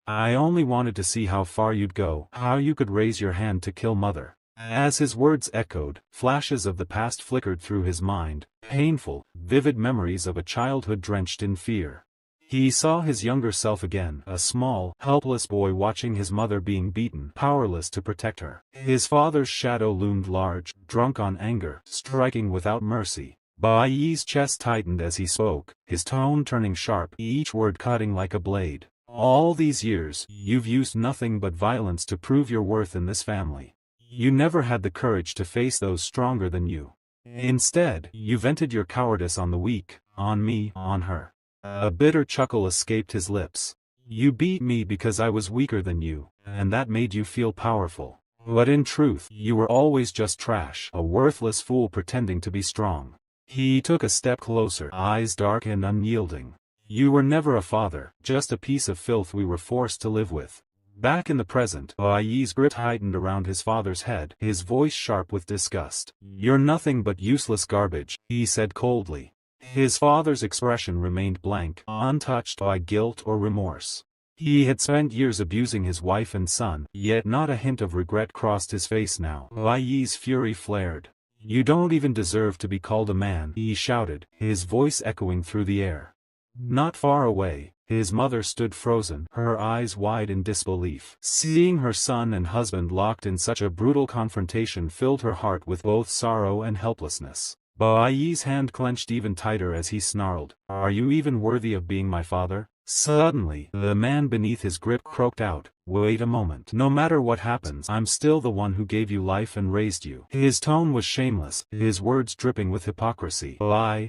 I only wanted to see how far you'd go, how you could raise your hand to kill mother. As his words echoed, flashes of the past flickered through his mind, painful, vivid memories of a childhood drenched in fear. He saw his younger self again, a small, helpless boy watching his mother being beaten, powerless to protect her. His father's shadow loomed large, drunk on anger, striking without mercy. Bai Yi's chest tightened as he spoke, his tone turning sharp, each word cutting like a blade. All these years, you've used nothing but violence to prove your worth in this family. You never had the courage to face those stronger than you. Instead, you vented your cowardice on the weak, on me, on her. A bitter chuckle escaped his lips. You beat me because I was weaker than you, and that made you feel powerful. But in truth, you were always just trash, a worthless fool pretending to be strong. He took a step closer, eyes dark and unyielding. You were never a father, just a piece of filth we were forced to live with. Back in the present, Bai Yi's grip tightened around his father's head, his voice sharp with disgust. You're nothing but useless garbage, he said coldly. His father's expression remained blank, untouched by guilt or remorse. He had spent years abusing his wife and son, yet not a hint of regret crossed his face now. Bai Yi's fury flared. You don't even deserve to be called a man, he shouted, his voice echoing through the air. Not far away, his mother stood frozen, her eyes wide in disbelief. Seeing her son and husband locked in such a brutal confrontation filled her heart with both sorrow and helplessness. Bai Yi's hand clenched even tighter as he snarled, Are you even worthy of being my father? Suddenly, the man beneath his grip croaked out, Wait a moment. No matter what happens, I'm still the one who gave you life and raised you. His tone was shameless, his words dripping with hypocrisy.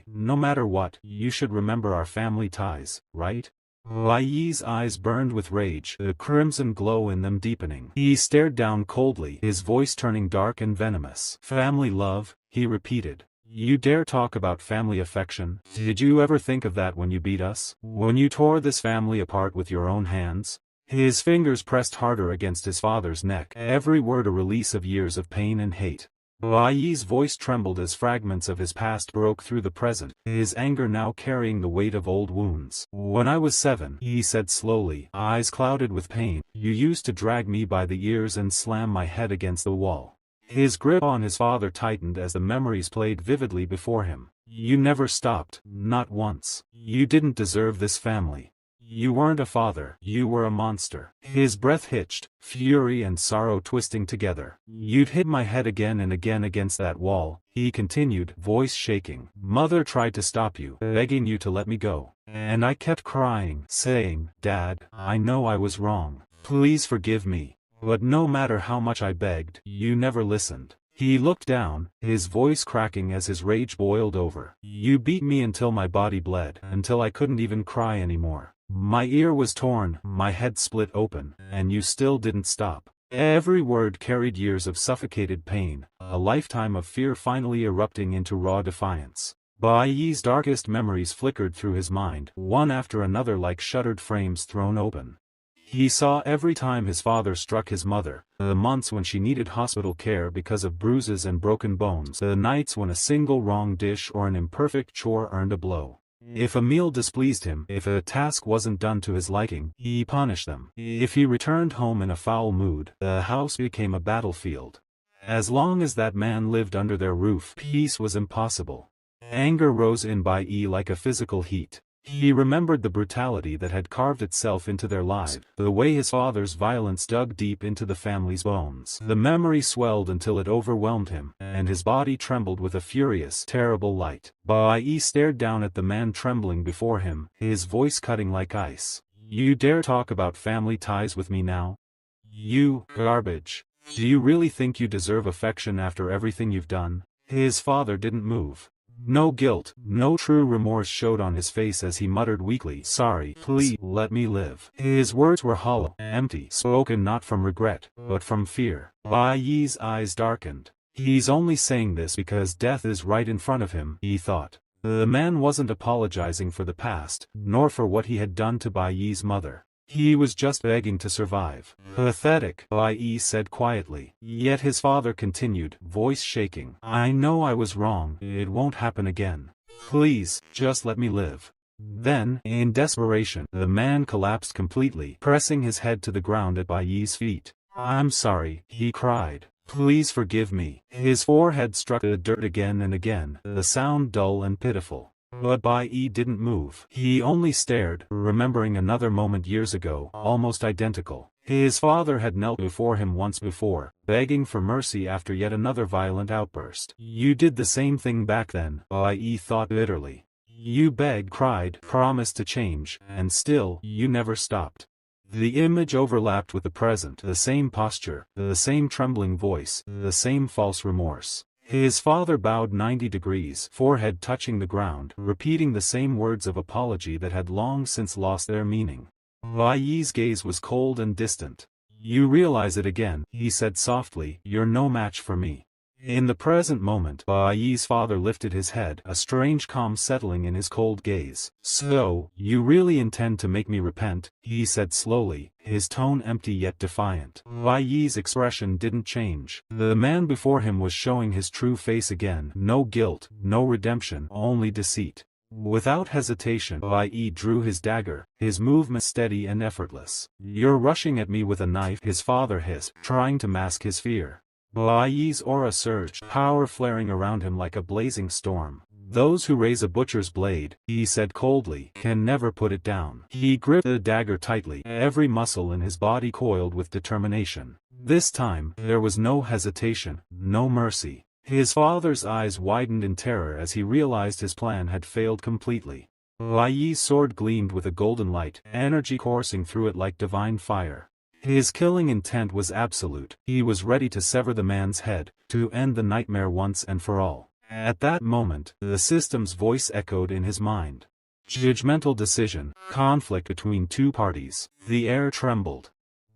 No matter what, you should remember our family ties, right? Bai Yi's eyes burned with rage, the crimson glow in them deepening. He stared down coldly, his voice turning dark and venomous. Family love, he repeated. You dare talk about family affection? Did you ever think of that when you beat us? When you tore this family apart with your own hands? His fingers pressed harder against his father's neck, every word a release of years of pain and hate. Bai Yi's voice trembled as fragments of his past broke through the present, his anger now carrying the weight of old wounds. When I was 7, he said slowly, eyes clouded with pain, you used to drag me by the ears and slam my head against the wall. His grip on his father tightened as the memories played vividly before him. You never stopped, not once. You didn't deserve this family. You weren't a father, you were a monster. His breath hitched, fury and sorrow twisting together. You'd hit my head again and again against that wall, he continued, voice shaking. Mother tried to stop you, begging you to let me go. And I kept crying, saying, Dad, I know I was wrong. Please forgive me. But no matter how much I begged, you never listened. He looked down, his voice cracking as his rage boiled over. You beat me until my body bled, until I couldn't even cry anymore. My ear was torn, my head split open, and you still didn't stop. Every word carried years of suffocated pain, a lifetime of fear finally erupting into raw defiance. Bai Yi's darkest memories flickered through his mind, one after another like shuttered frames thrown open. He saw every time his father struck his mother, the months when she needed hospital care because of bruises and broken bones, the nights when a single wrong dish or an imperfect chore earned a blow. If a meal displeased him, if a task wasn't done to his liking, he punished them. If he returned home in a foul mood, the house became a battlefield. As long as that man lived under their roof, peace was impossible. Anger rose in Bai Yi like a physical heat. He remembered the brutality that had carved itself into their lives, the way his father's violence dug deep into the family's bones. The memory swelled until it overwhelmed him, and his body trembled with a furious, terrible light. Bai Yi stared down at the man trembling before him, his voice cutting like ice. You dare talk about family ties with me now? You, garbage. Do you really think you deserve affection after everything you've done? His father didn't move. No guilt, no true remorse showed on his face as he muttered weakly, "Sorry, please, let me live." His words were hollow, empty, spoken not from regret, but from fear. Bai Yi's eyes darkened. He's only saying this because death is right in front of him, he thought. The man wasn't apologizing for the past, nor for what he had done to Bai Yi's mother. He was just begging to survive. "Pathetic," Bai Yi said quietly. Yet his father continued, voice shaking. "I know I was wrong, it won't happen again. Please, just let me live." Then, in desperation, the man collapsed completely, pressing his head to the ground at Bai Yi's feet. "I'm sorry," he cried. "Please forgive me." His forehead struck the dirt again and again, the sound dull and pitiful. But Bai Yi didn't move. He only stared, remembering another moment years ago, almost identical. His father had knelt before him once before, begging for mercy after yet another violent outburst. "You did the same thing back then," Bai Yi thought bitterly. "You begged, cried, promised to change, and still, you never stopped." The image overlapped with the present, the same posture, the same trembling voice, the same false remorse. His father bowed 90 degrees, forehead touching the ground, repeating the same words of apology that had long since lost their meaning. Bai Yi's gaze was cold and distant. "You realize it again," he said softly, "you're no match for me." In the present moment, Bai Yi's father lifted his head, a strange calm settling in his cold gaze. "So, you really intend to make me repent?" he said slowly, his tone empty yet defiant. Bai Yi's expression didn't change. The man before him was showing his true face again, no guilt, no redemption, only deceit. Without hesitation, Bai Yi drew his dagger, his movement steady and effortless. "You're rushing at me with a knife," his father hissed, trying to mask his fear. Bai Yi's aura surged, power flaring around him like a blazing storm. "Those who raise a butcher's blade," he said coldly, "can never put it down." He gripped the dagger tightly, every muscle in his body coiled with determination. This time, there was no hesitation, no mercy. His father's eyes widened in terror as he realized his plan had failed completely. Bai Yi's sword gleamed with a golden light, energy coursing through it like divine fire. His killing intent was absolute. He was ready to sever the man's head, to end the nightmare once and for all. At that moment, the system's voice echoed in his mind. Judgmental decision, conflict between two parties. The air trembled.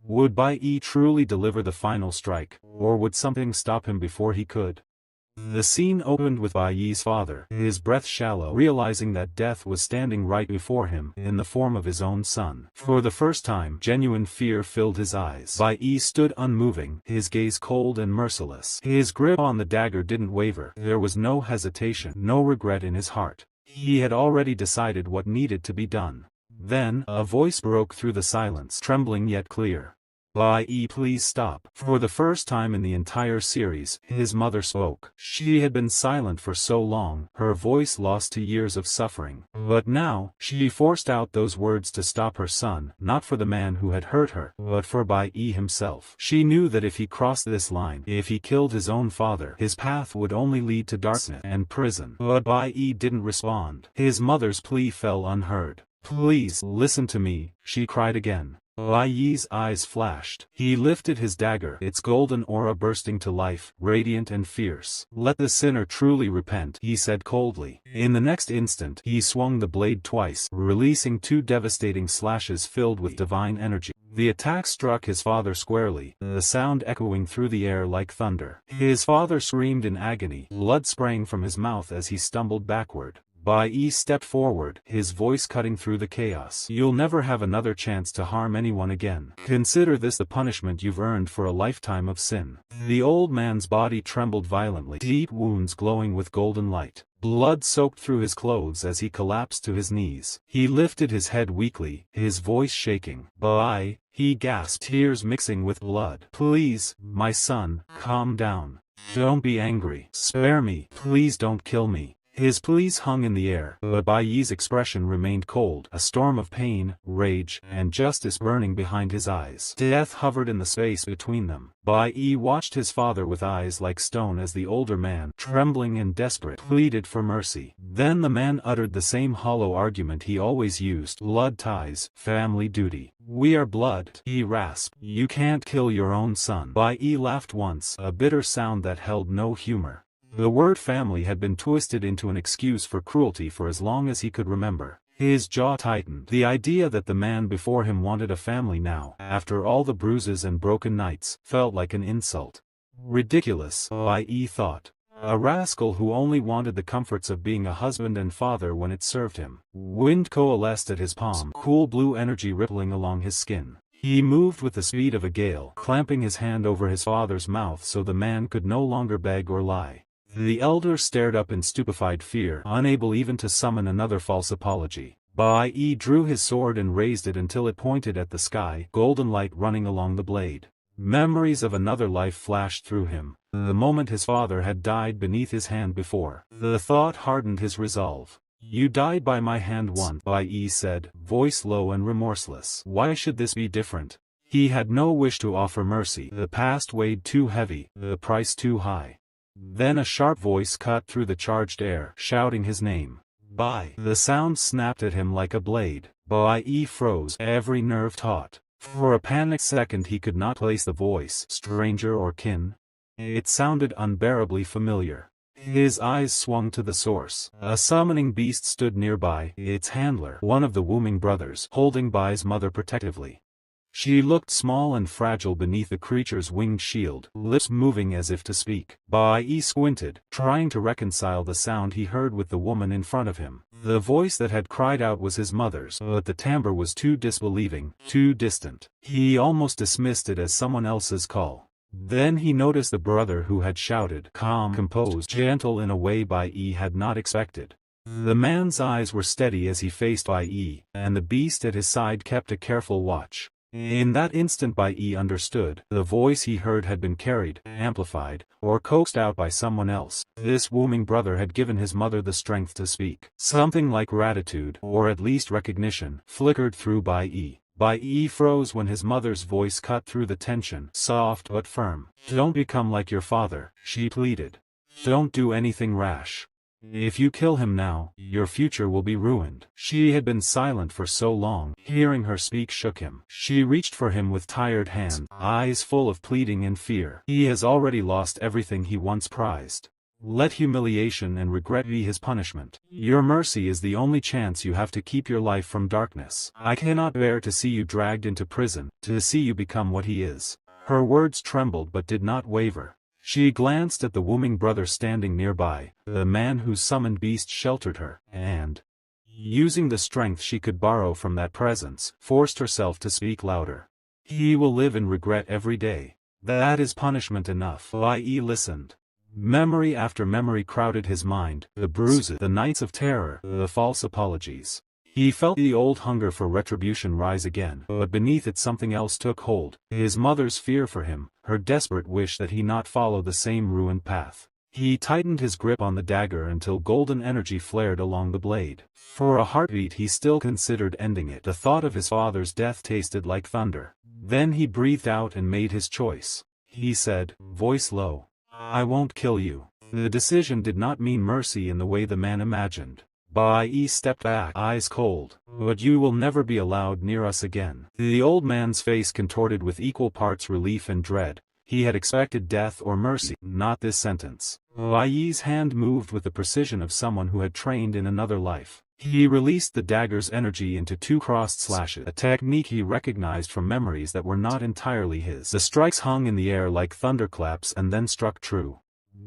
Would Bai Yi truly deliver the final strike, or would something stop him before he could? The scene opened with Bai Yi's father, his breath shallow, realizing that death was standing right before him, in the form of his own son. For the first time, genuine fear filled his eyes. Bai Yi stood unmoving, his gaze cold and merciless. His grip on the dagger didn't waver. There was no hesitation, no regret in his heart. He had already decided what needed to be done. Then, a voice broke through the silence, trembling yet clear. "Bai Yi, please stop." For the first time in the entire series, his mother spoke. She had been silent for so long, her voice lost to years of suffering. But now, she forced out those words to stop her son, not for the man who had hurt her, but for Bai Yi himself. She knew that if he crossed this line, if he killed his own father, his path would only lead to darkness and prison. But Bai Yi didn't respond. His mother's plea fell unheard. "Please, listen to me," she cried again. Bai Yi's eyes flashed. He lifted his dagger, its golden aura bursting to life, radiant and fierce. "Let the sinner truly repent," he said coldly. In the next instant, he swung the blade twice, releasing two devastating slashes filled with divine energy. The attack struck his father squarely, the sound echoing through the air like thunder. His father screamed in agony, blood spraying from his mouth as he stumbled backward. Bai Yi stepped forward, his voice cutting through the chaos. "You'll never have another chance to harm anyone again. Consider this the punishment you've earned for a lifetime of sin." The old man's body trembled violently, deep wounds glowing with golden light. Blood soaked through his clothes as he collapsed to his knees. He lifted his head weakly, his voice shaking. "Bai," he gasped, tears mixing with blood. "Please, my son, calm down. Don't be angry. Spare me. Please don't kill me." His pleas hung in the air, but Bai Yi's expression remained cold, a storm of pain, rage, and justice burning behind his eyes. Death hovered in the space between them. Bai Yi watched his father with eyes like stone as the older man, trembling and desperate, pleaded for mercy. Then the man uttered the same hollow argument he always used: blood ties, family duty. "We are blood," he rasped. "You can't kill your own son." Bai Yi laughed once, a bitter sound that held no humor. The word family had been twisted into an excuse for cruelty for as long as he could remember. His jaw tightened. The idea that the man before him wanted a family now, after all the bruises and broken nights, felt like an insult. Ridiculous, Bai Yi thought. A rascal who only wanted the comforts of being a husband and father when it served him. Wind coalesced at his palm, cool blue energy rippling along his skin. He moved with the speed of a gale, clamping his hand over his father's mouth so the man could no longer beg or lie. The elder stared up in stupefied fear, unable even to summon another false apology. Bai Yi drew his sword and raised it until it pointed at the sky, golden light running along the blade. Memories of another life flashed through him, the moment his father had died beneath his hand before. The thought hardened his resolve. "You died by my hand once," Bai Yi said, voice low and remorseless. "Why should this be different?" He had no wish to offer mercy. The past weighed too heavy, the price too high. Then a sharp voice cut through the charged air, shouting his name. "Bai!" The sound snapped at him like a blade. Bai Yi froze, every nerve taut. For a panicked second he could not place the voice, stranger or kin. It sounded unbearably familiar. His eyes swung to the source. A summoning beast stood nearby, its handler, one of the Wooming brothers, holding Bai's mother protectively. She looked small and fragile beneath the creature's winged shield, lips moving as if to speak. Bai Yi squinted, trying to reconcile the sound he heard with the woman in front of him. The voice that had cried out was his mother's, but the timbre was too disbelieving, too distant. He almost dismissed it as someone else's call. Then he noticed the brother who had shouted, calm, composed, gentle in a way Bai Yi had not expected. The man's eyes were steady as he faced Bai Yi, and the beast at his side kept a careful watch. In that instant Bai Yi understood, the voice he heard had been carried, amplified, or coaxed out by someone else. This Wooming brother had given his mother the strength to speak. Something like gratitude, or at least recognition, flickered through Bai Yi. Bai Yi froze when his mother's voice cut through the tension, soft but firm. "Don't become like your father," she pleaded. "Don't do anything rash. If you kill him now, your future will be ruined." She had been silent for so long, hearing her speak shook him. She reached for him with tired hand, eyes full of pleading and fear. "He has already lost everything he once prized. Let humiliation and regret be his punishment. Your mercy is the only chance you have to keep your life from darkness. I cannot bear to see you dragged into prison, to see you become what he is." Her words trembled but did not waver. She glanced at the Wooming brother standing nearby, the man whose summoned beast sheltered her, and, using the strength she could borrow from that presence, forced herself to speak louder. "He will live in regret every day. That is punishment enough." Bai Yi listened. Memory after memory crowded his mind, the bruises, the nights of terror, the false apologies. He felt the old hunger for retribution rise again, but beneath it something else took hold, his mother's fear for him, her desperate wish that he not follow the same ruined path. He tightened his grip on the dagger until golden energy flared along the blade. For a heartbeat he still considered ending it. The thought of his father's death tasted like thunder. Then he breathed out and made his choice. He said, voice low, "I won't kill you." The decision did not mean mercy in the way the man imagined. Bai Yi stepped back, eyes cold. "But you will never be allowed near us again." The old man's face contorted with equal parts relief and dread. He had expected death or mercy, not this sentence. Bai Yi's hand moved with the precision of someone who had trained in another life. He released the dagger's energy into two crossed slashes, a technique he recognized from memories that were not entirely his. The strikes hung in the air like thunderclaps and then struck true.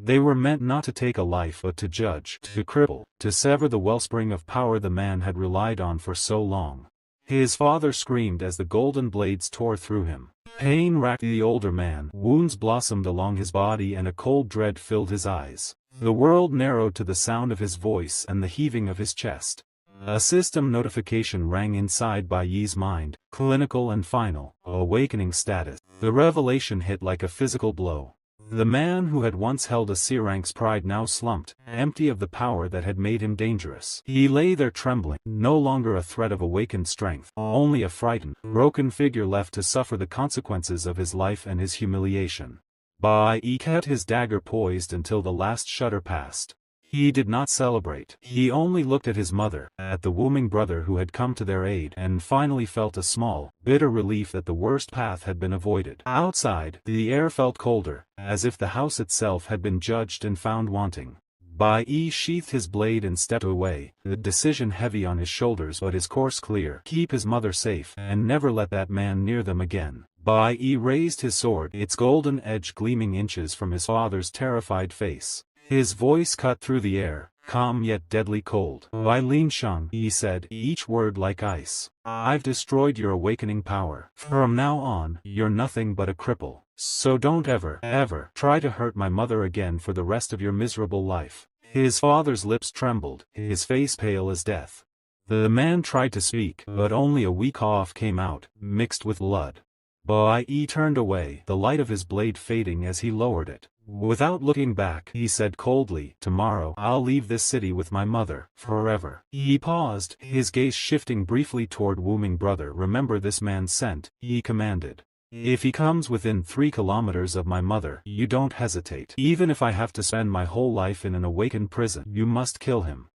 They were meant not to take a life but to judge, to cripple, to sever the wellspring of power the man had relied on for so long. His father screamed as the golden blades tore through him. Pain racked the older man, wounds blossomed along his body and a cold dread filled his eyes. The world narrowed to the sound of his voice and the heaving of his chest. A system notification rang inside Bai Yi's mind, clinical and final, awakening status. The revelation hit like a physical blow. The man who had once held a Seranc's pride now slumped, empty of the power that had made him dangerous. He lay there trembling, no longer a threat of awakened strength, only a frightened, broken figure left to suffer the consequences of his life and his humiliation. Bai Yi kept his dagger poised until the last shudder passed. He did not celebrate. He only looked at his mother, at the Wuming brother who had come to their aid, and finally felt a small, bitter relief that the worst path had been avoided. Outside, the air felt colder, as if the house itself had been judged and found wanting. Bai Yi sheathed his blade and stepped away, the decision heavy on his shoulders but his course clear: keep his mother safe, and never let that man near them again. Bai Yi raised his sword, its golden edge gleaming inches from his father's terrified face. His voice cut through the air, calm yet deadly cold. "Bai Linshang," he said, each word like ice. "I've destroyed your awakening power. From now on, you're nothing but a cripple. So don't ever try to hurt my mother again for the rest of your miserable life." His father's lips trembled, his face pale as death. The man tried to speak, but only a weak cough came out, mixed with blood. Bai Yi turned away, the light of his blade fading as he lowered it. Without looking back, he said coldly, "Tomorrow, I'll leave this city with my mother, forever." He paused, his gaze shifting briefly toward Wuming brother. "Remember this man's scent," he commanded. "If he comes within 3 kilometers of my mother, you don't hesitate. Even if I have to spend my whole life in an awakened prison, you must kill him."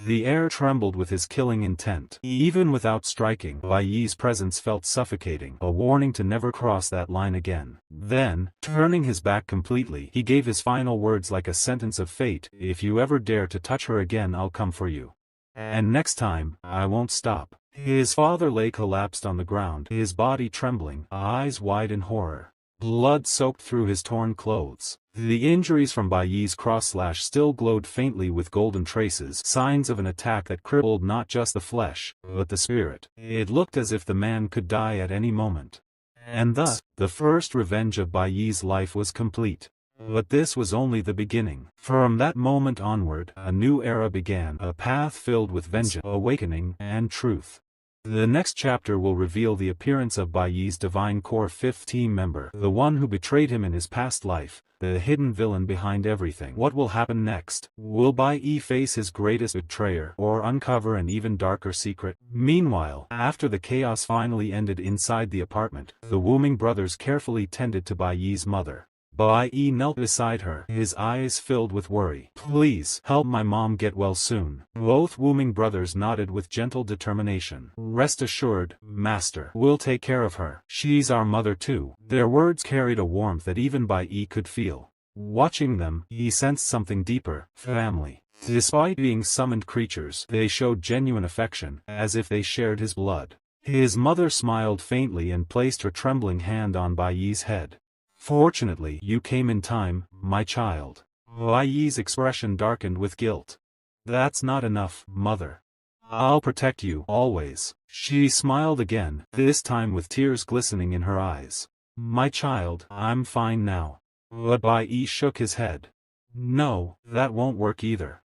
The air trembled with his killing intent. Even without striking, Bai Yi's presence felt suffocating, a warning to never cross that line again. Then, turning his back completely, he gave his final words like a sentence of fate: "If you ever dare to touch her again, I'll come for you. And next time, I won't stop." His father lay collapsed on the ground, his body trembling, eyes wide in horror. Blood soaked through his torn clothes. The injuries from Bai Yi's cross-slash still glowed faintly with golden traces, signs of an attack that crippled not just the flesh, but the spirit. It looked as if the man could die at any moment. And thus, the first revenge of Bai Yi's life was complete. But this was only the beginning. From that moment onward, a new era began, a path filled with vengeance, awakening, and truth. The next chapter will reveal the appearance of Bai Yi's Divine Core 5th team member, the one who betrayed him in his past life, the hidden villain behind everything. What will happen next? Will Bai Yi face his greatest betrayer, or uncover an even darker secret? Meanwhile, after the chaos finally ended inside the apartment, the Wuming brothers carefully tended to Bai Yi's mother. Bai Yi knelt beside her, his eyes filled with worry. "Please, help my mom get well soon." Both Wuming brothers nodded with gentle determination. "Rest assured, master, we'll take care of her. She's our mother too." Their words carried a warmth that even Bai Yi could feel. Watching them, he sensed something deeper: family. Despite being summoned creatures, they showed genuine affection, as if they shared his blood. His mother smiled faintly and placed her trembling hand on Bai Yi's head. "Fortunately, you came in time, my child." Bai Yi's expression darkened with guilt. "That's not enough, mother. I'll protect you, always." She smiled again, this time with tears glistening in her eyes. "My child, I'm fine now." But Bai Yi shook his head. "No, that won't work either.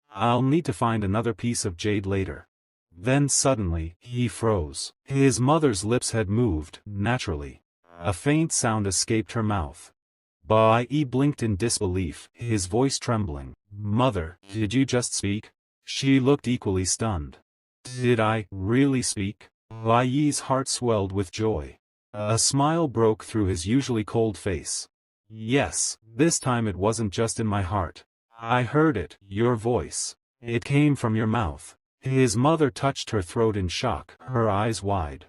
I'll need to find another piece of jade later." Then suddenly, he froze. His mother's lips had moved, naturally. A faint sound escaped her mouth. Bai Yi blinked in disbelief, his voice trembling. "Mother, did you just speak?" She looked equally stunned. "Did I really speak?" Bai Yi's heart swelled with joy. A smile broke through his usually cold face. "Yes, this time it wasn't just in my heart. I heard it, your voice. It came from your mouth." His mother touched her throat in shock, her eyes wide.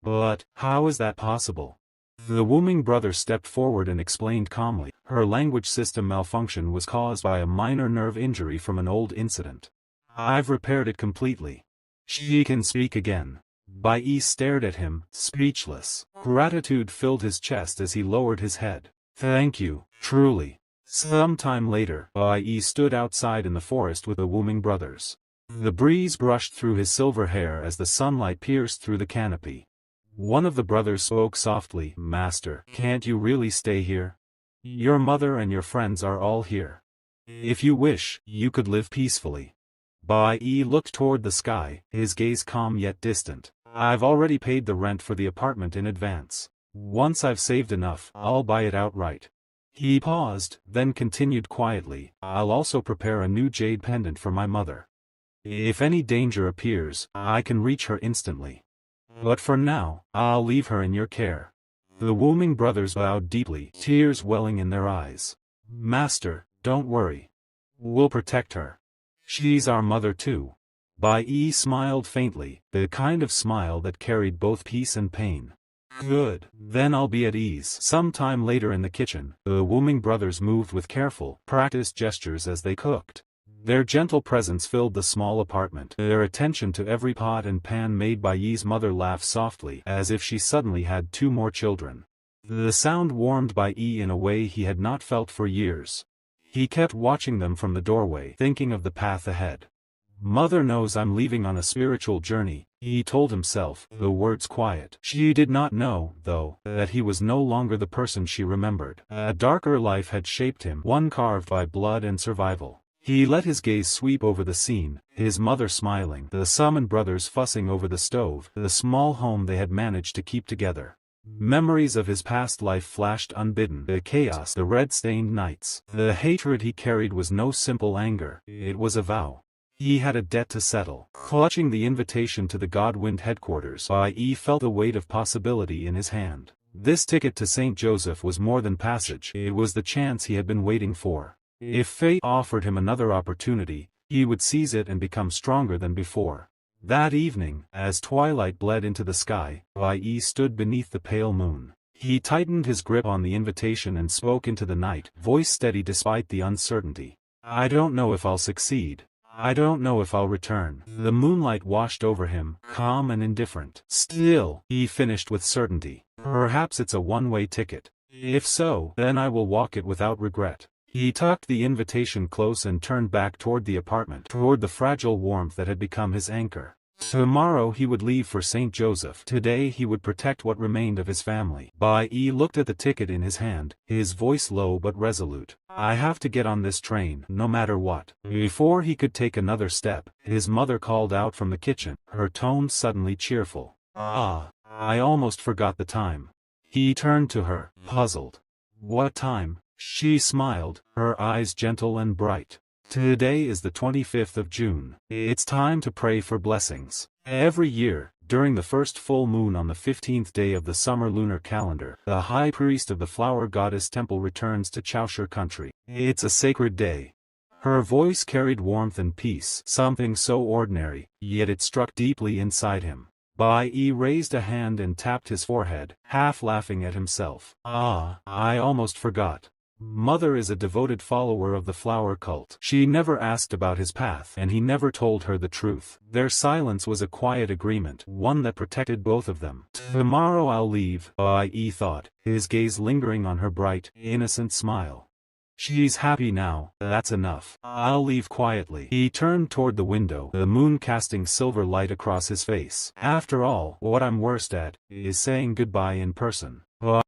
"But, how is that possible?" The Wuming brother stepped forward and explained calmly. "Her language system malfunction was caused by a minor nerve injury from an old incident. I've repaired it completely. She can speak again." Bai Yi stared at him, speechless. Gratitude filled his chest as he lowered his head. "Thank you, truly." Some time later, Bai Yi stood outside in the forest with the Wuming brothers. The breeze brushed through his silver hair as the sunlight pierced through the canopy. One of the brothers spoke softly. "Master, can't you really stay here? Your mother and your friends are all here. If you wish, you could live peacefully." Bai Yi looked toward the sky, his gaze calm yet distant. "I've already paid the rent for the apartment in advance. Once I've saved enough, I'll buy it outright." He paused, then continued quietly. "I'll also prepare a new jade pendant for my mother. If any danger appears, I can reach her instantly. But for now, I'll leave her in your care." The Wuming brothers bowed deeply, tears welling in their eyes. "Master, don't worry. We'll protect her." She's our mother too. Bai Yi smiled faintly, the kind of smile that carried both peace and pain. Good, then I'll be at ease. Sometime later in the kitchen, the Wuming brothers moved with careful, practiced gestures as they cooked. Their gentle presence filled the small apartment. Their attention to every pot and pan made Bai Yi's mother laugh softly, as if she suddenly had 2 more children. The sound warmed Bai Yi in a way he had not felt for years. He kept watching them from the doorway, thinking of the path ahead. Mother knows I'm leaving on a spiritual journey, he told himself, the words quiet. She did not know, though, that he was no longer the person she remembered. A darker life had shaped him, one carved by blood and survival. He let his gaze sweep over the scene, his mother smiling, the Summon brothers fussing over the stove, the small home they had managed to keep together. Memories of his past life flashed unbidden, the chaos, the red-stained nights. The hatred he carried was no simple anger, it was a vow. He had a debt to settle. Clutching the invitation to the Godwind headquarters, Bai Yi felt the weight of possibility in his hand. This ticket to St. Joseph was more than passage, it was the chance he had been waiting for. If fate offered him another opportunity, he would seize it and become stronger than before. That evening, as twilight bled into the sky, Bai Yi stood beneath the pale moon. He tightened his grip on the invitation and spoke into the night, voice steady despite the uncertainty. I don't know if I'll succeed. I don't know if I'll return. The moonlight washed over him, calm and indifferent. Still, he finished with certainty. Perhaps it's a one-way ticket. If so, then I will walk it without regret. He tucked the invitation close and turned back toward the apartment, toward the fragile warmth that had become his anchor. Tomorrow he would leave for St. Joseph. Today he would protect what remained of his family. Bai Yi looked at the ticket in his hand, his voice low but resolute. I have to get on this train, no matter what. Before he could take another step, his mother called out from the kitchen, her tone suddenly cheerful. Ah, I almost forgot the time. He turned to her, puzzled. What time? She smiled, her eyes gentle and bright. Today is the 25th of June. It's time to pray for blessings. Every year, during the first full moon on the 15th day of the summer lunar calendar, the high priest of the flower goddess temple returns to Chaoshi country. It's a sacred day. Her voice carried warmth and peace, something so ordinary, yet it struck deeply inside him. Bai Yi raised a hand and tapped his forehead, half laughing at himself. Ah, I almost forgot. Mother is a devoted follower of the flower cult. She never asked about his path, and he never told her the truth. Their silence was a quiet agreement, one that protected both of them. Tomorrow I'll leave, Bai Yi thought, his gaze lingering on her bright, innocent smile. She's happy now, that's enough. I'll leave quietly. He turned toward the window, the moon casting silver light across his face. After all, what I'm worst at, is saying goodbye in person.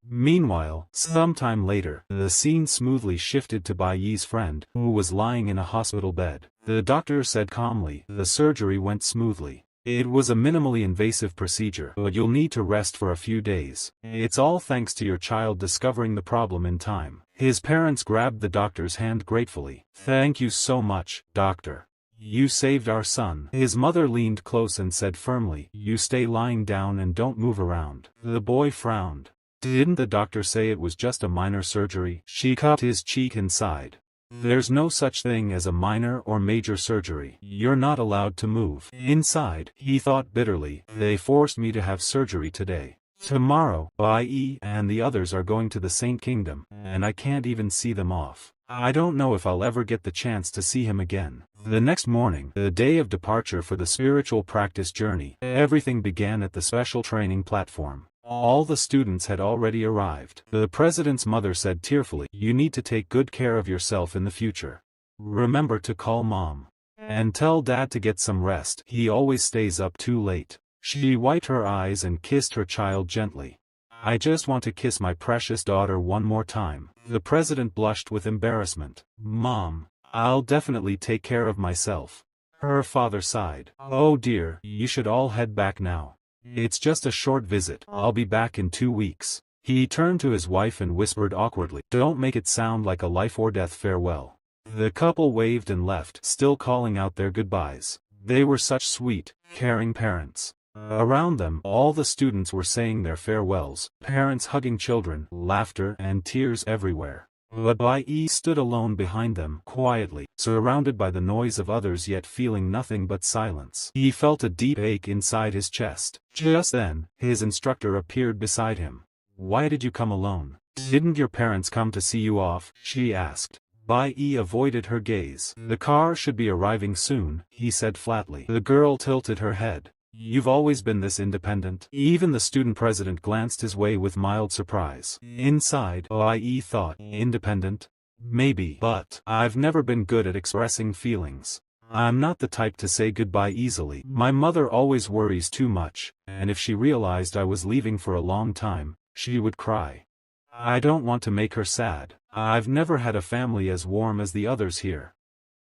Meanwhile, sometime later, the scene smoothly shifted to Bai Yi's friend, who was lying in a hospital bed. The doctor said calmly, the surgery went smoothly. It was a minimally invasive procedure, but you'll need to rest for a few days. It's all thanks to your child discovering the problem in time. His parents grabbed the doctor's hand gratefully. Thank you so much, doctor. You saved our son. His mother leaned close and said firmly, you stay lying down and don't move around. The boy frowned. Didn't the doctor say it was just a minor surgery? She cupped his cheek and sighed. There's no such thing as a minor or major surgery. You're not allowed to move. Inside, he thought bitterly, they forced me to have surgery today. Tomorrow, Bai Yi and the others are going to the Saint Kingdom, and I can't even see them off. I don't know if I'll ever get the chance to see him again. The next morning, the day of departure for the spiritual practice journey, everything began at the special training platform. All the students had already arrived. The president's mother said tearfully, you need to take good care of yourself in the future. Remember to call mom. And tell dad to get some rest, he always stays up too late. She wiped her eyes and kissed her child gently. I just want to kiss my precious daughter one more time. The president blushed with embarrassment. Mom, I'll definitely take care of myself. Her father sighed. Oh dear, you should all head back now. It's just a short visit. I'll be back in 2 weeks. He turned to his wife and whispered awkwardly, don't make it sound like a life or death farewell. The couple waved and left, still calling out their goodbyes. They were such sweet, caring parents. Around them, all the students were saying their farewells, parents hugging children, laughter and tears everywhere. But Bai Yi stood alone behind them, quietly, surrounded by the noise of others yet feeling nothing but silence. He felt a deep ache inside his chest. Just then, his instructor appeared beside him. "Why did you come alone? Didn't your parents come to see you off?" she asked. Bai Yi avoided her gaze. "The car should be arriving soon," he said flatly. The girl tilted her head. "You've always been this independent?" Even the student president glanced his way with mild surprise. Inside, Bai Yi thought, independent? Maybe, but I've never been good at expressing feelings. I'm not the type to say goodbye easily. My mother always worries too much, and if she realized I was leaving for a long time, she would cry. I don't want to make her sad. I've never had a family as warm as the others here.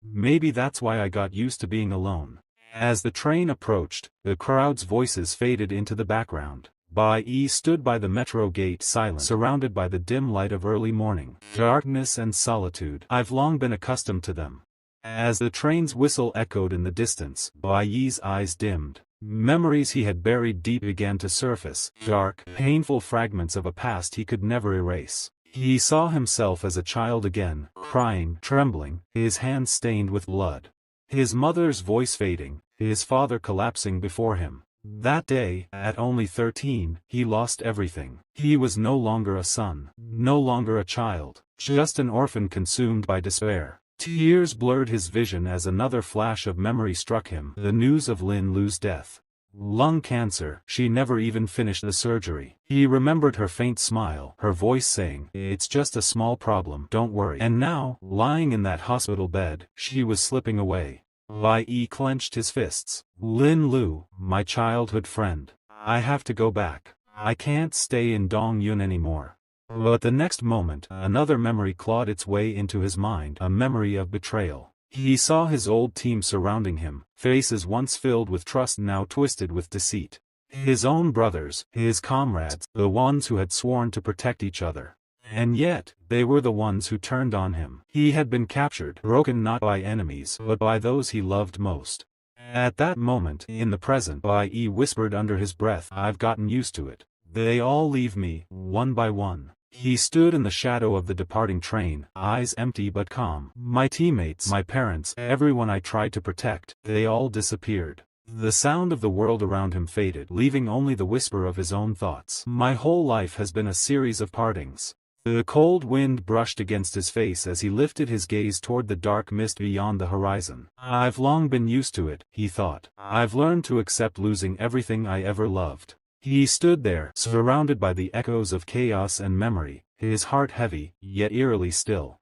Maybe that's why I got used to being alone." As the train approached, the crowd's voices faded into the background. Bai Yi stood by the metro gate silent, surrounded by the dim light of early morning, darkness and solitude. "I've long been accustomed to them." As the train's whistle echoed in the distance, Bai Yi's eyes dimmed. Memories he had buried deep began to surface, dark, painful fragments of a past he could never erase. He saw himself as a child again, crying, trembling, his hands stained with blood. His mother's voice fading, his father collapsing before him. That day, at only 13, he lost everything. He was no longer a son, no longer a child, just an orphan consumed by despair. Tears blurred his vision as another flash of memory struck him, the news of Lin Lu's death. Lung cancer, she never even finished the surgery. He remembered her faint smile, her voice saying, "It's just a small problem, don't worry." And now, lying in that hospital bed, she was slipping away. Bai Yi clenched his fists. "Lin Lu, my childhood friend. I have to go back. I can't stay in Dongyun anymore." But the next moment, another memory clawed its way into his mind, a memory of betrayal. He saw his old team surrounding him, faces once filled with trust now twisted with deceit. His own brothers, his comrades, the ones who had sworn to protect each other. And yet, they were the ones who turned on him. He had been captured, broken not by enemies, but by those he loved most. At that moment, in the present, Bai Yi whispered under his breath, "I've gotten used to it. They all leave me, one by one." He stood in the shadow of the departing train, eyes empty but calm. "My teammates, my parents, everyone I tried to protect, they all disappeared." The sound of the world around him faded, leaving only the whisper of his own thoughts. "My whole life has been a series of partings." The cold wind brushed against his face as he lifted his gaze toward the dark mist beyond the horizon. "I've long been used to it," he thought. "I've learned to accept losing everything I ever loved." He stood there, surrounded by the echoes of chaos and memory, his heart heavy, yet eerily still.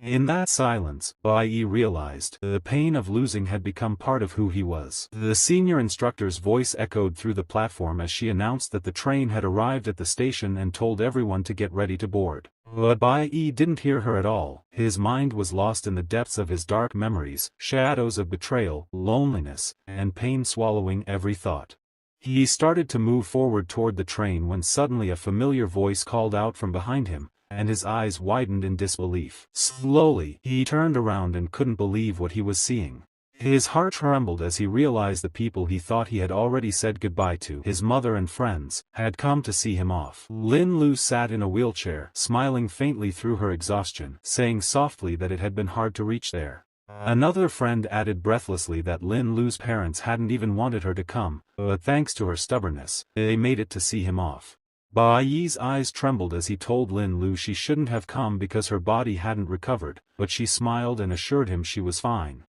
In that silence, Bai Yi realized, the pain of losing had become part of who he was. The senior instructor's voice echoed through the platform as she announced that the train had arrived at the station and told everyone to get ready to board. But Bai Yi didn't hear her at all. His mind was lost in the depths of his dark memories, shadows of betrayal, loneliness, and pain swallowing every thought. He started to move forward toward the train when suddenly a familiar voice called out from behind him, and his eyes widened in disbelief. Slowly, he turned around and couldn't believe what he was seeing. His heart trembled as he realized the people he thought he had already said goodbye to, his mother and friends, had come to see him off. Lin Lu sat in a wheelchair, smiling faintly through her exhaustion, saying softly that it had been hard to reach there. Another friend added breathlessly that Lin Lu's parents hadn't even wanted her to come, but thanks to her stubbornness, they made it to see him off. Bai Yi's eyes trembled as he told Lin Lu she shouldn't have come because her body hadn't recovered, but she smiled and assured him she was fine.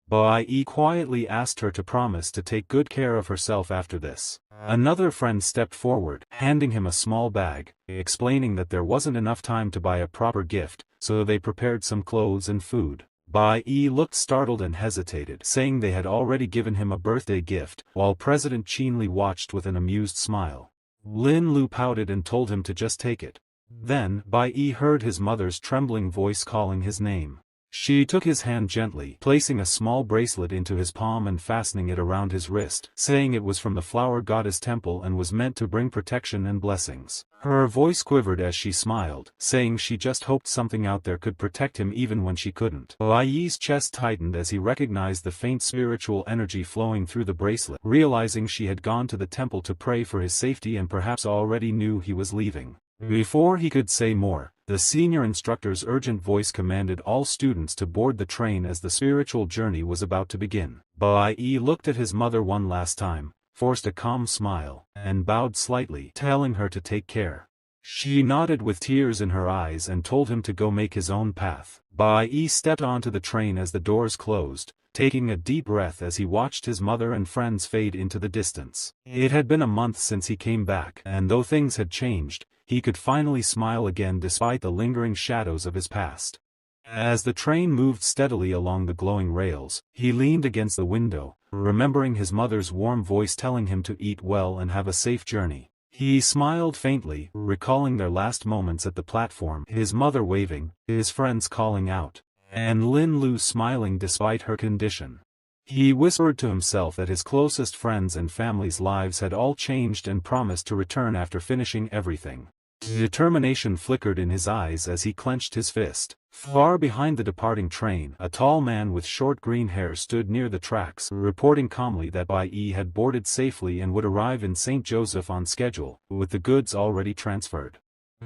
Bai Yi quietly asked her to promise to take good care of herself after this. Another friend stepped forward, handing him a small bag, explaining that there wasn't enough time to buy a proper gift, so they prepared some clothes and food. Bai Yi looked startled and hesitated, saying they had already given him a birthday gift, while President Qinli watched with an amused smile. Lin Lu pouted and told him to just take it. Then, Bai Yi heard his mother's trembling voice calling his name. She took his hand gently, placing a small bracelet into his palm and fastening it around his wrist, saying it was from the flower goddess temple and was meant to bring protection and blessings. Her voice quivered as she smiled, saying she just hoped something out there could protect him even when she couldn't. Bai Yi's chest tightened as he recognized the faint spiritual energy flowing through the bracelet, realizing she had gone to the temple to pray for his safety and perhaps already knew he was leaving. Before he could say more, the senior instructor's urgent voice commanded all students to board the train as the spiritual journey was about to begin. Bai Yi looked at his mother one last time, forced a calm smile, and bowed slightly, telling her to take care. She nodded with tears in her eyes and told him to go make his own path. Bai Yi stepped onto the train as the doors closed, taking a deep breath as he watched his mother and friends fade into the distance. It had been a month since he came back, and though things had changed, he could finally smile again despite the lingering shadows of his past. As the train moved steadily along the glowing rails, he leaned against the window, remembering his mother's warm voice telling him to eat well and have a safe journey. He smiled faintly, recalling their last moments at the platform, his mother waving, his friends calling out, and Lin Lu smiling despite her condition. He whispered to himself that his closest friends and family's lives had all changed and promised to return after finishing everything. Determination flickered in his eyes as he clenched his fist. Far behind the departing train, a tall man with short green hair stood near the tracks, reporting calmly that Bai Yi had boarded safely and would arrive in St. Joseph on schedule, with the goods already transferred.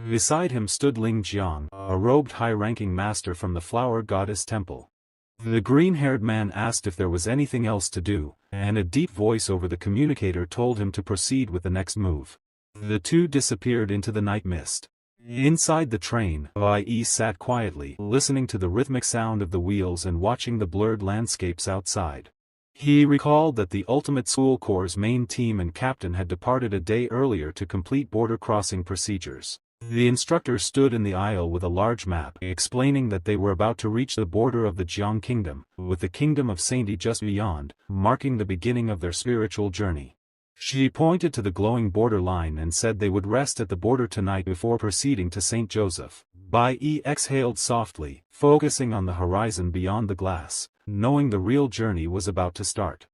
Beside him stood Ling Jiang, a robed high-ranking master from the Flower Goddess Temple. The green-haired man asked if there was anything else to do, and a deep voice over the communicator told him to proceed with the next move. The two disappeared into the night mist. Inside the train, Bai Yi sat quietly, listening to the rhythmic sound of the wheels and watching the blurred landscapes outside. He recalled that the Ultimate School Corps' main team and captain had departed a day earlier to complete border crossing procedures. The instructor stood in the aisle with a large map, explaining that they were about to reach the border of the Jiang Kingdom, with the Kingdom of Sainti just beyond, marking the beginning of their spiritual journey. She pointed to the glowing border line and said they would rest at the border tonight before proceeding to St. Joseph. Bai Yi exhaled softly, focusing on the horizon beyond the glass, knowing the real journey was about to start.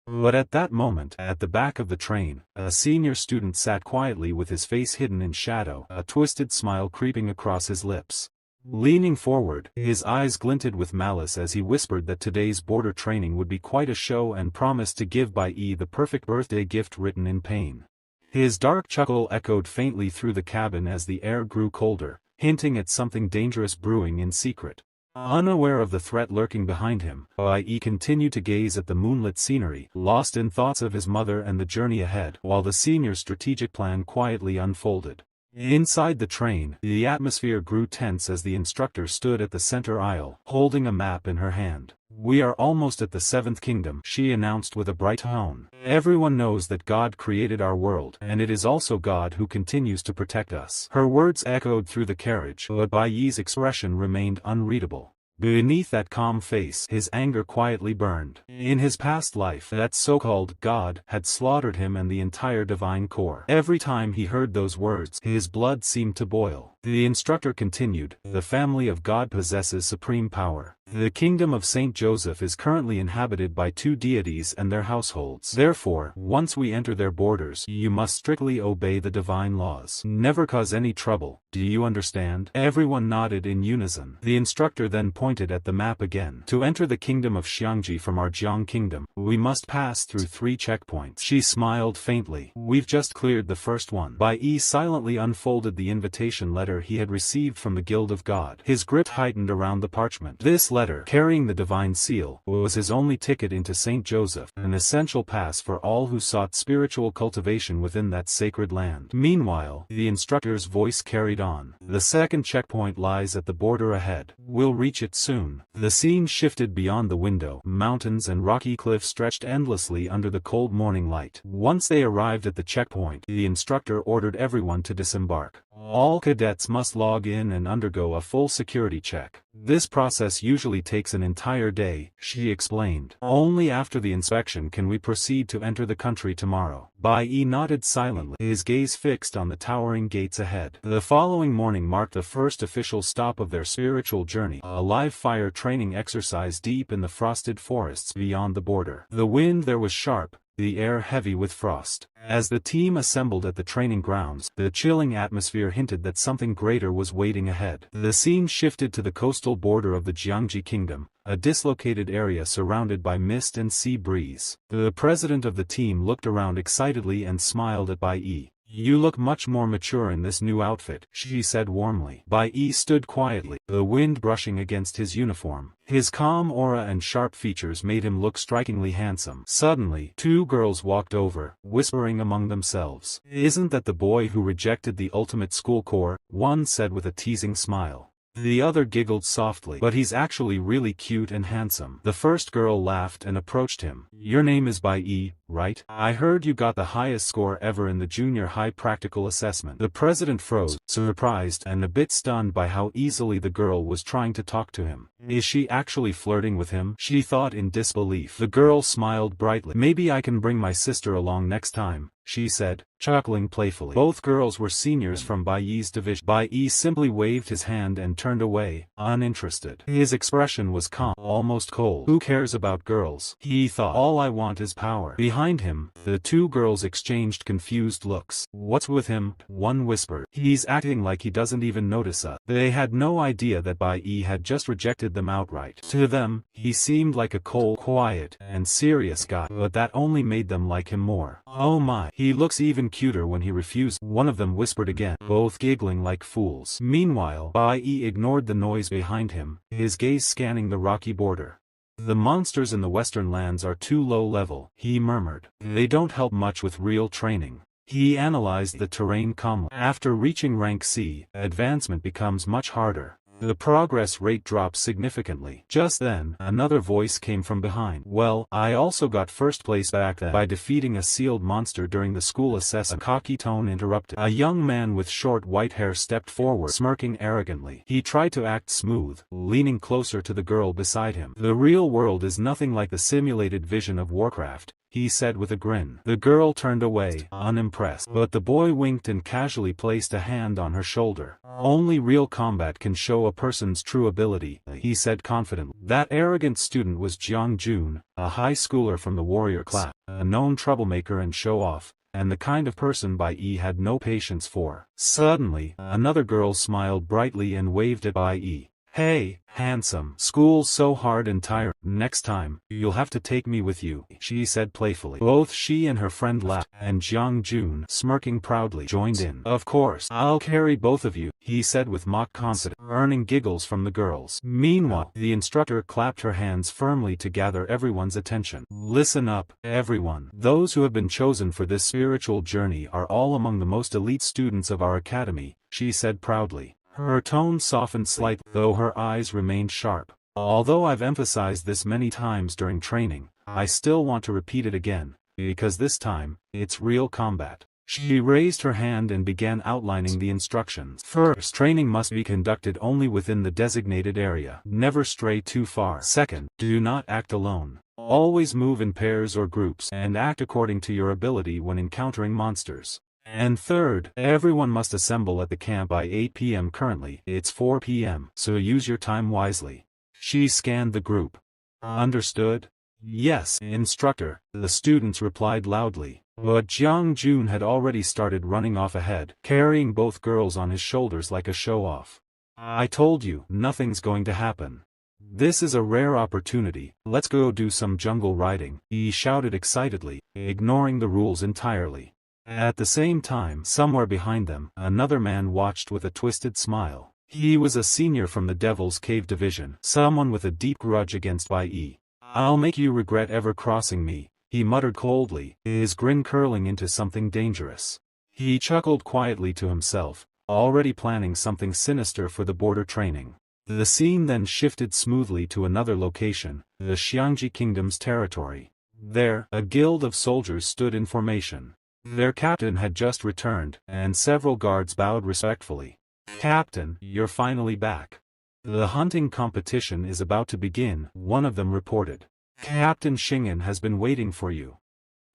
But at that moment, at the back of the train, a senior student sat quietly with his face hidden in shadow, a twisted smile creeping across his lips. Leaning forward, his eyes glinted with malice as he whispered that today's border training would be quite a show and promised to give Bai Yi the perfect birthday gift written in pain. His dark chuckle echoed faintly through the cabin as the air grew colder, hinting at something dangerous brewing in secret. Unaware of the threat lurking behind him, Bai Yi continued to gaze at the moonlit scenery, lost in thoughts of his mother and the journey ahead, while the senior's strategic plan quietly unfolded. Inside the train, the atmosphere grew tense as the instructor stood at the center aisle, holding a map in her hand. "We are almost at the Seventh Kingdom," she announced with a bright tone. "Everyone knows that God created our world, and it is also God who continues to protect us." Her words echoed through the carriage, but Bai Yi's expression remained unreadable. Beneath that calm face, his anger quietly burned. In his past life, that so-called God had slaughtered him and the entire divine core. Every time he heard those words, his blood seemed to boil. The instructor continued, "The family of God possesses supreme power. The kingdom of Saint Joseph is currently inhabited by two deities and their households. Therefore, once we enter their borders, you must strictly obey the divine laws. Never cause any trouble. Do you understand?" Everyone nodded in unison. The instructor then pointed at the map again. "To enter the kingdom of Xiangji from our Jiang kingdom, we must pass through 3 checkpoints." She smiled faintly. "We've just cleared the first one." Bai Yi silently unfolded the invitation letter he had received from the Guild of God. His grip tightened around the parchment. This letter, carrying the divine seal, was his only ticket into St. Joseph, an essential pass for all who sought spiritual cultivation within that sacred land. Meanwhile, the instructor's voice carried on. "The second checkpoint lies at the border ahead. We'll reach it soon." The scene shifted beyond the window. Mountains and rocky cliffs stretched endlessly under the cold morning light. Once they arrived at the checkpoint, the instructor ordered everyone to disembark. All cadets must log in and undergo a full security check. This process usually takes an entire day, she explained. "Only after the inspection can we proceed to enter the country tomorrow." Bai Yi nodded silently, his gaze fixed on the towering gates ahead. The following morning marked the first official stop of their spiritual journey, a live fire training exercise deep in the frosted forests beyond the border. The wind there was sharp, the air heavy with frost. As the team assembled at the training grounds, the chilling atmosphere hinted that something greater was waiting ahead. The scene shifted to the coastal border of the Jiangji Kingdom, a dislocated area surrounded by mist and sea breeze. The president of the team looked around excitedly and smiled at Bai Yi. "You look much more mature in this new outfit," she said warmly. Bai Yi stood quietly, the wind brushing against his uniform. His calm aura and sharp features made him look strikingly handsome. Suddenly, two girls walked over, whispering among themselves. "Isn't that the boy who rejected the ultimate school corps?" one said with a teasing smile. The other giggled softly. "But he's actually really cute and handsome." The first girl laughed and approached him. "Your name is Bai Yi, right? I heard you got the highest score ever in the junior high practical assessment." The president froze, surprised and a bit stunned by how easily the girl was trying to talk to him. Is she actually flirting with him? She thought in disbelief. The girl smiled brightly. "Maybe I can bring my sister along next time," she said, chuckling playfully. Both girls were seniors from Bai Yi's division. Bai Yi simply waved his hand and turned away, uninterested. His expression was calm, almost cold. "Who cares about girls?" he thought. "All I want is power." Behind him, the two girls exchanged confused looks. "What's with him?" one whispered. "He's acting like he doesn't even notice us." They had no idea that Bai Yi had just rejected them outright. To them, he seemed like a cold, quiet, and serious guy, but that only made them like him more. "Oh my, he looks even cuter when he refused," one of them whispered again, both giggling like fools. Meanwhile, Bai Yi ignored the noise behind him, his gaze scanning the rocky border. "The monsters in the western lands are too low level," he murmured. "They don't help much with real training." He analyzed the terrain calmly. After reaching rank C, advancement becomes much harder. The progress rate drops significantly. Just then, another voice came from behind. "Well, I also got first place back then by defeating a sealed monster during the school assessment." A cocky tone interrupted. A young man with short white hair stepped forward, smirking arrogantly. He tried to act smooth, leaning closer to the girl beside him. "The real world is nothing like the simulated vision of Warcraft," he said with a grin. The girl turned away, unimpressed, but the boy winked and casually placed a hand on her shoulder. "Only real combat can show a person's true ability," he said confidently. That arrogant student was Jiang Jun, a high schooler from the warrior class, a known troublemaker and show-off, and the kind of person Bai Yi had no patience for. Suddenly, another girl smiled brightly and waved at Bai Yi. "Hey, handsome. School's so hard and tiring. Next time, you'll have to take me with you," she said playfully. Both she and her friend laughed, and Jiang Jun, smirking proudly, joined in. "Of course, I'll carry both of you," he said with mock confidence, earning giggles from the girls. Meanwhile, the instructor clapped her hands firmly to gather everyone's attention. "Listen up, everyone. Those who have been chosen for this spiritual journey are all among the most elite students of our academy," she said proudly. Her tone softened slightly, though her eyes remained sharp. "Although I've emphasized this many times during training, I still want to repeat it again, because this time, it's real combat." She raised her hand and began outlining the instructions. "First, training must be conducted only within the designated area. Never stray too far. Second, do not act alone. Always move in pairs or groups, and act according to your ability when encountering monsters. And third, everyone must assemble at the camp by 8 p.m. Currently, it's 4 p.m., so use your time wisely." She scanned the group. "Understood?" "Yes, instructor," the students replied loudly. But Jiang Jun had already started running off ahead, carrying both girls on his shoulders like a show-off. "I told you, nothing's going to happen. This is a rare opportunity. Let's go do some jungle riding," he shouted excitedly, ignoring the rules entirely. At the same time, somewhere behind them, another man watched with a twisted smile. He was a senior from the Devil's Cave division, someone with a deep grudge against Bai Yi. "I'll make you regret ever crossing me," he muttered coldly, his grin curling into something dangerous. He chuckled quietly to himself, already planning something sinister for the border training. The scene then shifted smoothly to another location, the Xiangji Kingdom's territory. There, a guild of soldiers stood in formation. Their captain had just returned, and several guards bowed respectfully. "Captain, you're finally back. The hunting competition is about to begin," one of them reported. "Captain Shingen has been waiting for you."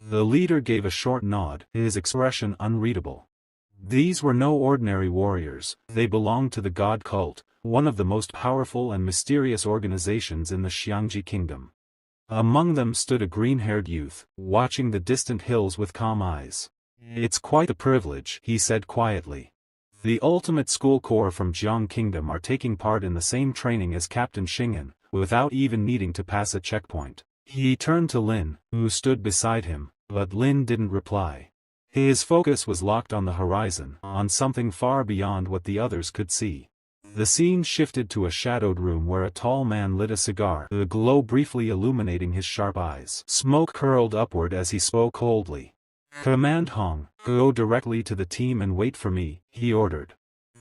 The leader gave a short nod, his expression unreadable. These were no ordinary warriors, they belonged to the God Cult, one of the most powerful and mysterious organizations in the Xiangji Kingdom. Among them stood a green-haired youth, watching the distant hills with calm eyes. "It's quite a privilege," he said quietly. "The ultimate school corps from Jiang Kingdom are taking part in the same training as Captain Xing'an, without even needing to pass a checkpoint." He turned to Lin, who stood beside him, but Lin didn't reply. His focus was locked on the horizon, on something far beyond what the others could see. The scene shifted to a shadowed room where a tall man lit a cigar, the glow briefly illuminating his sharp eyes. Smoke curled upward as he spoke coldly. "Command Hong, go directly to the team and wait for me," he ordered.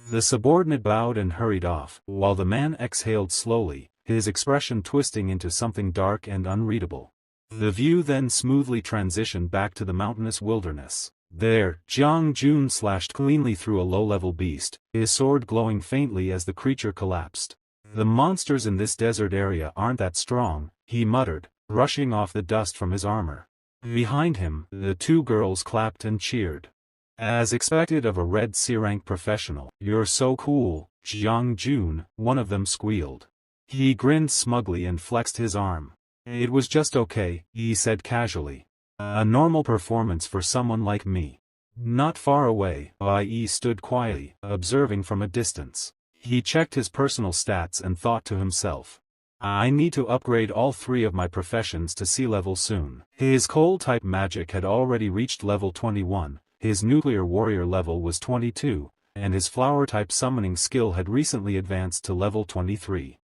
The subordinate bowed and hurried off, while the man exhaled slowly, his expression twisting into something dark and unreadable. The view then smoothly transitioned back to the mountainous wilderness. There, Jiang Jun slashed cleanly through a low-level beast, his sword glowing faintly as the creature collapsed. "The monsters in this desert area aren't that strong," he muttered, brushing off the dust from his armor. Behind him, the two girls clapped and cheered. As expected of a red C-rank professional, "You're so cool, Jiang Jun," one of them squealed. He grinned smugly and flexed his arm. "It was just okay," he said casually. "A normal performance for someone like me." Not far away, Bai Yi stood quietly, observing from a distance. He checked his personal stats and thought to himself, "I need to upgrade all three of my professions to C-level soon." His cold-type magic had already reached level 21, his nuclear warrior level was 22, and his flower-type summoning skill had recently advanced to level 23.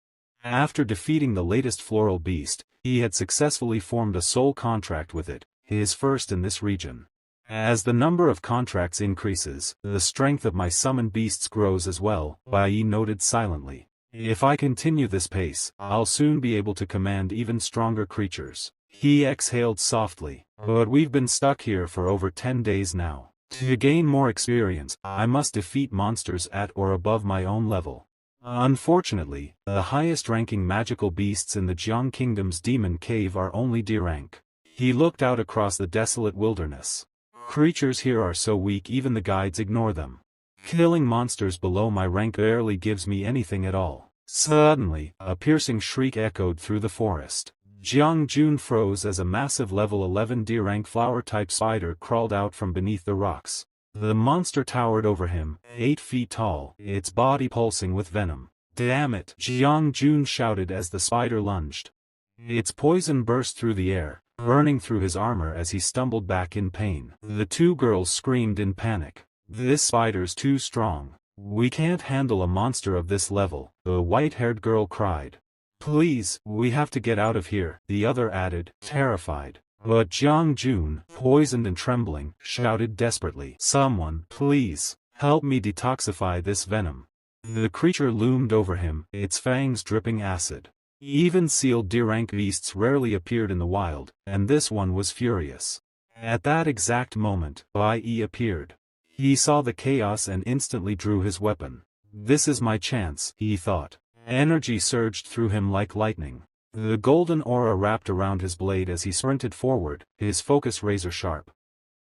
After defeating the latest floral beast, he had successfully formed a soul contract with it, his first in this region. "As the number of contracts increases, the strength of my summoned beasts grows as well," Bai Yi noted silently. "If I continue this pace, I'll soon be able to command even stronger creatures." He exhaled softly. "But we've been stuck here for over 10 days now. To gain more experience, I must defeat monsters at or above my own level. Unfortunately, the highest-ranking magical beasts in the Jiang Kingdom's Demon Cave are only D rank." He looked out across the desolate wilderness. "Creatures here are so weak even the guides ignore them. Killing monsters below my rank barely gives me anything at all." Suddenly, a piercing shriek echoed through the forest. Jiang Jun froze as a massive level 11 D-rank flower-type spider crawled out from beneath the rocks. The monster towered over him, 8 feet tall, its body pulsing with venom. "Damn it!" Jiang Jun shouted as the spider lunged. Its poison burst through the air, burning through his armor as he stumbled back in pain. The two girls screamed in panic. "This spider's too strong. We can't handle a monster of this level," the white-haired girl cried. "Please, we have to get out of here," the other added, terrified. But Jiang Jun, poisoned and trembling, shouted desperately, "Someone, please, help me detoxify this venom." The creature loomed over him, its fangs dripping acid. Even sealed D-rank beasts rarely appeared in the wild, and this one was furious. At that exact moment, Bai Yi appeared. He saw the chaos and instantly drew his weapon. "This is my chance," he thought. Energy surged through him like lightning. The golden aura wrapped around his blade as he sprinted forward, his focus razor-sharp.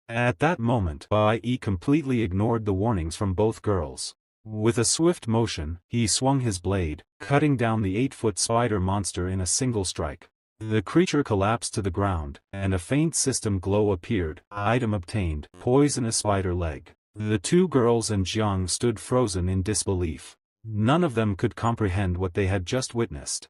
At that moment, Bai Yi completely ignored the warnings from both girls. With a swift motion, he swung his blade, cutting down the 8-foot spider monster in a single strike. The creature collapsed to the ground, and a faint system glow appeared. Item obtained, poisonous spider leg. The two girls and Jiang stood frozen in disbelief. None of them could comprehend what they had just witnessed.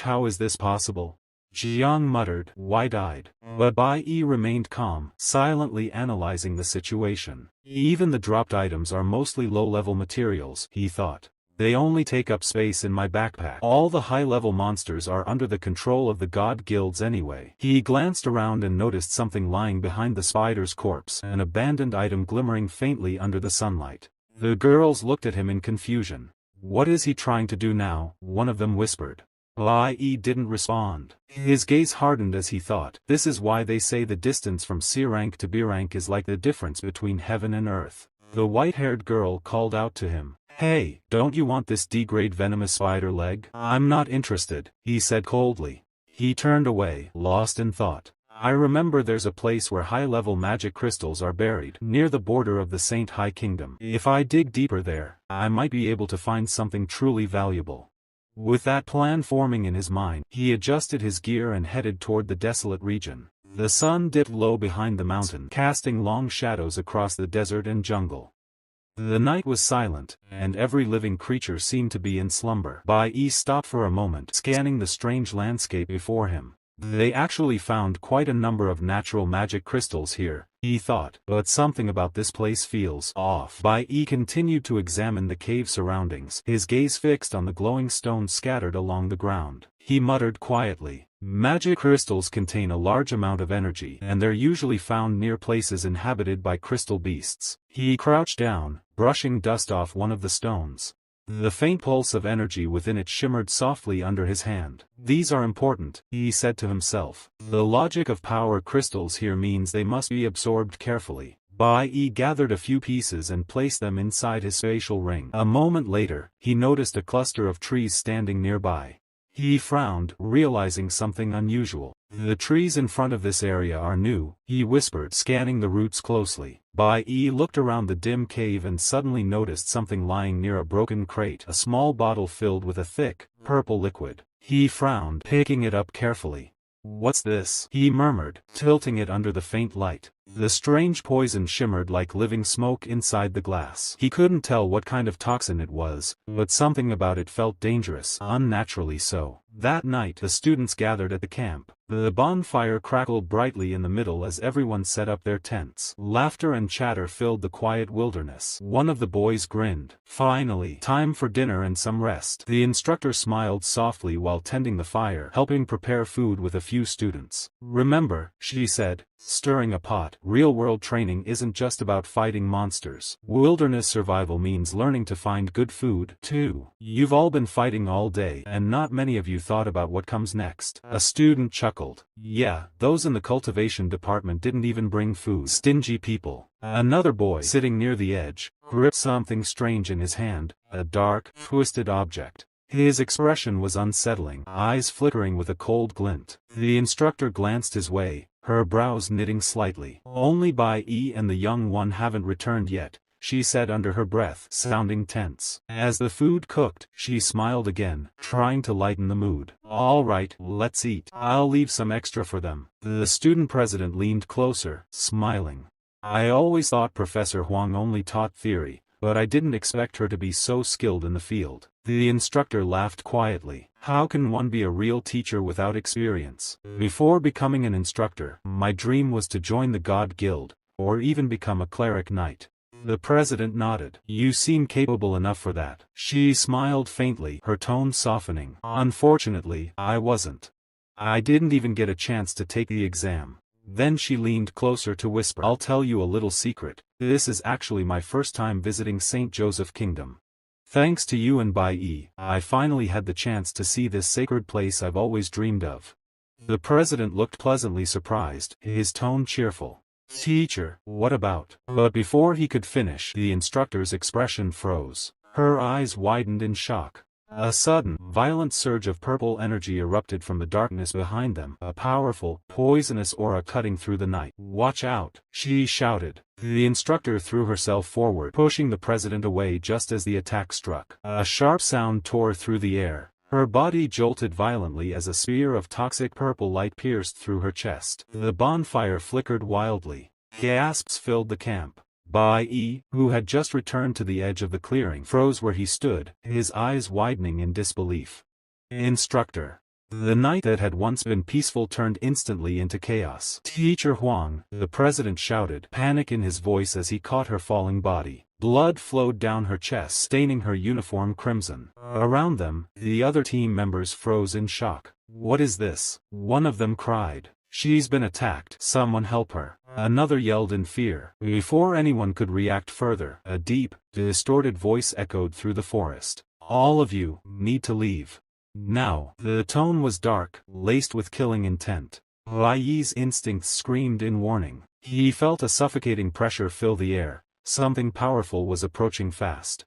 How is this possible?" Jiang muttered, wide-eyed. But Bai Yi remained calm, silently analyzing the situation. "Even the dropped items are mostly low-level materials," he thought. "They only take up space in my backpack. All the high-level monsters are under the control of the god guilds anyway." He glanced around and noticed something lying behind the spider's corpse, an abandoned item glimmering faintly under the sunlight. The girls looked at him in confusion. "What is he trying to do now?" one of them whispered. Bai Yi didn't respond. His gaze hardened as he thought, "This is why they say the distance from C rank to B rank is like the difference between heaven and earth." The white-haired girl called out to him. "Hey, don't you want this D-grade venomous spider leg?" "I'm not interested," he said coldly. He turned away, lost in thought. I remember there's a place where high-level magic crystals are buried, near the border of the Saint High Kingdom. If I dig deeper there, I might be able to find something truly valuable. With that plan forming in his mind, he adjusted his gear and headed toward the desolate region. The sun dipped low behind the mountain, casting long shadows across the desert and jungle. The night was silent, and every living creature seemed to be in slumber. Bai Yi stopped for a moment, scanning the strange landscape before him. They actually found quite a number of natural magic crystals here, he thought, but something about this place feels off. Bai Yi continued to examine the cave surroundings, his gaze fixed on the glowing stones scattered along the ground. He muttered quietly, "Magic crystals contain a large amount of energy, and they're usually found near places inhabited by crystal beasts." He crouched down, brushing dust off one of the stones. The faint pulse of energy within it shimmered softly under his hand. "These are important," he said to himself. "The logic of power crystals here means they must be absorbed carefully." Bai Yi gathered a few pieces and placed them inside his spatial ring. A moment later, he noticed a cluster of trees standing nearby. He frowned, realizing something unusual. "The trees in front of this area are new," he whispered, scanning the roots closely. Bai Yi looked around the dim cave and suddenly noticed something lying near a broken crate, a small bottle filled with a thick, purple liquid. He frowned, picking it up carefully. "What's this?" he murmured, tilting it under the faint light. The strange poison shimmered like living smoke inside the glass. He couldn't tell what kind of toxin it was, but something about it felt dangerous, unnaturally so. That night the students gathered at the camp. The bonfire crackled brightly in the middle as everyone set up their tents. Laughter and chatter filled the quiet wilderness. One of the boys grinned. "Finally, time for dinner and some rest." The instructor smiled softly while tending the fire, helping prepare food with a few students. "Remember," she said, stirring a pot, "real-world training isn't just about fighting monsters. Wilderness survival means learning to find good food, too. You've all been fighting all day, and not many of you thought about what comes next." A student chuckled. "Yeah, those in the cultivation department didn't even bring food. Stingy people." Another boy, sitting near the edge, gripped something strange in his hand, a dark, twisted object. His expression was unsettling, eyes flickering with a cold glint. The instructor glanced his way, her brows knitting slightly. "Only Bai Yi and the young one haven't returned yet," she said under her breath, sounding tense. As the food cooked, she smiled again, trying to lighten the mood. "All right, let's eat. I'll leave some extra for them." The student president leaned closer, smiling. "I always thought Professor Huang only taught theory, but I didn't expect her to be so skilled in the field." The instructor laughed quietly. "How can one be a real teacher without experience? Before becoming an instructor, my dream was to join the God Guild, or even become a cleric knight." The president nodded. "You seem capable enough for that." She smiled faintly, her tone softening. "Unfortunately, I wasn't. I didn't even get a chance to take the exam." Then she leaned closer to whisper, "I'll tell you a little secret. This is actually my first time visiting St. Joseph Kingdom. Thanks to you and Bai Yi, I finally had the chance to see this sacred place I've always dreamed of." The president looked pleasantly surprised, his tone cheerful. "Teacher, what about?" But before he could finish, the instructor's expression froze. Her eyes widened in shock. A sudden, violent surge of purple energy erupted from the darkness behind them, a powerful, poisonous aura cutting through the night. "Watch out!" she shouted. The instructor threw herself forward, pushing the president away just as the attack struck. A sharp sound tore through the air. Her body jolted violently as a spear of toxic purple light pierced through her chest. The bonfire flickered wildly. Gasps filled the camp. Bai Yi, who had just returned to the edge of the clearing, froze where he stood, his eyes widening in disbelief. "Instructor." The night that had once been peaceful turned instantly into chaos. "Teacher Huang," the president shouted, panic in his voice as he caught her falling body. Blood flowed down her chest, staining her uniform crimson. Around them, the other team members froze in shock. "What is this?" one of them cried. "She's been attacked. Someone help her." Another yelled in fear. Before anyone could react further, a deep, distorted voice echoed through the forest. "All of you need to leave now." The tone was dark, laced with killing intent. Bai Yi's instincts screamed in warning. He felt a suffocating pressure fill the air. Something powerful was approaching fast.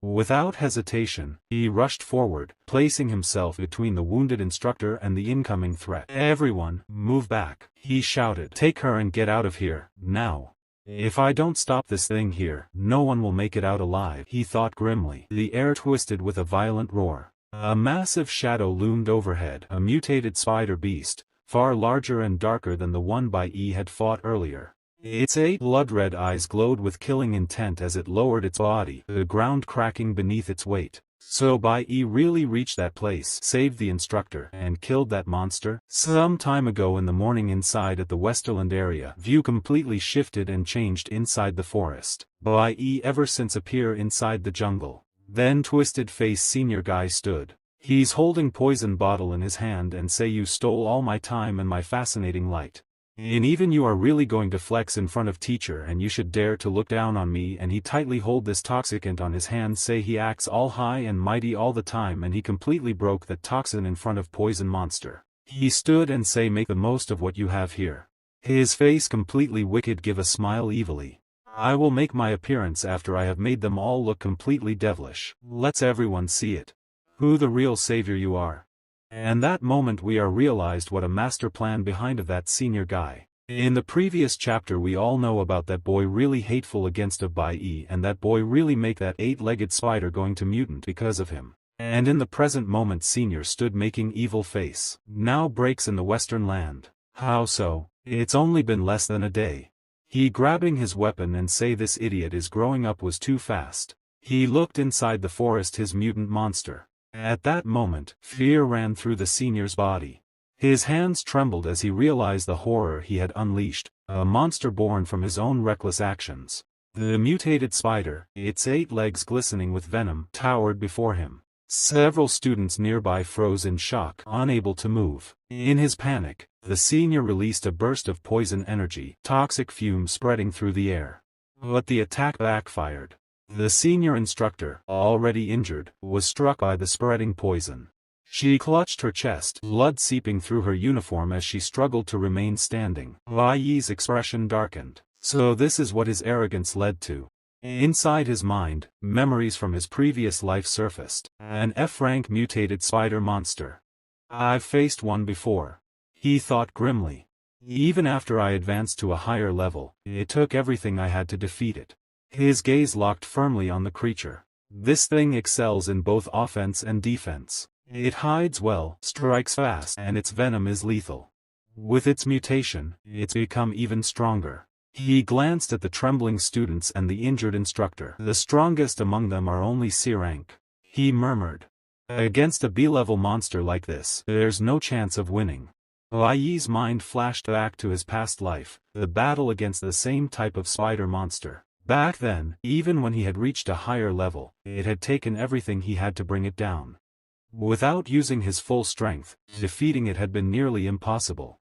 Without hesitation, he rushed forward, placing himself between the wounded instructor and the incoming threat. "Everyone, move back," he shouted. "Take her and get out of here, now. If I don't stop this thing here, no one will make it out alive," he thought grimly. The air twisted with a violent roar. A massive shadow loomed overhead, a mutated spider beast, far larger and darker than the one Bai Yi had fought earlier. Its 8 blood-red eyes glowed with killing intent as it lowered its body, the ground cracking beneath its weight. So Bai Yi really reached that place, saved the instructor, and killed that monster? Some time ago in the morning inside at the Westerland area, view completely shifted and changed inside the forest. Bai Yi ever since appear inside the jungle. Then twisted face senior guy stood. He's holding poison bottle in his hand and say you stole all my time and my fascinating light. And even you are really going to flex in front of teacher and you should dare to look down on me, and he tightly hold this toxicant on his hand, say he acts all high and mighty all the time, and he completely broke that toxin in front of poison monster. He stood and say make the most of what you have here. His face completely wicked, give a smile evilly. I will make my appearance after I have made them all look completely devilish. Let's everyone see it. Who the real savior you are. And that moment we are realized what a master plan behind of that senior guy. In the previous chapter we all know about that boy really hateful against of Bai Yi, and that boy really make that 8-legged spider going to mutant because of him. And in the present moment senior stood making evil face. Now breaks in the western land. How so? It's only been less than a day. He grabbing his weapon and say this idiot is growing up was too fast. He looked inside the forest his mutant monster. At that moment, fear ran through the senior's body. His hands trembled as he realized the horror he had unleashed, a monster born from his own reckless actions. The mutated spider, its 8 legs glistening with venom, towered before him. Several students nearby froze in shock, unable to move. In his panic, the senior released a burst of poison energy, toxic fumes spreading through the air. But the attack backfired. The senior instructor, already injured, was struck by the spreading poison. She clutched her chest, blood seeping through her uniform as she struggled to remain standing. Bai Yi's expression darkened. So this is what his arrogance led to. Inside his mind, memories from his previous life surfaced. An F-rank mutated spider monster. I've faced one before. He thought grimly. Even after I advanced to a higher level, it took everything I had to defeat it. His gaze locked firmly on the creature. This thing excels in both offense and defense. It hides well, strikes fast, and its venom is lethal. With its mutation, it's become even stronger. He glanced at the trembling students and the injured instructor. The strongest among them are only C rank. He murmured. Against a B-level monster like this, there's no chance of winning. Bai Yi's mind flashed back to his past life, the battle against the same type of spider monster. Back then, even when he had reached a higher level, it had taken everything he had to bring it down. Without using his full strength, defeating it had been nearly impossible.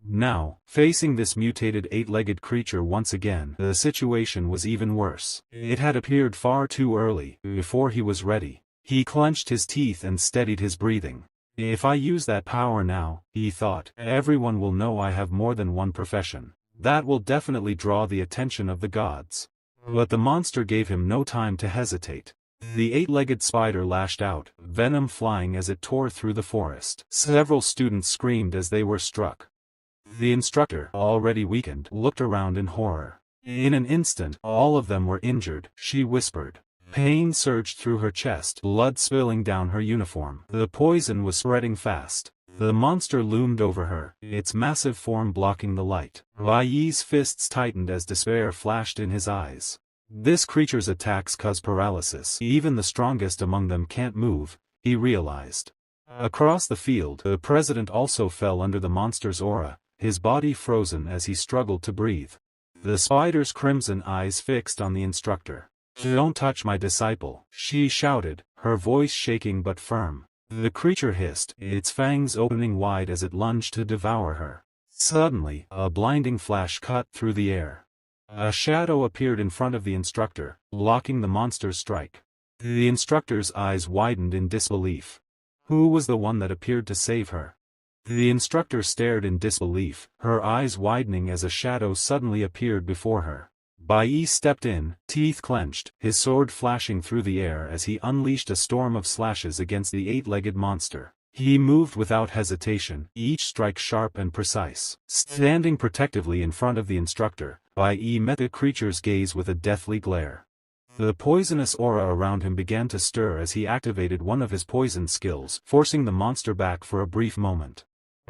Now, facing this mutated 8-legged creature once again, the situation was even worse. It had appeared far too early, before he was ready. He clenched his teeth and steadied his breathing. If I use that power now, he thought, everyone will know I have more than one profession. That will definitely draw the attention of the gods. But the monster gave him no time to hesitate. The 8-legged spider lashed out, venom flying as it tore through the forest. Several students screamed as they were struck. The instructor, already weakened, looked around in horror. In an instant, all of them were injured, she whispered. Pain surged through her chest, blood spilling down her uniform. The poison was spreading fast. The monster loomed over her, its massive form blocking the light. Bai Yi's fists tightened as despair flashed in his eyes. This creature's attacks cause paralysis. Even the strongest among them can't move, he realized. Across the field, the president also fell under the monster's aura, his body frozen as he struggled to breathe. The spider's crimson eyes fixed on the instructor. Don't touch my disciple, she shouted, her voice shaking but firm. The creature hissed, its fangs opening wide as it lunged to devour her. Suddenly, a blinding flash cut through the air. A shadow appeared in front of the instructor, blocking the monster's strike. The instructor's eyes widened in disbelief. Who was the one that appeared to save her? The instructor stared in disbelief, her eyes widening as a shadow suddenly appeared before her. Bai Yi stepped in, teeth clenched, his sword flashing through the air as he unleashed a storm of slashes against the eight-legged monster. He moved without hesitation, each strike sharp and precise. Standing protectively in front of the instructor, Bai Yi met the creature's gaze with a deathly glare. The poisonous aura around him began to stir as he activated one of his poison skills, forcing the monster back for a brief moment.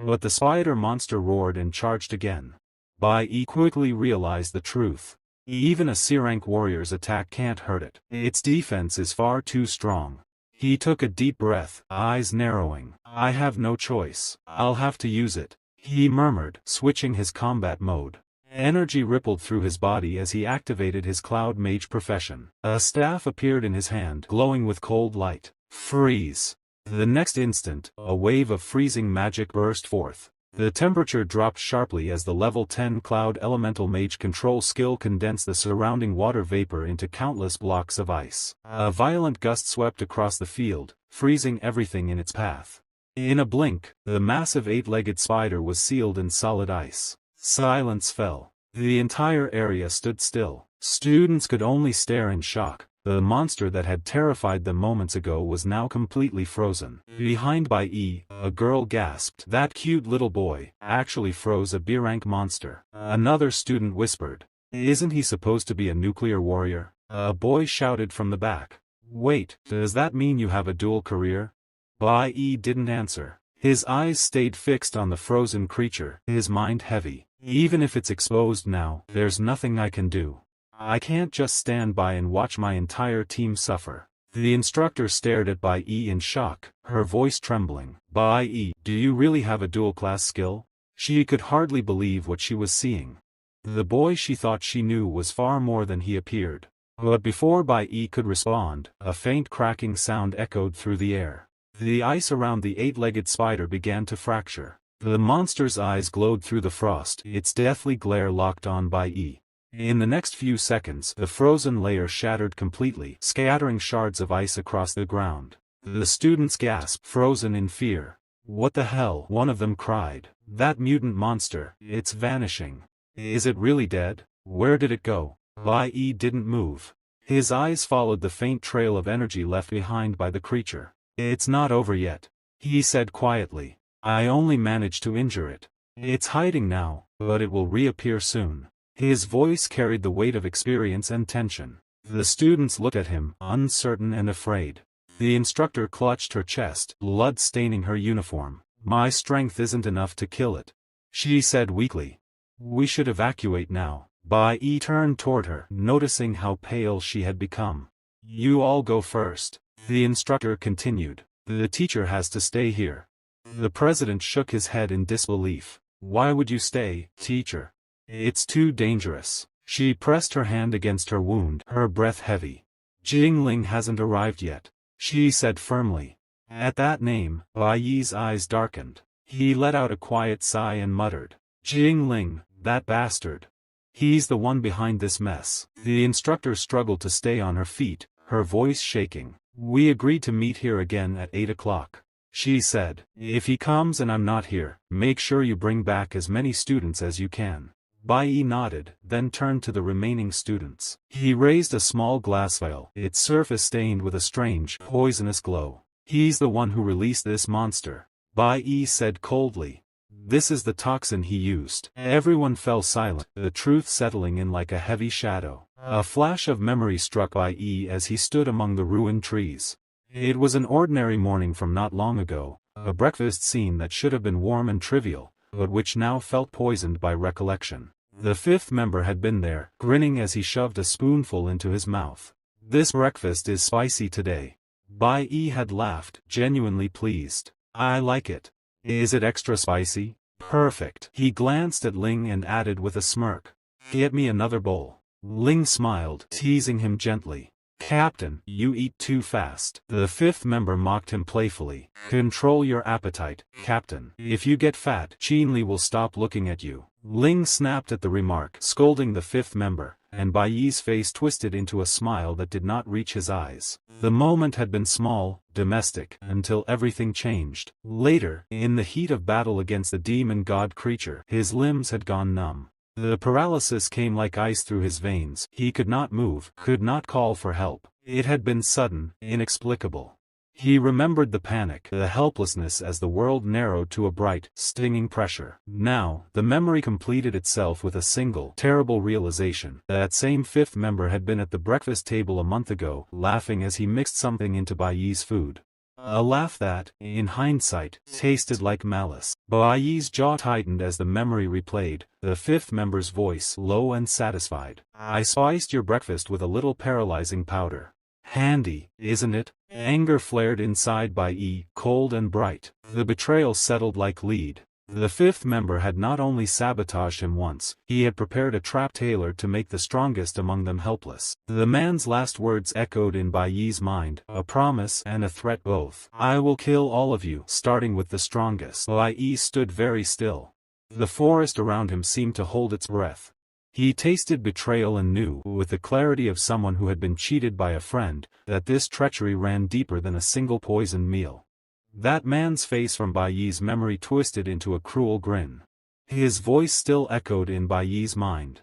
But the spider monster roared and charged again. Bai Yi quickly realized the truth. Even a C-rank warrior's attack can't hurt it. Its defense is far too strong. He took a deep breath, eyes narrowing. I have no choice. I'll have to use it, he murmured, switching his combat mode. Energy rippled through his body as he activated his cloud mage profession. A staff appeared in his hand, glowing with cold light. Freeze! The next instant, a wave of freezing magic burst forth. The temperature dropped sharply as the level 10 Cloud Elemental Mage control skill condensed the surrounding water vapor into countless blocks of ice. A violent gust swept across the field, freezing everything in its path. In a blink, the massive eight-legged spider was sealed in solid ice. Silence fell. The entire area stood still. Students could only stare in shock. The monster that had terrified them moments ago was now completely frozen. Behind Bai Yi, a girl gasped. That cute little boy actually froze a B-rank monster. Another student whispered. Isn't he supposed to be a nuclear warrior? A boy shouted from the back. Wait, does that mean you have a dual career? Bai Yi didn't answer. His eyes stayed fixed on the frozen creature, his mind heavy. Even if it's exposed now, there's nothing I can do. I can't just stand by and watch my entire team suffer. The instructor stared at Bai Yi in shock, her voice trembling. Bai Yi, do you really have a dual-class skill? She could hardly believe what she was seeing. The boy she thought she knew was far more than he appeared. But before Bai Yi could respond, a faint cracking sound echoed through the air. The ice around the eight-legged spider began to fracture. The monster's eyes glowed through the frost, its deathly glare locked on Bai Yi. In the next few seconds, the frozen layer shattered completely, scattering shards of ice across the ground. The students gasped, frozen in fear. What the hell? One of them cried. That mutant monster, it's vanishing. Is it really dead? Where did it go? Bai Yi didn't move. His eyes followed the faint trail of energy left behind by the creature. It's not over yet, he said quietly. I only managed to injure it. It's hiding now, but it will reappear soon. His voice carried the weight of experience and tension. The students looked at him, uncertain and afraid. The instructor clutched her chest, blood staining her uniform. My strength isn't enough to kill it, she said weakly. We should evacuate now. Bai Yi turned toward her, noticing how pale she had become. You all go first, the instructor continued. The teacher has to stay here. The president shook his head in disbelief. Why would you stay, teacher? It's too dangerous. She pressed her hand against her wound, her breath heavy. Jingling hasn't arrived yet, she said firmly. At that name, Bai Yi's eyes darkened. He let out a quiet sigh and muttered. Jingling, that bastard. He's the one behind this mess. The instructor struggled to stay on her feet, her voice shaking. We agreed to meet here again at 8 o'clock. She said. If he comes and I'm not here, make sure you bring back as many students as you can. Bai Yi nodded, then turned to the remaining students. He raised a small glass vial, its surface stained with a strange, poisonous glow. He's the one who released this monster, Bai Yi said coldly. This is the toxin he used. Everyone fell silent, the truth settling in like a heavy shadow. A flash of memory struck Bai Yi as he stood among the ruined trees. It was an ordinary morning from not long ago, a breakfast scene that should have been warm and trivial, but which now felt poisoned by recollection. The fifth member had been there, grinning as he shoved a spoonful into his mouth. This breakfast is spicy today. Bai Yi had laughed, genuinely pleased. I like it. Is it extra spicy? Perfect. He glanced at Ling and added with a smirk. Get me another bowl. Ling smiled, teasing him gently. Captain, you eat too fast. The fifth member mocked him playfully. Control your appetite, Captain. If you get fat, Qinli will stop looking at you. Ling snapped at the remark, scolding the fifth member, and Bai Yi's face twisted into a smile that did not reach his eyes. The moment had been small, domestic, until everything changed. Later, in the heat of battle against the demon god creature, his limbs had gone numb. The paralysis came like ice through his veins. He could not move, could not call for help. It had been sudden, inexplicable. He remembered the panic, the helplessness as the world narrowed to a bright, stinging pressure. Now, the memory completed itself with a single, terrible realization. That same fifth member had been at the breakfast table a month ago, laughing as he mixed something into Bai Yi's food. A laugh that, in hindsight, tasted like malice. Bai Yi's jaw tightened as the memory replayed, the fifth member's voice low and satisfied. "I spiced your breakfast with a little paralyzing powder. Handy, isn't it?" Anger flared inside Bai Yi, cold and bright. The betrayal settled like lead. The fifth member had not only sabotaged him once, he had prepared a trap tailored to make the strongest among them helpless. The man's last words echoed in Bai Yi's mind, a promise and a threat both. "I will kill all of you, starting with the strongest." Bai Yi stood very still. The forest around him seemed to hold its breath. He tasted betrayal and knew, with the clarity of someone who had been cheated by a friend, that this treachery ran deeper than a single poisoned meal. That man's face from Bai Yi's memory twisted into a cruel grin. His voice still echoed in Bai Yi's mind.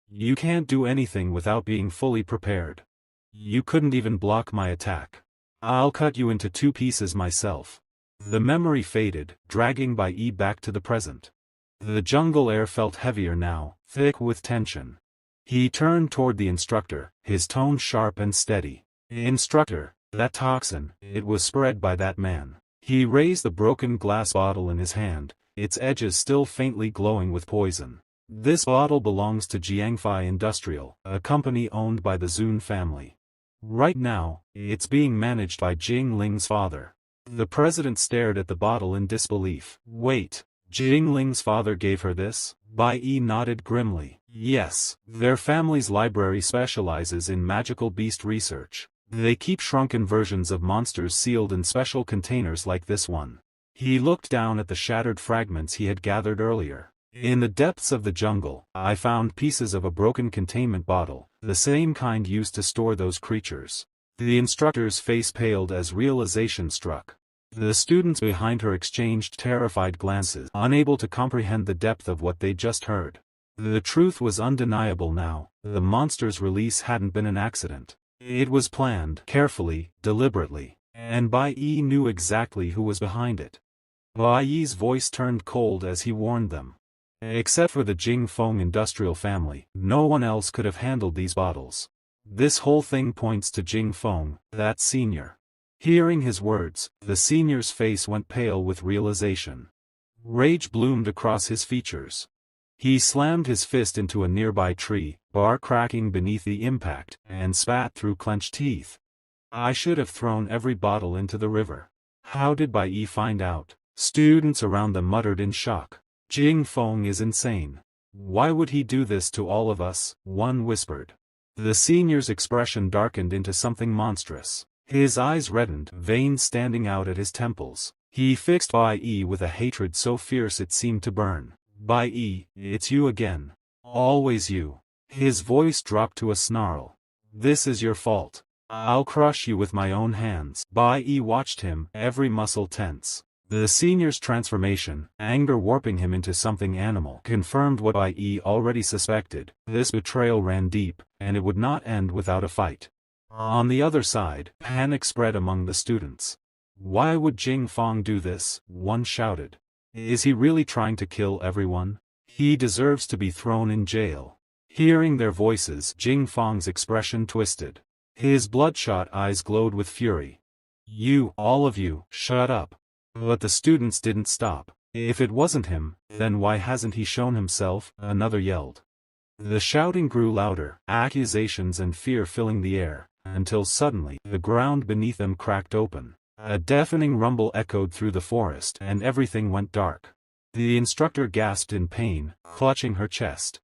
"You can't do anything without being fully prepared. You couldn't even block my attack. I'll cut you into 2 pieces myself." The memory faded, dragging Bai Yi back to the present. The jungle air felt heavier now, thick with tension. He turned toward the instructor, his tone sharp and steady. "Instructor, that toxin, it was spread by that man." He raised the broken glass bottle in his hand, its edges still faintly glowing with poison. "This bottle belongs to Jiangfei Industrial, a company owned by the Zun family. Right now, it's being managed by Jing Ling's father." The president stared at the bottle in disbelief. "Wait, Jing Ling's father gave her this?" Bai Yi nodded grimly. "Yes, their family's library specializes in magical beast research. They keep shrunken versions of monsters sealed in special containers like this one." He looked down at the shattered fragments he had gathered earlier. "In the depths of the jungle, I found pieces of a broken containment bottle, the same kind used to store those creatures." The instructor's face paled as realization struck. The students behind her exchanged terrified glances, unable to comprehend the depth of what they'd just heard. The truth was undeniable now, the monster's release hadn't been an accident. It was planned, carefully, deliberately, and Bai Yi knew exactly who was behind it. Bai Yi's voice turned cold as he warned them. Except for the Jing Feng industrial family, no one else could have handled these bottles. This whole thing points to Jing Feng, that senior. Hearing his words, the senior's face went pale with realization. Rage bloomed across his features. He slammed his fist into a nearby tree, bar cracking beneath the impact, and spat through clenched teeth. "I should have thrown every bottle into the river. How did Bai Yi find out?" Students around them muttered in shock. "Jing Feng is insane. Why would he do this to all of us?" one whispered. The senior's expression darkened into something monstrous. His eyes reddened, veins standing out at his temples. He fixed Bai Yi with a hatred so fierce it seemed to burn. "Bai Yi, it's you again. Always you." His voice dropped to a snarl. "This is your fault. I'll crush you with my own hands." Bai Yi watched him, every muscle tense. The senior's transformation, anger warping him into something animal, confirmed what Bai Yi already suspected. This betrayal ran deep, and it would not end without a fight. On the other side, panic spread among the students. "Why would Jing Feng do this?" one shouted. "Is he really trying to kill everyone? He deserves to be thrown in jail." Hearing their voices, Jing Feng's expression twisted. His bloodshot eyes glowed with fury. "You, all of you, shut up." But the students didn't stop. "If it wasn't him, then why hasn't he shown himself?" another yelled. The shouting grew louder, accusations and fear filling the air, until suddenly, the ground beneath them cracked open. A deafening rumble echoed through the forest, and everything went dark. The instructor gasped in pain, clutching her chest.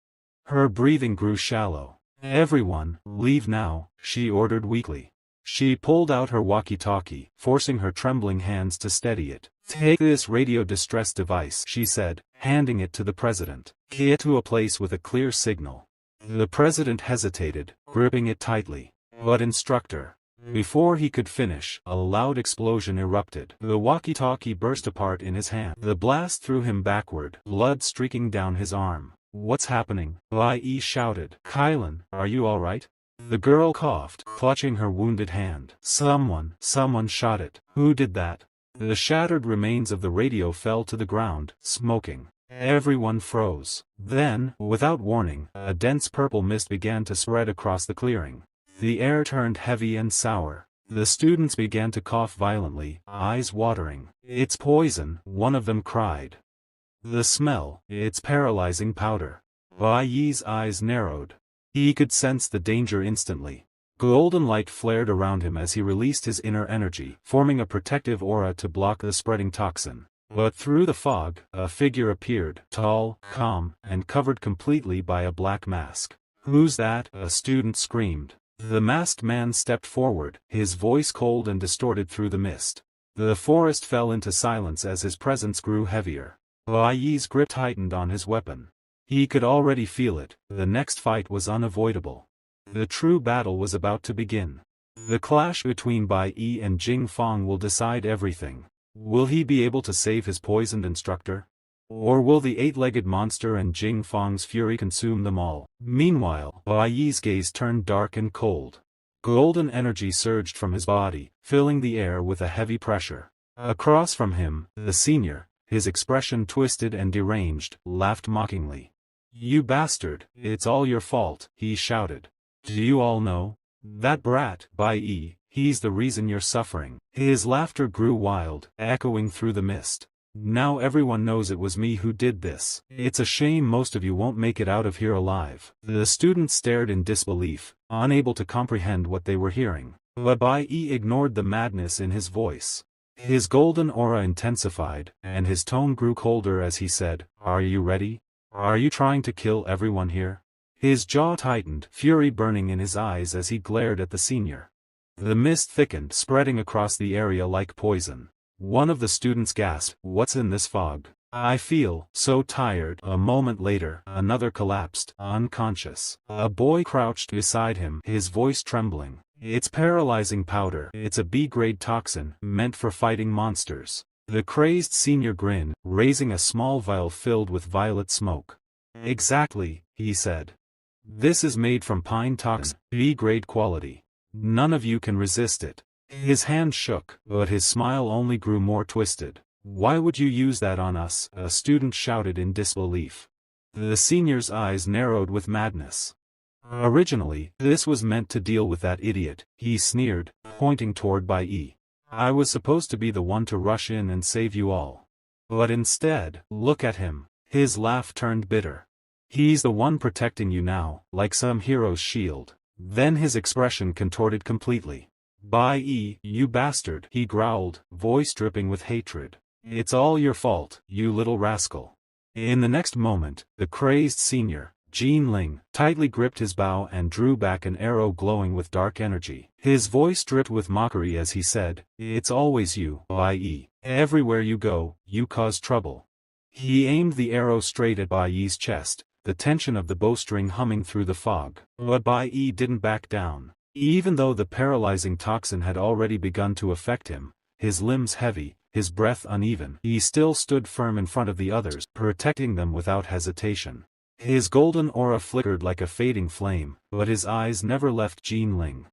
Her breathing grew shallow. "Everyone, leave now," she ordered weakly. She pulled out her walkie-talkie, forcing her trembling hands to steady it. "Take this radio distress device," she said, handing it to the president. "Get to a place with a clear signal." The president hesitated, gripping it tightly. "But instructor..." Before he could finish, a loud explosion erupted. The walkie-talkie burst apart in his hand. The blast threw him backward, blood streaking down his arm. What's happening? Bai Yi shouted. Kylan, are you alright? The girl coughed, clutching her wounded hand. Someone shot it. Who did that? The shattered remains of the radio fell to the ground, smoking. Everyone froze. Then, without warning, a dense purple mist began to spread across the clearing. The air turned heavy and sour. The students began to cough violently, eyes watering. It's poison, one of them cried. The smell, it's paralyzing powder. Bai Yi's eyes narrowed. He could sense the danger instantly. Golden light flared around him as he released his inner energy, forming a protective aura to block the spreading toxin. But through the fog, a figure appeared, tall, calm, and covered completely by a black mask. Who's that? A student screamed. The masked man stepped forward, his voice cold and distorted through the mist. The forest fell into silence as his presence grew heavier. Bai Yi's grip tightened on his weapon. He could already feel it, the next fight was unavoidable. The true battle was about to begin. The clash between Bai Yi and Jing Fong will decide everything. Will he be able to save his poisoned instructor? Or will the eight-legged monster and Jing Fong's fury consume them all? Meanwhile, Bai Yi's gaze turned dark and cold. Golden energy surged from his body, filling the air with a heavy pressure. Across from him, the senior, his expression twisted and deranged, laughed mockingly. You bastard, it's all your fault, he shouted. Do you all know? That brat, Bai Yi, he's the reason you're suffering. His laughter grew wild, echoing through the mist. Now everyone knows it was me who did this. It's a shame most of you won't make it out of here alive. The students stared in disbelief, unable to comprehend what they were hearing. But Bai Yi ignored the madness in his voice. His golden aura intensified, and his tone grew colder as he said, Are you ready? Are you trying to kill everyone here? His jaw tightened, fury burning in his eyes as he glared at the senior. The mist thickened, spreading across the area like poison. One of the students gasped, What's in this fog? I feel so tired. A moment later, another collapsed, unconscious. A boy crouched beside him, his voice trembling. It's paralyzing powder. It's a B-grade toxin, meant for fighting monsters. The crazed senior grinned, raising a small vial filled with violet smoke. Exactly, he said. This is made from pine toxin, B-grade quality. None of you can resist it. His hand shook, but his smile only grew more twisted. Why would you use that on us? A student shouted in disbelief. The senior's eyes narrowed with madness. Originally, this was meant to deal with that idiot, he sneered, pointing toward Bai Yi. I was supposed to be the one to rush in and save you all. But instead, look at him. His laugh turned bitter. He's the one protecting you now, like some hero's shield. Then his expression contorted completely. Bai Yi, you bastard, he growled, voice dripping with hatred. It's all your fault, you little rascal. In the next moment, the crazed senior, Jin Ling, tightly gripped his bow and drew back an arrow glowing with dark energy. His voice dripped with mockery as he said, It's always you, Bai Yi. Everywhere you go, you cause trouble. He aimed the arrow straight at Bai Yi's chest, the tension of the bowstring humming through the fog. But Bai Yi didn't back down. Even though the paralyzing toxin had already begun to affect him, his limbs heavy, his breath uneven, he still stood firm in front of the others, protecting them without hesitation. His golden aura flickered like a fading flame, but his eyes never left Jin Ling.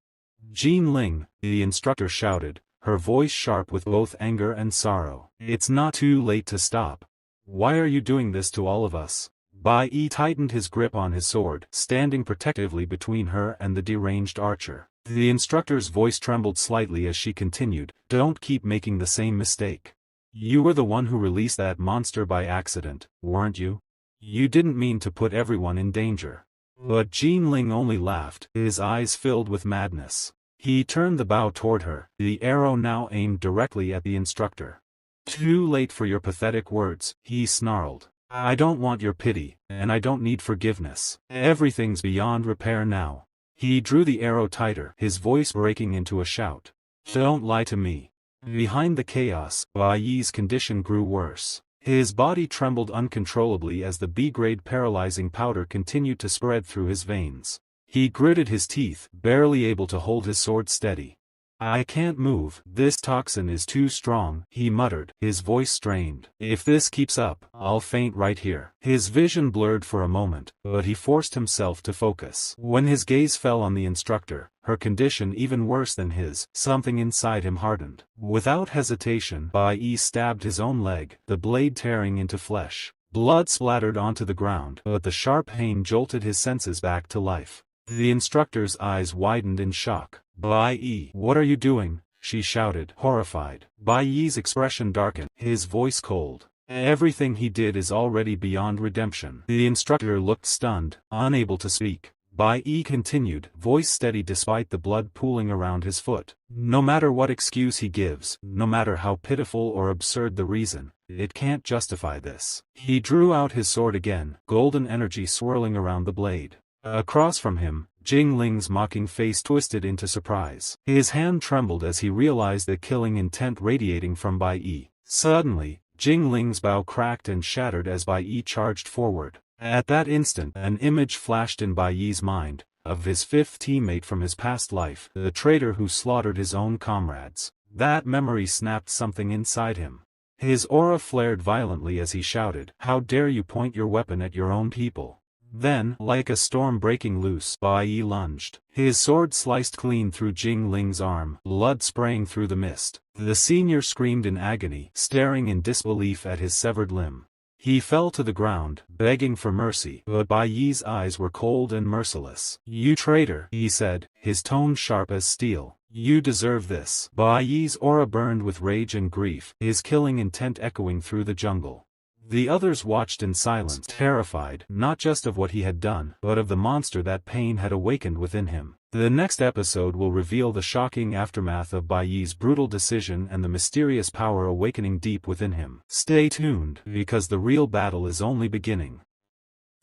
Jin Ling, the instructor shouted, her voice sharp with both anger and sorrow. It's not too late to stop. Why are you doing this to all of us? Bai Yi tightened his grip on his sword, standing protectively between her and the deranged archer. The instructor's voice trembled slightly as she continued, Don't keep making the same mistake. You were the one who released that monster by accident, weren't you? You didn't mean to put everyone in danger. But Jin Ling only laughed, his eyes filled with madness. He turned the bow toward her, the arrow now aimed directly at the instructor. Too late for your pathetic words, he snarled. I don't want your pity, and I don't need forgiveness. Everything's beyond repair now. He drew the arrow tighter, his voice breaking into a shout. Don't lie to me. Behind the chaos, Bai Yi's condition grew worse. His body trembled uncontrollably as the B-grade paralyzing powder continued to spread through his veins. He gritted his teeth, barely able to hold his sword steady. I can't move. This toxin is too strong, he muttered, his voice strained. If this keeps up, I'll faint right here. His vision blurred for a moment, but he forced himself to focus. When his gaze fell on the instructor, her condition even worse than his, something inside him hardened. Without hesitation, Bai Yi stabbed his own leg, the blade tearing into flesh. Blood splattered onto the ground, but the sharp pain jolted his senses back to life. The instructor's eyes widened in shock. Bai Yi, what are you doing? She shouted, horrified. Bai Yi's expression darkened, his voice cold. Everything he did is already beyond redemption. The instructor looked stunned, unable to speak. Bai Yi continued, voice steady despite the blood pooling around his foot. No matter what excuse he gives, no matter how pitiful or absurd the reason, it can't justify this. He drew out his sword again, golden energy swirling around the blade. Across from him, Jing Ling's mocking face twisted into surprise. His hand trembled as he realized the killing intent radiating from Bai Yi. Suddenly, Jing Ling's bow cracked and shattered as Bai Yi charged forward. At that instant, an image flashed in Bai Yi's mind, of his fifth teammate from his past life, the traitor who slaughtered his own comrades. That memory snapped something inside him. His aura flared violently as he shouted, "How dare you point your weapon at your own people?" Then, like a storm breaking loose, Bai Yi lunged. His sword sliced clean through Jing Ling's arm, blood spraying through the mist. The senior screamed in agony, staring in disbelief at his severed limb. He fell to the ground, begging for mercy, but Bai Yi's eyes were cold and merciless. "You traitor," he said, his tone sharp as steel. "You deserve this." Bai Yi's aura burned with rage and grief, his killing intent echoing through the jungle. The others watched in silence, terrified, not just of what he had done, but of the monster that pain had awakened within him. The next episode will reveal the shocking aftermath of Bai Yi's brutal decision and the mysterious power awakening deep within him. Stay tuned, because the real battle is only beginning.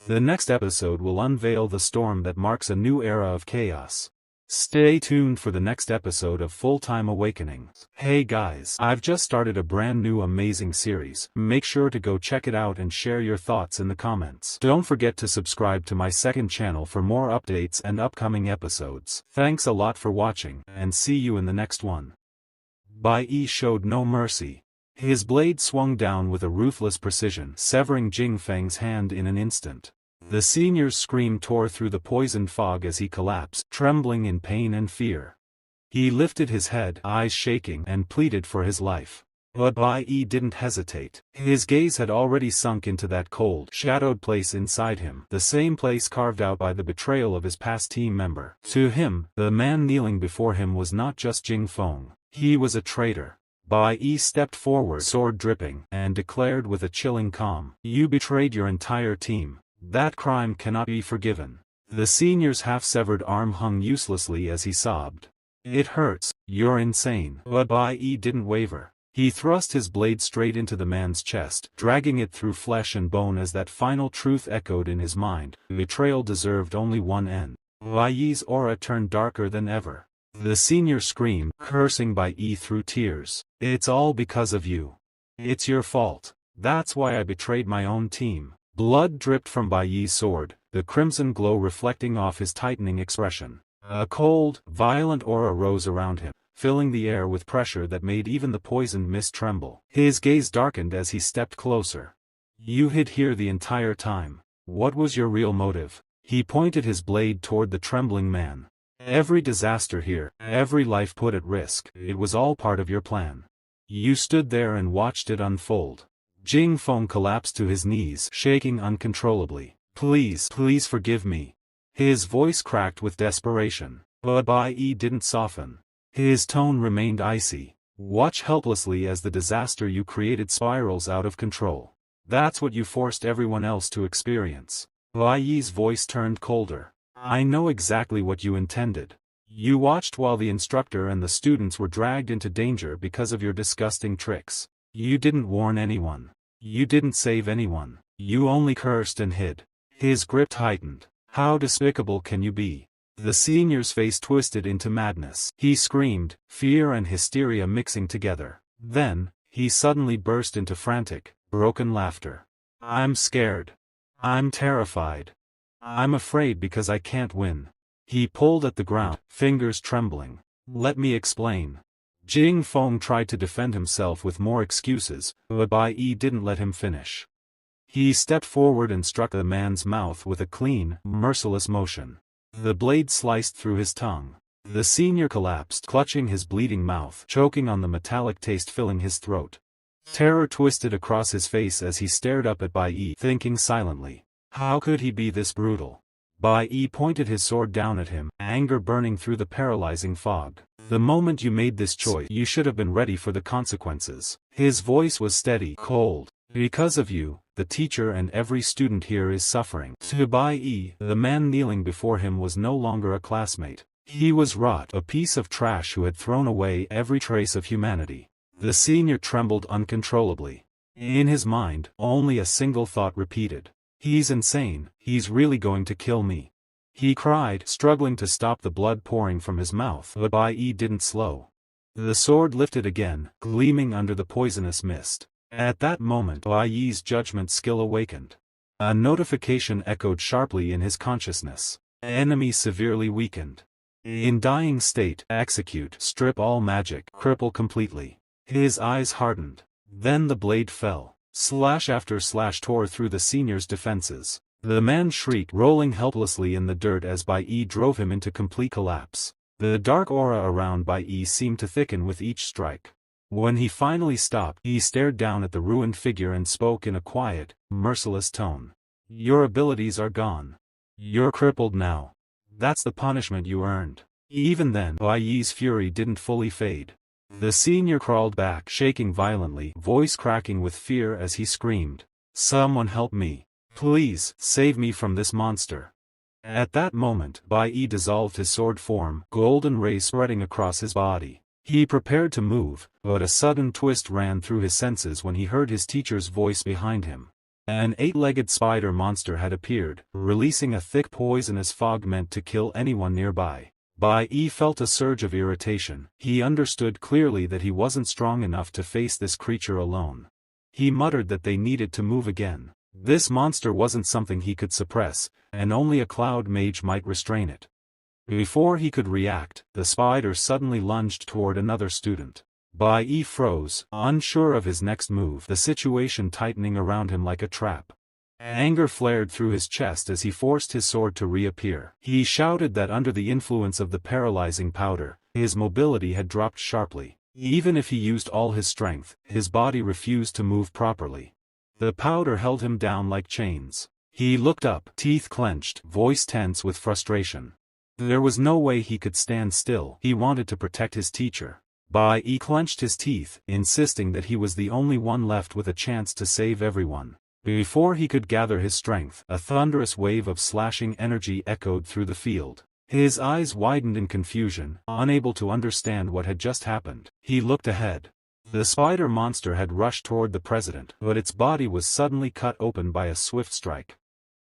The next episode will unveil the storm that marks a new era of chaos. Stay tuned for the next episode of Full-Time Awakening. Hey guys, I've just started a brand new amazing series. Make sure to go check it out and share your thoughts in the comments. Don't forget to subscribe to my second channel for more updates and upcoming episodes. Thanks a lot for watching, and see you in the next one. Bai Yi showed no mercy. His blade swung down with a ruthless precision, severing Jing Feng's hand in an instant. The senior's scream tore through the poisoned fog as he collapsed, trembling in pain and fear. He lifted his head, eyes shaking, and pleaded for his life. But Bai Yi didn't hesitate. His gaze had already sunk into that cold, shadowed place inside him, the same place carved out by the betrayal of his past team member. To him, the man kneeling before him was not just Jing Feng. He was a traitor. Bai Yi stepped forward, sword dripping, and declared with a chilling calm, "You betrayed your entire team. That crime cannot be forgiven." The senior's half-severed arm hung uselessly as he sobbed. "It hurts, you're insane." But Bai Yi didn't waver. He thrust his blade straight into the man's chest, dragging it through flesh and bone as that final truth echoed in his mind. Betrayal deserved only one end. Bai Yi's aura turned darker than ever. The senior screamed, cursing Bai Yi through tears. "It's all because of you. It's your fault. That's why I betrayed my own team." Blood dripped from Bai Yi's sword, the crimson glow reflecting off his tightening expression. A cold, violent aura rose around him, filling the air with pressure that made even the poisoned mist tremble. His gaze darkened as he stepped closer. "You hid here the entire time. What was your real motive?" He pointed his blade toward the trembling man. "Every disaster here, every life put at risk, it was all part of your plan. You stood there and watched it unfold." Jing Feng collapsed to his knees, shaking uncontrollably. Please forgive me." His voice cracked with desperation. But Bai Yi didn't soften. His tone remained icy. "Watch helplessly as the disaster you created spirals out of control. That's what you forced everyone else to experience." Bai Yi's voice turned colder. "I know exactly what you intended. You watched while the instructor and the students were dragged into danger because of your disgusting tricks. You didn't warn anyone. You didn't save anyone. You only cursed and hid." His grip tightened. "How despicable can you be?" The senior's face twisted into madness. He screamed, fear and hysteria mixing together. Then, he suddenly burst into frantic, broken laughter. "I'm scared. I'm terrified. I'm afraid because I can't win." He pulled at the ground, fingers trembling. Let me explain. Jing Feng tried to defend himself with more excuses, but Bai Yi didn't let him finish. He stepped forward and struck the man's mouth with a clean, merciless motion. The blade sliced through his tongue. The senior collapsed, clutching his bleeding mouth, choking on the metallic taste filling his throat. Terror twisted across his face as he stared up at Bai Yi, thinking silently. How could he be this brutal? Bai Yi pointed his sword down at him, anger burning through the paralyzing fog. The moment you made this choice, you should have been ready for the consequences. His voice was steady, cold. Because of you, the teacher and every student here is suffering. To Bai Yi, the man kneeling before him was no longer a classmate. He was rot, a piece of trash who had thrown away every trace of humanity. The senior trembled uncontrollably. In his mind, only a single thought repeated. He's insane, he's really going to kill me. He cried, struggling to stop the blood pouring from his mouth, but Bai Yi didn't slow. The sword lifted again, gleaming under the poisonous mist. At that moment, Bai Yi's judgment skill awakened. A notification echoed sharply in his consciousness. Enemy severely weakened. In dying state, execute, strip all magic, cripple completely. His eyes hardened. Then the blade fell. Slash after slash tore through the senior's defenses. The man shrieked, rolling helplessly in the dirt as Bai Yi drove him into complete collapse. The dark aura around Bai Yi seemed to thicken with each strike. When he finally stopped, he stared down at the ruined figure and spoke in a quiet, merciless tone. Your abilities are gone. You're crippled now. That's the punishment you earned. Even then, Bai Yi's fury didn't fully fade. The senior crawled back, shaking violently, voice cracking with fear as he screamed. Someone help me. Please, save me from this monster. At that moment, Bai Yi dissolved his sword form, golden rays spreading across his body. He prepared to move, but a sudden twist ran through his senses when he heard his teacher's voice behind him. An 8-legged spider monster had appeared, releasing a thick poisonous fog meant to kill anyone nearby. Bai Yi felt a surge of irritation. He understood clearly that he wasn't strong enough to face this creature alone. He muttered that they needed to move again. This monster wasn't something he could suppress, and only a cloud mage might restrain it. Before he could react, the spider suddenly lunged toward another student. Bai Yi froze, unsure of his next move, the situation tightening around him like a trap. Anger flared through his chest as he forced his sword to reappear. He shouted that under the influence of the paralyzing powder, his mobility had dropped sharply. Even if he used all his strength, his body refused to move properly. The powder held him down like chains. He looked up, teeth clenched, voice tense with frustration. There was no way he could stand still. He wanted to protect his teacher. Bai Yi clenched his teeth, insisting that he was the only one left with a chance to save everyone. Before he could gather his strength, a thunderous wave of slashing energy echoed through the field. His eyes widened in confusion, unable to understand what had just happened. He looked ahead. The spider monster had rushed toward the president, but its body was suddenly cut open by a swift strike.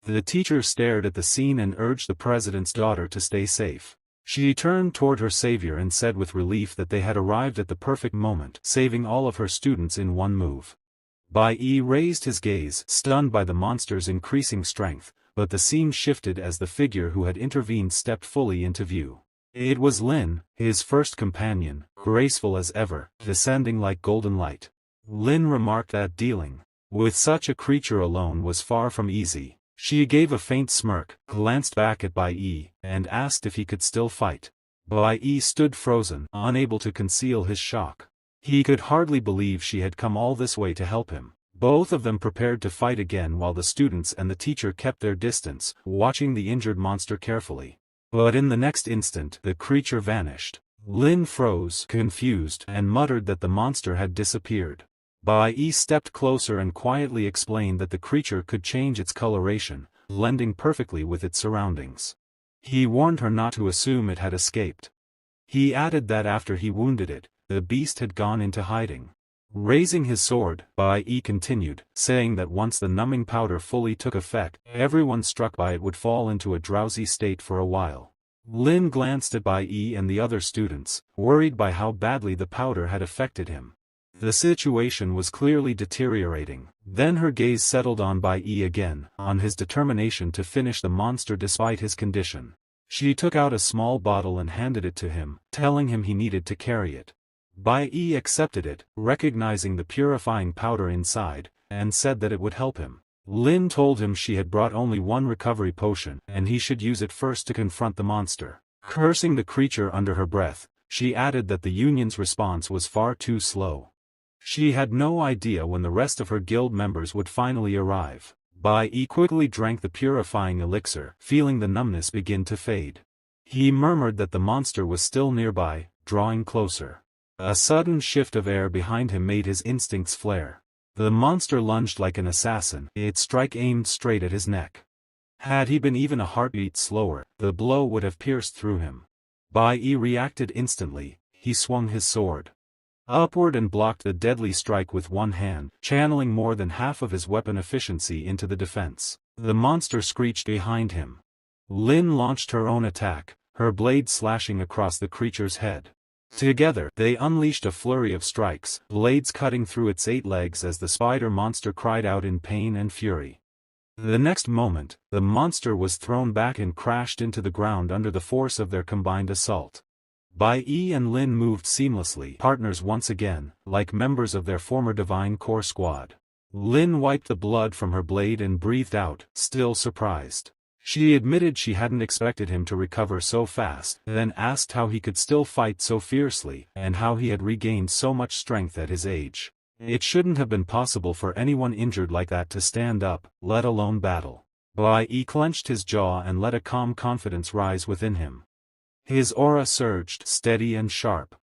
The teacher stared at the scene and urged the president's daughter to stay safe. She turned toward her savior and said with relief that they had arrived at the perfect moment, saving all of her students in one move. Bai Yi raised his gaze, stunned by the monster's increasing strength, but the scene shifted as the figure who had intervened stepped fully into view. It was Lin, his first companion, graceful as ever, descending like golden light. Lin remarked that dealing with such a creature alone was far from easy. She gave a faint smirk, glanced back at Bai Yi, and asked if he could still fight. Bai Yi stood frozen, unable to conceal his shock. He could hardly believe she had come all this way to help him. Both of them prepared to fight again while the students and the teacher kept their distance, watching the injured monster carefully. But in the next instant, the creature vanished. Lin froze, confused, and muttered that the monster had disappeared. Bai Yi stepped closer and quietly explained that the creature could change its coloration, blending perfectly with its surroundings. He warned her not to assume it had escaped. He added that after he wounded it, the beast had gone into hiding. Raising his sword, Bai Yi continued, saying that once the numbing powder fully took effect, everyone struck by it would fall into a drowsy state for a while. Lin glanced at Bai Yi and the other students, worried by how badly the powder had affected him. The situation was clearly deteriorating. Then her gaze settled on Bai Yi again, on his determination to finish the monster despite his condition. She took out a small bottle and handed it to him, telling him he needed to carry it. Bai Yi accepted it, recognizing the purifying powder inside, and said that it would help him. Lin told him she had brought only one recovery potion, and he should use it first to confront the monster. Cursing the creature under her breath, she added that the Union's response was far too slow. She had no idea when the rest of her guild members would finally arrive. Bai Yi quickly drank the purifying elixir, feeling the numbness begin to fade. He murmured that the monster was still nearby, drawing closer. A sudden shift of air behind him made his instincts flare. The monster lunged like an assassin, its strike aimed straight at his neck. Had he been even a heartbeat slower, the blow would have pierced through him. Bai Yi reacted instantly. He swung his sword upward and blocked the deadly strike with one hand, channeling more than half of his weapon efficiency into the defense. The monster screeched behind him. Lin launched her own attack, her blade slashing across the creature's head. Together, they unleashed a flurry of strikes, blades cutting through its 8 legs as the spider monster cried out in pain and fury. The next moment, the monster was thrown back and crashed into the ground under the force of their combined assault. Bai Yi and Lin moved seamlessly, partners once again, like members of their former Divine Core squad. Lin wiped the blood from her blade and breathed out, still surprised. She admitted she hadn't expected him to recover so fast, then asked how he could still fight so fiercely, and how he had regained so much strength at his age. It shouldn't have been possible for anyone injured like that to stand up, let alone battle. Bai Yi clenched his jaw and let a calm confidence rise within him. His aura surged, steady and sharp.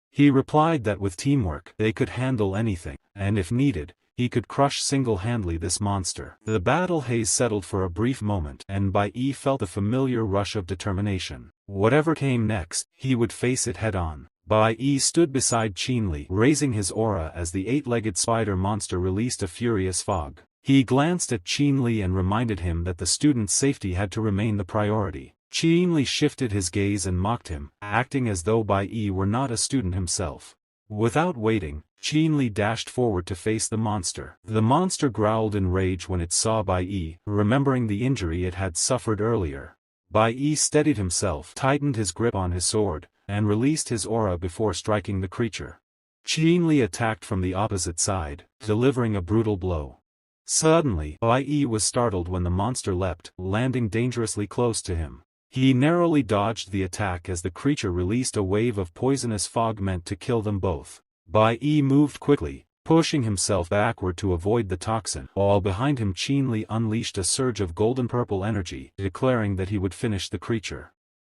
He replied that with teamwork, they could handle anything, and if needed, he could crush single-handedly this monster. The battle haze settled for a brief moment, and Bai Yi felt a familiar rush of determination. Whatever came next, he would face it head-on. Bai Yi stood beside Qinli, raising his aura as the 8-legged spider monster released a furious fog. He glanced at Qinli and reminded him that the student's safety had to remain the priority. Qinli shifted his gaze and mocked him, acting as though Bai Yi were not a student himself. Without waiting, Qinli dashed forward to face the monster. The monster growled in rage when it saw Bai Yi, remembering the injury it had suffered earlier. Bai Yi steadied himself, tightened his grip on his sword, and released his aura before striking the creature. Qinli attacked from the opposite side, delivering a brutal blow. Suddenly, Bai Yi was startled when the monster leapt, landing dangerously close to him. He narrowly dodged the attack as the creature released a wave of poisonous fog meant to kill them both. Bai Yi moved quickly, pushing himself backward to avoid the toxin, while behind him Qinli unleashed a surge of golden-purple energy, declaring that he would finish the creature.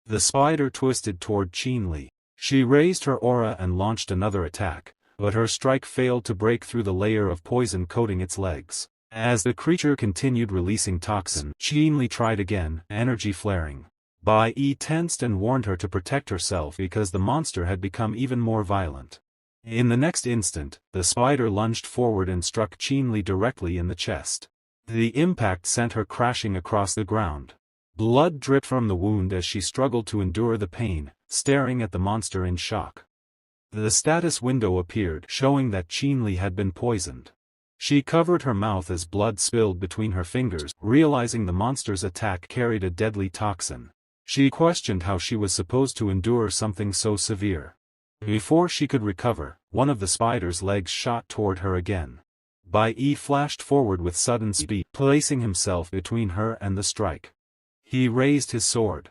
The spider twisted toward Qinli. She raised her aura and launched another attack, but her strike failed to break through the layer of poison coating its legs. As the creature continued releasing toxin, Qinli tried again, energy flaring. Bai Yi tensed and warned her to protect herself because the monster had become even more violent. In the next instant, the spider lunged forward and struck Qinli directly in the chest. The impact sent her crashing across the ground. Blood dripped from the wound as she struggled to endure the pain, staring at the monster in shock. The status window appeared, showing that Qinli had been poisoned. She covered her mouth as blood spilled between her fingers, realizing the monster's attack carried a deadly toxin. She questioned how she was supposed to endure something so severe. Before she could recover, one of the spider's legs shot toward her again. Bai Yi flashed forward with sudden speed, placing himself between her and the strike. He raised his sword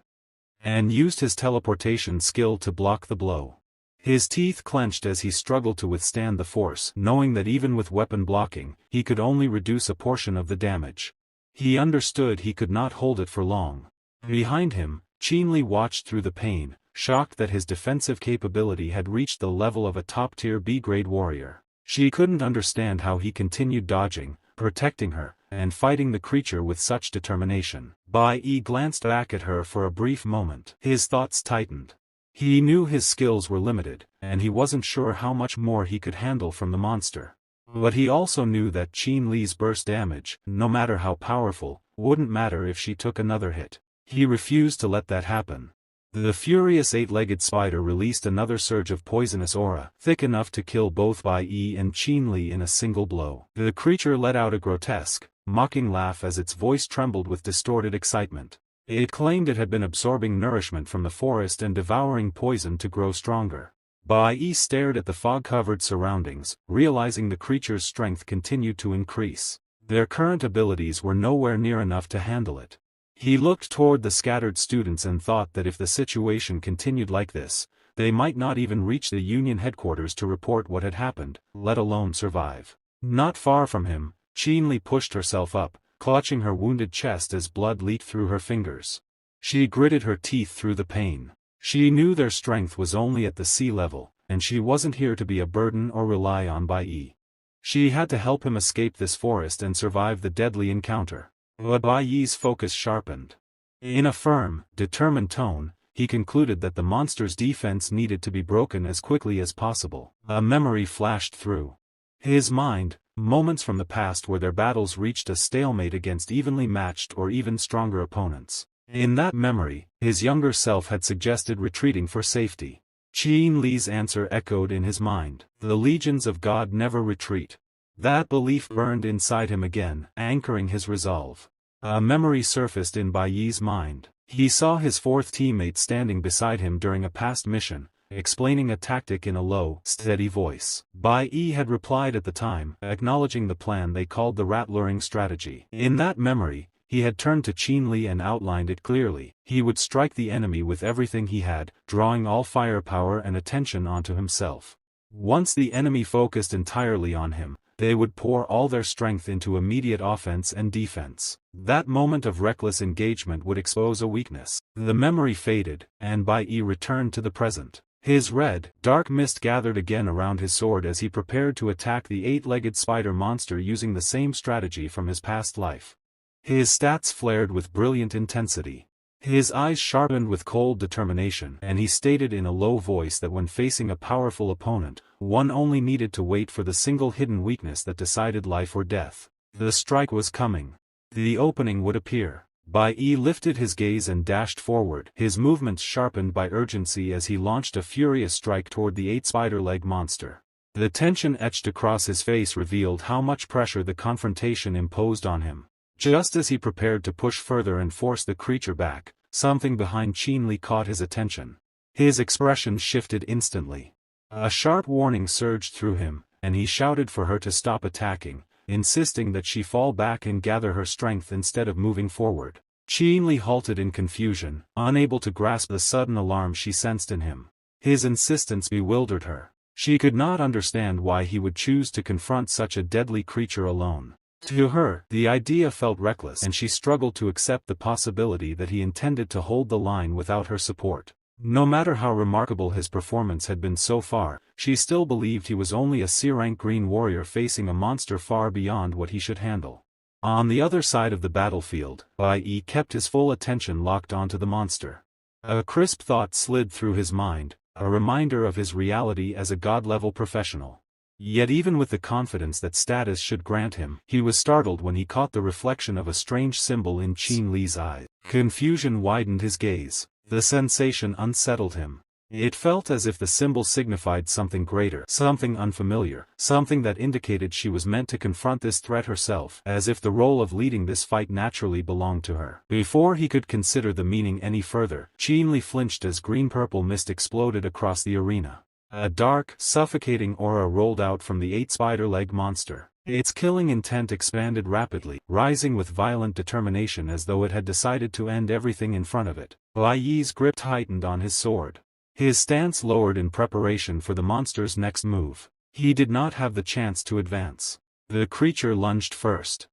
and used his teleportation skill to block the blow. His teeth clenched as he struggled to withstand the force, knowing that even with weapon blocking, he could only reduce a portion of the damage. He understood he could not hold it for long. Behind him, Qinli watched through the pain, shocked that his defensive capability had reached the level of a top-tier B-grade warrior. She couldn't understand how he continued dodging, protecting her, and fighting the creature with such determination. Bai Yi glanced back at her for a brief moment. His thoughts tightened. He knew his skills were limited, and he wasn't sure how much more he could handle from the monster. But he also knew that Qinli's burst damage, no matter how powerful, wouldn't matter if she took another hit. He refused to let that happen. The furious 8-legged spider released another surge of poisonous aura, thick enough to kill both Bai Yi and Qinli in a single blow. The creature let out a grotesque, mocking laugh as its voice trembled with distorted excitement. It claimed it had been absorbing nourishment from the forest and devouring poison to grow stronger. Bai Yi stared at the fog-covered surroundings, realizing the creature's strength continued to increase. Their current abilities were nowhere near enough to handle it. He looked toward the scattered students and thought that if the situation continued like this, they might not even reach the Union headquarters to report what had happened, let alone survive. Not far from him, Qinli pushed herself up, clutching her wounded chest as blood leaked through her fingers. She gritted her teeth through the pain. She knew their strength was only at the sea level, and she wasn't here to be a burden or rely on Bai Yi. She had to help him escape this forest and survive the deadly encounter. But Bai Yi's focus sharpened. In a firm, determined tone, he concluded that the monster's defense needed to be broken as quickly as possible. A memory flashed through his mind, moments from the past where their battles reached a stalemate against evenly matched or even stronger opponents. In that memory, his younger self had suggested retreating for safety. Qin Li's answer echoed in his mind. The legions of God never retreat. That belief burned inside him again, anchoring his resolve. A memory surfaced in Bai Yi's mind. He saw his fourth teammate standing beside him during a past mission, explaining a tactic in a low, steady voice. Bai Yi had replied at the time, acknowledging the plan they called the rat-luring strategy. In that memory, he had turned to Qin Li and outlined it clearly. He would strike the enemy with everything he had, drawing all firepower and attention onto himself. Once the enemy focused entirely on him, they would pour all their strength into immediate offense and defense. That moment of reckless engagement would expose a weakness. The memory faded, and Bai Yi returned to the present. His red, dark mist gathered again around his sword as he prepared to attack the eight-legged spider monster using the same strategy from his past life. His stats flared with brilliant intensity. His eyes sharpened with cold determination, and he stated in a low voice that when facing a powerful opponent, one only needed to wait for the single hidden weakness that decided life or death. The strike was coming. The opening would appear. Bai Yi lifted his gaze and dashed forward, his movements sharpened by urgency as he launched a furious strike toward the eight-spider-leg monster. The tension etched across his face revealed how much pressure the confrontation imposed on him. Just as he prepared to push further and force the creature back, something behind Qin Li caught his attention. His expression shifted instantly. A sharp warning surged through him, and he shouted for her to stop attacking, insisting that she fall back and gather her strength instead of moving forward. Qin Li halted in confusion, unable to grasp the sudden alarm she sensed in him. His insistence bewildered her. She could not understand why he would choose to confront such a deadly creature alone. To her, the idea felt reckless and she struggled to accept the possibility that he intended to hold the line without her support. No matter how remarkable his performance had been so far, she still believed he was only a C-rank green warrior facing a monster far beyond what he should handle. On the other side of the battlefield, Bai Yi kept his full attention locked onto the monster. A crisp thought slid through his mind, a reminder of his reality as a god-level professional. Yet even with the confidence that status should grant him, he was startled when he caught the reflection of a strange symbol in Qin Li's eyes. Confusion widened his gaze. The sensation unsettled him. It felt as if the symbol signified something greater, something unfamiliar, something that indicated she was meant to confront this threat herself, as if the role of leading this fight naturally belonged to her. Before he could consider the meaning any further, Qin Li flinched as green-purple mist exploded across the arena. A dark, suffocating aura rolled out from the eight-spider-leg monster. Its killing intent expanded rapidly, rising with violent determination as though it had decided to end everything in front of it. Bai Yi's grip tightened on his sword. His stance lowered in preparation for the monster's next move. He did not have the chance to advance. The creature lunged first.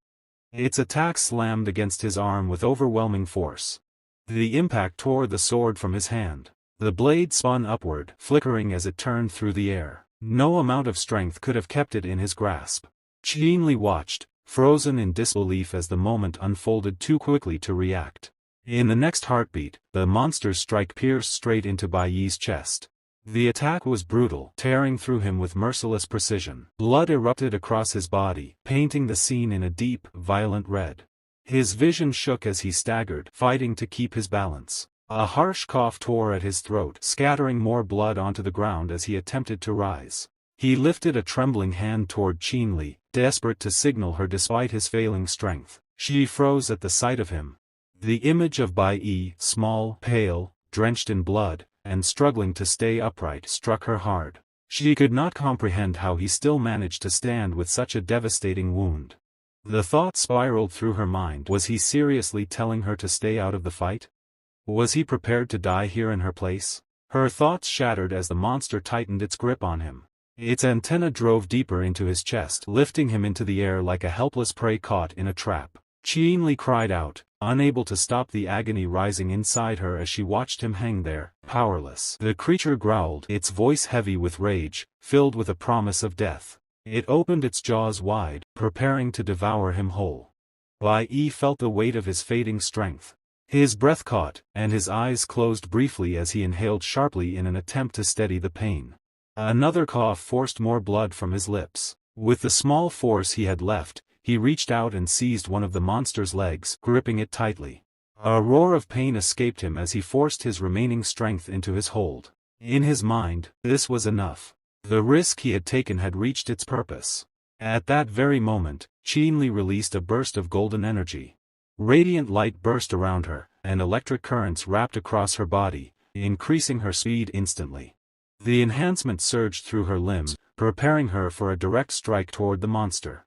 Its attack slammed against his arm with overwhelming force. The impact tore the sword from his hand. The blade spun upward, flickering as it turned through the air. No amount of strength could have kept it in his grasp. Qin Li watched, frozen in disbelief as the moment unfolded too quickly to react. In the next heartbeat, the monster's strike pierced straight into Bai Yi's chest. The attack was brutal, tearing through him with merciless precision. Blood erupted across his body, painting the scene in a deep, violent red. His vision shook as he staggered, fighting to keep his balance. A harsh cough tore at his throat, scattering more blood onto the ground as he attempted to rise. He lifted a trembling hand toward Qin Li, desperate to signal her despite his failing strength. She froze at the sight of him. The image of Bai Yi, small, pale, drenched in blood, and struggling to stay upright, struck her hard. She could not comprehend how he still managed to stand with such a devastating wound. The thought spiraled through her mind. Was he seriously telling her to stay out of the fight? Was he prepared to die here in her place? Her thoughts shattered as the monster tightened its grip on him. Its antenna drove deeper into his chest, lifting him into the air like a helpless prey caught in a trap. Chien-Li cried out, unable to stop the agony rising inside her as she watched him hang there, powerless. The creature growled, its voice heavy with rage, filled with a promise of death. It opened its jaws wide, preparing to devour him whole. Bai Yi felt the weight of his fading strength. His breath caught, and his eyes closed briefly as he inhaled sharply in an attempt to steady the pain. Another cough forced more blood from his lips. With the small force he had left, he reached out and seized one of the monster's legs, gripping it tightly. A roar of pain escaped him as he forced his remaining strength into his hold. In his mind, this was enough. The risk he had taken had reached its purpose. At that very moment, Chien-Li released a burst of golden energy. Radiant light burst around her, and electric currents wrapped across her body, increasing her speed instantly. The enhancement surged through her limbs, preparing her for a direct strike toward the monster.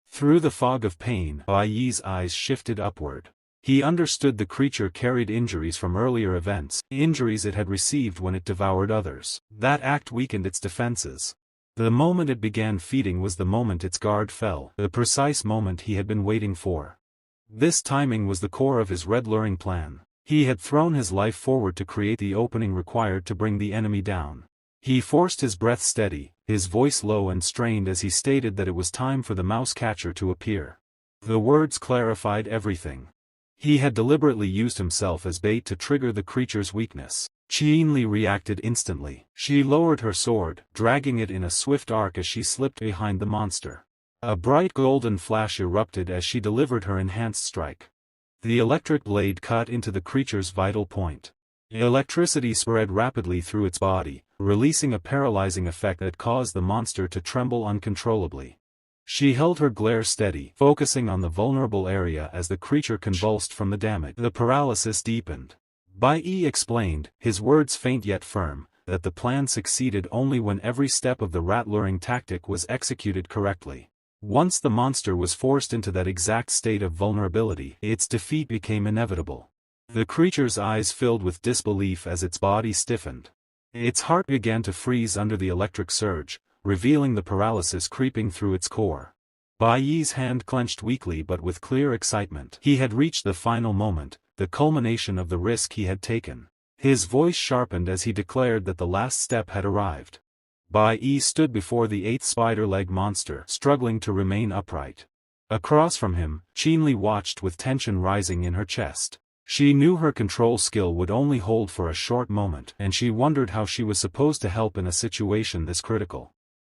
Through the fog of pain, Bai Yi's eyes shifted upward. He understood the creature carried injuries from earlier events, injuries it had received when it devoured others. That act weakened its defenses. The moment it began feeding was the moment its guard fell, the precise moment he had been waiting for. This timing was the core of his red luring plan. He had thrown his life forward to create the opening required to bring the enemy down. He forced his breath steady, his voice low and strained as he stated that it was time for the mouse catcher to appear. The words clarified everything. He had deliberately used himself as bait to trigger the creature's weakness. Chien-Li reacted instantly. She lowered her sword, dragging it in a swift arc as she slipped behind the monster. A bright golden flash erupted as she delivered her enhanced strike. The electric blade cut into the creature's vital point. Electricity spread rapidly through its body, releasing a paralyzing effect that caused the monster to tremble uncontrollably. She held her glare steady, focusing on the vulnerable area as the creature convulsed from the damage. The paralysis deepened. Bai Yi explained, his words faint yet firm, that the plan succeeded only when every step of the rat-luring tactic was executed correctly. Once the monster was forced into that exact state of vulnerability, its defeat became inevitable. The creature's eyes filled with disbelief as its body stiffened. Its heart began to freeze under the electric surge, revealing the paralysis creeping through its core. Bai Yi's hand clenched weakly but with clear excitement. He had reached the final moment, the culmination of the risk he had taken. His voice sharpened as he declared that the last step had arrived. Bai Yi stood before the eighth spider-leg monster, struggling to remain upright. Across from him, Chien-Li watched with tension rising in her chest. She knew her control skill would only hold for a short moment, and she wondered how she was supposed to help in a situation this critical.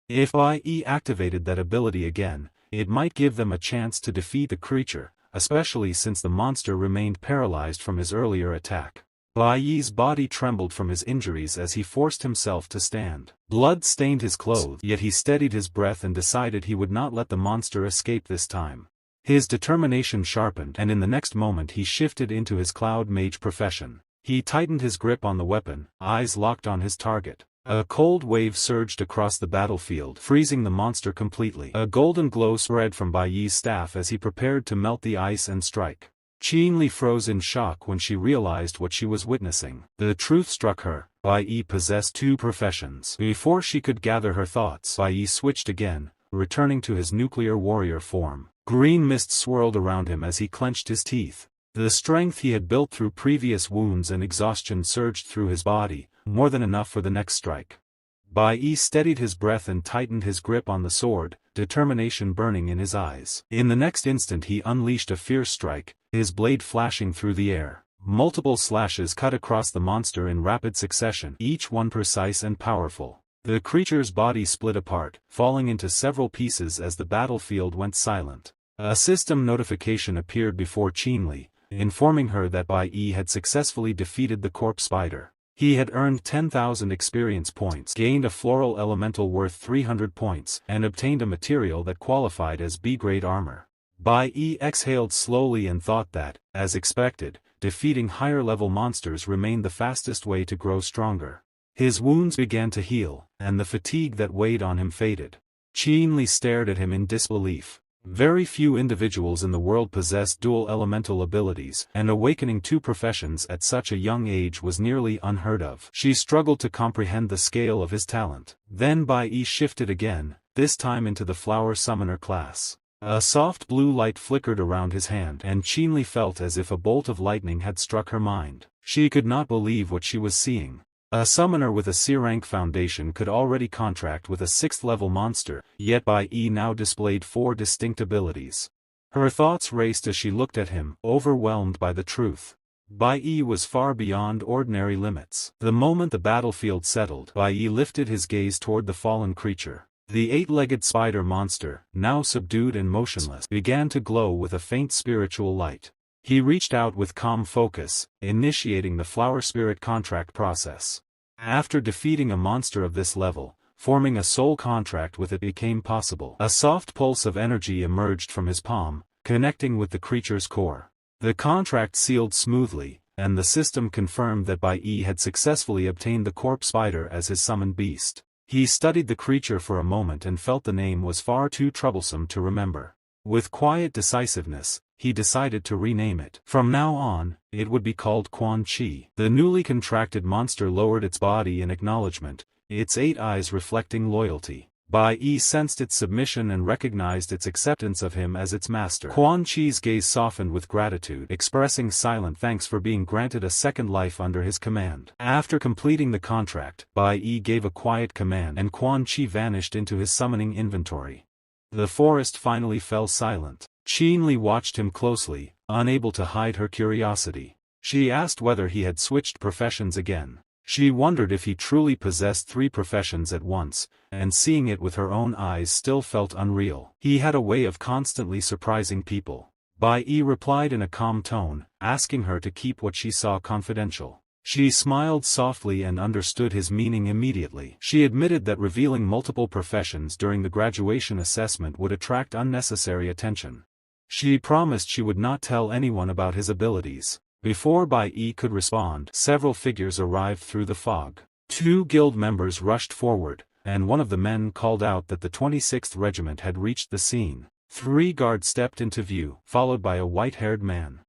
If Bai Yi activated that ability again, it might give them a chance to defeat the creature, especially since the monster remained paralyzed from his earlier attack. Bai Yi's body trembled from his injuries as he forced himself to stand. Blood stained his clothes, yet he steadied his breath and decided he would not let the monster escape this time. His determination sharpened, and in the next moment he shifted into his cloud mage profession. He tightened his grip on the weapon, eyes locked on his target. A cold wave surged across the battlefield, freezing the monster completely. A golden glow spread from Bai Yi's staff as he prepared to melt the ice and strike. Chien-Li froze in shock when she realized what she was witnessing. The truth struck her. Bai Yi possessed two professions. Before she could gather her thoughts, Bai Yi switched again, returning to his nuclear warrior form. Green mist swirled around him as he clenched his teeth. The strength he had built through previous wounds and exhaustion surged through his body, more than enough for the next strike. Bai Yi steadied his breath and tightened his grip on the sword, determination burning in his eyes. In the next instant he unleashed a fierce strike, his blade flashing through the air. Multiple slashes cut across the monster in rapid succession, each one precise and powerful. The creature's body split apart, falling into several pieces as the battlefield went silent. A system notification appeared before Chien-Li, informing her that Bai Yi had successfully defeated the corpse spider. He had earned 10,000 experience points, gained a floral elemental worth 300 points, and obtained a material that qualified as B-grade armor. Bai Yi exhaled slowly and thought that, as expected, defeating higher-level monsters remained the fastest way to grow stronger. His wounds began to heal, and the fatigue that weighed on him faded. Qin Li stared at him in disbelief. Very few individuals in the world possessed dual elemental abilities, and awakening two professions at such a young age was nearly unheard of. She struggled to comprehend the scale of his talent. Then Bai Yi shifted again, this time into the flower summoner class. A soft blue light flickered around his hand, and Qin Li felt as if a bolt of lightning had struck her mind. She could not believe what she was seeing. A summoner with a C-rank foundation could already contract with a 6th-level monster, yet Bai Yi now displayed 4 distinct abilities. Her thoughts raced as she looked at him, overwhelmed by the truth. Bai Yi was far beyond ordinary limits. The moment the battlefield settled, Bai Yi lifted his gaze toward the fallen creature. The 8-legged spider monster, now subdued and motionless, began to glow with a faint spiritual light. He reached out with calm focus, initiating the flower spirit contract process. After defeating a monster of this level, forming a soul contract with it became possible. A soft pulse of energy emerged from his palm, connecting with the creature's core. The contract sealed smoothly, and the system confirmed that Bai Yi had successfully obtained the corpse spider as his summoned beast. He studied the creature for a moment and felt the name was far too troublesome to remember. With quiet decisiveness, he decided to rename it. From now on, it would be called Quan Chi. The newly contracted monster lowered its body in acknowledgement, its 8 eyes reflecting loyalty. Bai Yi sensed its submission and recognized its acceptance of him as its master. Quan Chi's gaze softened with gratitude, expressing silent thanks for being granted a second life under his command. After completing the contract, Bai Yi gave a quiet command and Quan Chi vanished into his summoning inventory. The forest finally fell silent. Qin Li watched him closely, unable to hide her curiosity. She asked whether he had switched professions again. She wondered if he truly possessed 3 professions at once, and seeing it with her own eyes still felt unreal. He had a way of constantly surprising people. Bai Yi replied in a calm tone, asking her to keep what she saw confidential. She smiled softly and understood his meaning immediately. She admitted that revealing multiple professions during the graduation assessment would attract unnecessary attention. She promised she would not tell anyone about his abilities. Before Bai Yi could respond, several figures arrived through the fog. 2 guild members rushed forward, and one of the men called out that the 26th Regiment had reached the scene. 3 guards stepped into view, followed by a white-haired man.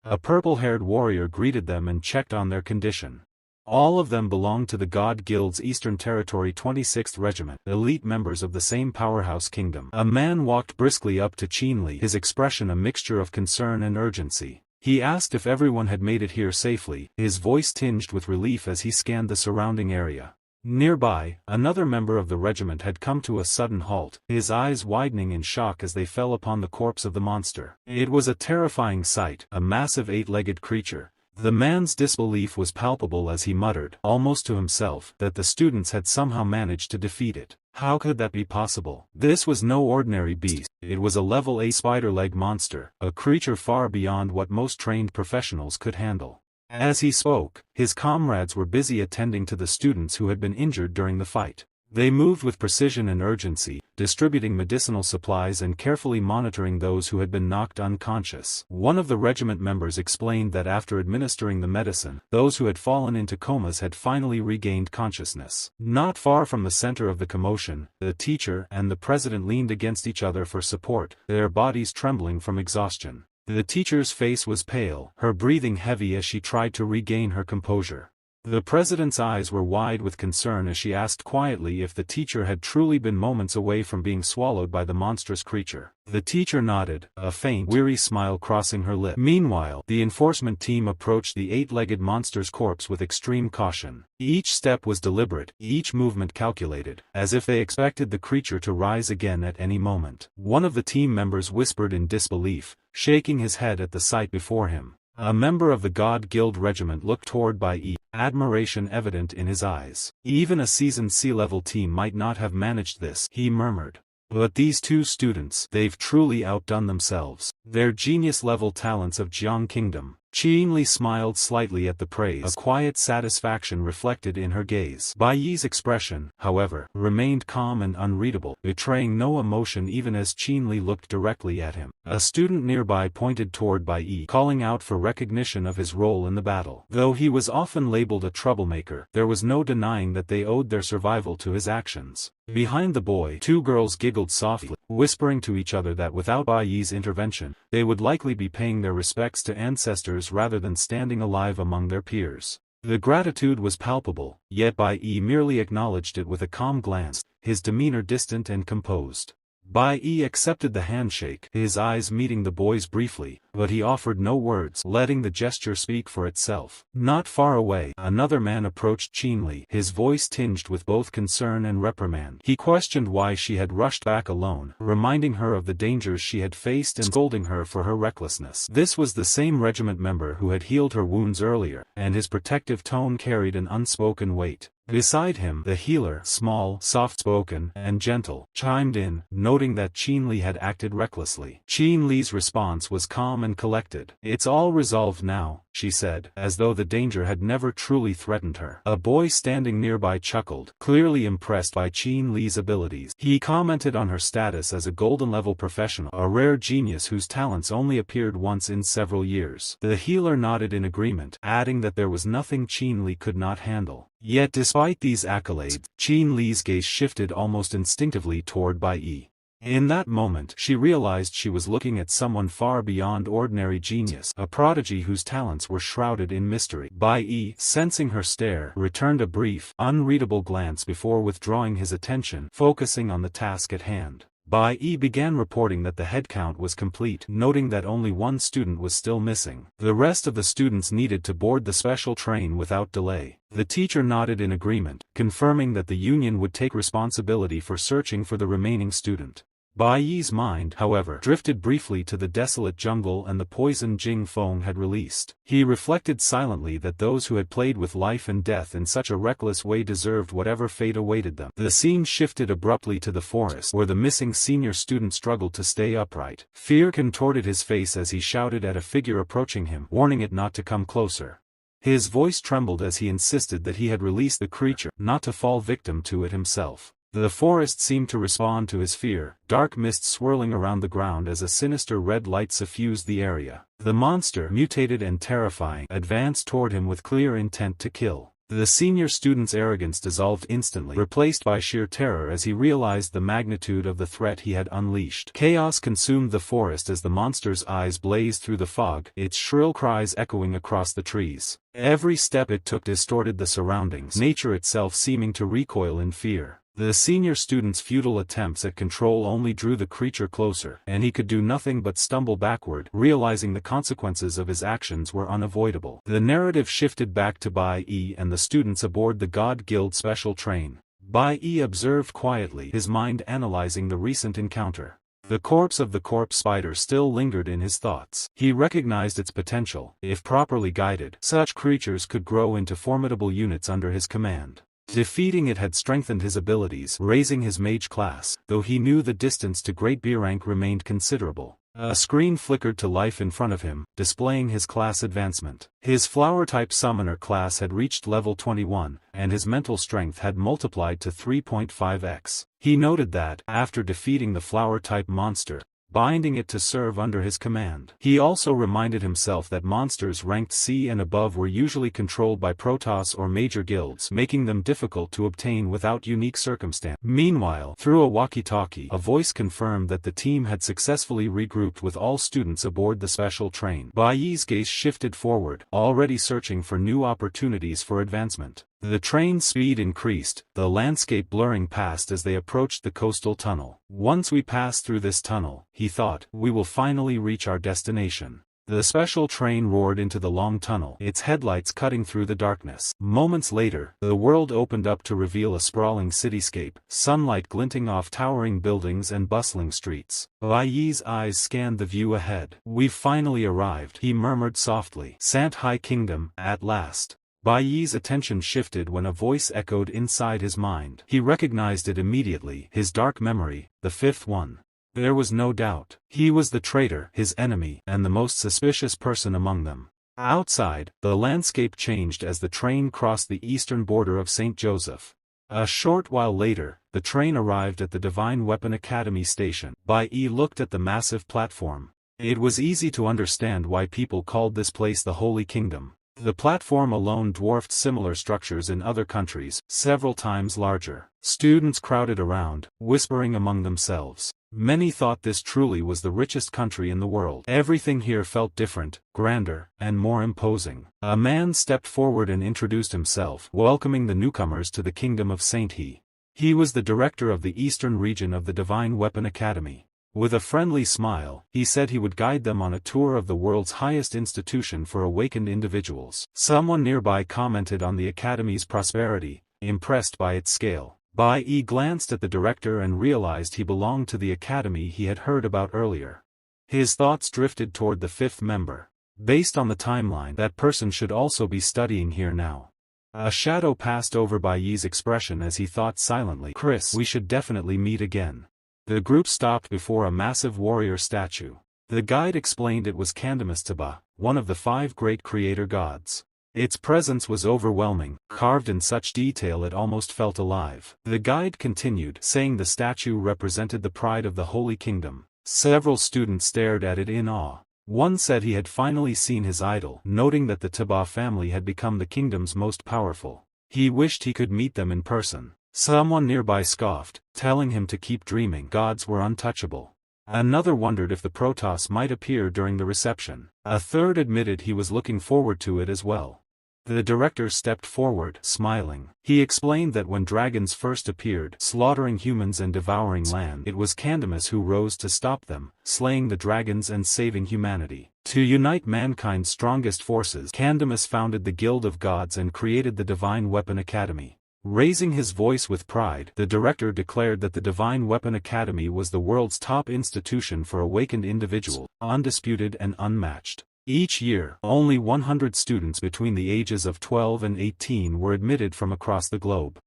A purple-haired warrior greeted them and checked on their condition. All of them belonged to the God Guild's Eastern Territory 26th Regiment, elite members of the same powerhouse kingdom. A man walked briskly up to Qin Li, his expression a mixture of concern and urgency. He asked if everyone had made it here safely, his voice tinged with relief as he scanned the surrounding area. Nearby, another member of the regiment had come to a sudden halt, his eyes widening in shock as they fell upon the corpse of the monster. It was a terrifying sight, a massive 8-legged creature. The man's disbelief was palpable as he muttered, almost to himself, that the students had somehow managed to defeat it. How could that be possible? This was no ordinary beast, it was a level A spider-leg monster, a creature far beyond what most trained professionals could handle. As he spoke, his comrades were busy attending to the students who had been injured during the fight. They moved with precision and urgency, distributing medicinal supplies and carefully monitoring those who had been knocked unconscious. One of the regiment members explained that after administering the medicine, those who had fallen into comas had finally regained consciousness. Not far from the center of the commotion, the teacher and the president leaned against each other for support, their bodies trembling from exhaustion. The teacher's face was pale, her breathing heavy as she tried to regain her composure. The president's eyes were wide with concern as she asked quietly if the teacher had truly been moments away from being swallowed by the monstrous creature. The teacher nodded, a faint, weary smile crossing her lip. Meanwhile, the enforcement team approached the 8-legged monster's corpse with extreme caution. Each step was deliberate, each movement calculated, as if they expected the creature to rise again at any moment. One of the team members whispered in disbelief, shaking his head at the sight before him. A member of the God Guild regiment looked toward Bai Yi, admiration evident in his eyes. Even a seasoned C-level team might not have managed this, he murmured. But these 2 students, they've truly outdone themselves. They're genius-level talents of Jiang Kingdom. Qin Li smiled slightly at the praise, a quiet satisfaction reflected in her gaze. Bai Yi's expression, however, remained calm and unreadable, betraying no emotion even as Qin Li looked directly at him. A student nearby pointed toward Bai Yi, calling out for recognition of his role in the battle. Though he was often labeled a troublemaker, there was no denying that they owed their survival to his actions. Behind the boy, two girls giggled softly, whispering to each other that without Bai Yi's intervention, they would likely be paying their respects to ancestors rather than standing alive among their peers. The gratitude was palpable, yet Bai Yi merely acknowledged it with a calm glance, his demeanor distant and composed. Bai Yi accepted the handshake, his eyes meeting the boy's briefly, but he offered no words, letting the gesture speak for itself. Not far away, another man approached Qin Li, his voice tinged with both concern and reprimand. He questioned why she had rushed back alone, reminding her of the dangers she had faced and scolding her for her recklessness. This was the same regiment member who had healed her wounds earlier, and his protective tone carried an unspoken weight. Beside him, the healer, small, soft-spoken, and gentle, chimed in, noting that Qin Li had acted recklessly. Qin Li's response was calm and collected. "It's all resolved now," she said, as though the danger had never truly threatened her. A boy standing nearby chuckled, clearly impressed by Qin Li's abilities. He commented on her status as a golden-level professional, a rare genius whose talents only appeared once in several years. The healer nodded in agreement, adding that there was nothing Qin Li could not handle. Yet despite these accolades, Qin Li's gaze shifted almost instinctively toward Bai Yi. In that moment, she realized she was looking at someone far beyond ordinary genius, a prodigy whose talents were shrouded in mystery. Bai Yi, sensing her stare, returned a brief, unreadable glance before withdrawing his attention, focusing on the task at hand. Bai Yi began reporting that the headcount was complete, noting that only one student was still missing. The rest of the students needed to board the special train without delay. The teacher nodded in agreement, confirming that the union would take responsibility for searching for the remaining student. Bai Yi's mind, however, drifted briefly to the desolate jungle and the poison Jing Feng had released. He reflected silently that those who had played with life and death in such a reckless way deserved whatever fate awaited them. The scene shifted abruptly to the forest, where the missing senior student struggled to stay upright. Fear contorted his face as he shouted at a figure approaching him, warning it not to come closer. His voice trembled as he insisted that he had released the creature, not to fall victim to it himself. The forest seemed to respond to his fear, dark mist swirling around the ground as a sinister red light suffused the area. The monster, mutated and terrifying, advanced toward him with clear intent to kill. The senior student's arrogance dissolved instantly, replaced by sheer terror as he realized the magnitude of the threat he had unleashed. Chaos consumed the forest as the monster's eyes blazed through the fog, its shrill cries echoing across the trees. Every step it took distorted the surroundings, nature itself seeming to recoil in fear. The senior student's futile attempts at control only drew the creature closer, and he could do nothing but stumble backward, realizing the consequences of his actions were unavoidable. The narrative shifted back to Bai Yi and the students aboard the God Guild special train. Bai Yi observed quietly, his mind analyzing the recent encounter. The corpse of the corpse spider still lingered in his thoughts. He recognized its potential. If properly guided, such creatures could grow into formidable units under his command. Defeating it had strengthened his abilities, raising his mage class, though he knew the distance to Great B rank remained considerable. A screen flickered to life in front of him, displaying his class advancement. His flower-type summoner class had reached level 21, and his mental strength had multiplied to 3.5x. He noted that, after defeating the flower-type monster, binding it to serve under his command. He also reminded himself that monsters ranked C and above were usually controlled by Protoss or major guilds, making them difficult to obtain without unique circumstance. Meanwhile, through a walkie-talkie, a voice confirmed that the team had successfully regrouped with all students aboard the special train. Bai Yi's gaze shifted forward, already searching for new opportunities for advancement. The train's speed increased, the landscape blurring past as they approached the coastal tunnel. Once we pass through this tunnel, he thought, we will finally reach our destination. The special train roared into the long tunnel, its headlights cutting through the darkness. Moments later, the world opened up to reveal a sprawling cityscape, sunlight glinting off towering buildings and bustling streets. Bai Yi's eyes scanned the view ahead. We've finally arrived, he murmured softly. Sant High Kingdom, at last. Bai Yi's attention shifted when a voice echoed inside his mind. He recognized it immediately, his dark memory, the fifth one. There was no doubt. He was the traitor, his enemy, and the most suspicious person among them. Outside, the landscape changed as the train crossed the eastern border of St. Joseph. A short while later, the train arrived at the Divine Weapon Academy station. Bai Yi looked at the massive platform. It was easy to understand why people called this place the Holy Kingdom. The platform alone dwarfed similar structures in other countries, several times larger. Students crowded around, whispering among themselves. Many thought this truly was the richest country in the world. Everything here felt different, grander, and more imposing. A man stepped forward and introduced himself, welcoming the newcomers to the kingdom of Saint He. He was the director of the eastern region of the Divine Weapon Academy. With a friendly smile, he said he would guide them on a tour of the world's highest institution for awakened individuals. Someone nearby commented on the academy's prosperity, impressed by its scale. Bai Yi glanced at the director and realized he belonged to the academy he had heard about earlier. His thoughts drifted toward the fifth member. Based on the timeline, that person should also be studying here now. A shadow passed over Bai Yi's expression as he thought silently, "Chris, we should definitely meet again." The group stopped before a massive warrior statue. The guide explained it was Candamus Taba, one of the 5 great creator gods. Its presence was overwhelming, carved in such detail it almost felt alive. The guide continued, saying the statue represented the pride of the Holy Kingdom. Several students stared at it in awe. One said he had finally seen his idol, noting that the Taba family had become the kingdom's most powerful. He wished he could meet them in person. Someone nearby scoffed, telling him to keep dreaming. Gods were untouchable. Another wondered if the Protoss might appear during the reception. A third admitted he was looking forward to it as well. The director stepped forward, smiling. He explained that when dragons first appeared, slaughtering humans and devouring land, it was Candamus who rose to stop them, slaying the dragons and saving humanity. To unite mankind's strongest forces, Candamus founded the Guild of Gods and created the Divine Weapon Academy. Raising his voice with pride, the director declared that the Divine Weapon Academy was the world's top institution for awakened individuals, undisputed and unmatched. Each year, only 100 students between the ages of 12 and 18 were admitted from across the globe.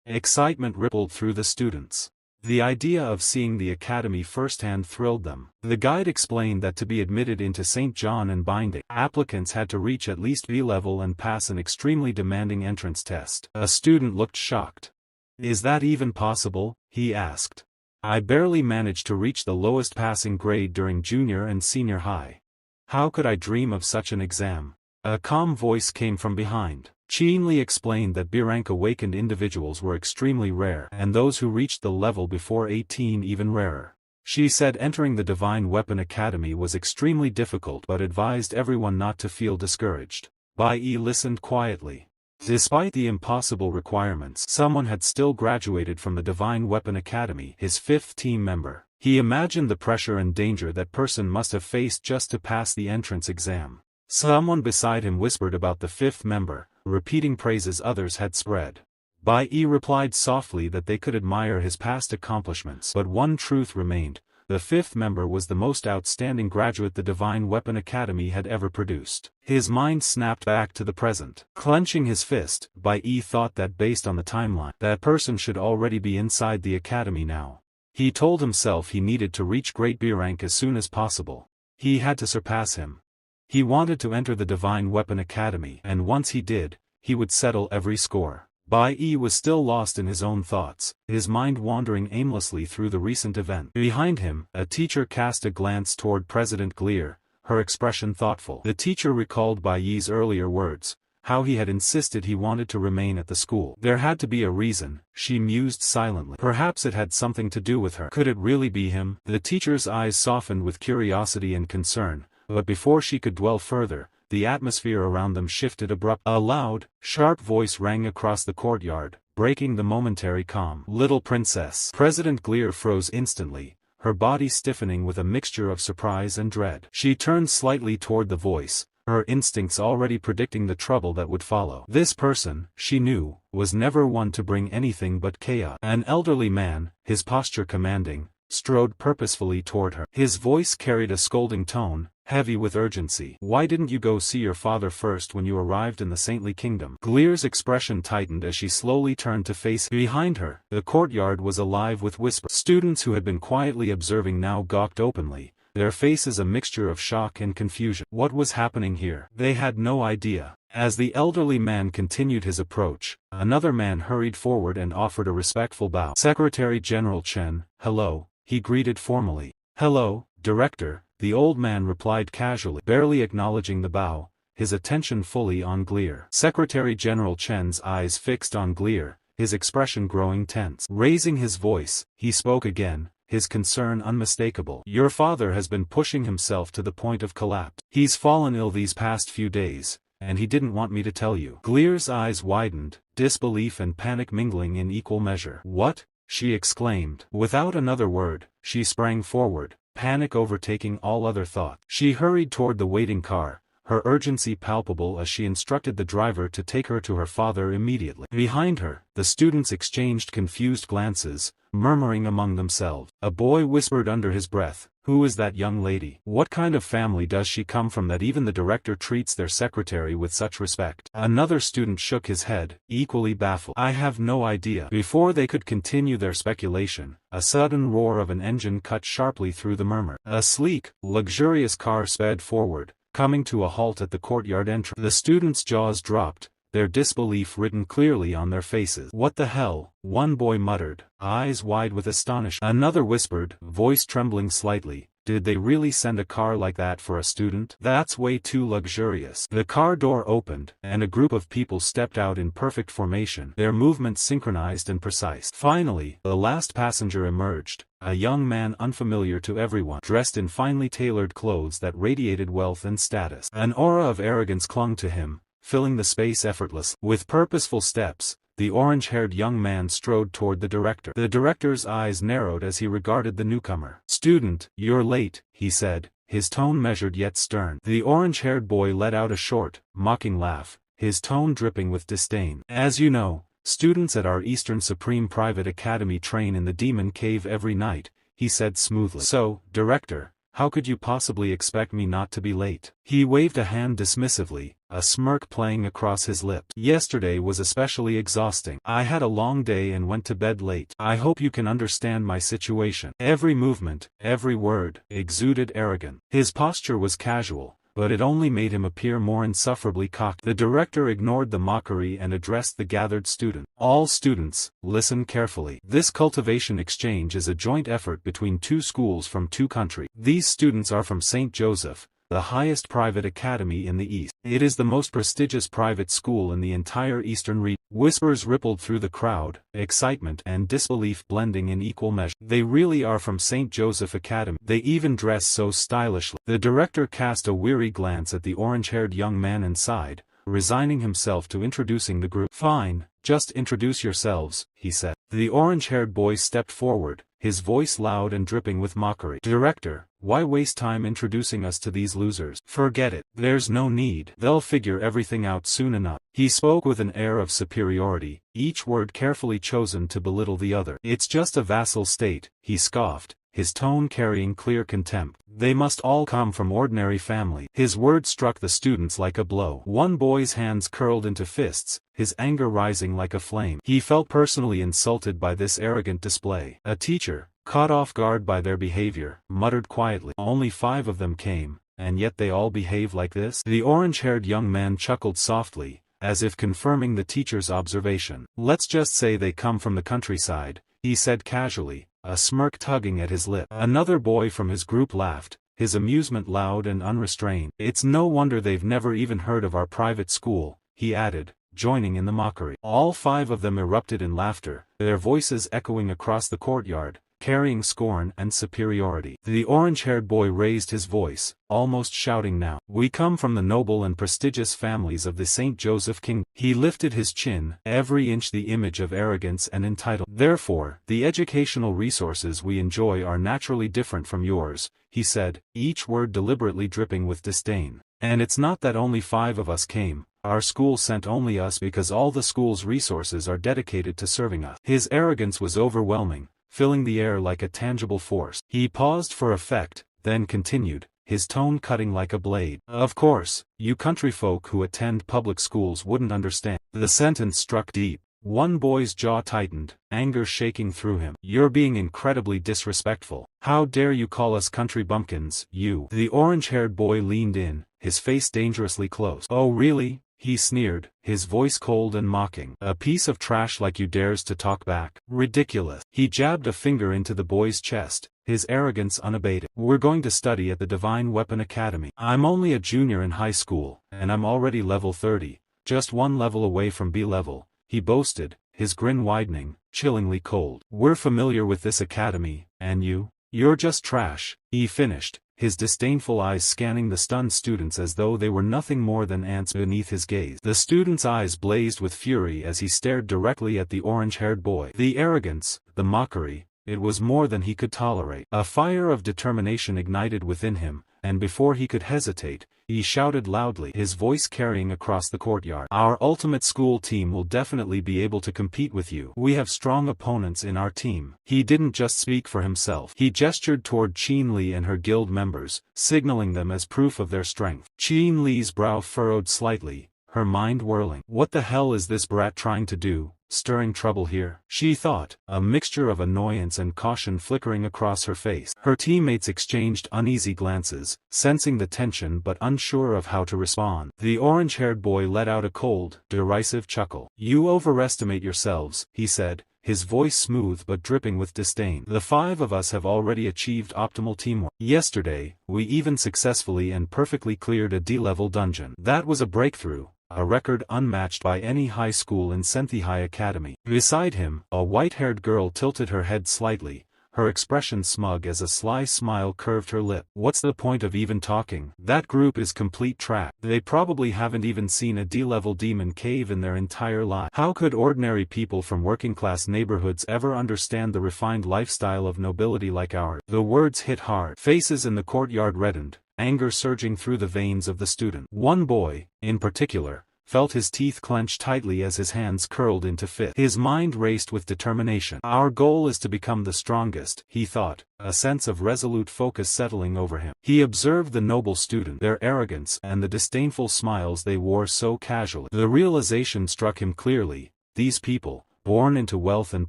Excitement rippled through the students. The idea of seeing the academy firsthand thrilled them. The guide explained that to be admitted into St. John and Binding, applicants had to reach at least B level and pass an extremely demanding entrance test. A student looked shocked. "Is that even possible?" he asked. "I barely managed to reach the lowest passing grade during junior and senior high. How could I dream of such an exam?" A calm voice came from behind. Li explained that B-rank awakened individuals were extremely rare, and those who reached the level before 18 even rarer. She said entering the Divine Weapon Academy was extremely difficult but advised everyone not to feel discouraged. Bai Yi listened quietly. Despite the impossible requirements, someone had still graduated from the Divine Weapon Academy, his 5th team member. He imagined the pressure and danger that person must have faced just to pass the entrance exam. Someone beside him whispered about the 5th member, repeating praises others had spread. Bai Yi replied softly that they could admire his past accomplishments, but one truth remained: the 5th member was the most outstanding graduate the Divine Weapon Academy had ever produced. His mind snapped back to the present. Clenching his fist, Bai Yi thought that based on the timeline, that person should already be inside the academy now. He told himself he needed to reach Great B rank as soon as possible. He had to surpass him. He wanted to enter the Divine Weapon Academy, and once he did, he would settle every score. Bai Yi was still lost in his own thoughts, his mind wandering aimlessly through the recent event. Behind him, a teacher cast a glance toward President Gleer, her expression thoughtful. The teacher recalled Bai Yi's earlier words, how he had insisted he wanted to remain at the school. There had to be a reason, she mused silently. Perhaps it had something to do with her. Could it really be him? The teacher's eyes softened with curiosity and concern, but before she could dwell further, the atmosphere around them shifted abruptly. A loud, sharp voice rang across the courtyard, breaking the momentary calm. "Little princess." President Gleer froze instantly, her body stiffening with a mixture of surprise and dread. She turned slightly toward the voice, her instincts already predicting the trouble that would follow. This person, she knew, was never one to bring anything but chaos. An elderly man, his posture commanding, strode purposefully toward her. His voice carried a scolding tone, heavy with urgency. "Why didn't you go see your father first when you arrived in the saintly kingdom?" Gleer's expression tightened as she slowly turned to face him. Behind her, the courtyard was alive with whispers. Students who had been quietly observing now gawked openly, their faces a mixture of shock and confusion. What was happening here? They had no idea. As the elderly man continued his approach, another man hurried forward and offered a respectful bow. Secretary General Chen, hello, he greeted formally. Hello, Director, the old man replied casually, barely acknowledging the bow, his attention fully on Gleer. Secretary General Chen's eyes fixed on Gleer, his expression growing tense. Raising his voice, he spoke again, his concern unmistakable. Your father has been pushing himself to the point of collapse. He's fallen ill these past few days, and he didn't want me to tell you. Gleer's eyes widened, disbelief and panic mingling in equal measure. What? She exclaimed. Without another word, she sprang forward, panic overtaking all other thought. She hurried toward the waiting car, her urgency palpable as she instructed the driver to take her to her father immediately. Behind her, the students exchanged confused glances, murmuring among themselves. A boy whispered under his breath, who is that young lady? What kind of family does she come from that even the director treats their secretary with such respect? Another student shook his head, equally baffled. I have no idea. Before they could continue their speculation, a sudden roar of an engine cut sharply through the murmur. A sleek, luxurious car sped forward, coming to a halt at the courtyard entrance. The students' jaws dropped, their disbelief written clearly on their faces. What the hell? One boy muttered, eyes wide with astonishment. Another whispered, voice trembling slightly, did they really send a car like that for a student? That's way too luxurious. The car door opened, and a group of people stepped out in perfect formation, their movements synchronized and precise. Finally, the last passenger emerged, a young man unfamiliar to everyone, dressed in finely tailored clothes that radiated wealth and status. An aura of arrogance clung to him, filling the space effortlessly. With purposeful steps, the orange-haired young man strode toward the director. The director's eyes narrowed as he regarded the newcomer. Student, you're late, he said, his tone measured yet stern. The orange-haired boy let out a short, mocking laugh, his tone dripping with disdain. As you know, students at our Eastern Supreme Private Academy train in the Demon Cave every night, he said smoothly. So, director, how could you possibly expect me not to be late? He waved a hand dismissively, a smirk playing across his lips. Yesterday was especially exhausting. I had a long day and went to bed late. I hope you can understand my situation. Every movement, every word, exuded arrogance. His posture was casual, but it only made him appear more insufferably cocky. The director ignored the mockery and addressed the gathered students. All students, listen carefully. This cultivation exchange is a joint effort between two schools from two countries. These students are from St. Joseph, the highest private academy in the East. It is the most prestigious private school in the entire Eastern region. Whispers rippled through the crowd, excitement and disbelief blending in equal measure. They really are from St. Joseph Academy. They even dress so stylishly. The director cast a weary glance at the orange-haired young man and sighed, resigning himself to introducing the group. Fine, just introduce yourselves, he said. The orange-haired boy stepped forward, his voice loud and dripping with mockery. Director, why waste time introducing us to these losers? Forget it. There's no need. They'll figure everything out soon enough. He spoke with an air of superiority, each word carefully chosen to belittle the other. It's just a vassal state, he scoffed, his tone carrying clear contempt. They must all come from ordinary family. His words struck the students like a blow. One boy's hands curled into fists, his anger rising like a flame. He felt personally insulted by this arrogant display. A teacher, caught off guard by their behavior, muttered quietly. Only 5 of them came, and yet they all behave like this? The orange-haired young man chuckled softly, as if confirming the teacher's observation. Let's just say they come from the countryside, he said casually, a smirk tugging at his lip. Another boy from his group laughed, his amusement loud and unrestrained. It's no wonder they've never even heard of our private school, he added, joining in the mockery. All 5 of them erupted in laughter, their voices echoing across the courtyard, carrying scorn and superiority. The orange-haired boy raised his voice, almost shouting now. We come from the noble and prestigious families of the St. Joseph Kingdom. He lifted his chin, every inch the image of arrogance and entitlement. Therefore, the educational resources we enjoy are naturally different from yours, he said, each word deliberately dripping with disdain. And it's not that only 5 of us came. Our school sent only us because all the school's resources are dedicated to serving us. His arrogance was overwhelming, filling the air like a tangible force. He paused for effect, then continued, his tone cutting like a blade. Of course, you country folk who attend public schools wouldn't understand. The sentence struck deep, One boy's jaw tightened, anger shaking through him. "You're being incredibly disrespectful. How dare you call us country bumpkins, you?" The orange-haired boy leaned in, his face dangerously close. "Oh really?" he sneered, his voice cold and mocking. "A piece of trash like you dares to talk back? Ridiculous." He jabbed a finger into the boy's chest, his arrogance unabated. "We're going to study at the Divine Weapon Academy. I'm only a junior in high school, and I'm already level 30, just one level away from B level," he boasted, his grin widening, chillingly cold. "We're familiar with this academy, and you're just trash," he finished, his disdainful eyes scanning the stunned students as though they were nothing more than ants beneath his gaze. The student's eyes blazed with fury as he stared directly at the orange-haired boy. The arrogance, the mockery, it was more than he could tolerate. A fire of determination ignited within him, and before he could hesitate, he shouted loudly, his voice carrying across the courtyard. "Our ultimate school team will definitely be able to compete with you. We have strong opponents in our team." He didn't just speak for himself. He gestured toward Qin Li and her guild members, signaling them as proof of their strength. Qin Li's brow furrowed slightly, her mind whirling. "What the hell is this brat trying to do? Stirring trouble here?" she thought, a mixture of annoyance and caution flickering across her face. Her teammates exchanged uneasy glances, sensing the tension but unsure of how to respond. The orange-haired boy let out a cold, derisive chuckle. "You overestimate yourselves," he said, his voice smooth but dripping with disdain. "The 5 of us have already achieved optimal teamwork. Yesterday, we even successfully and perfectly cleared a D-level dungeon. That was a breakthrough. A record unmatched by any high school in Senthihai Academy." Beside him, a white-haired girl tilted her head slightly, her expression smug as a sly smile curved her lip. "What's the point of even talking? That group is complete trash. They probably haven't even seen a D-level demon cave in their entire life. How could ordinary people from working-class neighborhoods ever understand the refined lifestyle of nobility like ours?" The words hit hard. Faces in the courtyard reddened, anger surging through the veins of the student. One boy, in particular, felt his teeth clench tightly as his hands curled into fists. His mind raced with determination. "Our goal is to become the strongest," he thought, a sense of resolute focus settling over him. He observed the noble student, their arrogance, and the disdainful smiles they wore so casually. The realization struck him clearly: these people, born into wealth and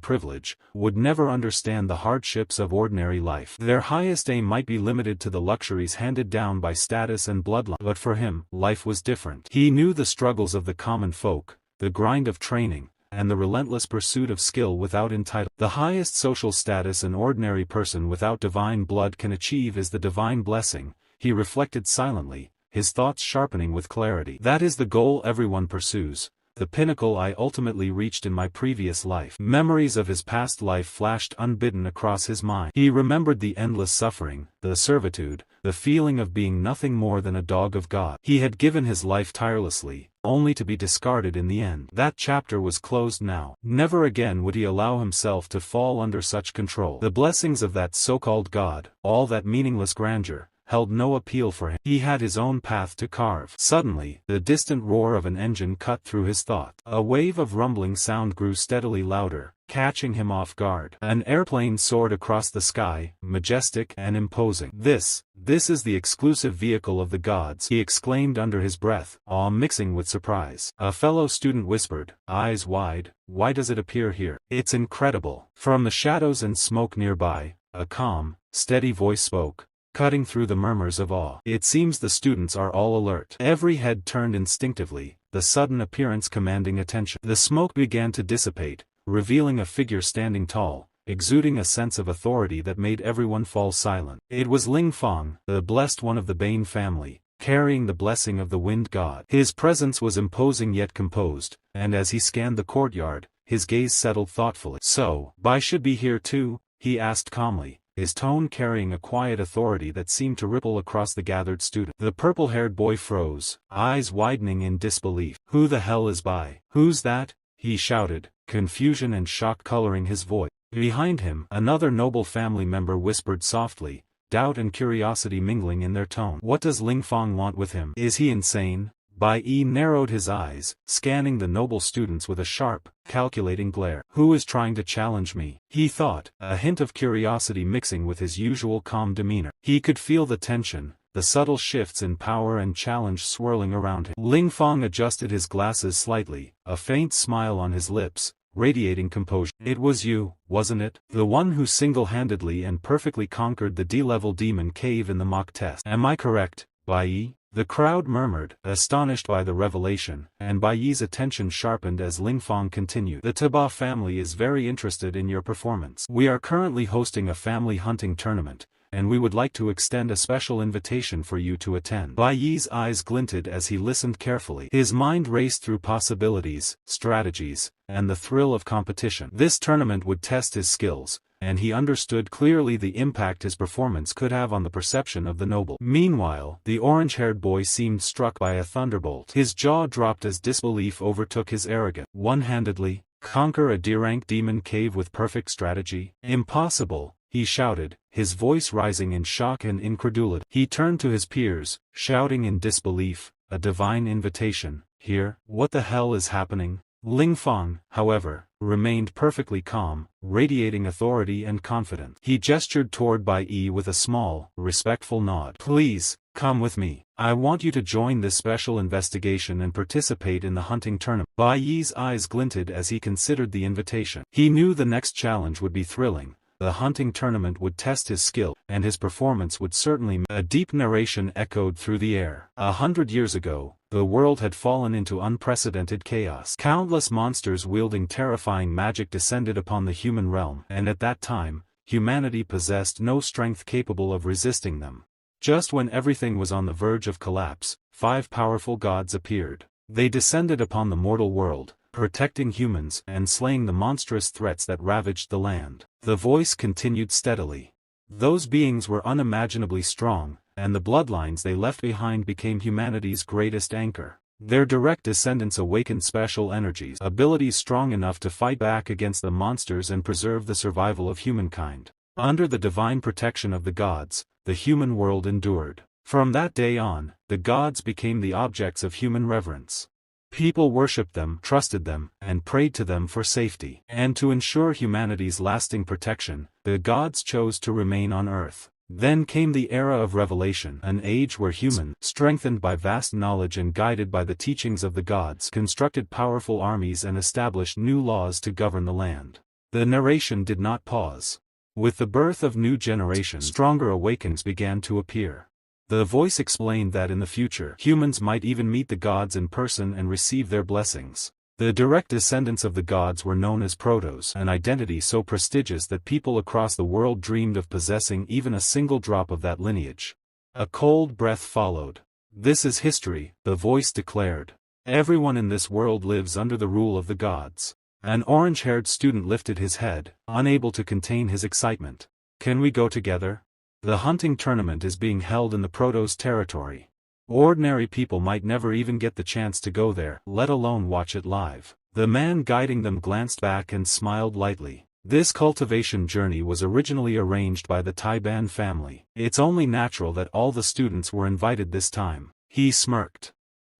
privilege, would never understand the hardships of ordinary life. Their highest aim might be limited to the luxuries handed down by status and bloodline. But for him, life was different. He knew the struggles of the common folk, the grind of training, and the relentless pursuit of skill without entitlement. The highest social status an ordinary person without divine blood can achieve is the divine blessing, he reflected silently, his thoughts sharpening with clarity. That is the goal everyone pursues. The pinnacle I ultimately reached in my previous life. Memories of his past life flashed unbidden across his mind. He remembered the endless suffering, the servitude, the feeling of being nothing more than a dog of God. He had given his life tirelessly, only to be discarded in the end. That chapter was closed now. Never again would he allow himself to fall under such control. The blessings of that so-called God, all that meaningless grandeur, held no appeal for him. He had his own path to carve. Suddenly, the distant roar of an engine cut through his thought. A wave of rumbling sound grew steadily louder, catching him off guard. An airplane soared across the sky, majestic and imposing. This is the exclusive vehicle of the gods," he exclaimed under his breath, awe mixing with surprise. A fellow student whispered, eyes wide, "Why does it appear here? It's incredible." From the shadows and smoke nearby, a calm, steady voice spoke, cutting through the murmurs of awe. "It seems the students are all alert." Every head turned instinctively, the sudden appearance commanding attention. The smoke began to dissipate, revealing a figure standing tall, exuding a sense of authority that made everyone fall silent. It was Ling Fong, the blessed one of the Bane family, carrying the blessing of the wind god. His presence was imposing yet composed, and as he scanned the courtyard, his gaze settled thoughtfully. "So, Bai should be here too?" he asked calmly, his tone carrying a quiet authority that seemed to ripple across the gathered students. The purple-haired boy froze, eyes widening in disbelief. "Who the hell is Bai? Who's that?" he shouted, confusion and shock coloring his voice. Behind him, another noble family member whispered softly, doubt and curiosity mingling in their tone. "What does Ling Fong want with him? Is he insane?" Bai Yi narrowed his eyes, scanning the noble students with a sharp, calculating glare. "Who is trying to challenge me?" he thought, a hint of curiosity mixing with his usual calm demeanor. He could feel the tension, the subtle shifts in power and challenge swirling around him. Ling Fong adjusted his glasses slightly, a faint smile on his lips, radiating composure. "It was you, wasn't it? The one who single-handedly and perfectly conquered the D-level demon cave in the mock test. Am I correct, Bai Yi?" The crowd murmured, astonished by the revelation, and Bai Yi's attention sharpened as Lingfang continued. "The Taba family is very interested in your performance. We are currently hosting a family hunting tournament, and we would like to extend a special invitation for you to attend." Bai Yi's eyes glinted as he listened carefully. His mind raced through possibilities, strategies, and the thrill of competition. This tournament would test his skills, and he understood clearly the impact his performance could have on the perception of the noble. Meanwhile, the orange-haired boy seemed struck by a thunderbolt. His jaw dropped as disbelief overtook his arrogance. One-handedly, conquer a D-rank demon cave with perfect strategy? Impossible, he shouted, his voice rising in shock and incredulity. He turned to his peers, shouting in disbelief, "A divine invitation, here? What the hell is happening?" Lingfang, however, remained perfectly calm, radiating authority and confidence. He gestured toward Bai Yi with a small, respectful nod. "Please, come with me. I want you to join this special investigation and participate in the hunting tournament." Bai Yi's eyes glinted as he considered the invitation. He knew the next challenge would be thrilling. The hunting tournament would test his skill, and his performance would certainly. A deep narration echoed through the air. 100 years ago, the world had fallen into unprecedented chaos. Countless monsters wielding terrifying magic descended upon the human realm, and at that time, humanity possessed no strength capable of resisting them. Just when everything was on the verge of collapse, 5 powerful gods appeared. They descended upon the mortal world, protecting humans and slaying the monstrous threats that ravaged the land. The voice continued steadily. Those beings were unimaginably strong, and the bloodlines they left behind became humanity's greatest anchor. Their direct descendants awakened special energies, abilities strong enough to fight back against the monsters and preserve the survival of humankind. Under the divine protection of the gods, the human world endured. From that day on, the gods became the objects of human reverence. People worshipped them, trusted them, and prayed to them for safety. And to ensure humanity's lasting protection, the gods chose to remain on Earth. Then came the era of revelation, an age where humans, strengthened by vast knowledge and guided by the teachings of the gods, constructed powerful armies and established new laws to govern the land. The narration did not pause. With the birth of new generations, stronger Awakens began to appear. The voice explained that in the future, humans might even meet the gods in person and receive their blessings. The direct descendants of the gods were known as protos, an identity so prestigious that people across the world dreamed of possessing even a single drop of that lineage. A cold breath followed. "This is history," the voice declared. "Everyone in this world lives under the rule of the gods." An orange-haired student lifted his head, unable to contain his excitement. "Can we go together? The hunting tournament is being held in the Protoss territory. Ordinary people might never even get the chance to go there, let alone watch it live." The man guiding them glanced back and smiled lightly. This cultivation journey was originally arranged by the Taiban family. It's only natural that all the students were invited this time. He smirked.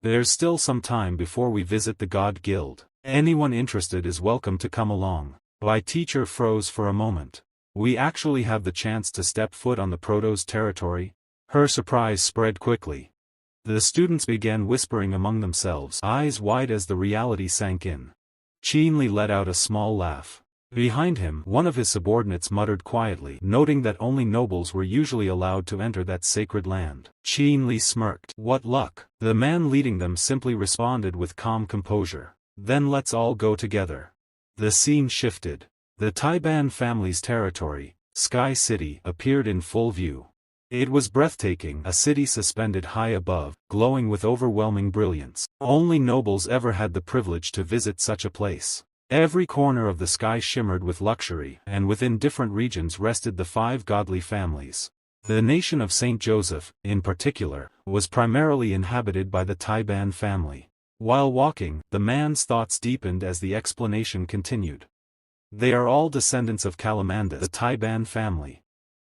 "There's still some time before we visit the God Guild. Anyone interested is welcome to come along." My teacher froze for a moment. "We actually have the chance to step foot on the Protoss territory?" Her surprise spread quickly. The students began whispering among themselves, eyes wide as the reality sank in. Qin Li let out a small laugh. Behind him, one of his subordinates muttered quietly, noting that only nobles were usually allowed to enter that sacred land. Qin Li smirked. "What luck?" The man leading them simply responded with calm composure. "Then let's all go together." The scene shifted. The Taiban family's territory, Sky City, appeared in full view. It was breathtaking, a city suspended high above, glowing with overwhelming brilliance. Only nobles ever had the privilege to visit such a place. Every corner of the sky shimmered with luxury, and within different regions rested the 5 godly families. The nation of Saint Joseph, in particular, was primarily inhabited by the Taiban family. While walking, the man's thoughts deepened as the explanation continued. "They are all descendants of Kalamanda, the Taiban family.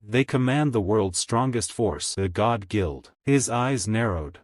They command the world's strongest force, the God Guild." His eyes narrowed.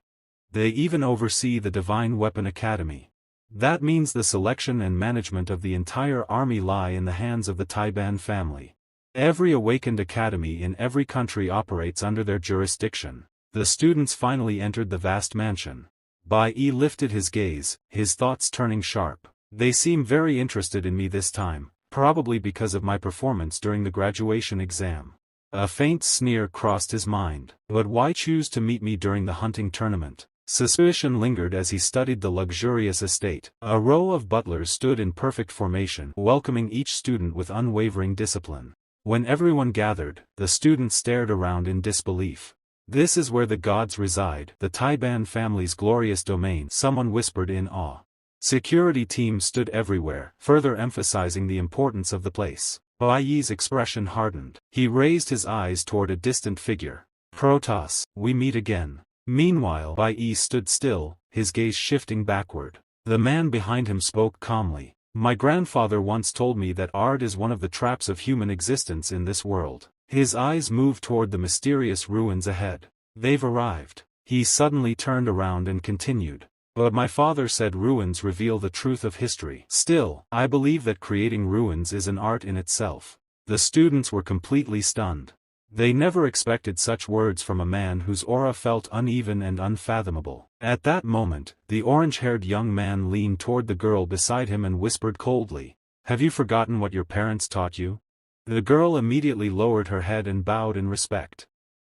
"They even oversee the Divine Weapon Academy. That means the selection and management of the entire army lie in the hands of the Taiban family. Every awakened academy in every country operates under their jurisdiction." The students finally entered the vast mansion. Bai Yi lifted his gaze, his thoughts turning sharp. They seem very interested in me this time, probably because of my performance during the graduation exam. A faint sneer crossed his mind. But why choose to meet me during the hunting tournament? Suspicion lingered as he studied the luxurious estate. A row of butlers stood in perfect formation, welcoming each student with unwavering discipline. When everyone gathered, the students stared around in disbelief. This is where the gods reside, the Taiban family's glorious domain, someone whispered in awe. Security teams stood everywhere, further emphasizing the importance of the place. Bai Yi's expression hardened. He raised his eyes toward a distant figure. Protoss, we meet again. Meanwhile, Bai Yi stood still, his gaze shifting backward. The man behind him spoke calmly. My grandfather once told me that art is one of the traps of human existence in this world. His eyes moved toward the mysterious ruins ahead. They've arrived. He suddenly turned around and continued. But my father said ruins reveal the truth of history. Still, I believe that creating ruins is an art in itself. The students were completely stunned. They never expected such words from a man whose aura felt uneven and unfathomable. At that moment, the orange-haired young man leaned toward the girl beside him and whispered coldly, "Have you forgotten what your parents taught you?" The girl immediately lowered her head and bowed in respect.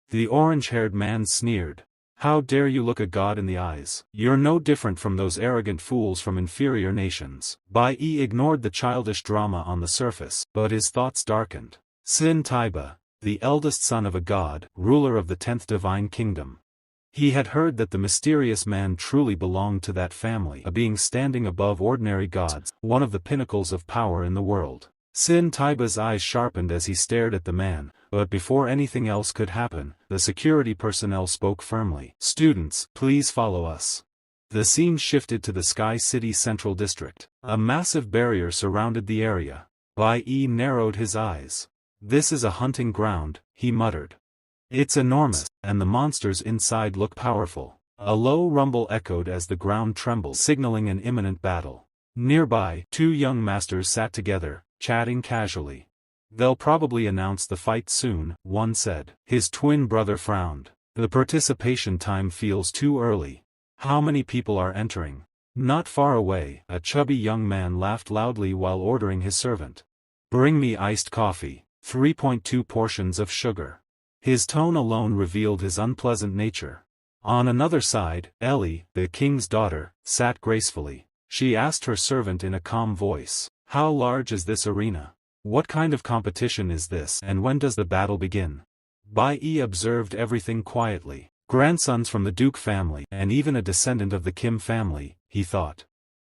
The orange-haired man sneered. How dare you look a god in the eyes? You're no different from those arrogant fools from inferior nations. Bai Yi ignored the childish drama on the surface, but his thoughts darkened. Sin Taiba, the eldest son of a god, ruler of the 10th divine kingdom. He had heard that the mysterious man truly belonged to that family, a being standing above ordinary gods, one of the pinnacles of power in the world. Sin Taiba's eyes sharpened as he stared at the man, but before anything else could happen, the security personnel spoke firmly. Students, please follow us. The scene shifted to the Sky City Central District. A massive barrier surrounded the area. Bai Yi narrowed his eyes. This is a hunting ground, he muttered. It's enormous, and the monsters inside look powerful. A low rumble echoed as the ground trembled, signaling an imminent battle. Nearby, two young masters sat together, chatting casually. They'll probably announce the fight soon, one said. His twin brother frowned. The participation time feels too early. How many people are entering? Not far away, a chubby young man laughed loudly while ordering his servant. Bring me iced coffee, 3.2 portions of sugar. His tone alone revealed his unpleasant nature. On another side, Ellie, the king's daughter, sat gracefully. She asked her servant in a calm voice, "How large is this arena? What kind of competition is this, and when does the battle begin?" Bai Yi observed everything quietly. Grandsons from the Duke family, and even a descendant of the Kim family, he thought.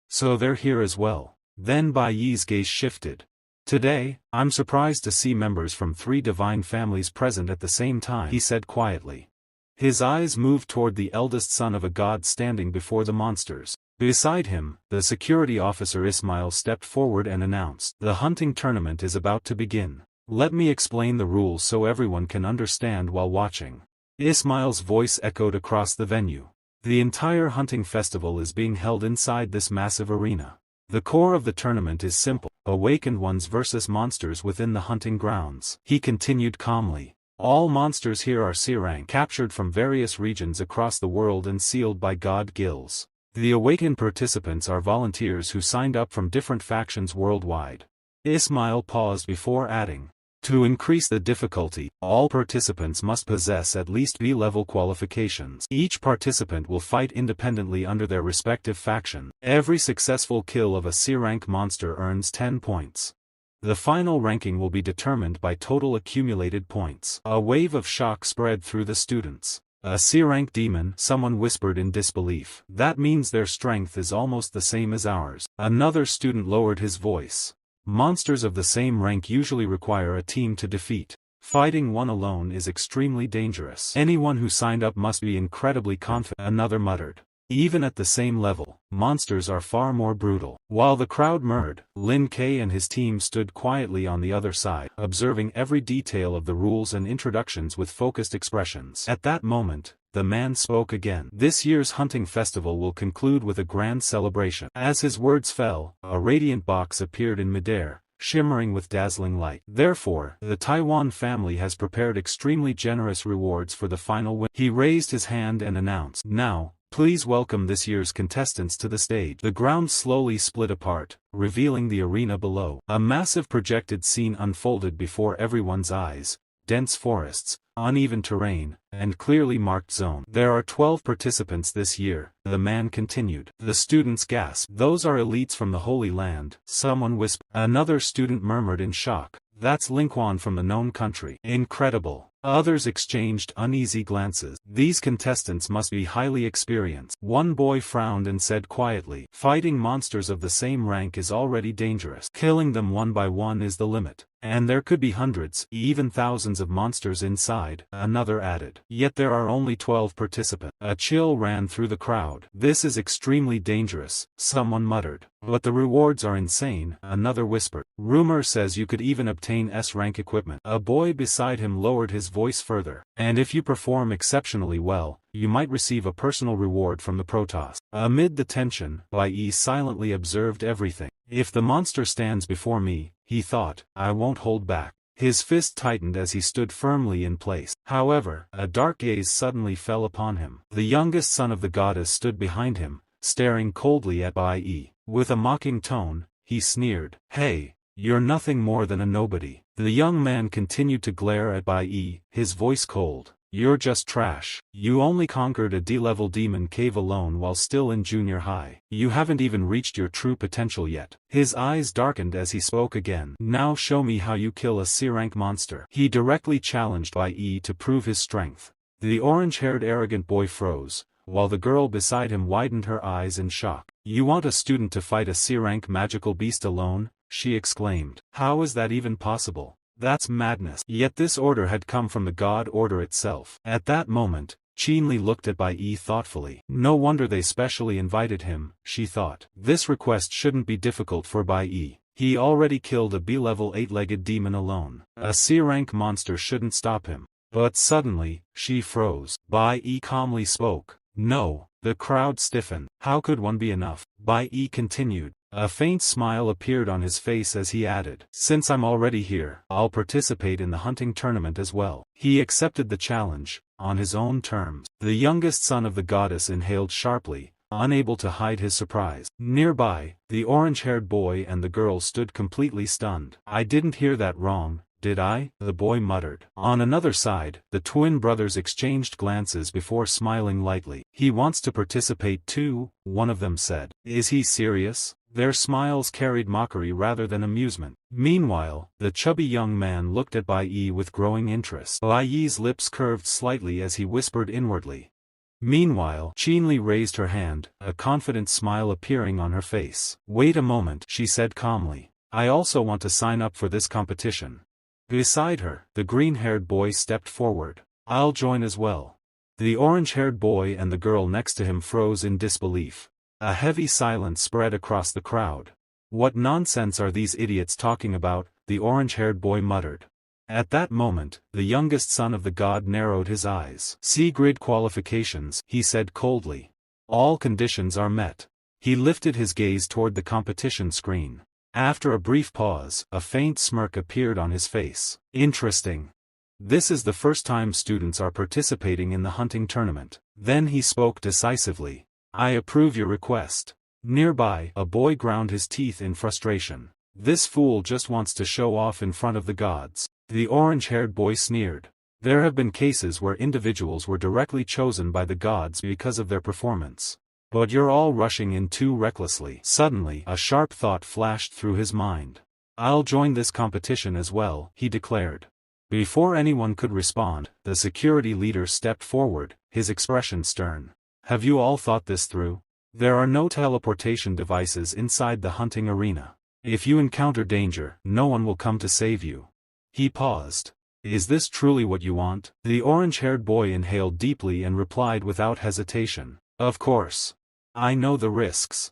So they're here as well. Then Bai Yi's gaze shifted. Today, I'm surprised to see members from 3 divine families present at the same time, he said quietly. His eyes moved toward the eldest son of a god standing before the monsters. Beside him, the security officer Ismail stepped forward and announced, "The hunting tournament is about to begin. Let me explain the rules so everyone can understand while watching." Ismail's voice echoed across the venue. The entire hunting festival is being held inside this massive arena. The core of the tournament is simple, awakened ones versus monsters within the hunting grounds. He continued calmly. All monsters here are C-rank, captured from various regions across the world and sealed by god guilds. The Awaken participants are volunteers who signed up from different factions worldwide. Ismail paused before adding, "To increase the difficulty, all participants must possess at least B-level qualifications. Each participant will fight independently under their respective faction. Every successful kill of a C-rank monster earns 10 points. The final ranking will be determined by total accumulated points." A wave of shock spread through the students. A C-rank demon, someone whispered in disbelief. That means their strength is almost the same as ours. Another student lowered his voice. Monsters of the same rank usually require a team to defeat. Fighting one alone is extremely dangerous. Anyone who signed up must be incredibly confident, another muttered. Even at the same level, monsters are far more brutal. While the crowd murmured, Lin Kei and his team stood quietly on the other side, observing every detail of the rules and introductions with focused expressions. At that moment, the man spoke again. This year's hunting festival will conclude with a grand celebration. As his words fell, a radiant box appeared in midair, shimmering with dazzling light. Therefore, the Taiwan family has prepared extremely generous rewards for the final win. He raised his hand and announced, "Now, Please welcome this year's contestants to the stage. The ground slowly split apart, revealing the arena below. A massive projected scene unfolded before everyone's eyes: dense forests, uneven terrain, and clearly marked zone. There are 12 participants this year, the man continued. The students gasped. Those are elites from the Holy Land, someone whispered. Another student murmured in shock. That's Linquan from the known country. Incredible. Others exchanged uneasy glances. These contestants must be highly experienced. One boy frowned and said quietly, fighting monsters of the same rank is already dangerous. Killing them one by one is the limit. And there could be hundreds, even thousands of monsters inside, another added. Yet there are only 12 participants. A chill ran through the crowd. This is extremely dangerous, someone muttered. But the rewards are insane, another whispered. Rumor says you could even obtain S-rank equipment. A boy beside him lowered his voice further. And if you perform exceptionally well, you might receive a personal reward from the Protoss. Amid the tension, Bai Yi silently observed everything. If the monster stands before me, he thought, I won't hold back. His fist tightened as he stood firmly in place. However, a dark gaze suddenly fell upon him. The youngest son of the goddess stood behind him, staring coldly at Bai Yi. With a mocking tone, he sneered, Hey, you're nothing more than a nobody. The young man continued to glare at Bai Yi, his voice cold. You're just trash. You only conquered a D-level demon cave alone while still in junior high. You haven't even reached your true potential yet. His eyes darkened as he spoke again. Now show me how you kill a C-rank monster. He directly challenged Bai Yi to prove his strength. The orange-haired arrogant boy froze, while the girl beside him widened her eyes in shock. You want a student to fight a C-rank magical beast alone? She exclaimed. How is that even possible? That's madness. Yet this order had come from the God Order itself. At that moment, Qinli looked at Bai Yi thoughtfully. No wonder they specially invited him, she thought. This request shouldn't be difficult for Bai Yi. He already killed a B-level 8-legged demon alone. A C-rank monster shouldn't stop him. But suddenly, she froze. Bai Yi calmly spoke. No. The crowd stiffened. How could one be enough? Bai Yi continued. A faint smile appeared on his face as he added, Since I'm already here, I'll participate in the hunting tournament as well. He accepted the challenge, on his own terms. The youngest son of the goddess inhaled sharply, unable to hide his surprise. Nearby, the orange-haired boy and the girl stood completely stunned. I didn't hear that wrong, did I? The boy muttered. On another side, the twin brothers exchanged glances before smiling lightly. He wants to participate too, one of them said. Is he serious? Their smiles carried mockery rather than amusement. Meanwhile, the chubby young man looked at Bai Yi with growing interest. Bai Yi's lips curved slightly as he whispered inwardly. Meanwhile, Qinli raised her hand, a confident smile appearing on her face. Wait a moment, she said calmly. I also want to sign up for this competition. Beside her, the green-haired boy stepped forward. I'll join as well. The orange-haired boy and the girl next to him froze in disbelief. A heavy silence spread across the crowd. What nonsense are these idiots talking about? The orange-haired boy muttered. At that moment, the youngest son of the god narrowed his eyes. See grid qualifications, he said coldly. All conditions are met. He lifted his gaze toward the competition screen. After a brief pause, a faint smirk appeared on his face. Interesting. This is the first time students are participating in the hunting tournament. Then he spoke decisively. I approve your request. Nearby, a boy ground his teeth in frustration. This fool just wants to show off in front of the gods. The orange-haired boy sneered. There have been cases where individuals were directly chosen by the gods because of their performance. But you're all rushing in too recklessly. Suddenly, a sharp thought flashed through his mind. I'll join this competition as well, he declared. Before anyone could respond, the security leader stepped forward, his expression stern. Have you all thought this through? There are no teleportation devices inside the hunting arena. If you encounter danger, no one will come to save you. He paused. Is this truly what you want? The orange-haired boy inhaled deeply and replied without hesitation. Of course. I know the risks.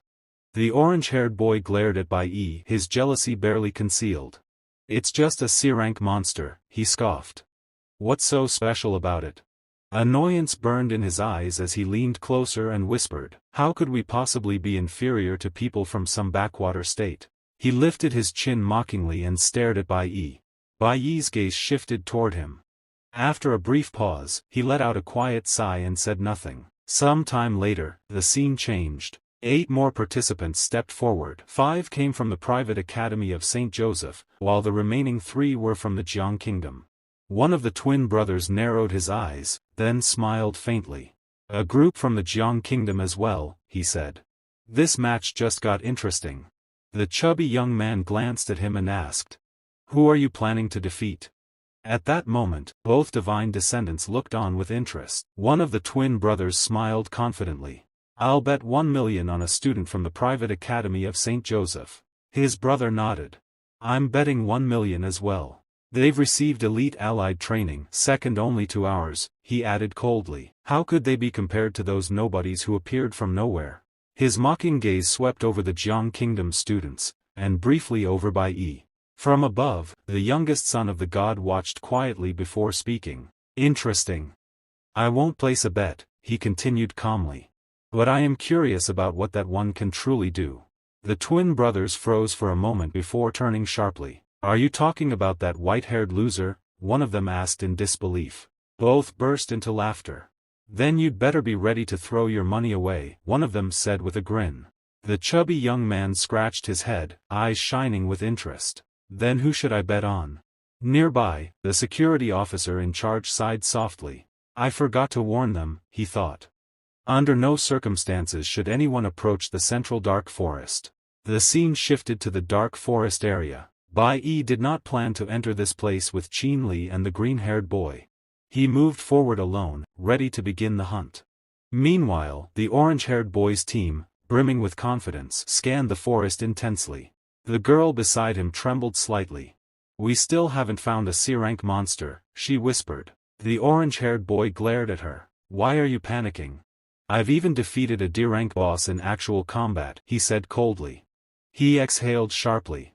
The orange-haired boy glared at Bai Yi, his jealousy barely concealed. It's just a C-rank monster, he scoffed. What's so special about it? Annoyance burned in his eyes as he leaned closer and whispered, How could we possibly be inferior to people from some backwater state? He lifted his chin mockingly and stared at Bai Yi. Bai Yi's gaze shifted toward him. After a brief pause, he let out a quiet sigh and said nothing. Some time later, the scene changed. 8 more participants stepped forward. 5 came from the private academy of St. Joseph, while the remaining 3 were from the Jiang Kingdom. One of the twin brothers narrowed his eyes, then smiled faintly. A group from the Jiang Kingdom as well, he said. This match just got interesting. The chubby young man glanced at him and asked, "Who are you planning to defeat?" At that moment, both divine descendants looked on with interest. One of the twin brothers smiled confidently. "I'll bet 1 million on a student from the private academy of St. Joseph." His brother nodded. "I'm betting 1 million as well. They've received elite allied training, second only to ours," he added coldly. "How could they be compared to those nobodies who appeared from nowhere?" His mocking gaze swept over the Jiang Kingdom students, and briefly over Bai Yi. From above, the youngest son of the god watched quietly before speaking. "Interesting. I won't place a bet," he continued calmly. "But I am curious about what that one can truly do." The twin brothers froze for a moment before turning sharply. "Are you talking about that white-haired loser?" one of them asked in disbelief. Both burst into laughter. "Then you'd better be ready to throw your money away," one of them said with a grin. The chubby young man scratched his head, eyes shining with interest. "Then who should I bet on?" Nearby, the security officer in charge sighed softly. "I forgot to warn them," he thought. Under no circumstances should anyone approach the central dark forest. The scene shifted to the dark forest area. Bai Yi did not plan to enter this place with Qin Li and the green-haired boy. He moved forward alone, ready to begin the hunt. Meanwhile, the orange-haired boy's team, brimming with confidence, scanned the forest intensely. The girl beside him trembled slightly. "We still haven't found a C-rank monster," she whispered. The orange-haired boy glared at her. "Why are you panicking? I've even defeated a D-rank boss in actual combat," he said coldly. He exhaled sharply.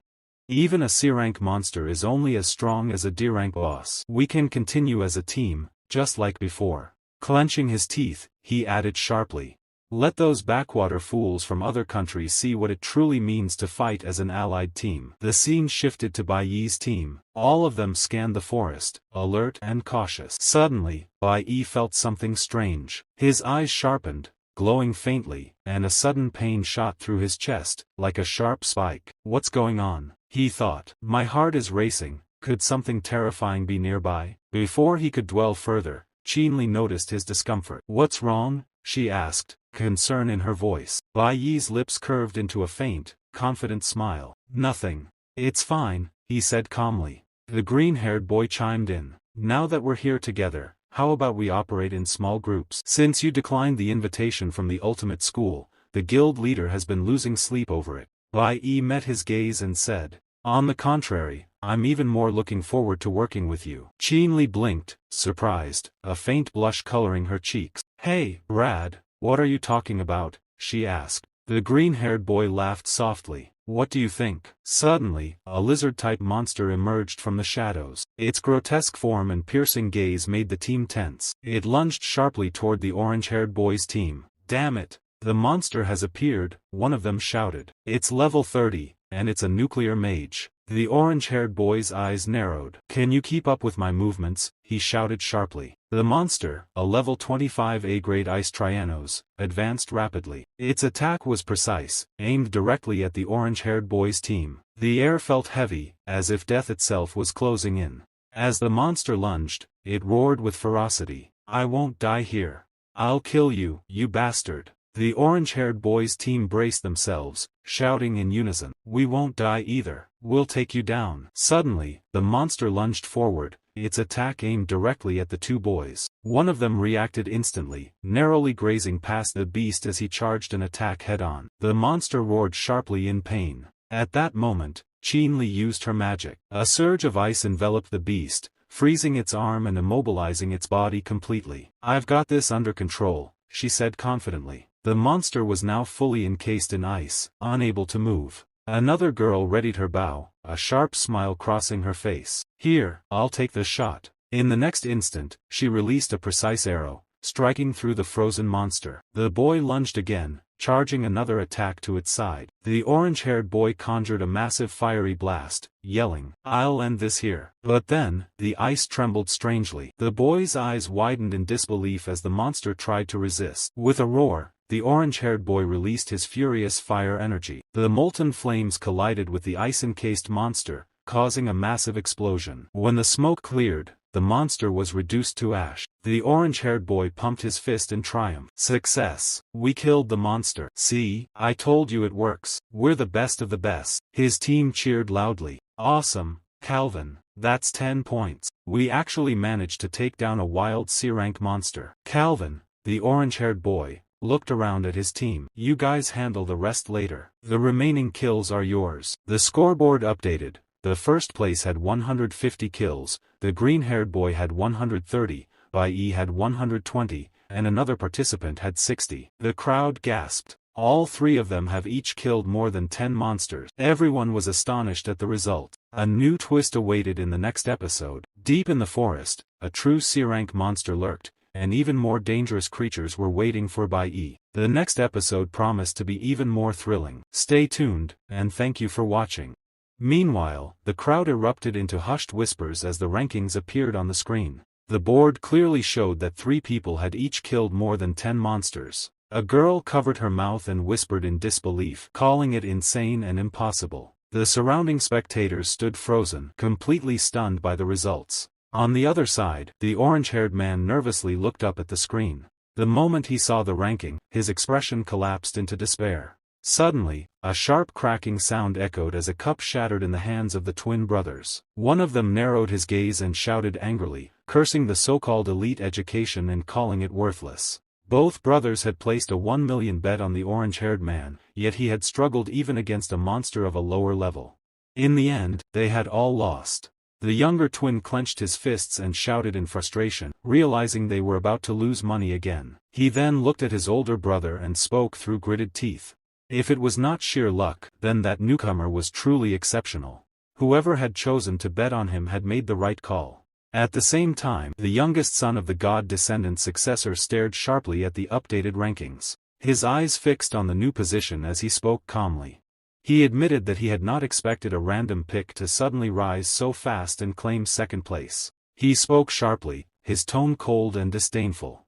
"Even a C-rank monster is only as strong as a D-rank boss. We can continue as a team, just like before." Clenching his teeth, he added sharply, "Let those backwater fools from other countries see what it truly means to fight as an allied team." The scene shifted to Bai Yi's team. All of them scanned the forest, alert and cautious. Suddenly, Bai Yi felt something strange. His eyes sharpened, glowing faintly, and a sudden pain shot through his chest, like a sharp spike. "What's going on?" he thought. "My heart is racing, could something terrifying be nearby?" Before he could dwell further, Qin Li noticed his discomfort. "What's wrong?" she asked, concern in her voice. Bai Yi's lips curved into a faint, confident smile. "Nothing. It's fine," he said calmly. The green-haired boy chimed in. "Now that we're here together, how about we operate in small groups? Since you declined the invitation from the ultimate school, the guild leader has been losing sleep over it." Bai Yi met his gaze and said, "On the contrary, I'm even more looking forward to working with you." Qin Li blinked, surprised, a faint blush coloring her cheeks. "Hey, Brad, what are you talking about?" she asked. The green-haired boy laughed softly. "What do you think?" Suddenly, a lizard-type monster emerged from the shadows. Its grotesque form and piercing gaze made the team tense. It lunged sharply toward the orange-haired boy's team. "Damn it! The monster has appeared," one of them shouted. "It's level 30, and it's a nuclear mage." The orange-haired boy's eyes narrowed. "Can you keep up with my movements?" he shouted sharply. The monster, a level 25 A-grade ice Trianos, advanced rapidly. Its attack was precise, aimed directly at the orange-haired boy's team. The air felt heavy, as if death itself was closing in. As the monster lunged, it roared with ferocity. "I won't die here. I'll kill you, you bastard." The orange-haired boy's team braced themselves, shouting in unison. "We won't die either. We'll take you down." Suddenly, the monster lunged forward, its attack aimed directly at the two boys. One of them reacted instantly, narrowly grazing past the beast as he charged an attack head-on. The monster roared sharply in pain. At that moment, Qin Li used her magic. A surge of ice enveloped the beast, freezing its arm and immobilizing its body completely. "I've got this under control," she said confidently. The monster was now fully encased in ice, unable to move. Another girl readied her bow, a sharp smile crossing her face. "Here, I'll take the shot." In the next instant, she released a precise arrow, striking through the frozen monster. The boy lunged again, charging another attack to its side. The orange-haired boy conjured a massive fiery blast, yelling, "I'll end this here." But then, the ice trembled strangely. The boy's eyes widened in disbelief as the monster tried to resist. With a roar, the orange-haired boy released his furious fire energy. The molten flames collided with the ice-encased monster, causing a massive explosion. When the smoke cleared, the monster was reduced to ash. The orange-haired boy pumped his fist in triumph. "Success! We killed the monster. See, I told you it works. We're the best of the best." His team cheered loudly. "Awesome, Calvin. That's 10 points. We actually managed to take down a wild C-rank monster." Calvin, the orange-haired boy, looked around at his team. "You guys handle the rest later. The remaining kills are yours." The scoreboard updated. The first place had 150 kills, the green-haired boy had 130, Bai Yi had 120, and another participant had 60. The crowd gasped. All three of them have each killed more than 10 monsters. Everyone was astonished at the result. A new twist awaited in the next episode. Deep in the forest, a true C-rank monster lurked, and even more dangerous creatures were waiting for Bai Yi. The next episode promised to be even more thrilling. Stay tuned, and thank you for watching. Meanwhile, the crowd erupted into hushed whispers as the rankings appeared on the screen. The board clearly showed that 3 people had each killed more than 10 monsters. A girl covered her mouth and whispered in disbelief, calling it insane and impossible. The surrounding spectators stood frozen, completely stunned by the results. On the other side, the orange-haired man nervously looked up at the screen. The moment he saw the ranking, his expression collapsed into despair. Suddenly, a sharp cracking sound echoed as a cup shattered in the hands of the twin brothers. One of them narrowed his gaze and shouted angrily, cursing the so-called elite education and calling it worthless. Both brothers had placed a 1 million bet on the orange-haired man, yet he had struggled even against a monster of a lower level. In the end, they had all lost. The younger twin clenched his fists and shouted in frustration, realizing they were about to lose money again. He then looked at his older brother and spoke through gritted teeth. If it was not sheer luck, then that newcomer was truly exceptional. Whoever had chosen to bet on him had made the right call. At the same time, the youngest son of the god-descendant successor stared sharply at the updated rankings. His eyes fixed on the new position as he spoke calmly. He admitted that he had not expected a random pick to suddenly rise so fast and claim second place. He spoke sharply, his tone cold and disdainful.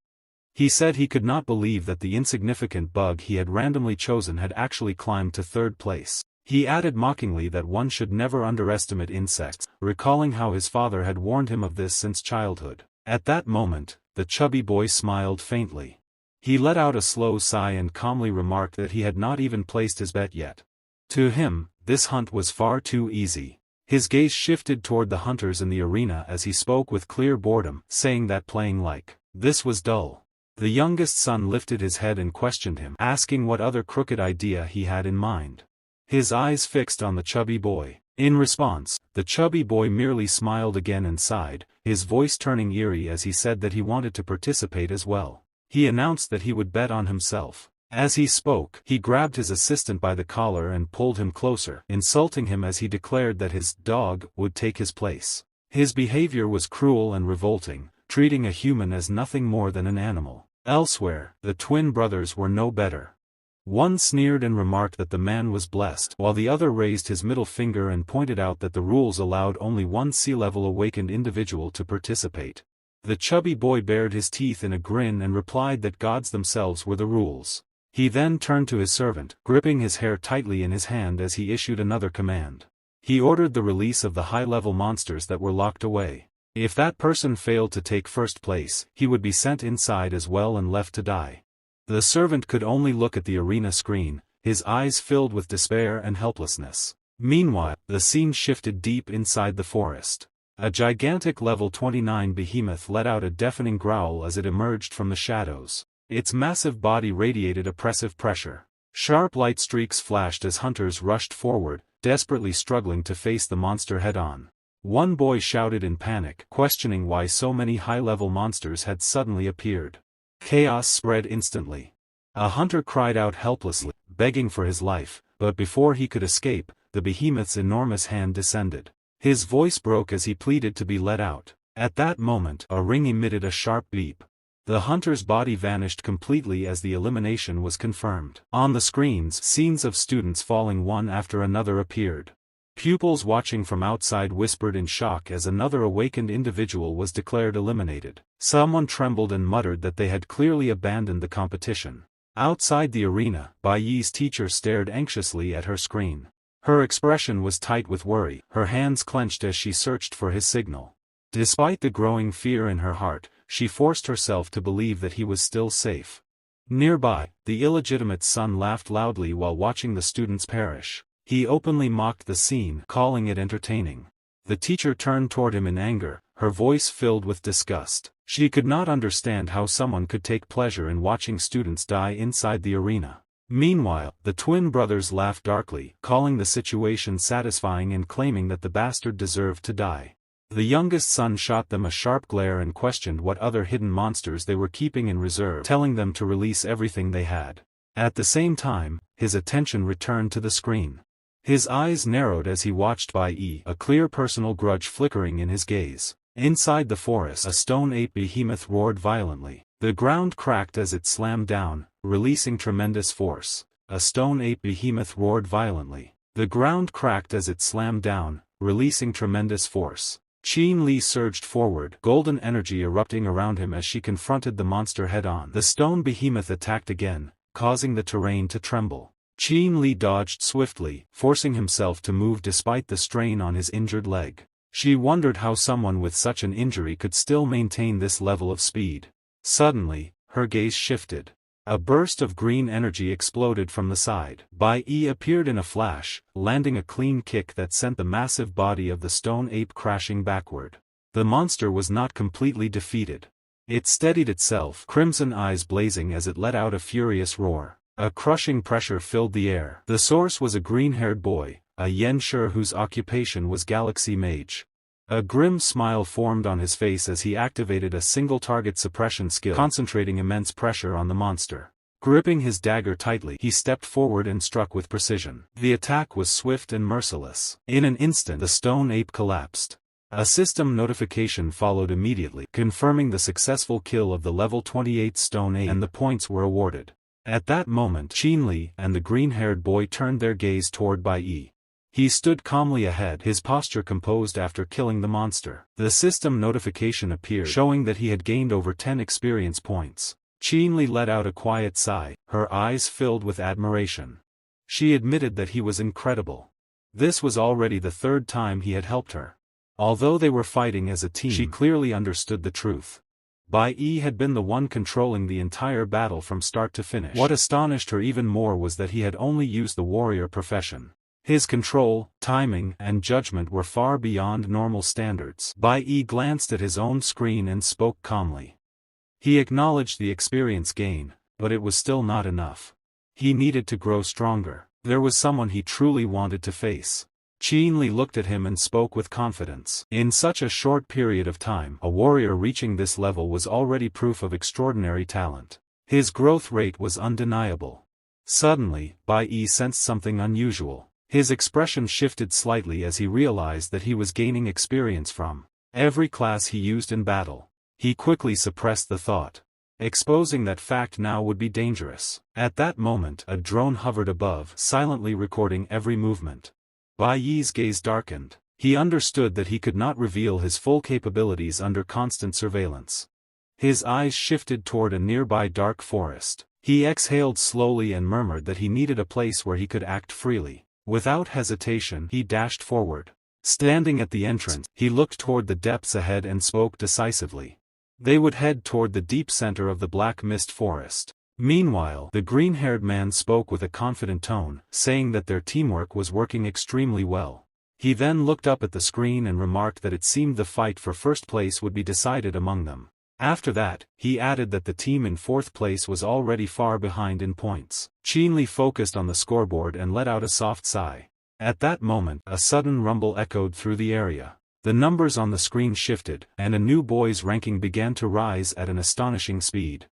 He said he could not believe that the insignificant bug he had randomly chosen had actually climbed to third place. He added mockingly that one should never underestimate insects, recalling how his father had warned him of this since childhood. At that moment, the chubby boy smiled faintly. He let out a slow sigh and calmly remarked that he had not even placed his bet yet. To him, this hunt was far too easy. His gaze shifted toward the hunters in the arena as he spoke with clear boredom, saying that playing like this was dull. The youngest son lifted his head and questioned him, asking what other crooked idea he had in mind. His eyes fixed on the chubby boy. In response, the chubby boy merely smiled again and sighed, his voice turning eerie as he said that he wanted to participate as well. He announced that he would bet on himself. As he spoke, he grabbed his assistant by the collar and pulled him closer, insulting him as he declared that his dog would take his place. His behavior was cruel and revolting, treating a human as nothing more than an animal. Elsewhere, the twin brothers were no better. One sneered and remarked that the man was blessed, while the other raised his middle finger and pointed out that the rules allowed only one sea-level awakened individual to participate. The chubby boy bared his teeth in a grin and replied that gods themselves were the rules. He then turned to his servant, gripping his hair tightly in his hand as he issued another command. He ordered the release of the high-level monsters that were locked away. If that person failed to take first place, he would be sent inside as well and left to die. The servant could only look at the arena screen, his eyes filled with despair and helplessness. Meanwhile, the scene shifted deep inside the forest. A gigantic level 29 behemoth let out a deafening growl as it emerged from the shadows. Its massive body radiated oppressive pressure. Sharp light streaks flashed as hunters rushed forward, desperately struggling to face the monster head-on. One boy shouted in panic, questioning why so many high-level monsters had suddenly appeared. Chaos spread instantly. A hunter cried out helplessly, begging for his life, but before he could escape, the behemoth's enormous hand descended. His voice broke as he pleaded to be let out. At that moment, a ring emitted a sharp beep. The hunter's body vanished completely as the elimination was confirmed. On the screens, scenes of students falling one after another appeared. Pupils watching from outside whispered in shock as another awakened individual was declared eliminated. Someone trembled and muttered that they had clearly abandoned the competition. Outside the arena, Bai Yi's teacher stared anxiously at her screen. Her expression was tight with worry, her hands clenched as she searched for his signal. Despite the growing fear in her heart, she forced herself to believe that he was still safe. Nearby, the illegitimate son laughed loudly while watching the students perish. He openly mocked the scene, calling it entertaining. The teacher turned toward him in anger, her voice filled with disgust. She could not understand how someone could take pleasure in watching students die inside the arena. Meanwhile, the twin brothers laughed darkly, calling the situation satisfying and claiming that the bastard deserved to die. The youngest son shot them a sharp glare and questioned what other hidden monsters they were keeping in reserve, telling them to release everything they had. At the same time, his attention returned to the screen. His eyes narrowed as he watched Bai Yi, a clear personal grudge flickering in his gaze. Inside the forest, a stone ape behemoth roared violently. The ground cracked as it slammed down, releasing tremendous force. A stone ape behemoth roared violently. The ground cracked as it slammed down, releasing tremendous force. Qin Li surged forward, golden energy erupting around him as she confronted the monster head-on. The stone behemoth attacked again, causing the terrain to tremble. Qin Li dodged swiftly, forcing himself to move despite the strain on his injured leg. She wondered how someone with such an injury could still maintain this level of speed. Suddenly, her gaze shifted. A burst of green energy exploded from the side. Bai Yi appeared in a flash, landing a clean kick that sent the massive body of the stone ape crashing backward. The monster was not completely defeated. It steadied itself, crimson eyes blazing as it let out a furious roar. A crushing pressure filled the air. The source was a green-haired boy, a Yanshi whose occupation was Galaxy Mage. A grim smile formed on his face as he activated a single-target suppression skill, concentrating immense pressure on the monster. Gripping his dagger tightly, he stepped forward and struck with precision. The attack was swift and merciless. In an instant, the stone ape collapsed. A system notification followed immediately, confirming the successful kill of the level 28 stone ape, and the points were awarded. At that moment, Qin Li and the green-haired boy turned their gaze toward Bai Yi. He stood calmly ahead, his posture composed after killing the monster. The system notification appeared, showing that he had gained over 10 experience points. Qin Li let out a quiet sigh, her eyes filled with admiration. She admitted that he was incredible. This was already the third time he had helped her. Although they were fighting as a team, she clearly understood the truth. Bai Yi had been the one controlling the entire battle from start to finish. What astonished her even more was that he had only used the warrior profession. His control, timing, and judgment were far beyond normal standards. Bai Yi glanced at his own screen and spoke calmly. He acknowledged the experience gain, but it was still not enough. He needed to grow stronger. There was someone he truly wanted to face. Qin Li looked at him and spoke with confidence. In such a short period of time, a warrior reaching this level was already proof of extraordinary talent. His growth rate was undeniable. Suddenly, Bai Yi sensed something unusual. His expression shifted slightly as he realized that he was gaining experience from every class he used in battle. He quickly suppressed the thought. Exposing that fact now would be dangerous. At that moment, a drone hovered above, silently recording every movement. Bai Yi's gaze darkened. He understood that he could not reveal his full capabilities under constant surveillance. His eyes shifted toward a nearby dark forest. He exhaled slowly and murmured that he needed a place where he could act freely. Without hesitation, he dashed forward. Standing at the entrance, he looked toward the depths ahead and spoke decisively. They would head toward the deep center of the black mist forest. Meanwhile, the green-haired man spoke with a confident tone, saying that their teamwork was working extremely well. He then looked up at the screen and remarked that it seemed the fight for first place would be decided among them. After that, he added that the team in fourth place was already far behind in points. Qin Li focused on the scoreboard and let out a soft sigh. At that moment, a sudden rumble echoed through the area. The numbers on the screen shifted, and a new boy's ranking began to rise at an astonishing speed.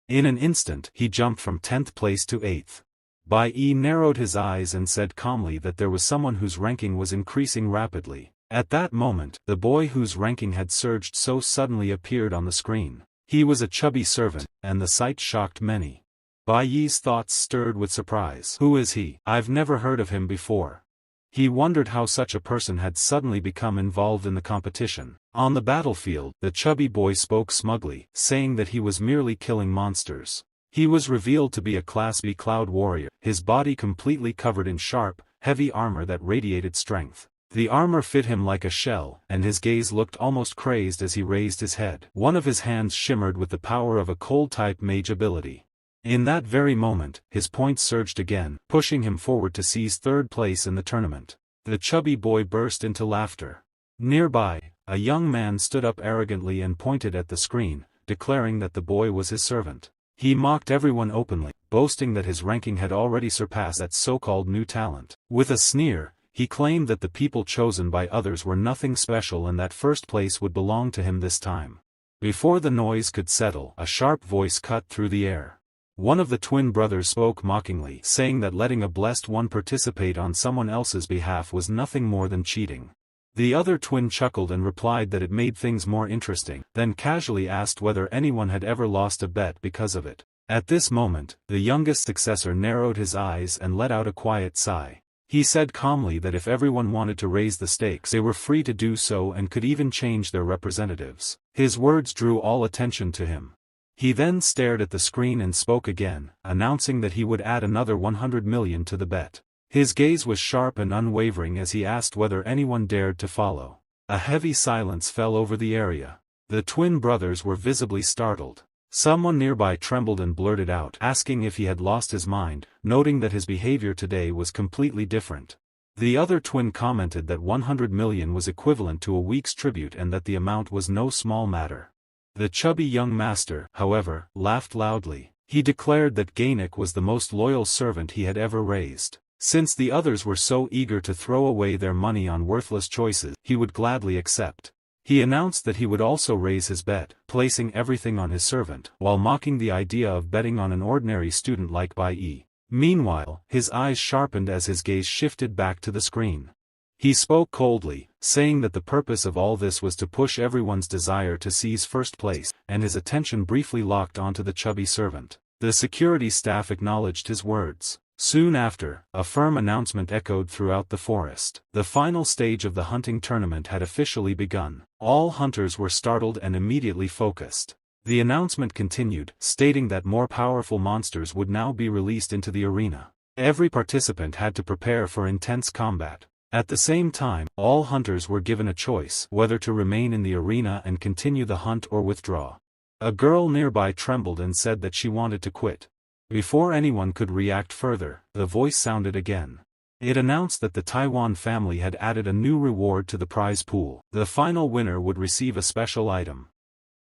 In an instant, he jumped from 10th place to 8th. Bai Yi narrowed his eyes and said calmly that there was someone whose ranking was increasing rapidly. At that moment, the boy whose ranking had surged so suddenly appeared on the screen. He was a chubby servant, and the sight shocked many. Bai Yi's thoughts stirred with surprise. Who is he? I've never heard of him before. He wondered how such a person had suddenly become involved in the competition. On the battlefield, the chubby boy spoke smugly, saying that he was merely killing monsters. He was revealed to be a Class B cloud warrior, his body completely covered in sharp, heavy armor that radiated strength. The armor fit him like a shell, and his gaze looked almost crazed as he raised his head. One of his hands shimmered with the power of a cold-type mage ability. In that very moment, his points surged again, pushing him forward to seize third place in the tournament. The chubby boy burst into laughter. Nearby, a young man stood up arrogantly and pointed at the screen, declaring that the boy was his servant. He mocked everyone openly, boasting that his ranking had already surpassed that so-called new talent. With a sneer, he claimed that the people chosen by others were nothing special and that first place would belong to him this time. Before the noise could settle, a sharp voice cut through the air. One of the twin brothers spoke mockingly, saying that letting a blessed one participate on someone else's behalf was nothing more than cheating. The other twin chuckled and replied that it made things more interesting, then casually asked whether anyone had ever lost a bet because of it. At this moment, the youngest successor narrowed his eyes and let out a quiet sigh. He said calmly that if everyone wanted to raise the stakes they were free to do so and could even change their representatives. His words drew all attention to him. He then stared at the screen and spoke again, announcing that he would add another 100 million to the bet. His gaze was sharp and unwavering as he asked whether anyone dared to follow. A heavy silence fell over the area. The twin brothers were visibly startled. Someone nearby trembled and blurted out, asking if he had lost his mind, noting that his behavior today was completely different. The other twin commented that 100 million was equivalent to a week's tribute and that the amount was no small matter. The chubby young master, however, laughed loudly. He declared that Gainik was the most loyal servant he had ever raised. Since the others were so eager to throw away their money on worthless choices, he would gladly accept. He announced that he would also raise his bet, placing everything on his servant, while mocking the idea of betting on an ordinary student like Bai Yi. Meanwhile, his eyes sharpened as his gaze shifted back to the screen. He spoke coldly, saying that the purpose of all this was to push everyone's desire to seize first place, and his attention briefly locked onto the chubby servant. The security staff acknowledged his words. Soon after, a firm announcement echoed throughout the forest. The final stage of the hunting tournament had officially begun. All hunters were startled and immediately focused. The announcement continued, stating that more powerful monsters would now be released into the arena. Every participant had to prepare for intense combat. At the same time, all hunters were given a choice, whether to remain in the arena and continue the hunt or withdraw. A girl nearby trembled and said that she wanted to quit. Before anyone could react further, the voice sounded again. It announced that the Taiwan family had added a new reward to the prize pool. The final winner would receive a special item.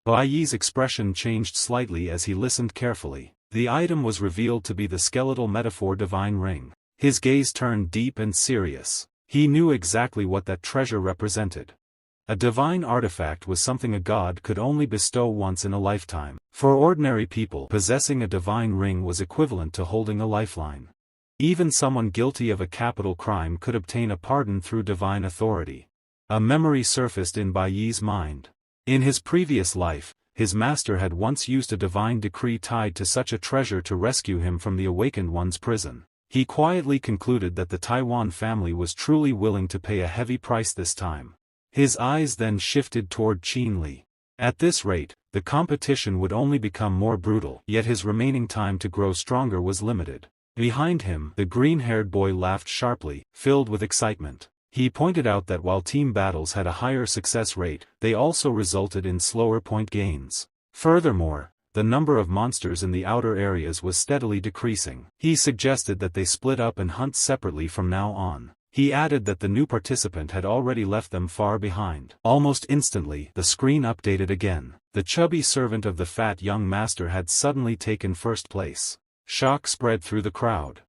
Bai Yi's expression changed slightly as he listened carefully. The item was revealed to be the skeletal metaphor divine ring. His gaze turned deep and serious. He knew exactly what that treasure represented. A divine artifact was something a god could only bestow once in a lifetime. For ordinary people, possessing a divine ring was equivalent to holding a lifeline. Even someone guilty of a capital crime could obtain a pardon through divine authority. A memory surfaced in Bai Yi's mind. In his previous life, his master had once used a divine decree tied to such a treasure to rescue him from the awakened one's prison. He quietly concluded that the Taiwan family was truly willing to pay a heavy price this time. His eyes then shifted toward Qin Li. At this rate, the competition would only become more brutal, yet his remaining time to grow stronger was limited. Behind him, the green-haired boy laughed sharply, filled with excitement. He pointed out that while team battles had a higher success rate, they also resulted in slower point gains. Furthermore, the number of monsters in the outer areas was steadily decreasing. He suggested that they split up and hunt separately from now on. He added that the new participant had already left them far behind. Almost instantly, the screen updated again. The chubby servant of the fat young master had suddenly taken first place. Shock spread through the crowd.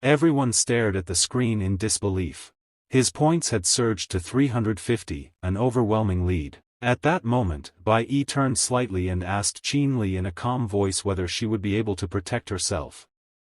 Everyone stared at the screen in disbelief. His points had surged to 350, an overwhelming lead. At that moment, Bai Yi turned slightly and asked Qin Li in a calm voice whether she would be able to protect herself.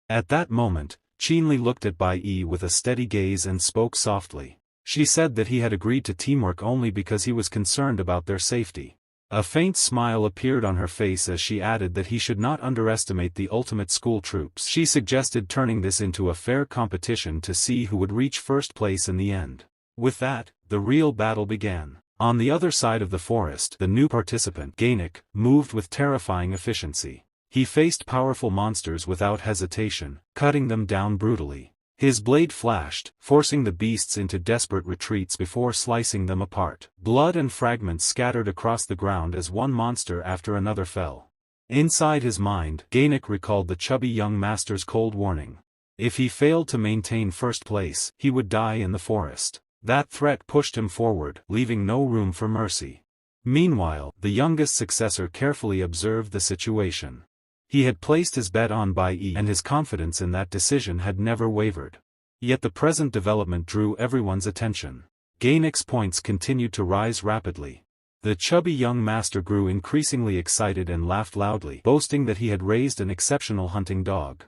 At that moment, Qin Li looked at Bai Yi with a steady gaze and spoke softly. She said that he had agreed to teamwork only because he was concerned about their safety. A faint smile appeared on her face as she added that he should not underestimate the ultimate school troops. She suggested turning this into a fair competition to see who would reach first place in the end. With that, the real battle began. On the other side of the forest, the new participant, Gainik, moved with terrifying efficiency. He faced powerful monsters without hesitation, cutting them down brutally. His blade flashed, forcing the beasts into desperate retreats before slicing them apart. Blood and fragments scattered across the ground as one monster after another fell. Inside his mind, Gainik recalled the chubby young master's cold warning. If he failed to maintain first place, he would die in the forest. That threat pushed him forward, leaving no room for mercy. Meanwhile, the youngest successor carefully observed the situation. He had placed his bet on Bai Yi, and his confidence in that decision had never wavered. Yet the present development drew everyone's attention. Gainik's points continued to rise rapidly. The chubby young master grew increasingly excited and laughed loudly, boasting that he had raised an exceptional hunting dog.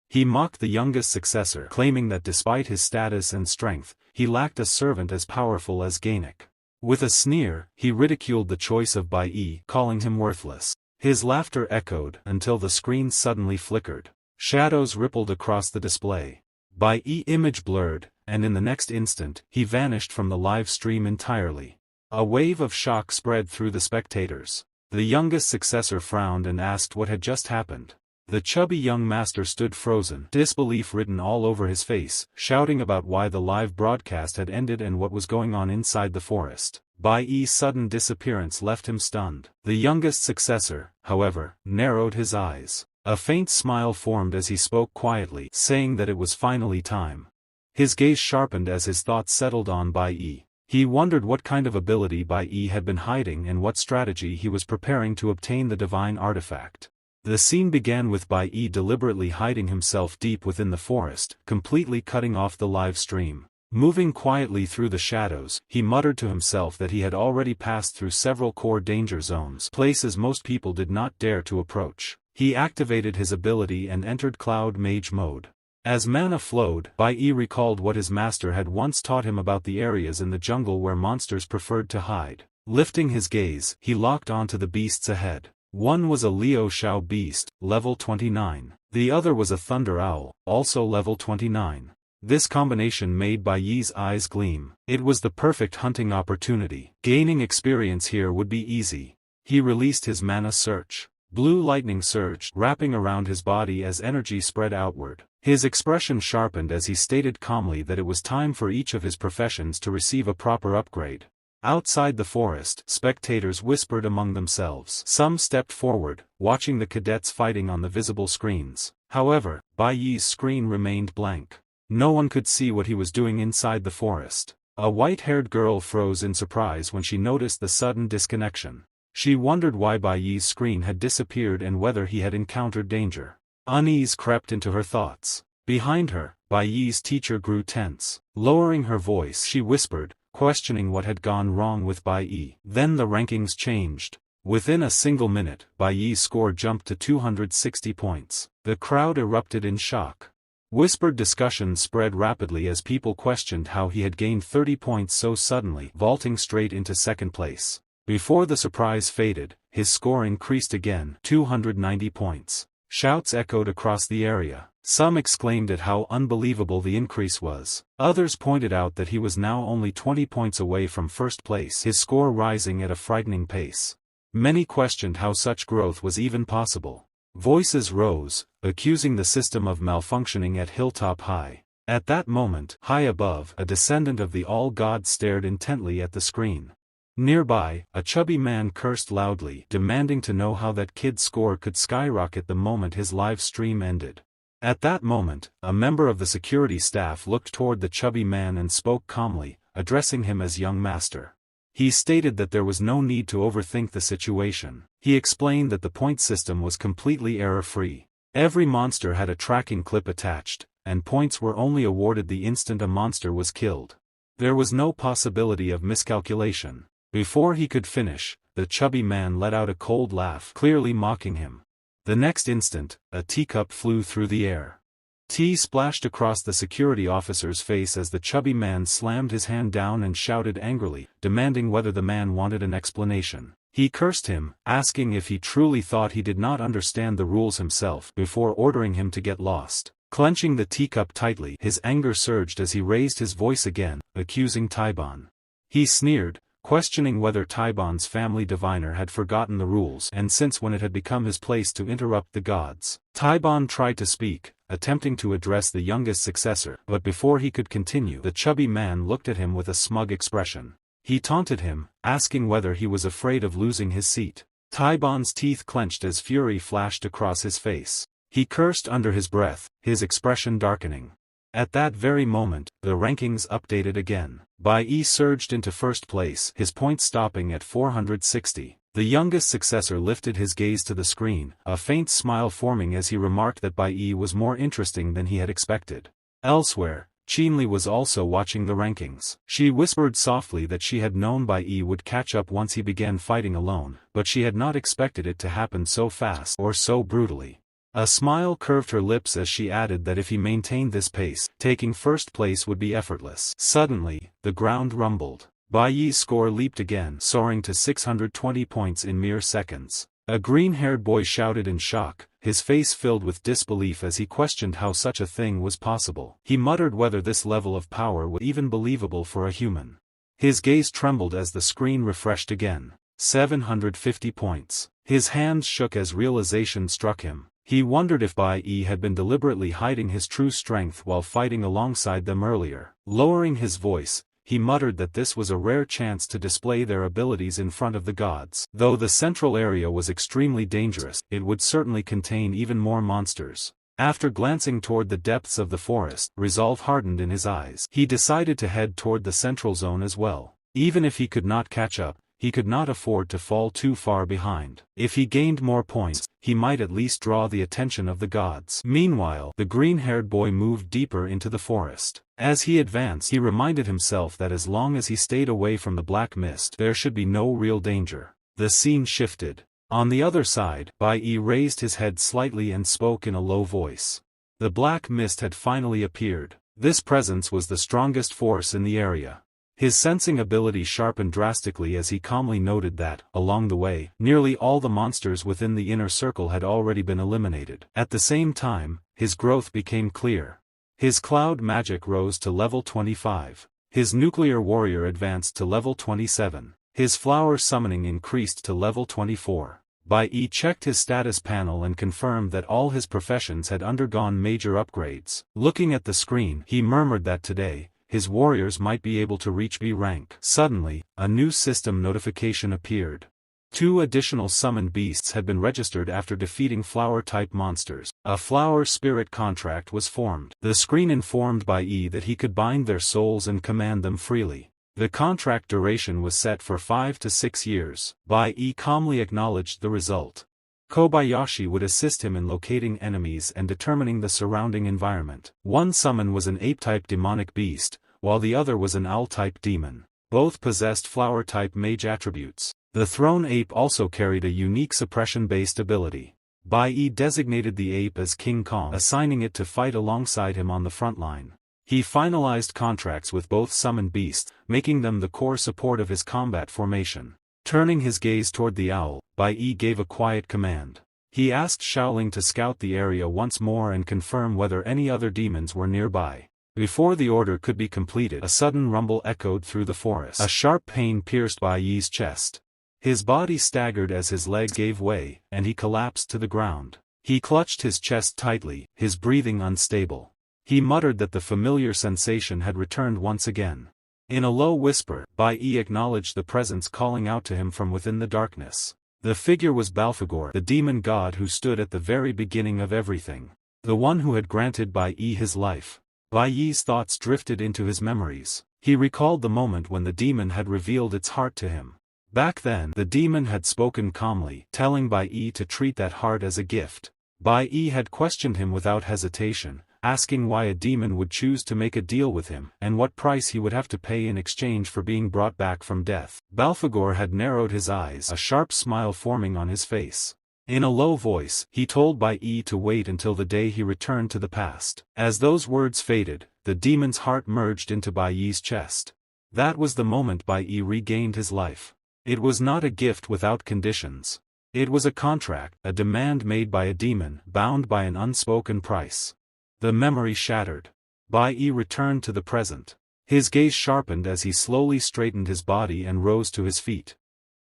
He mocked the youngest successor, claiming that despite his status and strength, he lacked a servant as powerful as Gainik. With a sneer, he ridiculed the choice of Bai Yi, calling him worthless. His laughter echoed until the screen suddenly flickered. Shadows rippled across the display. Bai Yi image blurred, and in the next instant, he vanished from the live stream entirely. A wave of shock spread through the spectators. The youngest successor frowned and asked what had just happened. The chubby young master stood frozen, disbelief written all over his face, shouting about why the live broadcast had ended and what was going on inside the forest. Bai Yi's sudden disappearance left him stunned. The youngest successor, however, narrowed his eyes. A faint smile formed as he spoke quietly, saying that it was finally time. His gaze sharpened as his thoughts settled on Bai Yi. He wondered what kind of ability Bai Yi had been hiding and what strategy he was preparing to obtain the divine artifact. The scene began with Bai Yi deliberately hiding himself deep within the forest, completely cutting off the live stream. Moving quietly through the shadows, he muttered to himself that he had already passed through several core danger zones, places most people did not dare to approach. He activated his ability and entered Cloud Mage mode. As mana flowed, Bai Yi recalled what his master had once taught him about the areas in the jungle where monsters preferred to hide. Lifting his gaze, he locked onto the beasts ahead. One was a Liu Shao beast, level 29. The other was a Thunder Owl, also level 29. This combination made Bai Yi's eyes gleam. It was the perfect hunting opportunity. Gaining experience here would be easy. He released his mana search. Blue lightning surged, wrapping around his body as energy spread outward. His expression sharpened as he stated calmly that it was time for each of his professions to receive a proper upgrade. Outside the forest, spectators whispered among themselves. Some stepped forward, watching the cadets fighting on the visible screens. However, Bai Yi's screen remained blank. No one could see what he was doing inside the forest. A white-haired girl froze in surprise when she noticed the sudden disconnection. She wondered why Bai Yi's screen had disappeared and whether he had encountered danger. Unease crept into her thoughts. Behind her, Bai Yi's teacher grew tense. Lowering her voice, she whispered, questioning what had gone wrong with Bai Yi. Then the rankings changed. Within a single minute, Bai Yi's score jumped to 260 points. The crowd erupted in shock. Whispered discussions spread rapidly as people questioned how he had gained 30 points so suddenly, vaulting straight into second place. Before the surprise faded, his score increased again, 290 points. Shouts echoed across the area. Some exclaimed at how unbelievable the increase was. Others pointed out that he was now only 20 points away from first place, his score rising at a frightening pace. Many questioned how such growth was even possible. Voices rose, accusing the system of malfunctioning at Hilltop High. At that moment, high above, a descendant of the All-God stared intently at the screen. Nearby, a chubby man cursed loudly, demanding to know how that kid's score could skyrocket the moment his live stream ended. At that moment, a member of the security staff looked toward the chubby man and spoke calmly, addressing him as young master. He stated that there was no need to overthink the situation. He explained that the point system was completely error-free. Every monster had a tracking clip attached, and points were only awarded the instant a monster was killed. There was no possibility of miscalculation. Before he could finish, the chubby man let out a cold laugh, clearly mocking him. The next instant, a teacup flew through the air. Tea splashed across the security officer's face as the chubby man slammed his hand down and shouted angrily, demanding whether the man wanted an explanation. He cursed him, asking if he truly thought he did not understand the rules himself before ordering him to get lost. Clenching the teacup tightly, his anger surged as he raised his voice again, accusing Taiban. He sneered, questioning whether Taiban's family diviner had forgotten the rules and since when it had become his place to interrupt the gods. Taiban tried to speak, attempting to address the youngest successor, but before he could continue, the chubby man looked at him with a smug expression. He taunted him, asking whether he was afraid of losing his seat. Taiban's teeth clenched as fury flashed across his face. He cursed under his breath, his expression darkening. At that very moment, the rankings updated again. Bai Yi surged into first place, his points stopping at 460. The youngest successor lifted his gaze to the screen, a faint smile forming as he remarked that Bai Yi was more interesting than he had expected. Elsewhere, Qinli was also watching the rankings. She whispered softly that she had known Bai Yi would catch up once he began fighting alone, but she had not expected it to happen so fast or so brutally. A smile curved her lips as she added that if he maintained this pace, taking first place would be effortless. Suddenly, the ground rumbled. Bai Yi's score leaped again, soaring to 620 points in mere seconds. A green-haired boy shouted in shock, his face filled with disbelief as he questioned how such a thing was possible. He muttered whether this level of power was even believable for a human. His gaze trembled as the screen refreshed again. 750 points. His hands shook as realization struck him. He wondered if Bai Yi had been deliberately hiding his true strength while fighting alongside them earlier. Lowering his voice, he muttered that this was a rare chance to display their abilities in front of the gods. Though the central area was extremely dangerous, it would certainly contain even more monsters. After glancing toward the depths of the forest, resolve hardened in his eyes. He decided to head toward the central zone as well. Even if he could not catch up, he could not afford to fall too far behind. If he gained more points, he might at least draw the attention of the gods. Meanwhile, the green-haired boy moved deeper into the forest. As he advanced, he reminded himself that as long as he stayed away from the black mist, there should be no real danger. The scene shifted. On the other side, Bai Yi raised his head slightly and spoke in a low voice. The black mist had finally appeared. This presence was the strongest force in the area. His sensing ability sharpened drastically as he calmly noted that, along the way, nearly all the monsters within the inner circle had already been eliminated. At the same time, his growth became clear. His cloud magic rose to level 25. His nuclear warrior advanced to level 27. His flower summoning increased to level 24. Bai Yi checked his status panel and confirmed that all his professions had undergone major upgrades. Looking at the screen, he murmured that today, his warriors might be able to reach B rank. Suddenly, a new system notification appeared. 2 additional summoned beasts had been registered after defeating flower-type monsters. A flower spirit contract was formed. The screen informed Bai Yi that he could bind their souls and command them freely. The contract duration was set for 5 to 6 years. Bai Yi calmly acknowledged the result. Kobayashi would assist him in locating enemies and determining the surrounding environment. One summon was an ape-type demonic beast, while the other was an owl-type demon. Both possessed flower-type mage attributes. The throne ape also carried a unique suppression-based ability. Bai Yi designated the ape as King Kong, assigning it to fight alongside him on the front line. He finalized contracts with both summoned beasts, making them the core support of his combat formation. Turning his gaze toward the owl, Bai Yi gave a quiet command. He asked Shaoling to scout the area once more and confirm whether any other demons were nearby. Before the order could be completed, a sudden rumble echoed through the forest. A sharp pain pierced Bai Yi's chest. His body staggered as his legs gave way, and he collapsed to the ground. He clutched his chest tightly, his breathing unstable. He muttered that the familiar sensation had returned once again. In a low whisper, Bai Yi acknowledged the presence calling out to him from within the darkness. The figure was Balfagor, the demon god who stood at the very beginning of everything. The one who had granted Bai Yi his life. Bai Yi's thoughts drifted into his memories. He recalled the moment when the demon had revealed its heart to him. Back then, the demon had spoken calmly, telling Bai Yi to treat that heart as a gift. Bai Yi had questioned him without hesitation, asking why a demon would choose to make a deal with him, and what price he would have to pay in exchange for being brought back from death. Balfagor had narrowed his eyes, a sharp smile forming on his face. In a low voice, he told Bai Yi to wait until the day he returned to the past. As those words faded, the demon's heart merged into Bai Yi's chest. That was the moment Bai Yi regained his life. It was not a gift without conditions. It was a contract, a demand made by a demon, bound by an unspoken price. The memory shattered. Bai Yi returned to the present. His gaze sharpened as he slowly straightened his body and rose to his feet.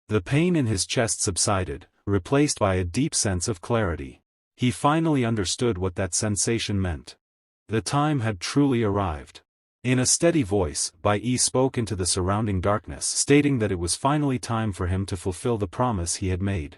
The pain in his chest subsided, replaced by a deep sense of clarity. He finally understood what that sensation meant. The time had truly arrived. In a steady voice, Bai Yi spoke into the surrounding darkness, stating that it was finally time for him to fulfill the promise he had made.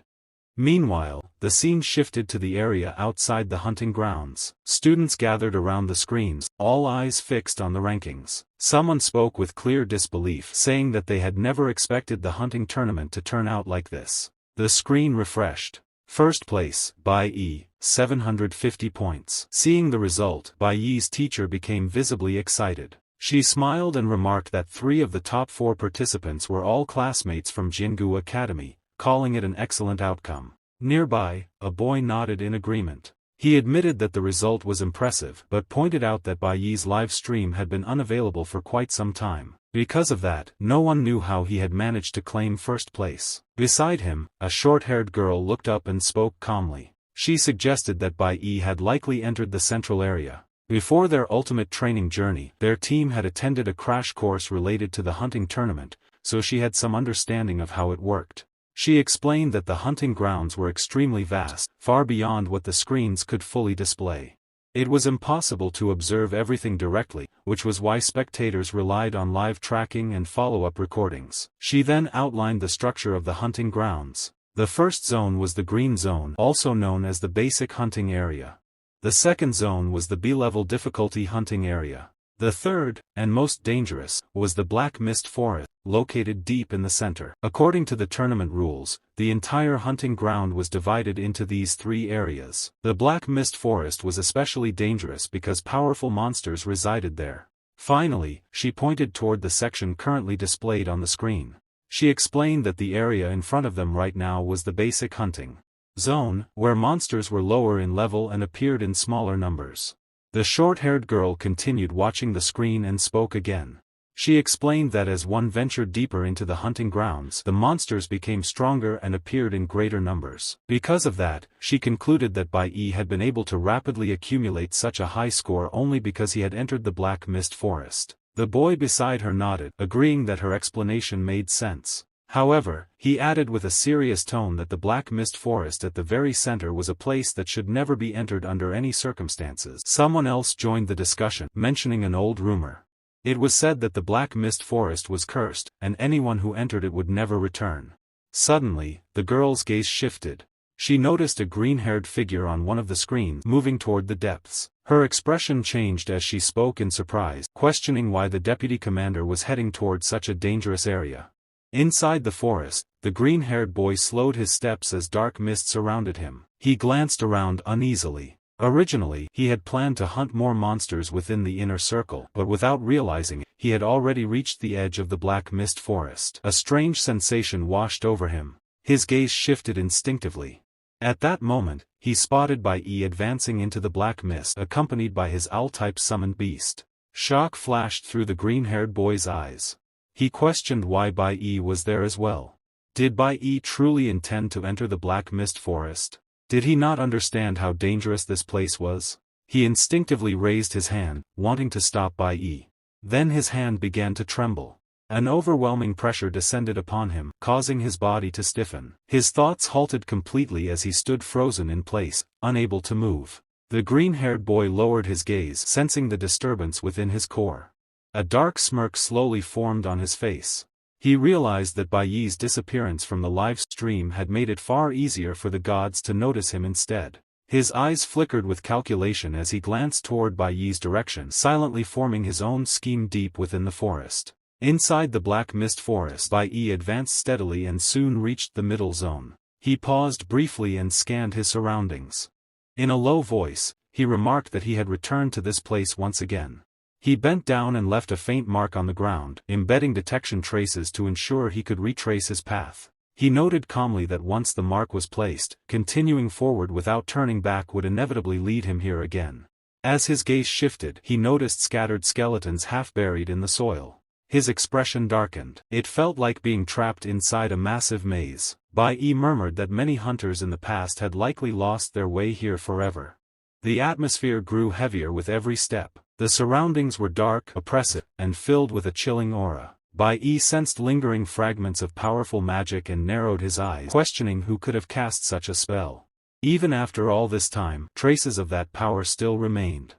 Meanwhile, the scene shifted to the area outside the hunting grounds. Students gathered around the screens, all eyes fixed on the rankings. Someone spoke with clear disbelief, saying that they had never expected the hunting tournament to turn out like this. The screen refreshed. First place, Bai Yi, 750 points. Seeing the result, Bai Yi's teacher became visibly excited. She smiled and remarked that 3 of the top 4 participants were all classmates from Jingu Academy, calling it an excellent outcome. Nearby, a boy nodded in agreement. He admitted that the result was impressive but pointed out that Bai Yi's live stream had been unavailable for quite some time. Because of that, no one knew how he had managed to claim first place. Beside him, a short-haired girl looked up and spoke calmly. She suggested that Bai Yi had likely entered the central area. Before their ultimate training journey, their team had attended a crash course related to the hunting tournament, so she had some understanding of how it worked. She explained that the hunting grounds were extremely vast, far beyond what the screens could fully display. It was impossible to observe everything directly, which was why spectators relied on live tracking and follow-up recordings. She then outlined the structure of the hunting grounds. The first zone was the green zone, also known as the basic hunting area. The second zone was the B-level difficulty hunting area. The third, and most dangerous, was the Black Mist Forest, located deep in the center. According to the tournament rules, the entire hunting ground was divided into these 3 areas. The Black Mist Forest was especially dangerous because powerful monsters resided there. Finally, she pointed toward the section currently displayed on the screen. She explained that the area in front of them right now was the basic hunting zone, where monsters were lower in level and appeared in smaller numbers. The short-haired girl continued watching the screen and spoke again. She explained that as one ventured deeper into the hunting grounds, the monsters became stronger and appeared in greater numbers. Because of that, she concluded that Bai Yi had been able to rapidly accumulate such a high score only because he had entered the Black Mist Forest. The boy beside her nodded, agreeing that her explanation made sense. However, he added with a serious tone that the Black Mist Forest at the very center was a place that should never be entered under any circumstances. Someone else joined the discussion, mentioning an old rumor. It was said that the Black Mist Forest was cursed, and anyone who entered it would never return. Suddenly, the girl's gaze shifted. She noticed a green-haired figure on one of the screens moving toward the depths. Her expression changed as she spoke in surprise, questioning why the deputy commander was heading toward such a dangerous area. Inside the forest, the green-haired boy slowed his steps as dark mist surrounded him. He glanced around uneasily. Originally, he had planned to hunt more monsters within the inner circle, but without realizing it, he had already reached the edge of the Black Mist Forest. A strange sensation washed over him. His gaze shifted instinctively. At that moment, he spotted Bai Yi advancing into the black mist, accompanied by his owl-type summoned beast. Shock flashed through the green-haired boy's eyes. He questioned why Bai Yi was there as well. Did Bai Yi truly intend to enter the Black Mist Forest? Did he not understand how dangerous this place was? He instinctively raised his hand, wanting to stop Bai Yi. Then his hand began to tremble. An overwhelming pressure descended upon him, causing his body to stiffen. His thoughts halted completely as he stood frozen in place, unable to move. The green-haired boy lowered his gaze, sensing the disturbance within his core. A dark smirk slowly formed on his face. He realized that Bai Yi's disappearance from the live stream had made it far easier for the gods to notice him instead. His eyes flickered with calculation as he glanced toward Bai Yi's direction, silently forming his own scheme deep within the forest. Inside the Black Mist Forest, Bai Yi advanced steadily and soon reached the middle zone. He paused briefly and scanned his surroundings. In a low voice, he remarked that he had returned to this place once again. He bent down and left a faint mark on the ground, embedding detection traces to ensure he could retrace his path. He noted calmly that once the mark was placed, continuing forward without turning back would inevitably lead him here again. As his gaze shifted, he noticed scattered skeletons half buried in the soil. His expression darkened. It felt like being trapped inside a massive maze. Bai Yi murmured that many hunters in the past had likely lost their way here forever. The atmosphere grew heavier with every step. The surroundings were dark, oppressive, and filled with a chilling aura. Bai Yi sensed lingering fragments of powerful magic and narrowed his eyes, questioning who could have cast such a spell. Even after all this time, traces of that power still remained.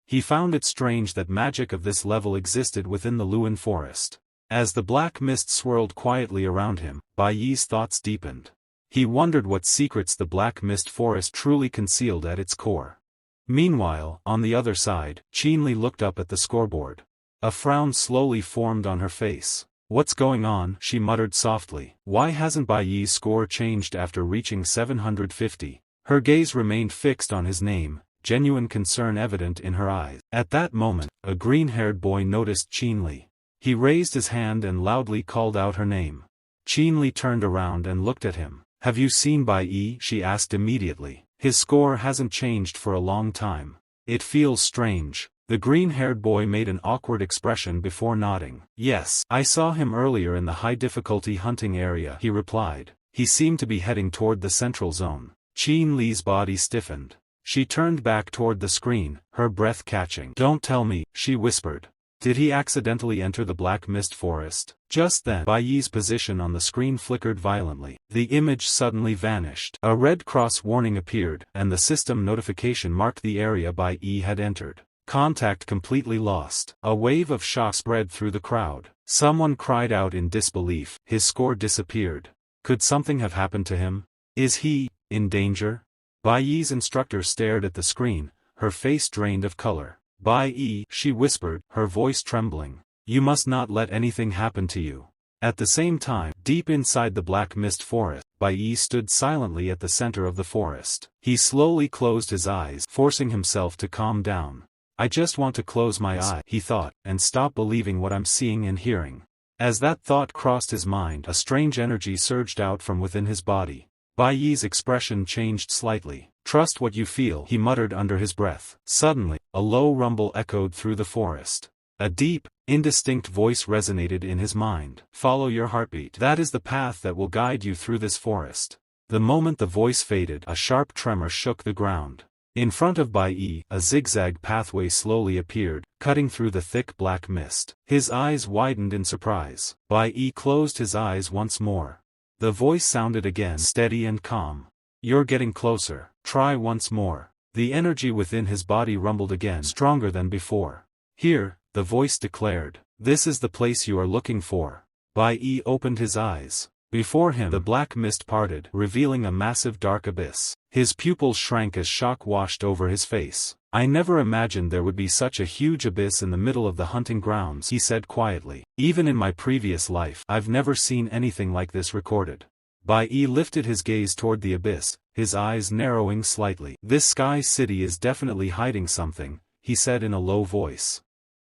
He found it strange that magic of this level existed within the Luan forest. As the black mist swirled quietly around him, Bai Yi's thoughts deepened. He wondered what secrets the black mist forest truly concealed at its core. Meanwhile, on the other side, Qinli looked up at the scoreboard. A frown slowly formed on her face. "What's going on?" she muttered softly. "Why hasn't Bai Yi's score changed after reaching 750? Her gaze remained fixed on his name, genuine concern evident in her eyes. At that moment, a green-haired boy noticed Qinli. He raised his hand and loudly called out her name. Qinli turned around and looked at him. "Have you seen Bai Yi?" she asked immediately. "His score hasn't changed for a long time. It feels strange." The green-haired boy made an awkward expression before nodding. "Yes, I saw him earlier in the high-difficulty hunting area," he replied. "He seemed to be heading toward the central zone." Qinli's body stiffened. She turned back toward the screen, her breath catching. "Don't tell me," she whispered. "Did he accidentally enter the black mist forest?" Just then, Bai Yi's position on the screen flickered violently. The image suddenly vanished. A red cross warning appeared, and the system notification marked the area Bai Yi had entered. Contact completely lost. A wave of shock spread through the crowd. Someone cried out in disbelief. His score disappeared. Could something have happened to him? Is he in danger? Bai Yi's instructor stared at the screen, her face drained of color. "Bai Yi," she whispered, her voice trembling. "You must not let anything happen to you." At the same time, deep inside the black mist forest, Bai Yi stood silently at the center of the forest. He slowly closed his eyes, forcing himself to calm down. "I just want to close my eyes," he thought, "and stop believing what I'm seeing and hearing." As that thought crossed his mind, a strange energy surged out from within his body. Bai Yi's expression changed slightly. "Trust what you feel," he muttered under his breath. Suddenly, a low rumble echoed through the forest. A deep, indistinct voice resonated in his mind. "Follow your heartbeat. That is the path that will guide you through this forest." The moment the voice faded, a sharp tremor shook the ground. In front of Bai Yi, a zigzag pathway slowly appeared, cutting through the thick black mist. His eyes widened in surprise. Bai Yi closed his eyes once more. The voice sounded again, steady and calm. "You're getting closer. Try once more." The energy within his body rumbled again, stronger than before. "Here," the voice declared. "This is the place you are looking for." Bai Yi opened his eyes. Before him the black mist parted, revealing a massive dark abyss. His pupils shrank as shock washed over his face. "I never imagined there would be such a huge abyss in the middle of the hunting grounds," he said quietly. "Even in my previous life, I've never seen anything like this recorded." Bai Yi lifted his gaze toward the abyss, his eyes narrowing slightly. "This sky city is definitely hiding something," he said in a low voice.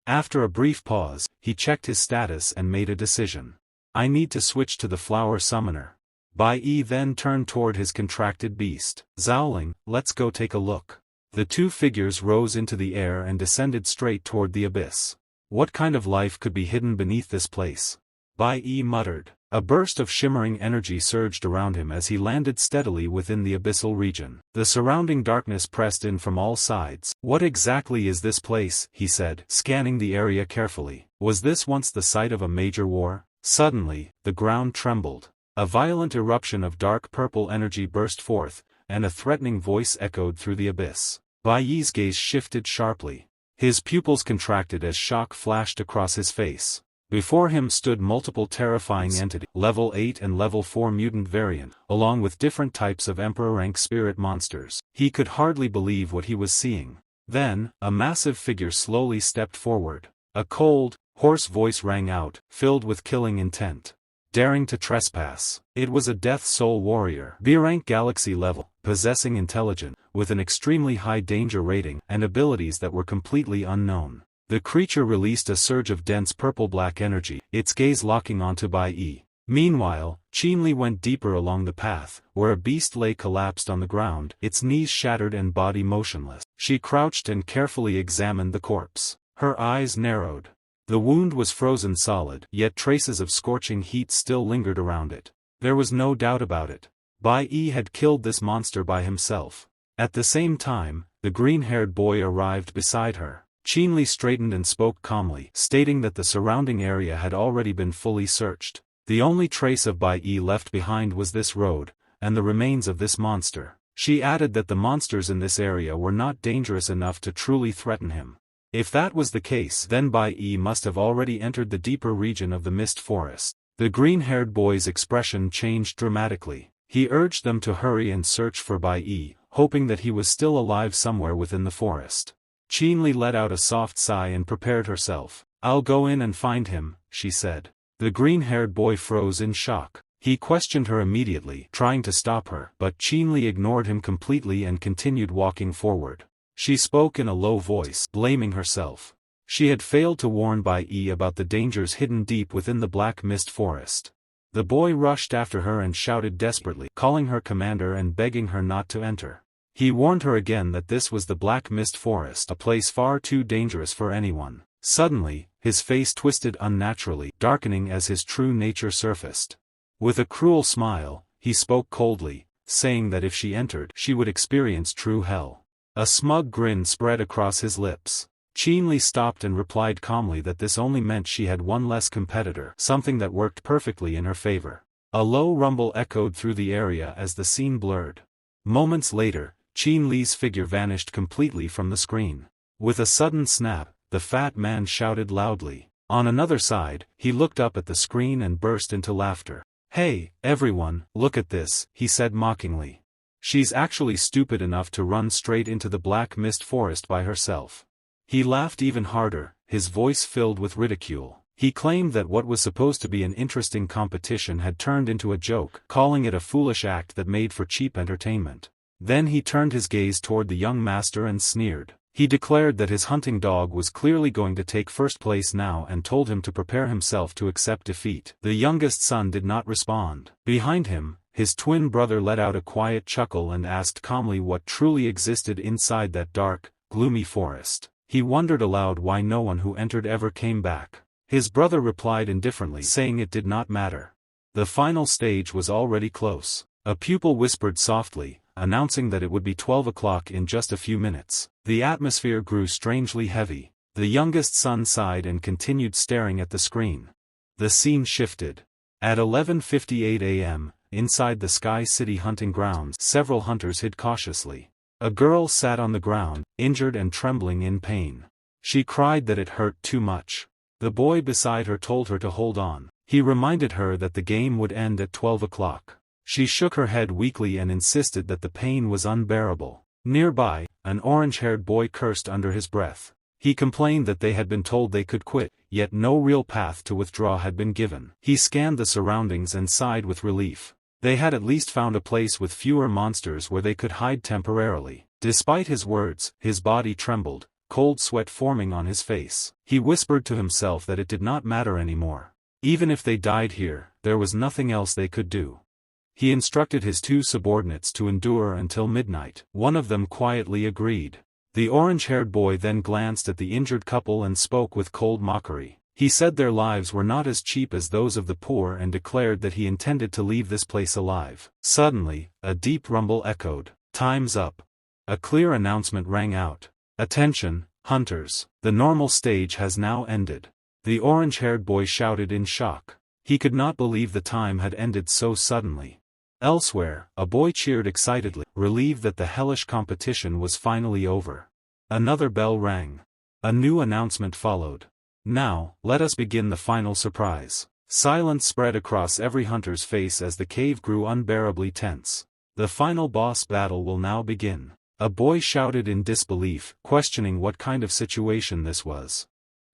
After a brief pause, he checked his status and made a decision. "I need to switch to the flower summoner." Bai Yi then turned toward his contracted beast. Zowling, "Let's go take a look." The two figures rose into the air and descended straight toward the abyss. What kind of life could be hidden beneath this place? Bai Yi muttered. A burst of shimmering energy surged around him as he landed steadily within the abyssal region. The surrounding darkness pressed in from all sides. "What exactly is this place?" he said, scanning the area carefully. "Was this once the site of a major war?" Suddenly, the ground trembled. A violent eruption of dark purple energy burst forth, and a threatening voice echoed through the abyss. Bai Yi's gaze shifted sharply. His pupils contracted as shock flashed across his face. Before him stood multiple terrifying entities, level 8 and level 4 mutant variant, along with different types of emperor-rank spirit monsters. He could hardly believe what he was seeing. Then, a massive figure slowly stepped forward. A cold, hoarse voice rang out, filled with killing intent. "Daring to trespass." It was a Death Soul warrior, B-rank galaxy level, possessing intelligence, with an extremely high danger rating, and abilities that were completely unknown. The creature released a surge of dense purple-black energy, its gaze locking onto Bai Yi. Meanwhile, Qinli went deeper along the path, where a beast lay collapsed on the ground, its knees shattered and body motionless. She crouched and carefully examined the corpse. Her eyes narrowed. The wound was frozen solid, yet traces of scorching heat still lingered around it. There was no doubt about it. Bai Yi had killed this monster by himself. At the same time, the green-haired boy arrived beside her. Qin Li straightened and spoke calmly, stating that the surrounding area had already been fully searched. The only trace of Bai Yi left behind was this road, and the remains of this monster. She added that the monsters in this area were not dangerous enough to truly threaten him. If that was the case, then Bai Yi must have already entered the deeper region of the mist forest. The green-haired boy's expression changed dramatically. He urged them to hurry and search for Bai Yi, hoping that he was still alive somewhere within the forest. Qin Li let out a soft sigh and prepared herself. "I'll go in and find him," she said. The green-haired boy froze in shock. He questioned her immediately, trying to stop her, but Qin Li ignored him completely and continued walking forward. She spoke in a low voice, blaming herself. She had failed to warn Bai Yi about the dangers hidden deep within the black mist forest. The boy rushed after her and shouted desperately, calling her commander and begging her not to enter. He warned her again that this was the black mist forest, a place far too dangerous for anyone. Suddenly, his face twisted unnaturally, darkening as his true nature surfaced. With a cruel smile, he spoke coldly, saying that if she entered, she would experience true hell. A smug grin spread across his lips. Qin Li stopped and replied calmly that this only meant she had one less competitor, something that worked perfectly in her favor. A low rumble echoed through the area as the scene blurred. Moments later, Qin Li's figure vanished completely from the screen. With a sudden snap, the fat man shouted loudly. On another side, he looked up at the screen and burst into laughter. "Hey, everyone, look at this," he said mockingly. "She's actually stupid enough to run straight into the black mist forest by herself." He laughed even harder, his voice filled with ridicule. He claimed that what was supposed to be an interesting competition had turned into a joke, calling it a foolish act that made for cheap entertainment. Then he turned his gaze toward the young master and sneered. He declared that his hunting dog was clearly going to take first place now and told him to prepare himself to accept defeat. The youngest son did not respond. Behind him, his twin brother let out a quiet chuckle and asked calmly what truly existed inside that dark, gloomy forest. He wondered aloud why no one who entered ever came back. His brother replied indifferently, saying it did not matter. The final stage was already close. A pupil whispered softly, announcing that it would be 12 o'clock in just a few minutes. The atmosphere grew strangely heavy. The youngest son sighed and continued staring at the screen. The scene shifted. At 11:58 a.m., inside the Sky City hunting grounds, several hunters hid cautiously. A girl sat on the ground, injured and trembling in pain. She cried that it hurt too much. The boy beside her told her to hold on. He reminded her that the game would end at 12 o'clock. She shook her head weakly and insisted that the pain was unbearable. Nearby, an orange-haired boy cursed under his breath. He complained that they had been told they could quit, yet no real path to withdraw had been given. He scanned the surroundings and sighed with relief. They had at least found a place with fewer monsters where they could hide temporarily. Despite his words, his body trembled, cold sweat forming on his face. He whispered to himself that it did not matter anymore. Even if they died here, there was nothing else they could do. He instructed his two subordinates to endure until midnight. One of them quietly agreed. The orange-haired boy then glanced at the injured couple and spoke with cold mockery. He said their lives were not as cheap as those of the poor and declared that he intended to leave this place alive. Suddenly, a deep rumble echoed. "Time's up." A clear announcement rang out. "Attention, hunters, the normal stage has now ended." The orange-haired boy shouted in shock. He could not believe the time had ended so suddenly. Elsewhere, a boy cheered excitedly, relieved that the hellish competition was finally over. Another bell rang. A new announcement followed. "Now, let us begin the final surprise." Silence spread across every hunter's face as the cave grew unbearably tense. "The final boss battle will now begin." A boy shouted in disbelief, questioning what kind of situation this was.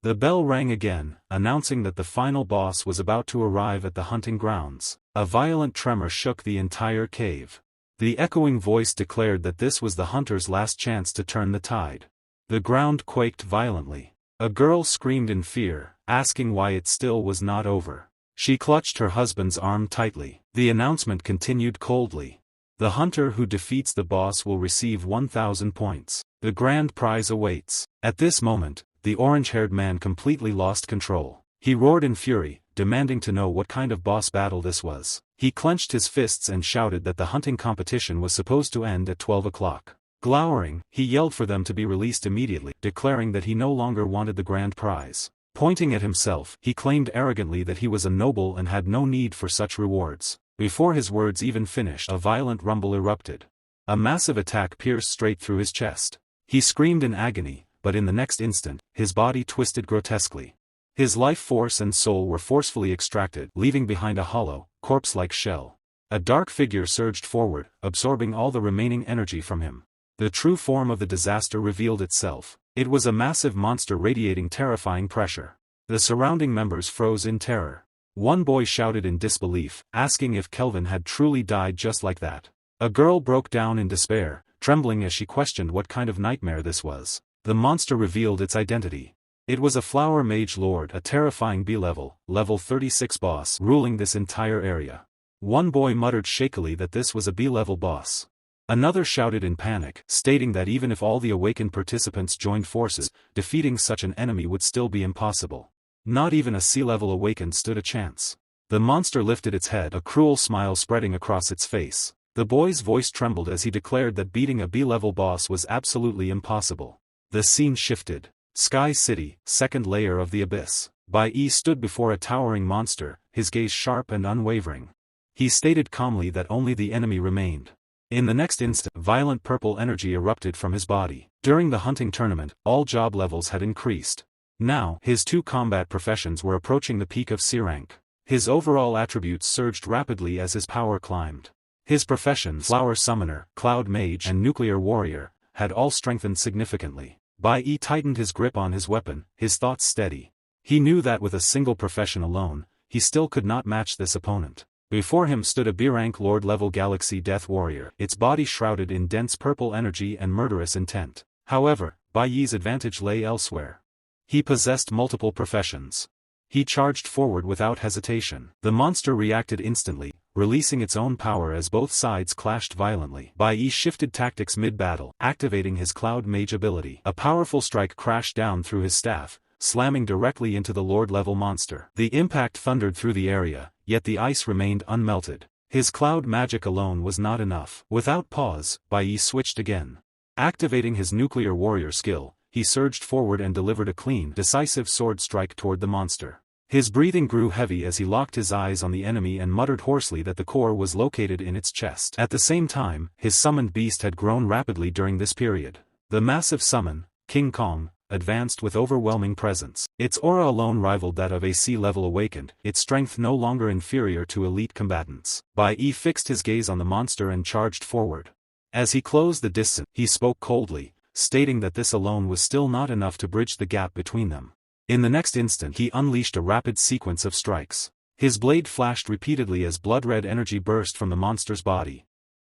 The bell rang again, announcing that the final boss was about to arrive at the hunting grounds. A violent tremor shook the entire cave. The echoing voice declared that this was the hunter's last chance to turn the tide. The ground quaked violently. A girl screamed in fear, asking why it still was not over. She clutched her husband's arm tightly. The announcement continued coldly. "The hunter who defeats the boss will receive 1,000 points. The grand prize awaits." At this moment, the orange-haired man completely lost control. He roared in fury, demanding to know what kind of boss battle this was. He clenched his fists and shouted that the hunting competition was supposed to end at 12 o'clock. Glowering, he yelled for them to be released immediately, declaring that he no longer wanted the grand prize. Pointing at himself, he claimed arrogantly that he was a noble and had no need for such rewards. Before his words even finished, a violent rumble erupted. A massive attack pierced straight through his chest. He screamed in agony, but in the next instant, his body twisted grotesquely. His life force and soul were forcefully extracted, leaving behind a hollow, corpse-like shell. A dark figure surged forward, absorbing all the remaining energy from him. The true form of the disaster revealed itself. It was a massive monster radiating terrifying pressure. The surrounding members froze in terror. One boy shouted in disbelief, asking if Kelvin had truly died just like that. A girl broke down in despair, trembling as she questioned what kind of nightmare this was. The monster revealed its identity. It was a flower mage lord, a terrifying B-level, level 36 boss ruling this entire area. One boy muttered shakily that this was a B-level boss. Another shouted in panic, stating that even if all the Awakened participants joined forces, defeating such an enemy would still be impossible. Not even a C-level Awakened stood a chance. The monster lifted its head, a cruel smile spreading across its face. The boy's voice trembled as he declared that beating a B-level boss was absolutely impossible. The scene shifted. Sky City, second layer of the abyss. Bai Yi stood before a towering monster, his gaze sharp and unwavering. He stated calmly that only the enemy remained. In the next instant, violent purple energy erupted from his body. During the hunting tournament, all job levels had increased. Now, his two combat professions were approaching the peak of C rank. His overall attributes surged rapidly as his power climbed. His professions, Flower Summoner, Cloud Mage, and Nuclear Warrior, had all strengthened significantly. Bai Yi tightened his grip on his weapon, his thoughts steady. He knew that with a single profession alone, he still could not match this opponent. Before him stood a B-rank Lord-level Galaxy Death Warrior, its body shrouded in dense purple energy and murderous intent. However, Bai Yi's advantage lay elsewhere. He possessed multiple professions. He charged forward without hesitation. The monster reacted instantly, releasing its own power as both sides clashed violently. Bai Yi shifted tactics mid-battle, activating his Cloud Mage ability. A powerful strike crashed down through his staff, slamming directly into the Lord-level monster. The impact thundered through the area, yet the ice remained unmelted. His cloud magic alone was not enough. Without pause, Bai Yi switched again. Activating his Nuclear Warrior skill, he surged forward and delivered a clean, decisive sword strike toward the monster. His breathing grew heavy as he locked his eyes on the enemy and muttered hoarsely that the core was located in its chest. At the same time, his summoned beast had grown rapidly during this period. The massive summon, King Kong, advanced with overwhelming presence. Its aura alone rivaled that of a C-level Awakened, its strength no longer inferior to elite combatants. Bai Yi fixed his gaze on the monster and charged forward. As he closed the distance, he spoke coldly, stating that this alone was still not enough to bridge the gap between them. In the next instant he unleashed a rapid sequence of strikes. His blade flashed repeatedly as blood-red energy burst from the monster's body.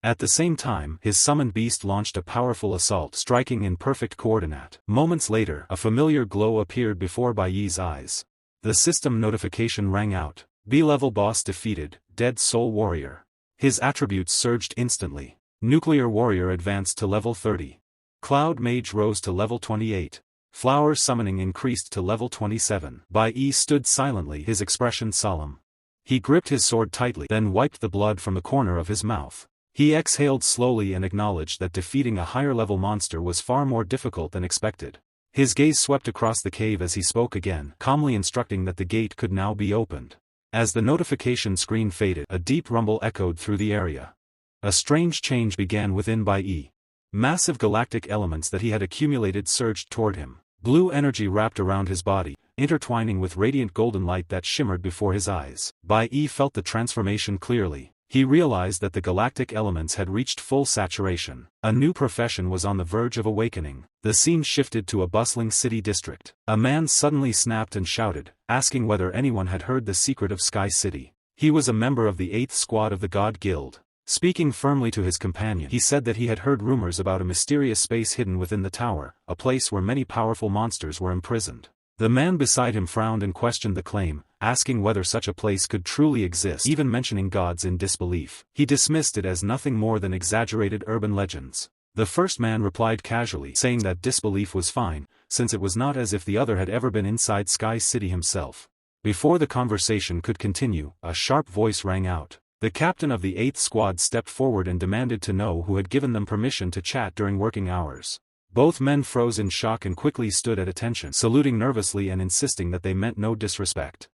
At the same time, his summoned beast launched a powerful assault, striking in perfect coordinate. Moments later, a familiar glow appeared before Bai Yi's eyes. The system notification rang out. B-level boss defeated, Dead Soul Warrior. His attributes surged instantly. Nuclear Warrior advanced to level 30. Cloud Mage rose to level 28. Flower Summoning increased to level 27. Bai Yi stood silently, his expression solemn. He gripped his sword tightly, then wiped the blood from the corner of his mouth. He exhaled slowly and acknowledged that defeating a higher-level monster was far more difficult than expected. His gaze swept across the cave as he spoke again, calmly instructing that the gate could now be opened. As the notification screen faded, a deep rumble echoed through the area. A strange change began within Bai Yi. Massive galactic elements that he had accumulated surged toward him. Blue energy wrapped around his body, intertwining with radiant golden light that shimmered before his eyes. Bai Yi felt the transformation clearly. He realized that the galactic elements had reached full saturation. A new profession was on the verge of awakening. The scene shifted to a bustling city district. A man suddenly snapped and shouted, asking whether anyone had heard the secret of Sky City. He was a member of the 8th Squad of the God Guild. Speaking firmly to his companion, he said that he had heard rumors about a mysterious space hidden within the tower, a place where many powerful monsters were imprisoned. The man beside him frowned and questioned the claim, asking whether such a place could truly exist, even mentioning gods in disbelief. He dismissed it as nothing more than exaggerated urban legends. The first man replied casually, saying that disbelief was fine, since it was not as if the other had ever been inside Sky City himself. Before the conversation could continue, a sharp voice rang out. The captain of the 8th Squad stepped forward and demanded to know who had given them permission to chat during working hours. Both men froze in shock and quickly stood at attention, saluting nervously and insisting that they meant no disrespect.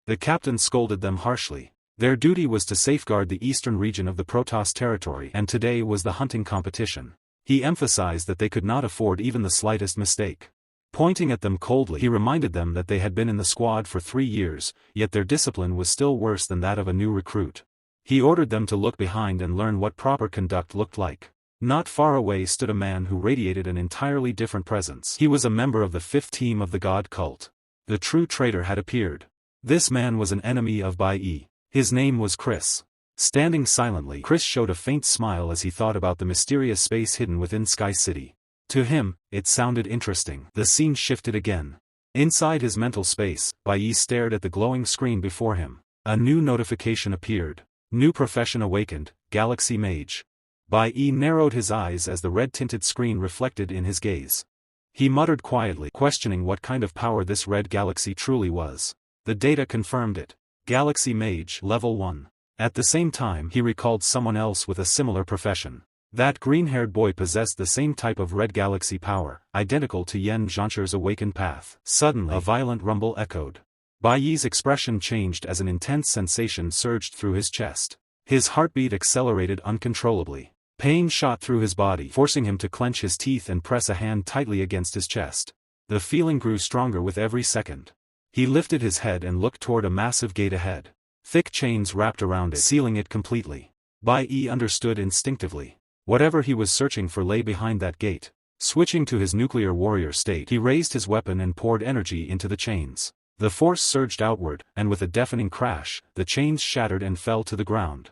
The captain scolded them harshly. Their duty was to safeguard the eastern region of the Protoss territory, and today was the hunting competition. He emphasized that they could not afford even the slightest mistake. Pointing at them coldly, he reminded them that they had been in the squad for 3 years, yet their discipline was still worse than that of a new recruit. He ordered them to look behind and learn what proper conduct looked like. Not far away stood a man who radiated an entirely different presence. He was a member of the 5th team of the God cult. The true traitor had appeared. This man was an enemy of Bai Yi. His name was Chris. Standing silently, Chris showed a faint smile as he thought about the mysterious space hidden within Sky City. To him, it sounded interesting. The scene shifted again. Inside his mental space, Bai Yi stared at the glowing screen before him. A new notification appeared. New profession awakened, Galaxy Mage. Bai Yi narrowed his eyes as the red-tinted screen reflected in his gaze. He muttered quietly, questioning what kind of power this red galaxy truly was. The data confirmed it. Galaxy Mage, Level 1. At the same time, he recalled someone else with a similar profession. That green-haired boy possessed the same type of red galaxy power, identical to Yen Zhoncher's Awaken path. Suddenly, a violent rumble echoed. Bai Yi's expression changed as an intense sensation surged through his chest. His heartbeat accelerated uncontrollably. Pain shot through his body, forcing him to clench his teeth and press a hand tightly against his chest. The feeling grew stronger with every second. He lifted his head and looked toward a massive gate ahead. Thick chains wrapped around it, sealing it completely. Bai Yi understood instinctively. Whatever he was searching for lay behind that gate. Switching to his nuclear warrior state, he raised his weapon and poured energy into the chains. The force surged outward, and with a deafening crash, the chains shattered and fell to the ground.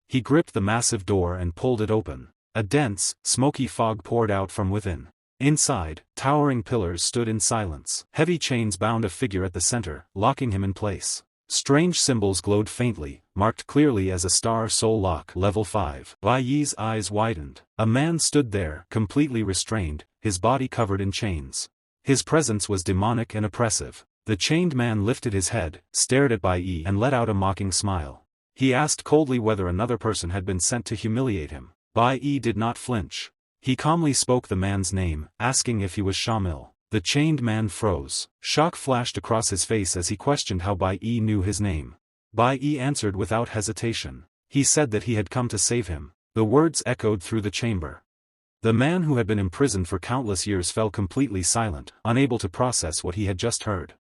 He gripped the massive door and pulled it open. A dense, smoky fog poured out from within. Inside, towering pillars stood in silence. Heavy chains bound a figure at the center, locking him in place. Strange symbols glowed faintly, marked clearly as a star soul lock. Level 5. Bai Yi's eyes widened. A man stood there, completely restrained, his body covered in chains. His presence was demonic and oppressive. The chained man lifted his head, stared at Bai Yi and let out a mocking smile. He asked coldly whether another person had been sent to humiliate him. Bai Yi did not flinch. He calmly spoke the man's name, asking if he was Shamil. The chained man froze. Shock flashed across his face as he questioned how Bai Yi knew his name. Bai Yi answered without hesitation. He said that he had come to save him. The words echoed through the chamber. The man who had been imprisoned for countless years fell completely silent, unable to process what he had just heard.